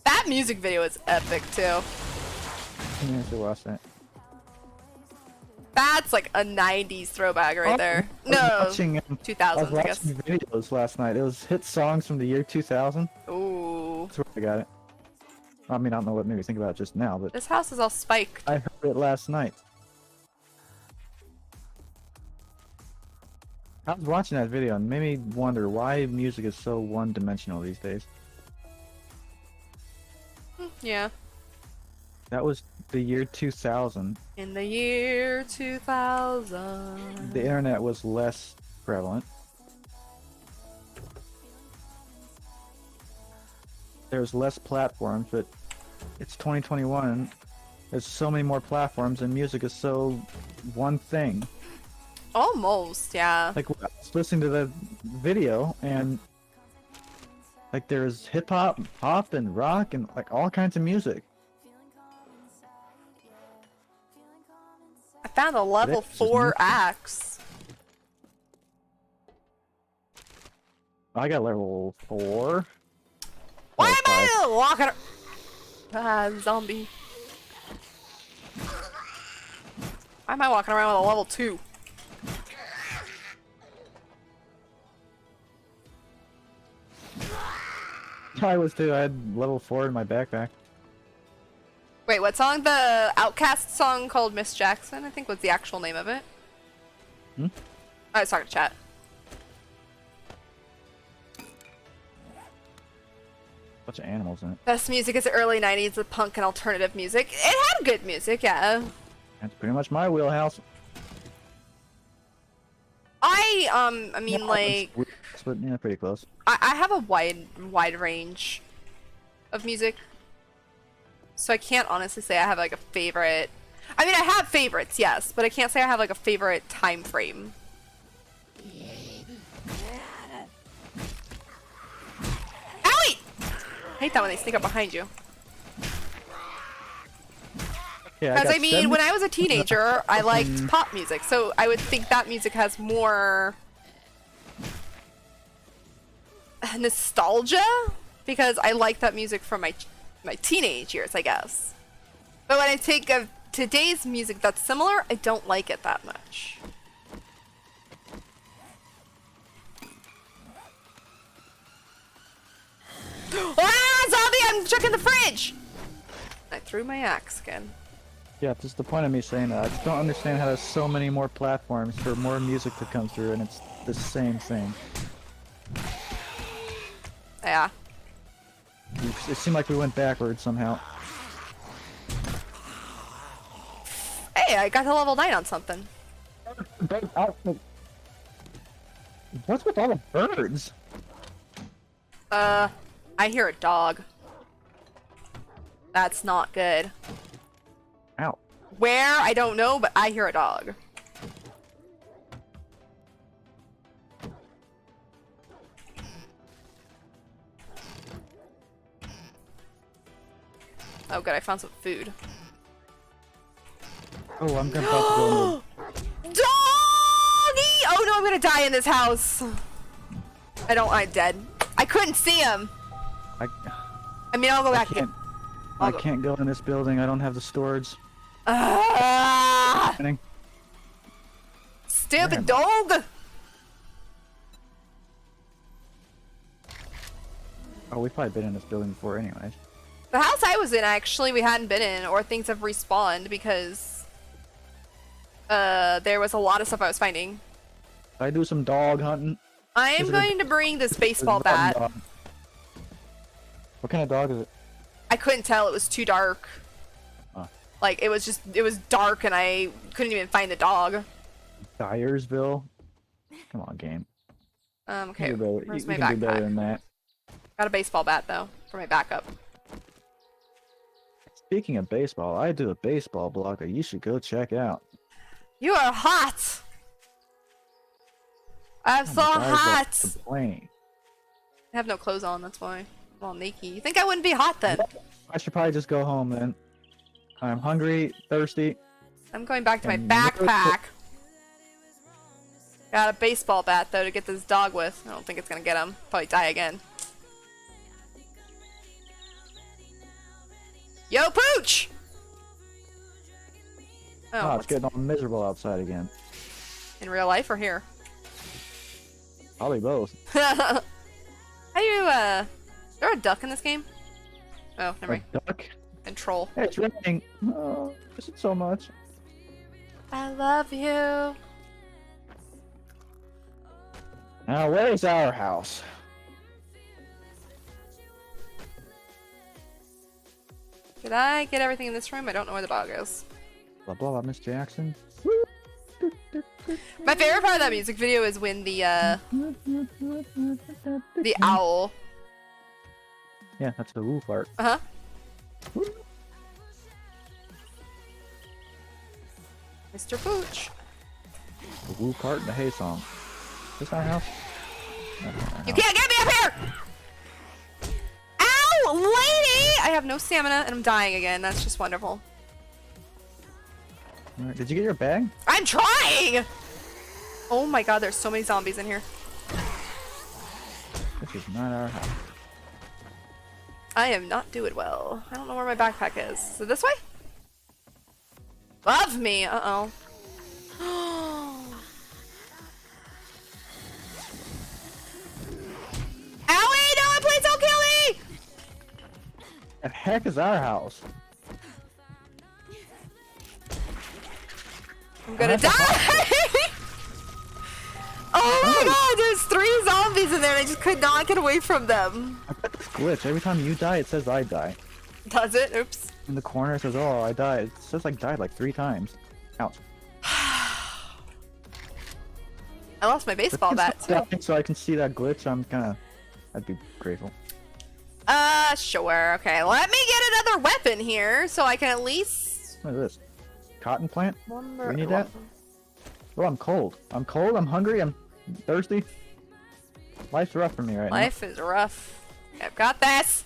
That music video is epic, too.
I need to watch that.
That's like a 90s throwback right there.
I was
No,
watching,
2000s,
I was
I guess.
watching videos last night. It was hit songs from the year 2000.
Ooh.
That's where I got it. I mean, I don't know what made me think about it just now, but
This house is all spiked.
I heard it last night. I was watching that video and made me wonder why music is so one-dimensional these days.
Yeah.
That was the year 2000.
In the year 2000.
The internet was less prevalent. There's less platforms, but it's 2021. There's so many more platforms, and music is so one thing.
Almost, yeah.
Like, I was listening to the video, and like there's hip hop, pop, and rock, and like all kinds of music.
I found a level 4 axe.
I got level 4.
Why am I walking? Zombie. Why am I walking around with a level 2?
I was too. I had level 4 in my backpack.
Wait, what song? The Outcast song called Miss Jackson, I think was the actual name of it.
Hmm?
I was talking to chat.
Bunch of animals in it.
Best music is the early 90s with punk and alternative music. It had good music, yeah.
That's pretty much my wheelhouse.
I mean, like,
But yeah, pretty close.
I have a wide range of music. So I can't honestly say I have like a favorite. I mean, I have favorites, yes, but I can't say I have like a favorite time frame. Owie! I hate that when they sneak up behind you.
Yeah,
Because
got
I mean,
70
when I was a teenager, I liked pop music, so I would think that music has more nostalgia because I like that music from my teenage years, I guess. But when I think of today's music that's similar, I don't like it that much. Ah, zombie! I'm checking the fridge. I threw my axe again.
Yeah, this is the point of me saying that. I just don't understand how there's so many more platforms for more music to come through, and it's the same thing.
Yeah.
It seemed like we went backwards somehow.
Hey, I got to level 9 on something.
What's with all the birds?
I hear a dog. That's not good.
Ow.
Where? I don't know, but I hear a dog. Oh good, I found some food.
Oh, I'm about to go
Doggy! Oh no, I'm gonna die in this house. I'm dead. I couldn't see him. I mean, I'll go back in.
I can't go in this building. I don't have the storage.
Stupid dog!
Oh, we've probably been in this building before anyways.
The house I was in, actually, we hadn't been in, or things have respawned because there was a lot of stuff I was finding.
I do some dog hunting.
I am going to bring this baseball bat.
Dog. What kind of dog is it?
I couldn't tell, it was too dark.
Huh.
Like, it was dark and I couldn't even find the dog.
Dyersville? Come on, game.
Okay,
You can do
where's
better.
my
You can do better
backpack?
than that.
Got a baseball bat, though, for my backup.
Speaking of baseball, I do a baseball blog that you should go check out.
You are hot! I'm so hot.
Complain.
I have no clothes on, that's why. I'm all naked. You think I wouldn't be hot then?
I should probably just go home then. I'm hungry, thirsty.
I'm going back to my backpack. Got a baseball bat though to get this dog with. I don't think it's gonna get him. Probably die again. Yo, Pooch!
Oh, it's getting all miserable outside again.
In real life or here?
Probably both.
How do you, is there a duck in this game? Oh, never mind.
A duck?
And troll.
Hey, it's raining. Oh, miss it so much.
I love you.
Now, where's our house?
Did I get everything in this room? I don't know where the dog is.
Blah blah blah, Miss Jackson.
My favorite part of that music video is when the owl.
Yeah, that's the woo fart.
Uh-huh. Mr. Pooch.
The woo part and the hay song. Is this our house?
You can't get me up here! Ow, lady! I have no stamina and I'm dying again. That's just wonderful.
Alright, did you get your bag?
I'm trying! Oh my god, there's so many zombies in here.
This is not our house.
I am not doing well. I don't know where my backpack is. So this way? Love me! Uh-oh. Owie! No, please don't kill me!
The heck is our house?
I'm gonna die! Oh my god, there's 3 zombies in there and I just could not get away from them.
I got this glitch. Every time you die, it says I die.
Does it? Oops.
In the corner, it says, oh, I died. It says I died like 3 times. Ouch.
I lost my baseball bat too.
So I can see that glitch. I'd be grateful.
Sure. Okay, let me get another weapon here so I can at least...
What is this? Cotton plant?
Lumber.
We need that? Oh, I'm cold. I'm cold, I'm hungry, I'm thirsty. Life's rough for me right now.
Life is rough. I've got this.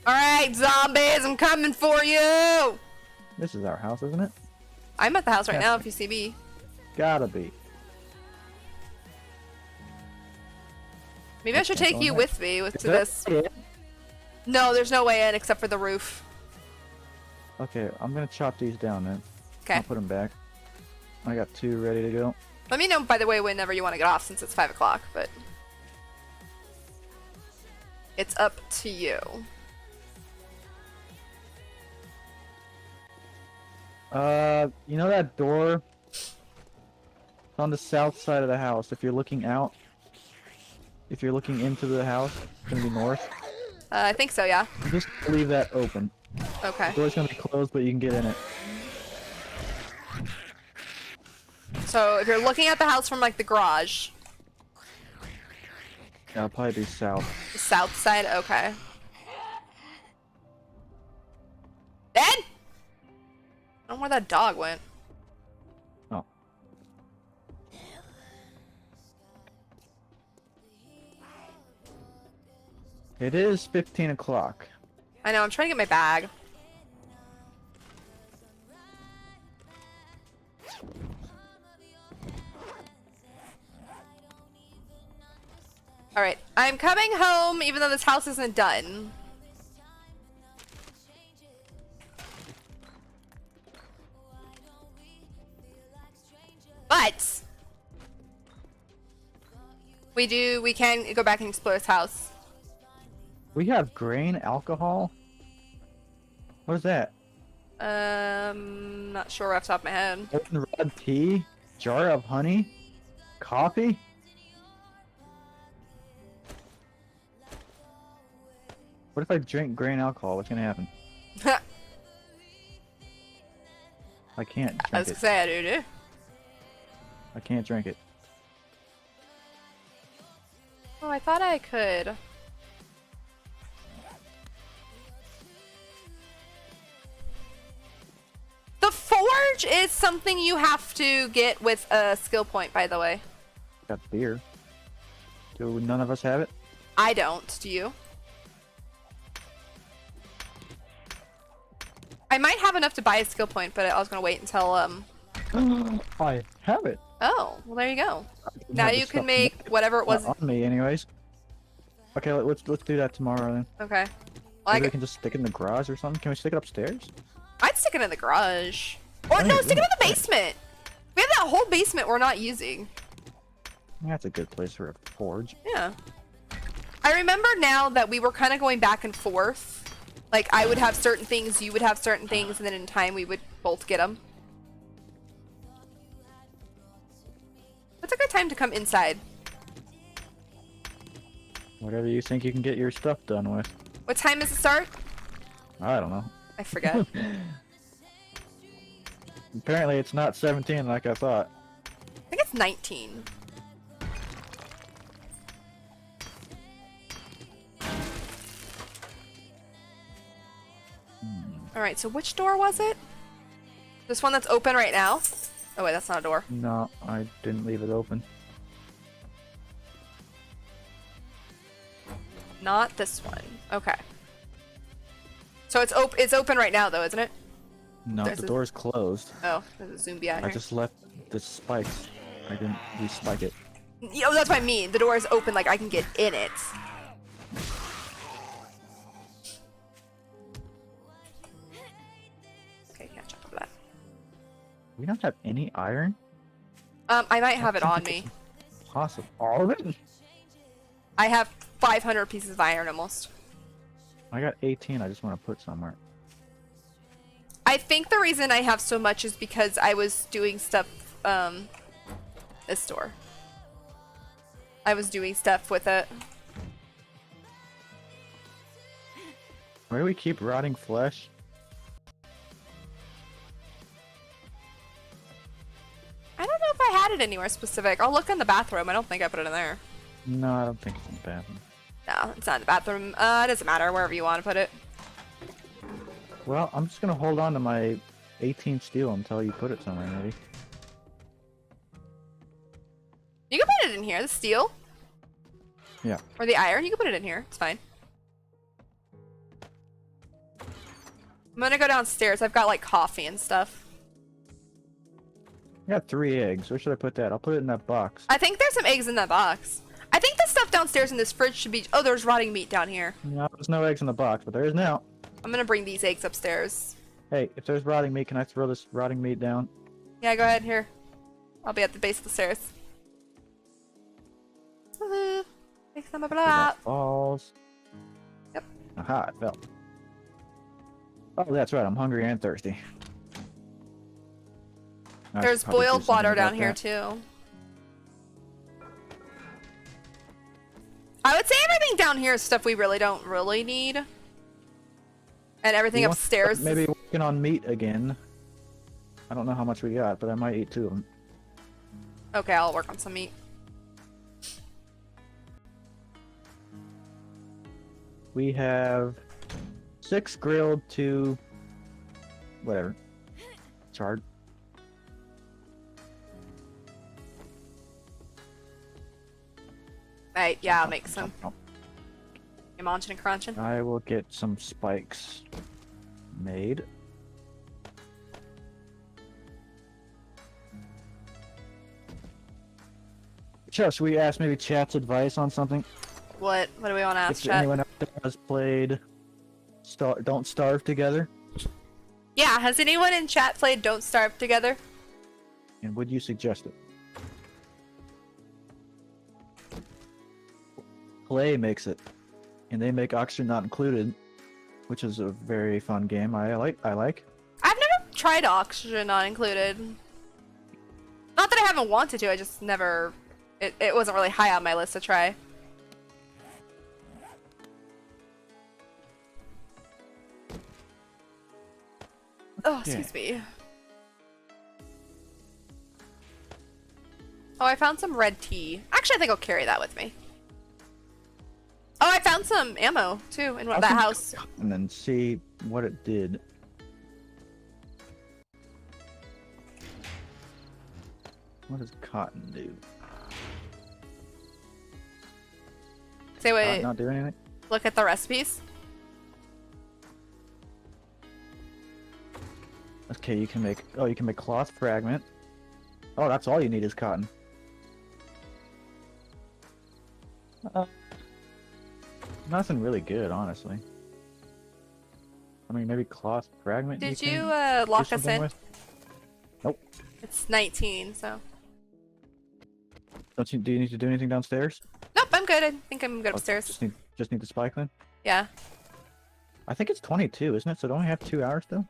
Alright, zombies, I'm coming for you!
This is our house, isn't it?
I'm at the house right now if you see me.
Gotta be.
Maybe I should take you with me to this. No, there's no way in except for the roof.
Okay, I'm gonna chop these down then.
Okay.
I'll put them back. I got 2 ready to go.
Let me know, by the way, whenever you want to get off since it's 5 o'clock, but... It's up to you.
You know that door? It's on the south side of the house. If you're looking out, if you're looking into the house, it's gonna be north.
I think so, yeah.
Just leave that open.
Okay.
The door's gonna be closed, but you can get in it.
So, if you're looking at the house from, like, the garage...
Yeah, I'll probably be south.
The south side? Okay. Ben? I don't know where that dog went.
Oh. It is 15 o'clock.
I know, I'm trying to get my bag. Alright, I'm coming home even though this house isn't done. But we can go back and explore this house.
We have grain alcohol? What is that?
Not sure off the top of my head.
Goldenrod tea? Jar of honey? Coffee? What if I drink grain alcohol? What's gonna happen? I can't drink
I was gonna say I do.
I can't drink it.
Oh, I thought I could. The forge Forge is something you have to get with a skill point, by the way.
Got beer. Do none of us have it?
I don't. Do you? I might have enough to buy a skill point, but I was gonna wait until
I have it.
Oh, well there you go.
didn't
Now
have the
you
stuff
can make whatever it was.
Not on me, anyways. Okay, let's do that tomorrow then.
Okay. Well,
Maybe we can just stick it in the garage or something. Can we stick it upstairs?
I'd stick it in the garage. Or no, stick it in the basement. We have that whole basement we're not using.
That's a good place for a forge.
Yeah. I remember now that we were kind of going back and forth. Like, I would have certain things, you would have certain things, and then in time we would both get them. What's a good time to come inside?
Whatever you think you can get your stuff done with.
What time does it start?
I don't know.
I forget.
Apparently it's not 17 like I thought.
I think it's 19. Alright, so which door was it? This one that's open right now? Oh wait, that's not a door.
No, I didn't leave it open.
Not this one. Okay. So it's open right now though, isn't it?
No, the door's closed.
Oh, there's a zombie out
I
here.
just left the spikes. I didn't re-spike it.
Yo, that's what I mean. The door is open, like I can get in it. Okay, catch up with that.
We don't have any iron?
I might have it on me.
Possible. All of it?
I have 500 pieces of iron almost.
I got 18. I just want to put somewhere.
I think the reason I have so much is because I was doing stuff, this door. I was doing stuff with it.
Where do we keep rotting flesh?
I don't know if I had it anywhere specific. I'll look in the bathroom. I don't think I put it in there.
No, I don't think it's in the bathroom.
No, it's not in the bathroom. It doesn't matter. Wherever you want to put it.
Well, I'm just gonna hold on to my 18 steel until you put it somewhere, maybe.
You can put it in here. The steel.
Yeah.
Or the iron. You can put it in here. It's fine. I'm gonna go downstairs. I've got like coffee and stuff.
I got 3 eggs. Where should I put that? I'll put it in that box.
I think there's some eggs in that box. I think the stuff downstairs in this fridge should be... Oh, there's rotting meat down here.
No, there's no eggs in the box, but there is now.
I'm gonna bring these eggs upstairs.
Hey, if there's rotting meat, can I throw this rotting meat down?
Yeah, go ahead. Here. I'll be at the base of the stairs. Woohoo! Make them a blow up.
Falls.
Yep.
Aha, it fell. Oh, that's right. I'm hungry and thirsty. I
There's
should probably do
boiled
something
water down
about
here,
that.
too. I would say everything down here is stuff we really don't really need. And everything
You want-
upstairs...
Maybe working on meat again. I don't know how much we got, but I might eat 2 of them.
Okay, I'll work on some meat.
We have 6 grilled, 2... whatever. Charred.
Right, yeah, I'll make some. You munching and crunching?
I will get some spikes made. Should we ask maybe chat's advice on something?
What do we want to ask
If
chat?
anyone out there has played Don't Starve Together,
Yeah, has anyone in chat played Don't Starve Together?
and would you suggest it? Play makes it, and they make Oxygen Not Included, which is a very fun game. I like.
I've never tried Oxygen Not Included. Not that I haven't wanted to, I just never... It wasn't really high on my list to try. Oh, excuse me. Oh, I found some red tea. Actually, I think I'll carry that with me. Oh, I found some ammo, too, in that house.
And then see what it did. What does cotton do?
Say wait.
Not do anything?
Look at the recipes.
Okay, you can make... Oh, you can make cloth fragment. Oh, that's all you need is cotton. Nothing really good, honestly. I mean, maybe cloth fragment.
Did
you
you
can do
lock us
something
in?
with? Nope.
It's 19, so.
Don't you? Do you need to do anything downstairs?
Nope, I'm good. I think I'm good upstairs.
Just need the spike then.
Yeah.
I think it's 22, isn't it? So don't we have 2 hours still?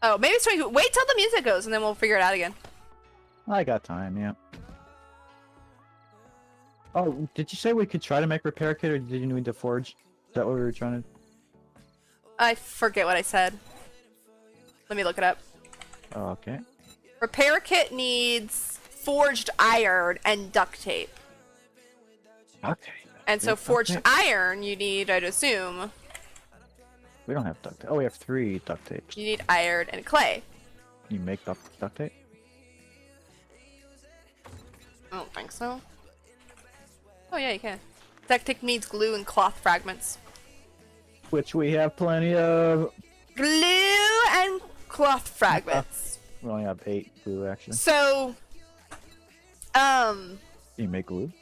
Oh, maybe it's 22. Wait till the music goes, and then we'll figure it out again.
I got time, yeah. Oh, did you say we could try to make repair kit, or did you need to forge? Is that what we were trying to?
I forget what I said. Let me look it up.
Oh, okay.
Repair kit needs forged iron and duct tape.
Okay.
And so
Yeah,
forged
okay.
iron you need, I'd assume.
We don't have duct tape. Oh, we have 3 duct tapes.
You need iron and clay.
You make duct tape?
I don't think so. Oh yeah, you can. Duct tape needs glue and cloth fragments.
Which we have plenty of.
Glue and cloth fragments.
We only have 8 glue, actually.
So,
Can you make glue?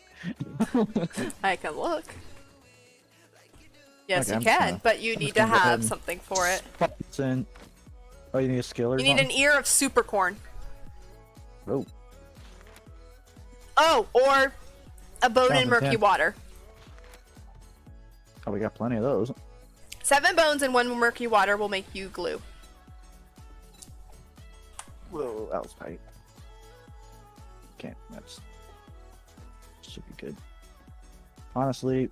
I can look. Yes,
Okay,
you
I'm just
can,
gonna-
but you
I'm
need
just
to
gonna go ahead
have
and
something for it.
And... Oh, you need a skill or
You need
something?
an ear of super corn.
Oh.
Oh, or a bone
Sounds
in murky
intense.
water.
Oh, we got plenty of those.
7 bones and 1 murky water will make you glue.
Whoa, that was tight. Okay, that's... Should be good. Honestly,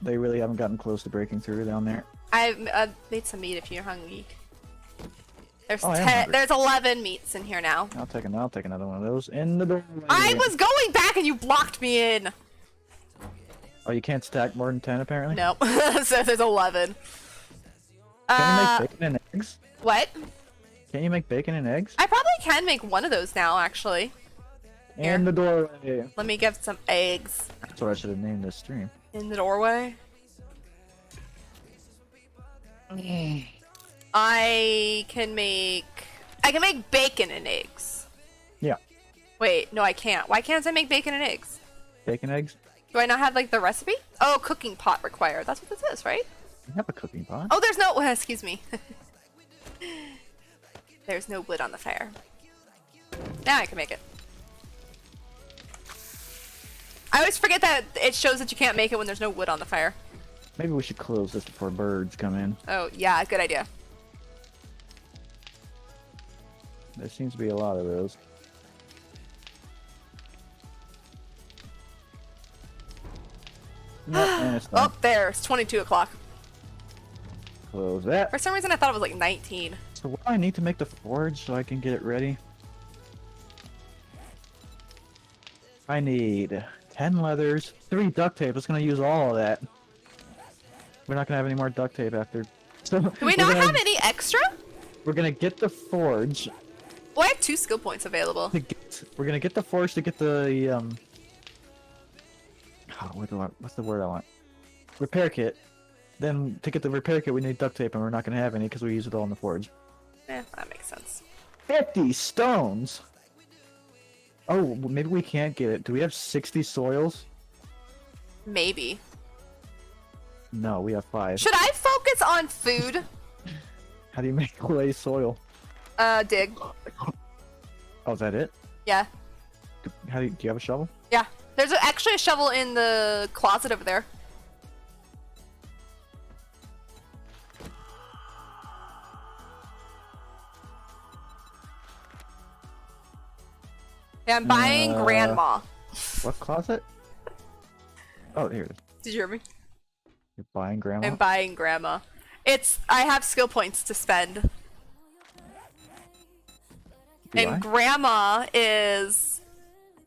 they really haven't gotten close to breaking through down there.
I've made some meat if you're hungry. There's
Oh, I am
10.
hungry.
There's 11 meats in here now.
I'll take another one of those in the door.
I was going back and you blocked me in.
Oh, you can't stack more than 10 apparently?
Nope. So there's 11.
Can you make bacon and eggs?
What?
Can you make bacon and eggs?
I probably can make one of those now, actually.
In the doorway.
Let me get some eggs.
That's what I should have named this stream.
In the doorway. I can make bacon and eggs.
Yeah.
Wait, no I can't. Why can't I make bacon and eggs?
Bacon eggs?
Do I not have like the recipe? Oh, cooking pot required. That's what this is, right?
You have a cooking pot.
Oh, there's no excuse me. There's no wood on the fire. Now I can make it. I always forget that it shows that you can't make it when there's no wood on the fire.
Maybe we should close this before birds come in.
Oh, yeah, good idea.
There seems to be a lot of those. Nope, and it's done.
Oh, there. It's 22 o'clock.
Close that.
For some reason, I thought it was like 19.
So what do I need to make the forge so I can get it ready? I need 10 leathers, 3 duct tape. It's gonna use all of that. We're not gonna have any more duct tape after. So
Do we not have any extra?
We're gonna get the forge.
Well, I have 2 skill points available.
We're gonna get the forge to get the what's the word I want? Repair kit. Then to get the repair kit, we need duct tape, and we're not gonna have any because we use it all in the forge.
Yeah, that makes sense.
50 stones. Oh, well, maybe we can't get it. Do we have 60 soils?
Maybe.
No, we have 5.
Should I focus on food?
How do you make clay soil?
Dig.
Oh, is that it?
Yeah.
Do you have a shovel?
Yeah. There's actually a shovel in the closet over there. Yeah, I'm buying Grandma.
What closet? Oh, here it is.
Did you hear me?
You're buying grandma?
I'm buying Grandma. I have skill points to spend. And Grandma is...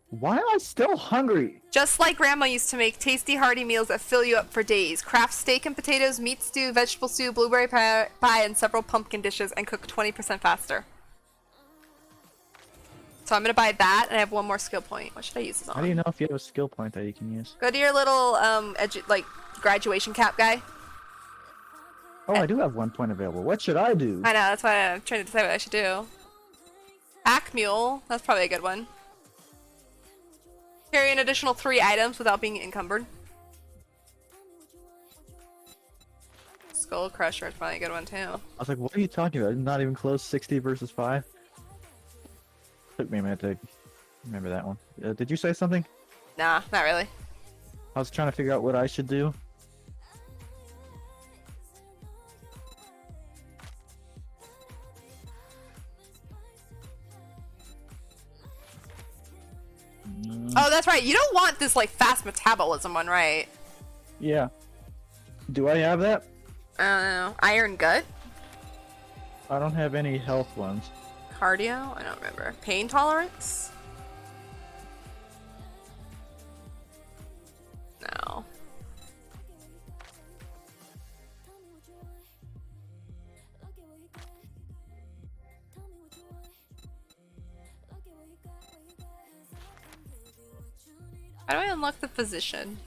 Why am I still hungry?
Just like Grandma used to make tasty, hearty meals that fill you up for days. Craft steak and potatoes, meat stew, vegetable stew, blueberry pie, and several pumpkin dishes, and cook 20% faster. So I'm gonna buy that, and I have one more skill point. What should I use this on?
How do you know if you have a skill point that you can use?
Go to your little like graduation cap guy.
Oh, I do have 1 point available. What should I do?
I know, that's why I'm trying to decide what I should do. Pack mule, that's probably a good one. Carry an additional 3 items without being encumbered. Skull crusher is probably a good one too.
I was like, what are you talking about? Not even close. 60 versus 5. Took me a minute to remember that one. Did you say something?
Nah, not really.
I was trying to figure out what I should do.
Oh, that's right. You don't want this like fast metabolism one, right?
Yeah. Do I have that?
I don't know. Iron gut?
I don't have any health ones.
Cardio? I don't remember. Pain tolerance? No. How do I unlock the physician?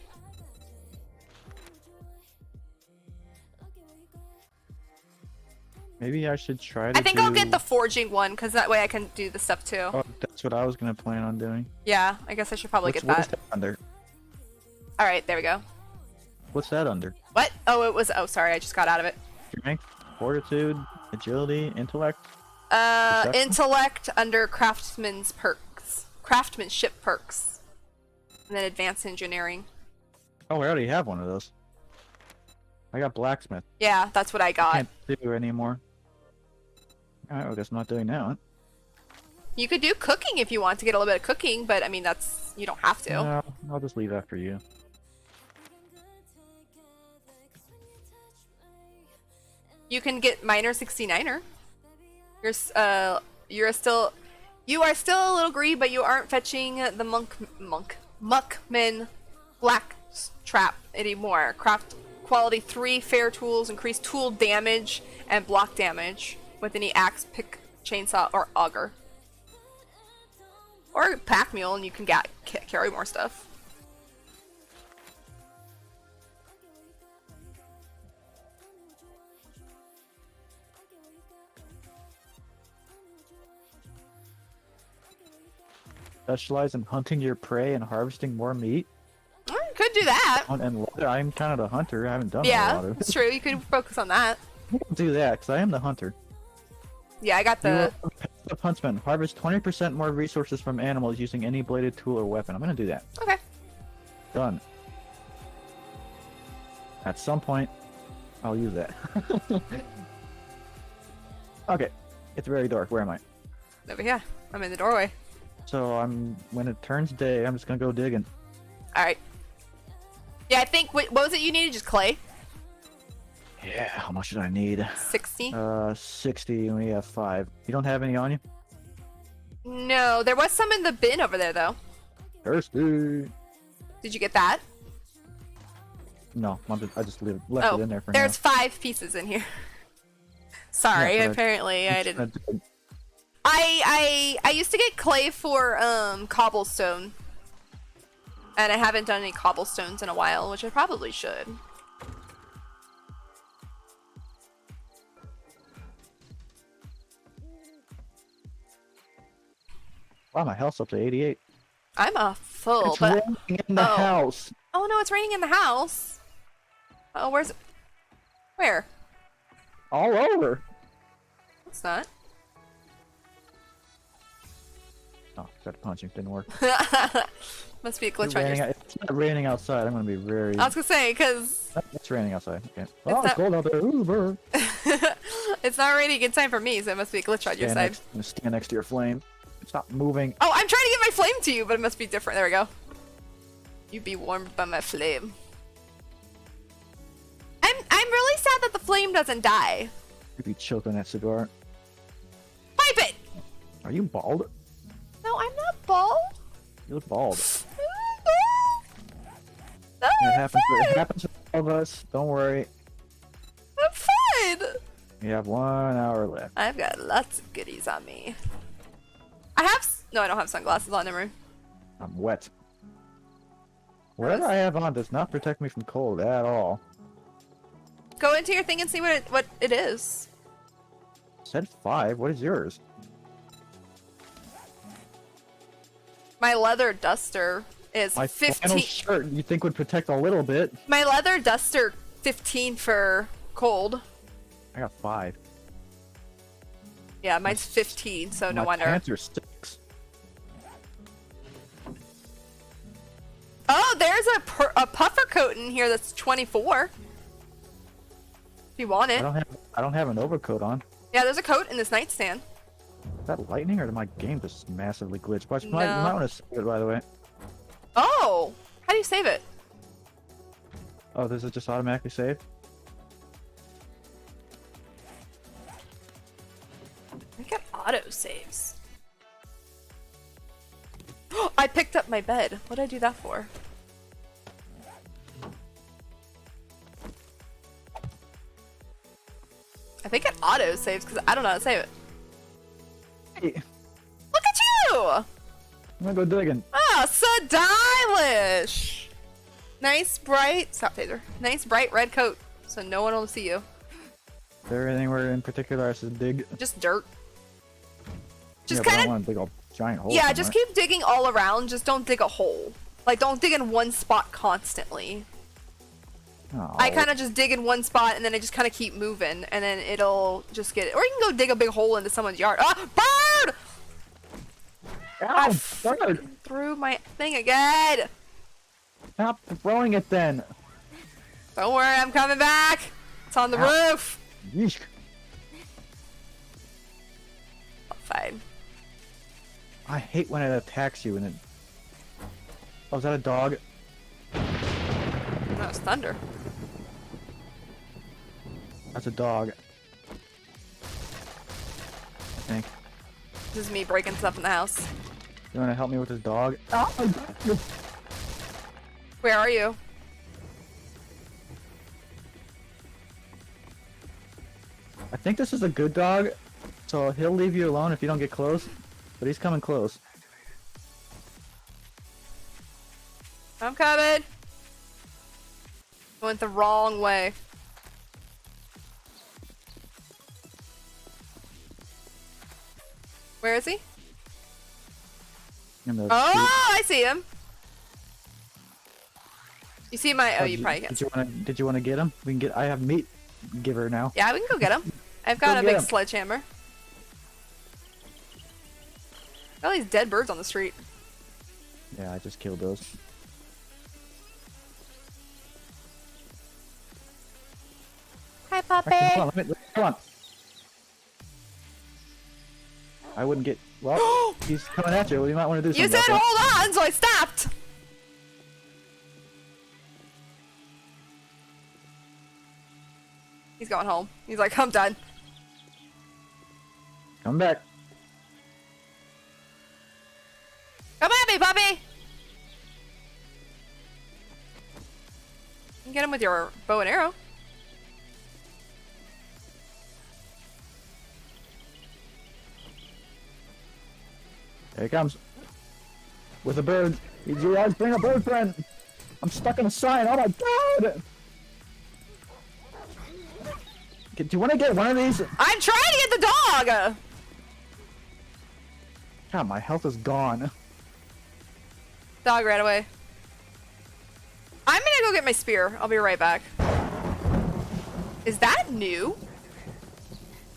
Maybe I should try to
I think I'll get the forging one, because that way I can do the stuff too.
Oh, that's what I was gonna plan on doing.
Yeah, I guess I should probably get
What is
that.
that under?
Alright, there we go.
What's that under?
What? Oh, it was. Oh, sorry, I just got out of it.
Strength, fortitude, agility, intellect? Perception?
Intellect under craftsmanship perks. And then advanced engineering.
Oh, I already have one of those. I got blacksmith.
Yeah, that's what I got.
Can't do anymore. Alright, I guess I'm not doing that one.
You could do cooking if you want to get a little bit of cooking, but I mean, that's, you don't have to.
No, I'll just leave that for you.
You can get minor 69er. You are still a little greedy, but you aren't fetching the Muckman black trap anymore. Craft quality 3 fair tools, increase tool damage and block damage with any axe, pick, chainsaw, or auger. Or pack mule, and you can carry more stuff.
Specialize in hunting your prey and harvesting more meat.
Could do that.
And leather. I'm kind of the hunter. I haven't done a lot
Yeah,
of it.
it's true. You could focus on that.
I can do that because I am the hunter.
Yeah, I got the.
The huntsman. Harvest 20% more resources from animals using any bladed tool or weapon. I'm gonna do that.
Okay.
Done. At some point, I'll use that. Okay. It's very dark. Where am I?
Over here. I'm in the doorway.
So when it turns day, I'm just gonna go digging.
All right. Yeah, I think what was it you needed? Just clay.
Yeah. How much did I need?
60.
60. And we have 5. You don't have any on you?
No, there was some in the bin over there though.
Thirsty.
Did you get that?
No, I just left
Oh,
it in there for
there's
now.
5 pieces in here. Sorry,
Yeah, but
apparently I
it's
didn't.
not-
I used to get clay for cobblestone, and I haven't done any cobblestones in a while, which I probably should.
Wow, my health's up to 88.
I'm a full,
It's
but
raining in the house.
oh no, it's raining in the house. Oh, where's? Where?
All over.
It's not.
Oh, tried to punch him. Didn't work.
Must be a glitch
It's
on
raining,
your.
it's not raining outside. I'm gonna be very.
I was gonna say because
It's raining outside. Okay. Oh,
not-
it's cold out there. Ooh, bird.
it's not raining in time for me, so it must be a glitch on your side.
I'm gonna stand next to your flame. Stop moving.
Oh, I'm trying to get my flame to you, but it must be different. There we go. You be warmed by my flame. I'm really sad that the flame doesn't die.
You'd be choking that cigar.
Pipe it!
Are you bald?
No, I'm not bald.
You look bald.
No,
It happens to all of us. Don't worry.
I'm fine.
We have 1 hour left.
I've got lots of goodies on me. I have No, I don't have sunglasses on, never.
I'm wet. Whatever I have on does not protect me from cold at all.
Go into your thing and see what it is.
Said 5. What is yours?
My leather duster is
My
15.
flannel shirt you think would protect a little bit.
My leather duster 15 for cold.
I got 5.
Yeah, mine's 15, so no
My
wonder.
pants are 6.
Oh, there's a puffer coat in here that's 24. If you want it.
I don't have an overcoat on.
Yeah, there's a coat in this nightstand.
Is that lightning or did my game just massively glitch? But you
No.
might want to save it, by the way.
Oh, how do you save it?
Oh, does it just automatically save?
I got auto saves. I picked up my bed. What did I do that for? I think it auto saves because I don't know how to save it.
Hey.
Look at you!
I'm gonna go digging.
Ah, so stylish! Nice bright, stop taser. Nice bright red coat, so no one will see you.
Is there anywhere in particular I should dig?
Just dirt. Just
yeah, but I
kind
don't want to dig a giant hole.
Yeah,
somewhere.
just keep digging all around. Just don't dig a hole. Like, don't dig in one spot constantly.
Oh.
I kind of just dig in one spot and then I just kind of keep moving, and then it'll just get it. Or you can go dig a big hole into someone's yard. Ah, bird!
Ow, bird!
Threw my thing again.
Stop throwing it then.
Don't worry, I'm coming back. It's on the
Ow.
roof.
Yeesh.
Fine.
I hate when it attacks you and it... Oh, is that a dog?
That was thunder.
That's a dog. I think.
This is me breaking stuff in the house.
You wanna help me with this dog?
Where are you?
I think this is a good dog, so he'll leave you alone if you don't get close. But he's coming close.
I'm coming. Went the wrong way. Where is he?
In the
Oh,
street.
I see him. You see my? Oh, you probably can't.
Did you want to get him? We can get. I have meat giver now.
Yeah, we can go get him. I've got
Go
a
get
big
him.
sledgehammer. All these dead birds on the street.
Yeah, I just killed those.
Hi, puppy.
Actually, hold on, come on. I wouldn't get. Well, he's coming at you. You might want to do
You
something.
said
about that.
hold on, so I stopped. He's going home. He's like, I'm done.
Come back.
Come at me, puppy. You can get him with your bow and arrow.
There he comes. With a bird. Did you guys bring a bird friend? I'm stuck in a sign. Oh my god! Do you want to get one of these?
I'm trying to get the dog.
God, my health is gone.
Dog ran away. I'm gonna go get my spear. I'll be right back. Is that new?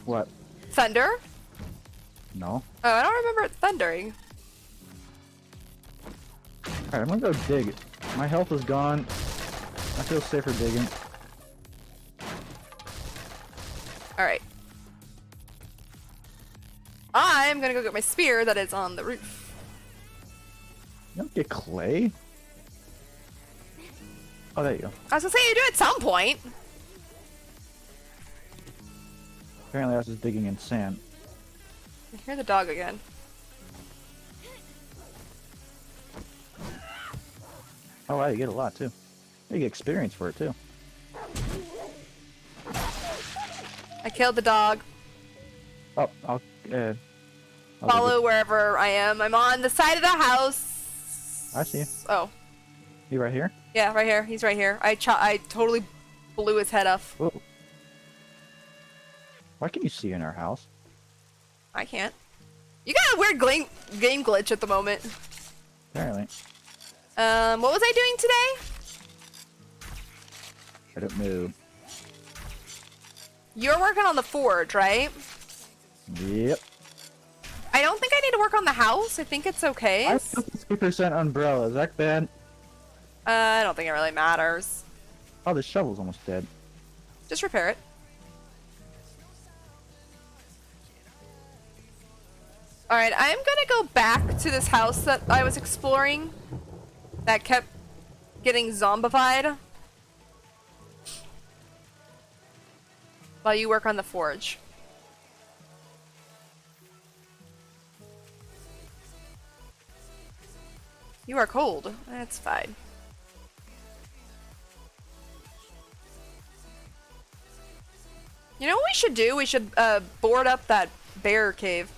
What?
Thunder?
No.
Oh, I don't remember it thundering.
Alright, I'm gonna go dig. My health is gone. I feel safer digging.
Alright. I'm gonna go get my spear that is on the roof.
You don't get clay? Oh, there you go.
I was gonna say you do at some point.
Apparently I was just digging in sand.
I hear the dog again.
Oh wow, you get a lot too. You get experience for it too.
I killed the dog.
Oh, I'll
Follow wherever I am. I'm on the side of the house.
I see you.
Oh.
You right here?
Yeah, right here. He's right here. I totally blew his head off.
Whoa. Why can you see in our house?
I can't. You got a weird game glitch at the moment.
Apparently.
What was I doing today?
I don't know.
You're working on the forge, right?
Yep.
I don't think I need to work on the house. I think it's okay.
I have 50% umbrella. Is that bad?
I don't think it really matters.
Oh, the shovel's almost dead.
Just repair it. Alright, I'm gonna go back to this house that I was exploring that kept getting zombified while you work on the forge. You are cold. That's fine. You know what we should do? We should board up that bear cave.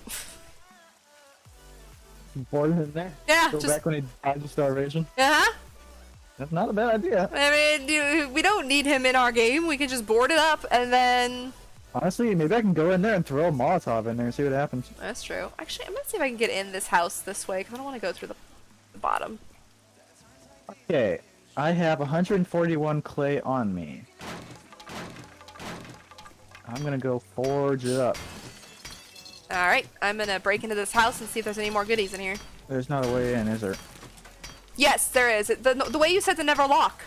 Board in there?
Yeah,
Go
just...
back when he died of starvation?
Uh-huh.
That's not a bad idea.
I mean, we don't need him in our game. We can just board it up and then...
Honestly, maybe I can go in there and throw a Molotov in there and see what happens.
That's true. Actually, I'm gonna see if I can get in this house this way, because I don't want to go through the bottom.
Okay, I have 141 clay on me. I'm gonna go forge it up.
Alright, I'm gonna break into this house and see if there's any more goodies in here.
There's not a way in, is there?
Yes, there is. The way you said to never lock.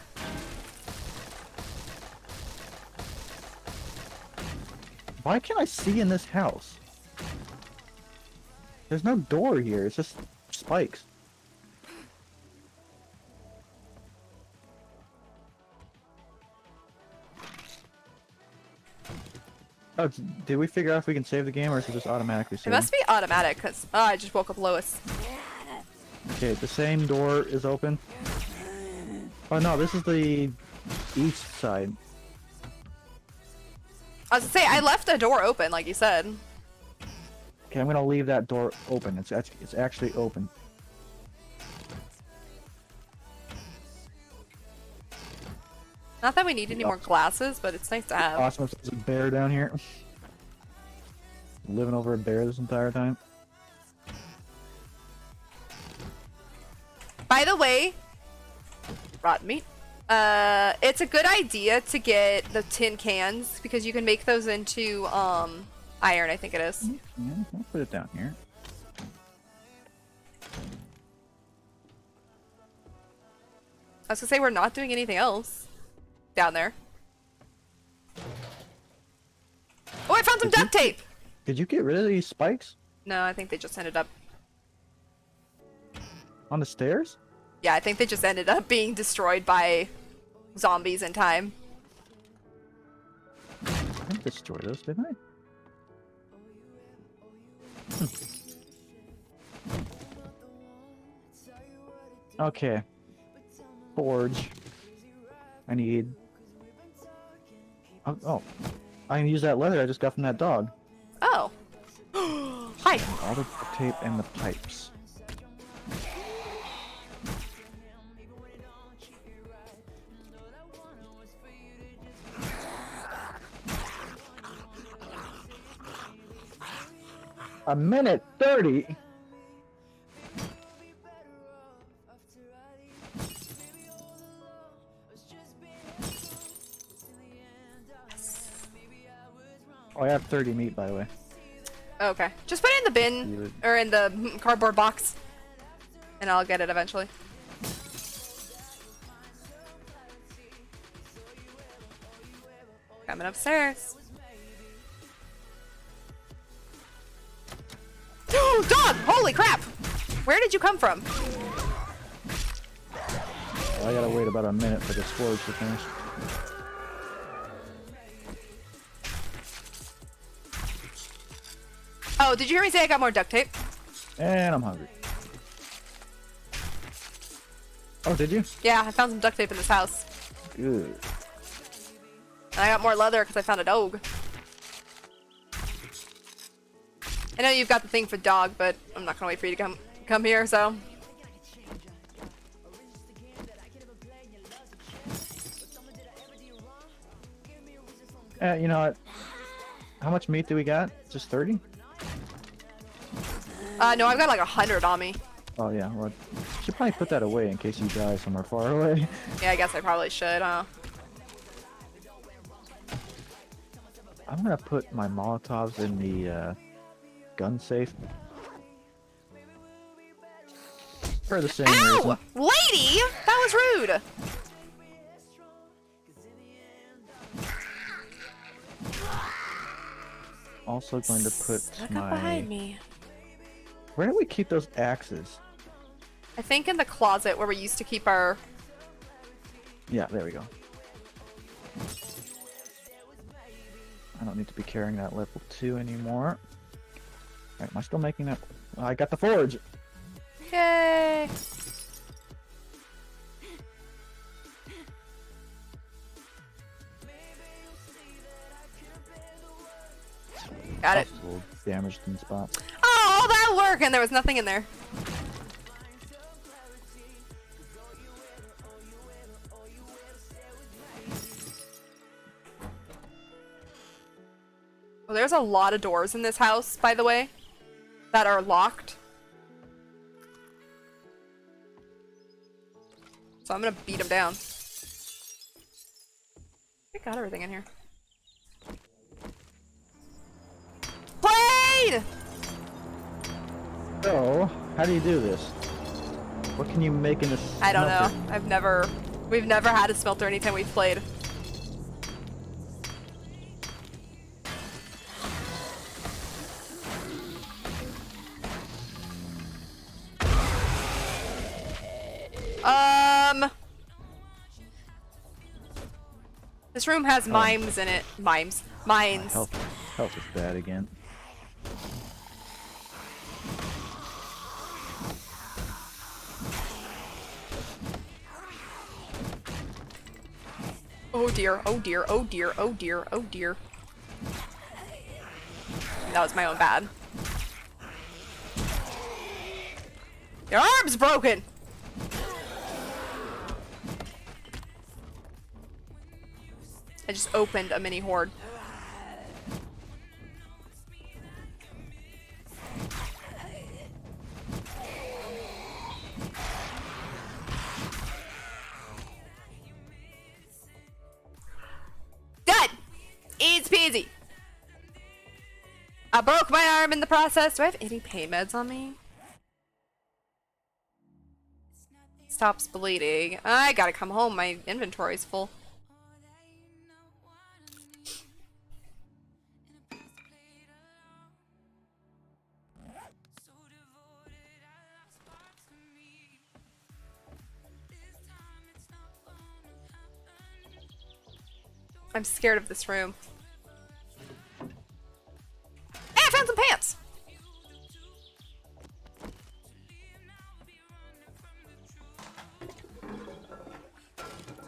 Why can't I see in this house? There's no door here, it's just spikes. Oh, did we figure out if we can save the game or is it just automatically
It
saving?
must be automatic, because I just woke up Lois.
Okay, the same door is open. Oh no, this is the east side.
I was gonna say, I left a door open, like you said.
Okay, I'm gonna leave that door open. It's actually open.
Not that we need any more glasses, but it's nice to have.
Awesome, there's a bear down here. Living over a bear this entire time.
By the way, rotten meat. It's a good idea to get the tin cans because you can make those into iron, I think it is.
Yeah, I'll put it down here.
I was gonna say we're not doing anything else down there. Oh, I found some duct tape!
Did you get rid of these spikes?
No, I think they just ended up...
On the stairs?
Yeah, I think they just ended up being destroyed by zombies in time.
I didn't destroy those, didn't I? Okay. Forge. I need... Oh. I can use that leather I just got from that dog.
Oh. Hi.
All the duct tape and the pipes. A minute 30. Oh, I have 30 meat, by the way.
Okay. Just put it in the bin, or in the cardboard box, and I'll get it eventually. Coming upstairs. Dog! Holy crap! Where did you come from?
Well, I gotta wait about a minute for this forge to finish.
Oh, did you hear me say I got more duct tape?
And I'm hungry. Oh, did you?
Yeah, I found some duct tape in this house.
Good.
And I got more leather because I found a dog. I know you've got the thing for dog, but I'm not gonna wait for you to come here, so.
You know what? How much meat do we got? Just 30?
No, I've got like 100 on me.
Oh yeah, well, should probably put that away in case you die somewhere far away.
Yeah, I guess I probably should, huh?
I'm gonna put my Molotovs in the gun safe. For the same reason.
Lady! That was rude!
Also going to put
Snuck
my...
up behind me.
Where do we keep those axes?
I think in the closet where we used to keep our...
Yeah, there we go. I don't need to be carrying that level 2 anymore. Alright, am I still making that? Oh, I got the forge!
Yay! Got it.
A little damaged in spots.
Oh, that worked, and there was nothing in there. Well, there's a lot of doors in this house, by the way, that are locked. So I'm gonna beat them down. I got everything in here. Blade!
So, how do you do this? What can you make in a smelter?
I don't know. We've never had a smelter anytime we've played. This room has mimes in it. Mines.
Health is bad again.
Oh dear, oh dear, oh dear, oh dear, oh dear. That was my own bad. Your arm's broken! I just opened a mini horde. Dead! Easy peasy. I broke my arm in the process. Do I have any pain meds on me? Stops bleeding. I gotta come home. My inventory's full. I'm scared of this room. Hey, I found some pants!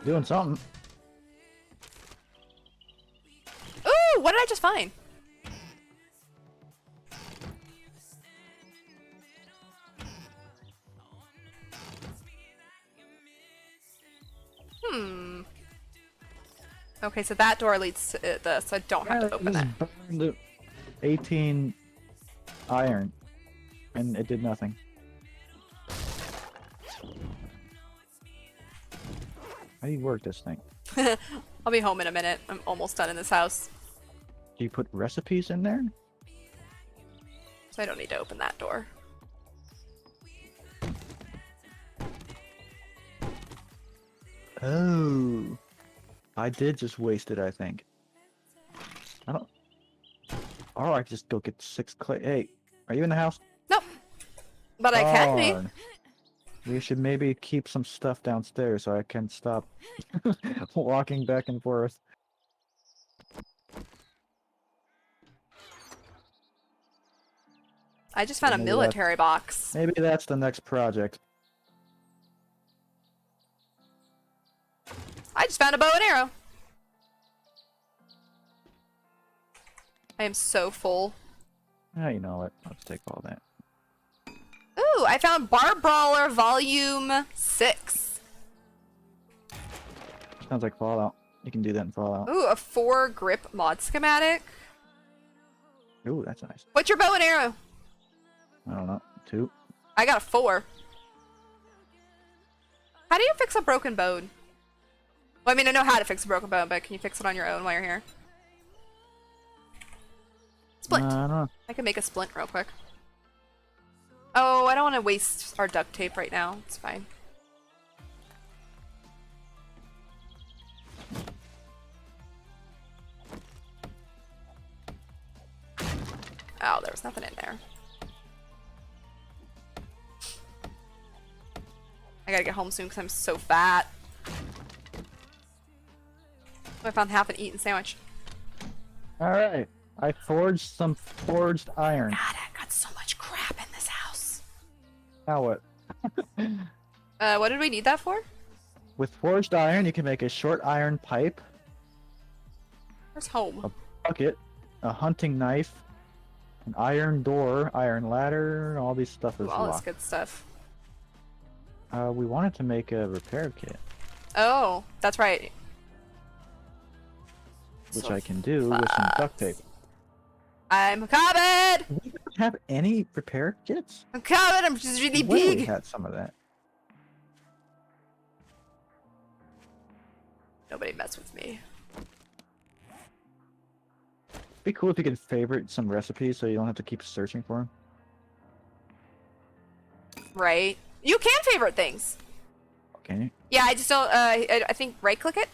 Doing something.
Ooh, what did I just find? Okay, so that door leads to this, so I don't have to open it.
Burned 18 iron, and it did nothing. How do you work this thing?
I'll be home in a minute. I'm almost done in this house.
Do you put recipes in there?
So I don't need to open that door.
Oh. I did just waste it, I think. I don't... Or I just go get 6 clay. Hey, are you in the house?
Nope. But I can be.
We should maybe keep some stuff downstairs so I can stop walking back and forth.
I just found a military box.
Maybe that's the next project.
I just found a bow and arrow. I am so full.
Ah, you know what? Let's take all that.
Ooh, I found Bar Brawler Volume 6.
Sounds like Fallout. You can do that in Fallout.
Ooh, a 4 grip mod schematic.
Ooh, that's nice.
What's your bow and arrow?
I don't know. 2.
I got a 4. How do you fix a broken bone? Well, I mean, I know how to fix a broken bone, but can you fix it on your own while you're here? Splint.
I don't know.
I can make a splint real quick. Oh, I don't want to waste our duct tape right now. It's fine. Oh, there was nothing in there. I gotta get home soon because I'm so fat. I found half an eaten sandwich.
Alright. I forged some forged iron.
God, I got so much crap in this house.
Now what?
What did we need that for?
With forged iron, you can make a short iron pipe,
Where's home?
a bucket, a hunting knife, an iron door, iron ladder, all these stuff is
All this
locked.
good stuff.
We wanted to make a repair kit,
Oh, that's right.
which
So
I can do with some duct tape.
I'm coming!
Do we have any repair kits?
I'm coming! I'm just really
Well, we
big!
had some of that.
Nobody mess with me.
It'd be cool if you could favorite some recipes so you don't have to keep searching for them.
Right? You can favorite things!
Can you?
Yeah, I just don't, I think right click it?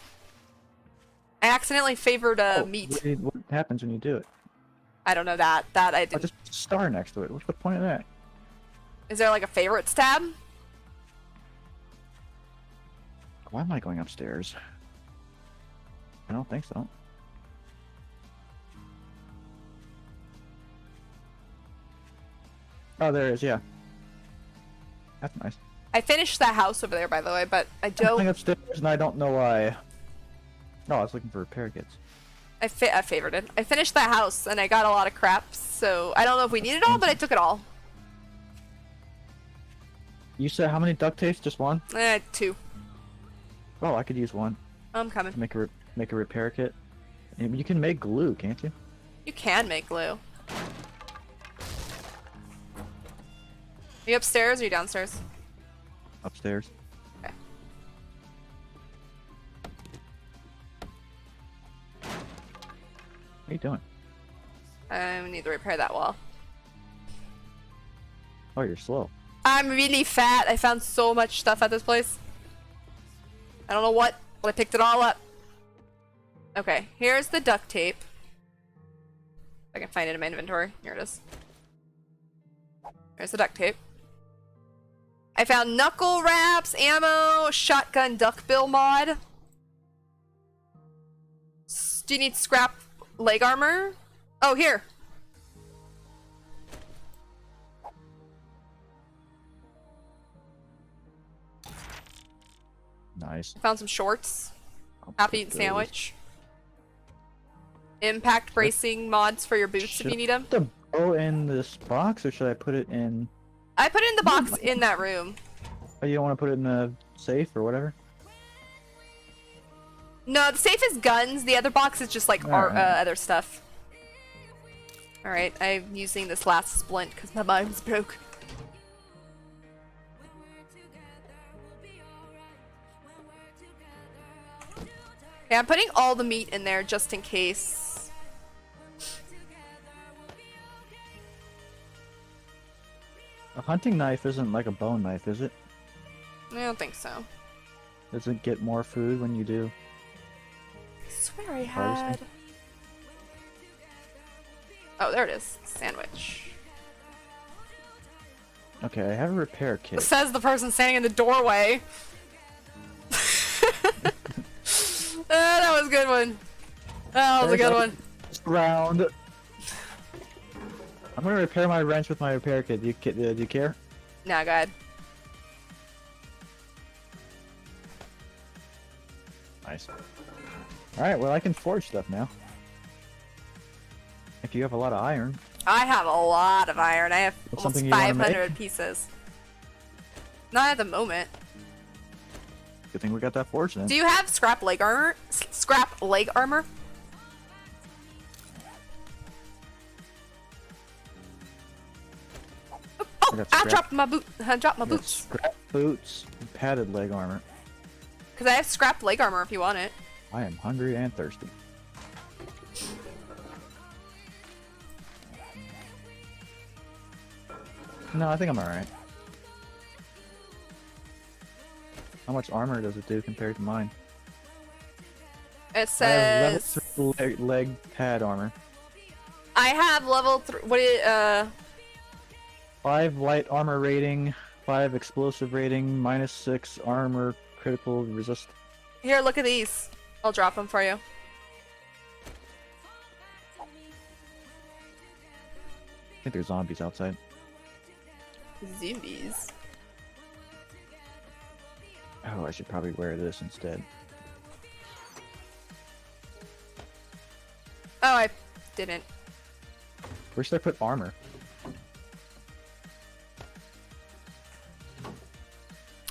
I accidentally favored, meat.
What happens when you do it?
I don't know that. That I
Oh,
didn't.
just a star next to it. What's the point of that?
Is there like a favorites tab?
Why am I going upstairs? I don't think so. Oh, there it is, yeah. That's nice.
I finished that house over there, by the way, but I
I'm going
don't.
upstairs and I don't know why. No, I was looking for repair kits.
I favored it. I finished that house and I got a lot of crap, so I don't know if we need it all, but I took it all.
You said how many duct tapes? Just one?
2.
Oh, I could use one.
I'm coming.
Make a repair kit. And you can make glue, can't you?
You can make glue. Are you upstairs or are you downstairs?
Upstairs.
Okay.
What are you doing?
I need to repair that wall.
Oh, you're slow.
I'm really fat. I found so much stuff at this place. I don't know what, but I picked it all up. Okay, here's the duct tape. If I can find it in my inventory. Here it is. There's the duct tape. I found knuckle wraps, ammo, shotgun duckbill mod. Do you need scrap leg armor? Oh, here.
Nice.
Found some shorts. Half-eaten sandwich. Impact bracing mods for your boots if you need them.
Should I put the bow in this box, or should I put it in?
I put it in the box in that room.
Oh, you don't want to put it in the safe or whatever?
No, the safe is guns. The other box is just like our other stuff. Alright, I'm using this last splint because my mind's broke. Okay, I'm putting all the meat in there just in case.
A hunting knife isn't like a bone knife, is it?
I don't think so.
Does it get more food when you do?
I swear I
harvesting?
had. Oh, there it is. Sandwich.
Okay, I have a repair kit.
Says the person standing in the doorway. That was a good one. That was a good one.
Round. I'm gonna repair my wrench with my repair kit. Do you care?
Nah, go ahead.
Nice. Alright, well I can forge stuff now. If you have a lot of iron.
I have a lot of iron. I have
That's
almost
something you wanna
500
make?
pieces. Not at the moment.
Good thing we got that forge then.
Do you have scrap leg armor? Scrap leg armor? I dropped my boot. I dropped my boots.
Scrap boots, and padded leg armor.
Because I have scrap leg armor if you want it.
I am hungry and thirsty. No, I think I'm alright. How much armor does it do compared to mine?
It
I have level
says
3 leg pad armor.
I have level 3. What is
5 light armor rating, 5 explosive rating, -6 armor critical resist.
Here, look at these. I'll drop them for you.
I think there's zombies outside.
Zombies.
Oh, I should probably wear this instead.
Oh, I didn't.
Where should I put armor?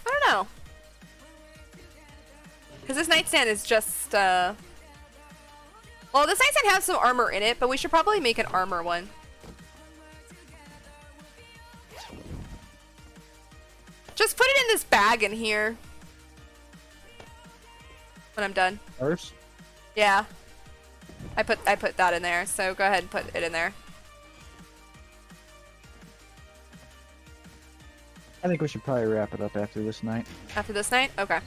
I don't know. Because this nightstand is just, well, this nightstand has some armor in it, but we should probably make an armor one. Just put it in this bag in here. When I'm done.
First?
Yeah. I put that in there, so go ahead and put it in there.
I think we should probably wrap it up after this night.
After this night? Okay.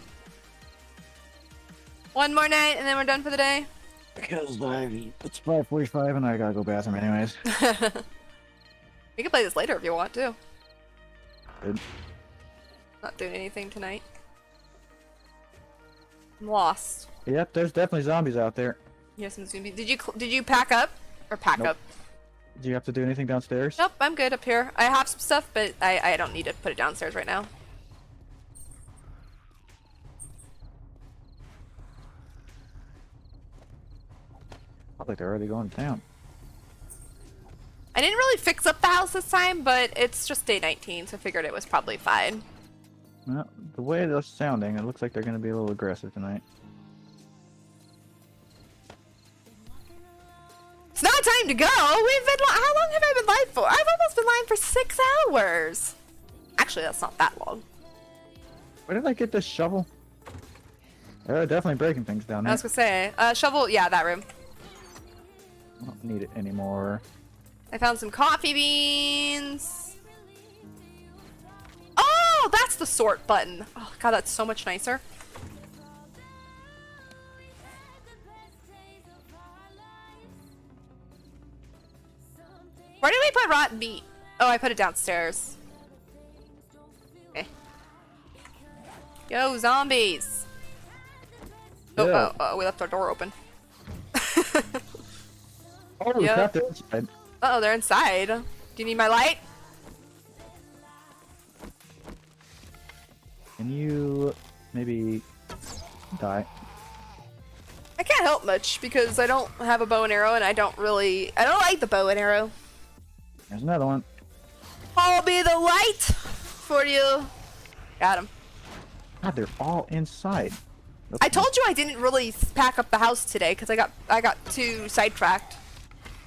One more night and then we're done for the day?
Because it's 5:45 and I gotta go bathroom anyways.
We can play this later if you want to.
Good.
Not doing anything tonight. I'm lost.
Yep, there's definitely zombies out there.
Here's some zombies. Did you pack up? Or pack
Nope.
up?
Do you have to do anything downstairs?
Nope, I'm good up here. I have some stuff, but I don't need to put it downstairs right now.
I think they're already going to town.
I didn't really fix up the house this time, but it's just day 19, so I figured it was probably fine.
Well, the way they're sounding, it looks like they're going to be a little aggressive tonight.
It's not time to go! We've been how long have I been live for? I've almost been live for 6 hours! Actually, that's not that long.
Where did I get this shovel? They're definitely breaking things down
I
there.
was gonna say, shovel, yeah, that room.
I don't need it anymore.
I found some coffee beans. Oh, that's the sort button. Oh god, that's so much nicer. Where did we put rotten meat? Oh, I put it downstairs. Okay. Yo, zombies.
Yeah.
Oh, we left our door open.
Holy
Yeah.
crap, they're inside.
Uh oh, they're inside. Do you need my light?
Can you maybe die?
I can't help much because I don't have a bow and arrow and I don't like the bow and arrow.
There's another one.
I'll be the light for you. Got him.
God, they're all inside.
I told you I didn't really pack up the house today because I got too sidetracked.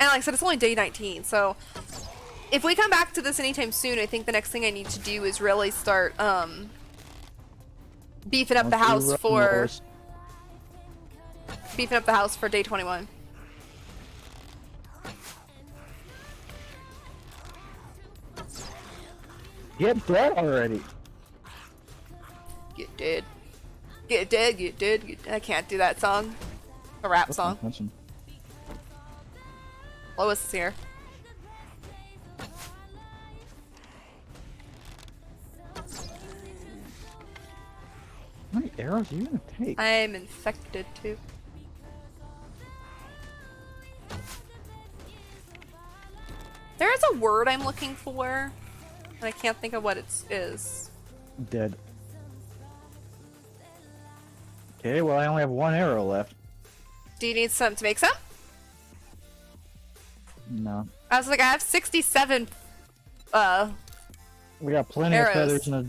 And like I said, it's only day 19, so if we come back to this anytime soon, I think the next thing I need to do is really start beefing up the house for day 21.
Get dead already.
Get dead. Get dead, get dead, get dead. I can't do that song. A rap song. Lois is here.
How many arrows are you gonna take?
I'm infected too. There is a word I'm looking for, and I can't think of what it is.
Dead. Okay, well I only have one arrow left.
Do you need some to make some?
No.
I was like, I have 67
We got plenty
arrows.
of feathers in the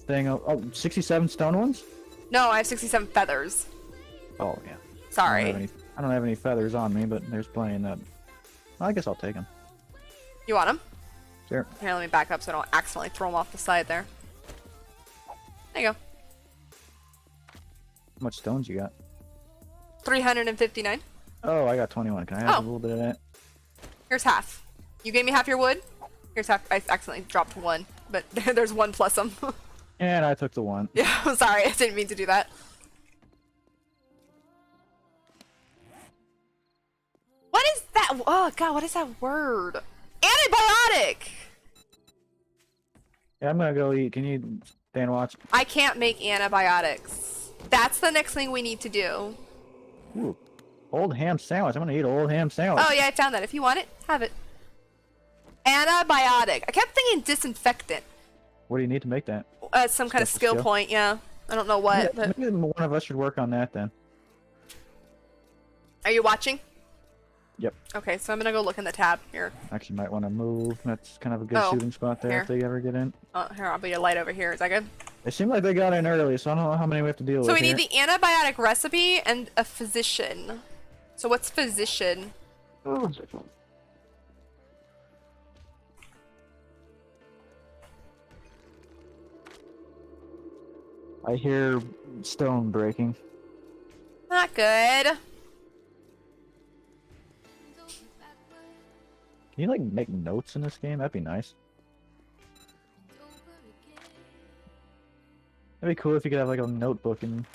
thing. Oh, 67 stone ones?
No, I have 67 feathers.
Oh, yeah.
Sorry.
I don't have any feathers on me, but there's plenty in that. Well, I guess I'll take them.
You want them?
Sure.
Here, let me back up so I don't accidentally throw them off the side there. There you go.
How much stones you got?
359.
Oh, I got 21. Can I have
Oh.
a little bit of that?
Here's half. You gave me half your wood. Here's half. I accidentally dropped one, but there's one plus them.
And I took the one.
Yeah, I'm sorry. I didn't mean to do that. What is that? Oh, God, what is that word? Antibiotic!
Yeah, I'm gonna go eat. Can you stay and watch?
I can't make antibiotics. That's the next thing we need to do.
Ooh, old ham sandwich. I'm gonna eat an old ham sandwich.
Oh, yeah, I found that. If you want it, have it. Antibiotic. I kept thinking disinfectant.
What do you need to make that?
Some kind of skill point, yeah. I don't know what,
Yeah,
but...
maybe one of us should work on that then.
Are you watching?
Yep.
Okay, so I'm gonna go look in the tab here.
Actually, might want to move. That's kind of a good
Oh,
shooting spot there
here.
if they ever get in.
Oh, here, I'll be a light over here. Is that good?
It seemed like they got in early, so I don't know how many we have to deal with.
So we need
here.
the antibiotic recipe and a physician. So what's physician?
I hear stone breaking.
Not good.
Can you like make notes in this game? That'd be nice. That'd be cool if you could have like a notebook and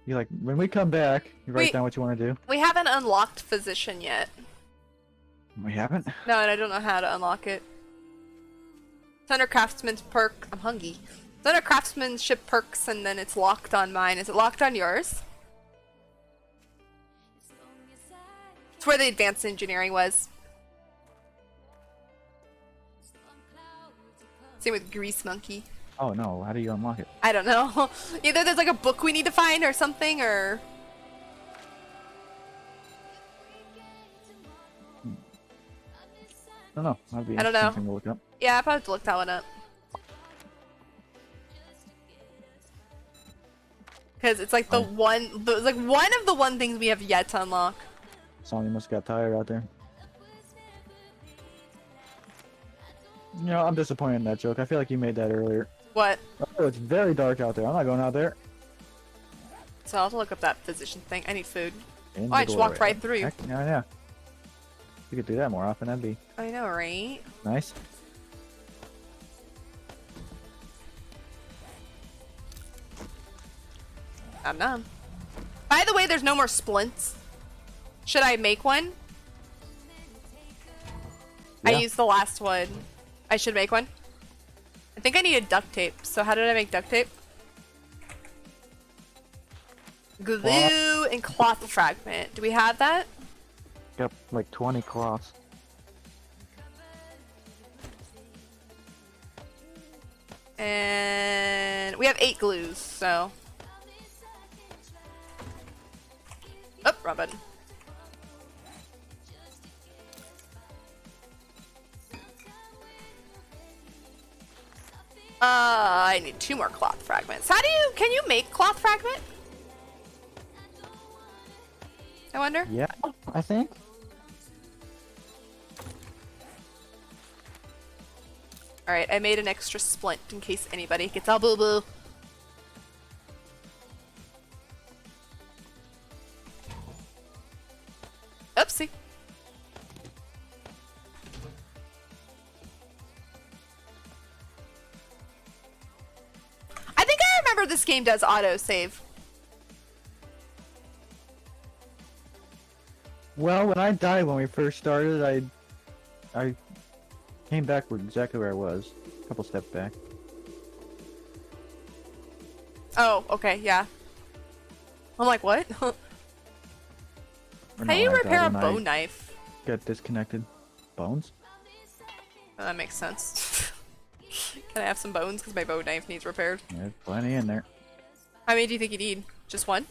you like when we come back, you write
Wait.
down what you want to do.
We haven't unlocked physician yet.
We haven't.
No, and I don't know how to unlock it. It's under craftsman's perk. I'm hungry. It's under craftsmanship perks, and then it's locked on mine. Is it locked on yours? It's where the advanced engineering was. Same with Grease Monkey.
Oh no, how do you unlock it?
I don't know. Either there's like a book we need to find or something, or...
I don't know. That'd be
I don't know.
interesting to look up.
Yeah, I'll probably have to look that one up. Because it's like the one of the one things we have yet to unlock.
Sonny must got tired out there. You know, I'm disappointed in that joke. I feel like you made that earlier.
What?
Oh, it's very dark out there. I'm not going out there.
So I'll have to look up that physician thing. I need food.
In
Oh, I
the
just walked
glory.
right through.
Heck, yeah. You could do that more often. That'd be
I know, right?
nice.
I'm done. By the way, there's no more splints. Should I make one? I
Yeah.
used the last one. I should make one. I think I needed duct tape. So how did I make duct tape? Glue and cloth fragment. Do we have that?
Got like 20 cloths.
And we have 8 glues, so. Oh, wrong button. I need 2 more cloth fragments. Can you make cloth fragment? I wonder.
Yeah, I think.
Alright, I made an extra splint in case anybody gets all boo-boo. Oopsie. I think I remember this game does auto-save.
Well, when I died when we first started, I came back where exactly where I was. A couple steps back.
Oh, okay, yeah. I'm like, what?
Or
How
no,
do you
I died
repair a
when I
bow knife?
Got disconnected. Bones?
Oh, that makes sense. Can I have some bones? Because my bow knife needs repaired.
There's plenty in there.
How many do you think you need? Just one?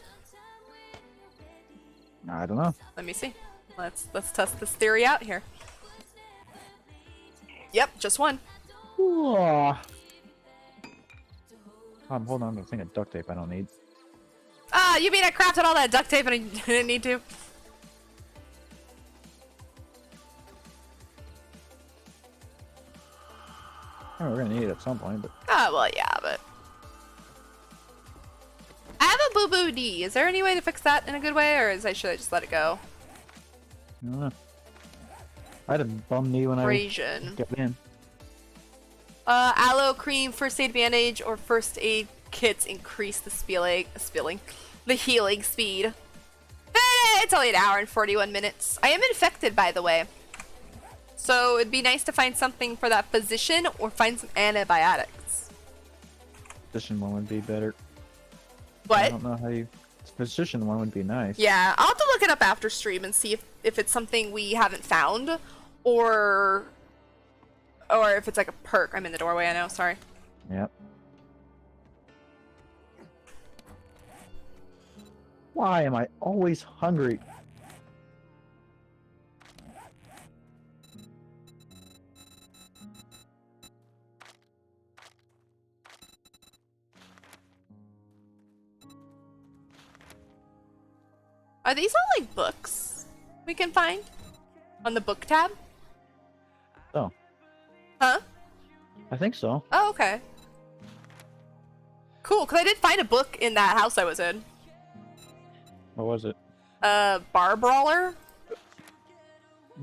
I don't know.
Let me see. Let's test this theory out here. Yep, just one.
Hold on to a thing of duct tape I don't need.
You mean I crafted all that duct tape and I didn't need to?
Oh, we're gonna need it at some point, but
Oh, well, yeah, but... I have a boo-boo D. Is there any way to fix that in a good way, or should I just let it go?
I don't know. I had a bum knee when
Abrasion.
I got in.
Aloe cream, first aid bandage, or first aid kits increase the the healing speed. It's only an hour and 41 minutes. I am infected, by the way. So it'd be nice to find something for that physician or find some antibiotics.
Physician one would be better.
What?
I don't know how you... Physician one would be nice.
Yeah, I'll have to look it up after stream and see if it's something we haven't found, or if it's like a perk. I'm in the doorway, I know, sorry.
Yep. Why am I always hungry?
Are these all like books we can find on the book tab?
Oh.
Huh?
I think so.
Oh, okay. Cool, because I did find a book in that house I was in.
What was it?
Bar Brawler.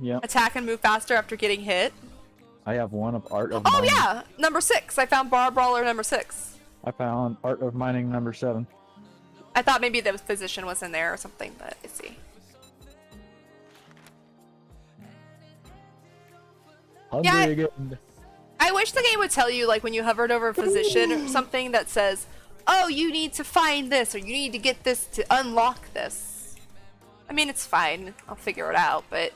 Yep.
Attack and move faster after getting hit.
I have one of Art of
Oh
Mining.
yeah, number 6. I found Bar Brawler number 6.
I found Art of Mining number 7.
I thought maybe the physician was in there or something, but let's see.
Hungry again.
I wish the game would tell you, like, when you hovered over a physician or something that says, oh, you need to find this, or you need to get this to unlock this. I mean, it's fine. I'll figure it out, but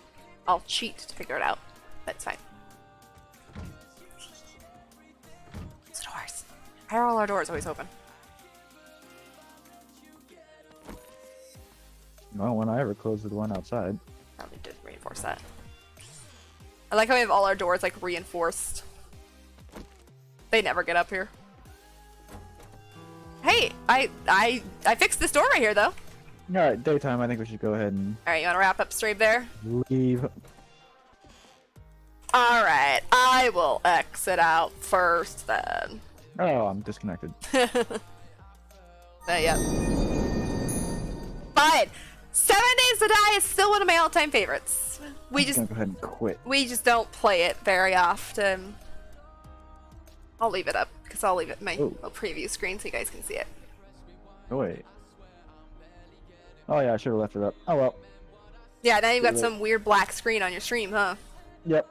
I'll cheat to figure it out. That's fine. Close the doors. Why are all our doors always open?
No one I ever closed the one outside.
Probably did reinforce that. I like how we have all our doors, like, reinforced. They never get up here. Hey, I fixed this door right here, though.
Alright, daytime, I think we should go ahead and
Alright, you want to wrap up stream there?
leave.
Alright, I will exit out first then.
Oh, I'm disconnected.
Yeah. Fine. 7 Days to Die is still one of my all-time favorites.
I'm just gonna go ahead and quit.
We just don't play it very often. I'll leave it up, because I'll leave it in my little preview screen so you guys can see it.
Oh, wait. Oh yeah, I should have left it up. Oh well.
Yeah, now you've got
Too late.
some weird black screen on your stream, huh?
Yep.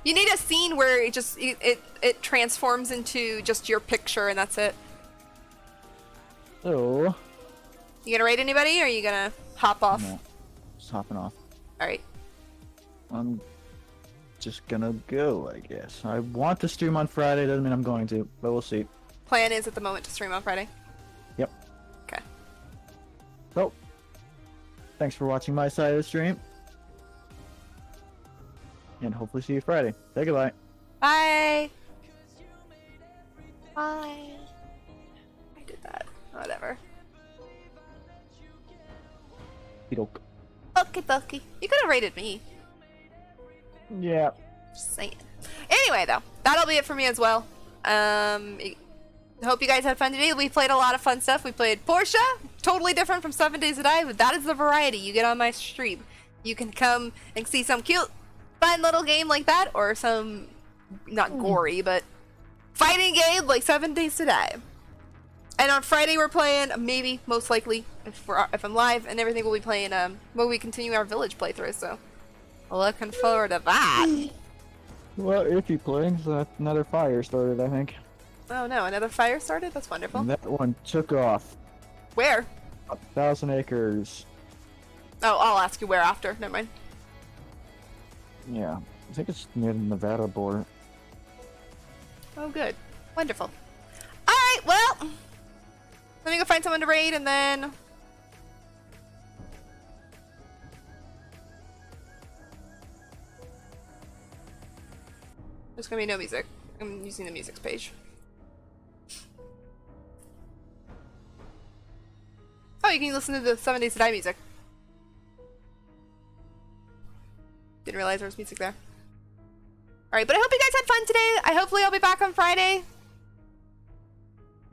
You need a scene where it just it transforms into just your picture and that's it.
So.
You gonna raid anybody or are you gonna hop off?
No. Just hopping off.
Alright.
I'm just gonna go, I guess. I want to stream on Friday, doesn't mean I'm going to, but we'll see.
Plan is at the moment to stream on Friday.
Yep.
Okay.
So, thanks for watching my side of the stream. And hopefully see you Friday. Say goodbye.
Bye. Bye. I did that. Whatever.
Doke.
Okie dokie. You could have rated me.
Yeah.
Just saying. Anyway, though, that'll be it for me as well. Hope you guys had fun today. We played a lot of fun stuff. We played Portia, totally different from 7 Days to Die, but that is the variety you get on my stream. You can come and see some cute, fun little game like that, or some, not gory, but fighting game like 7 Days to Die. And on Friday we're playing, maybe, most likely, if I'm live and everything, we'll be playing, when we continue our village playthrough, so looking forward to that.
Well, if you playing, so another fire started, I think.
Oh no, another fire started? That's wonderful.
And that one took off.
Where?
1,000 acres.
Oh, I'll ask you where after. Never mind.
Yeah. I think it's near the Nevada border.
Oh, good. Wonderful. Alright, well, let me go find someone to raid and then... There's gonna be no music. I'm using the music page. Oh, you can listen to the 7 Days to Die music. Didn't realize there was music there. Alright, but I hope you guys had fun today. Hopefully I'll be back on Friday.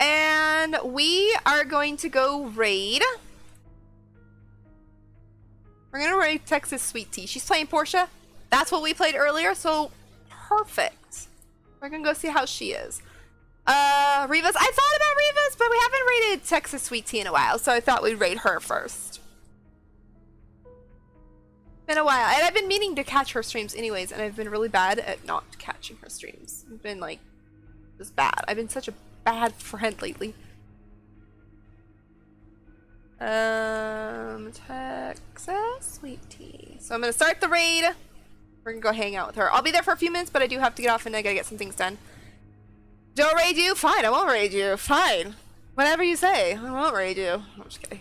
And we are going to go raid. We're gonna raid Texas Sweet Tea. She's playing Portia. That's what we played earlier, so perfect. We're gonna go see how she is. Rivas. I thought about Rivas, but we haven't raided Texas Sweet Tea in a while, so I thought we'd raid her first. Been a while, and I've been meaning to catch her streams anyways, and I've been really bad at not catching her streams. I've been like, just bad. I've been such a bad friend lately. Texas Sweet Tea. So I'm gonna start the raid. We're gonna go hang out with her. I'll be there for a few minutes, but I do have to get off and I gotta get some things done. Don't raid you? Fine, I won't raid you. Fine. Whatever you say. I won't raid you. I'm just kidding.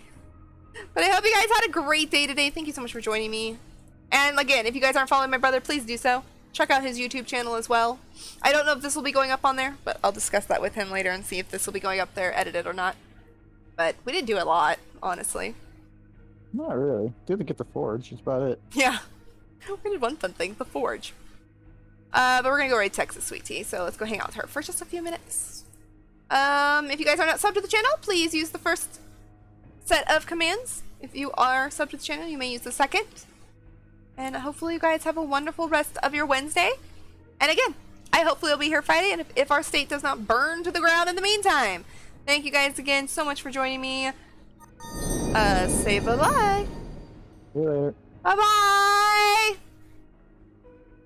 But I hope you guys had a great day today. Thank you so much for joining me. And again, if you guys aren't following my brother, please do so. Check out his YouTube channel as well. I don't know if this will be going up on there, but I'll discuss that with him later and see if this will be going up there edited or not. But we didn't do a lot, honestly.
Not really. Did get the forge. That's about it.
Yeah. We did one fun thing, the forge. But we're gonna go raid Texas Sweet Tea, so let's go hang out with her for just a few minutes. If you guys are not subbed to the channel, please use the first set of commands. If you are subbed to the channel, you may use the second. And hopefully you guys have a wonderful rest of your Wednesday. And again, I hopefully will be here Friday, and if our state does not burn to the ground in the meantime. Thank you guys again so much for joining me. Say bye-bye.
See you later.
Bye-bye.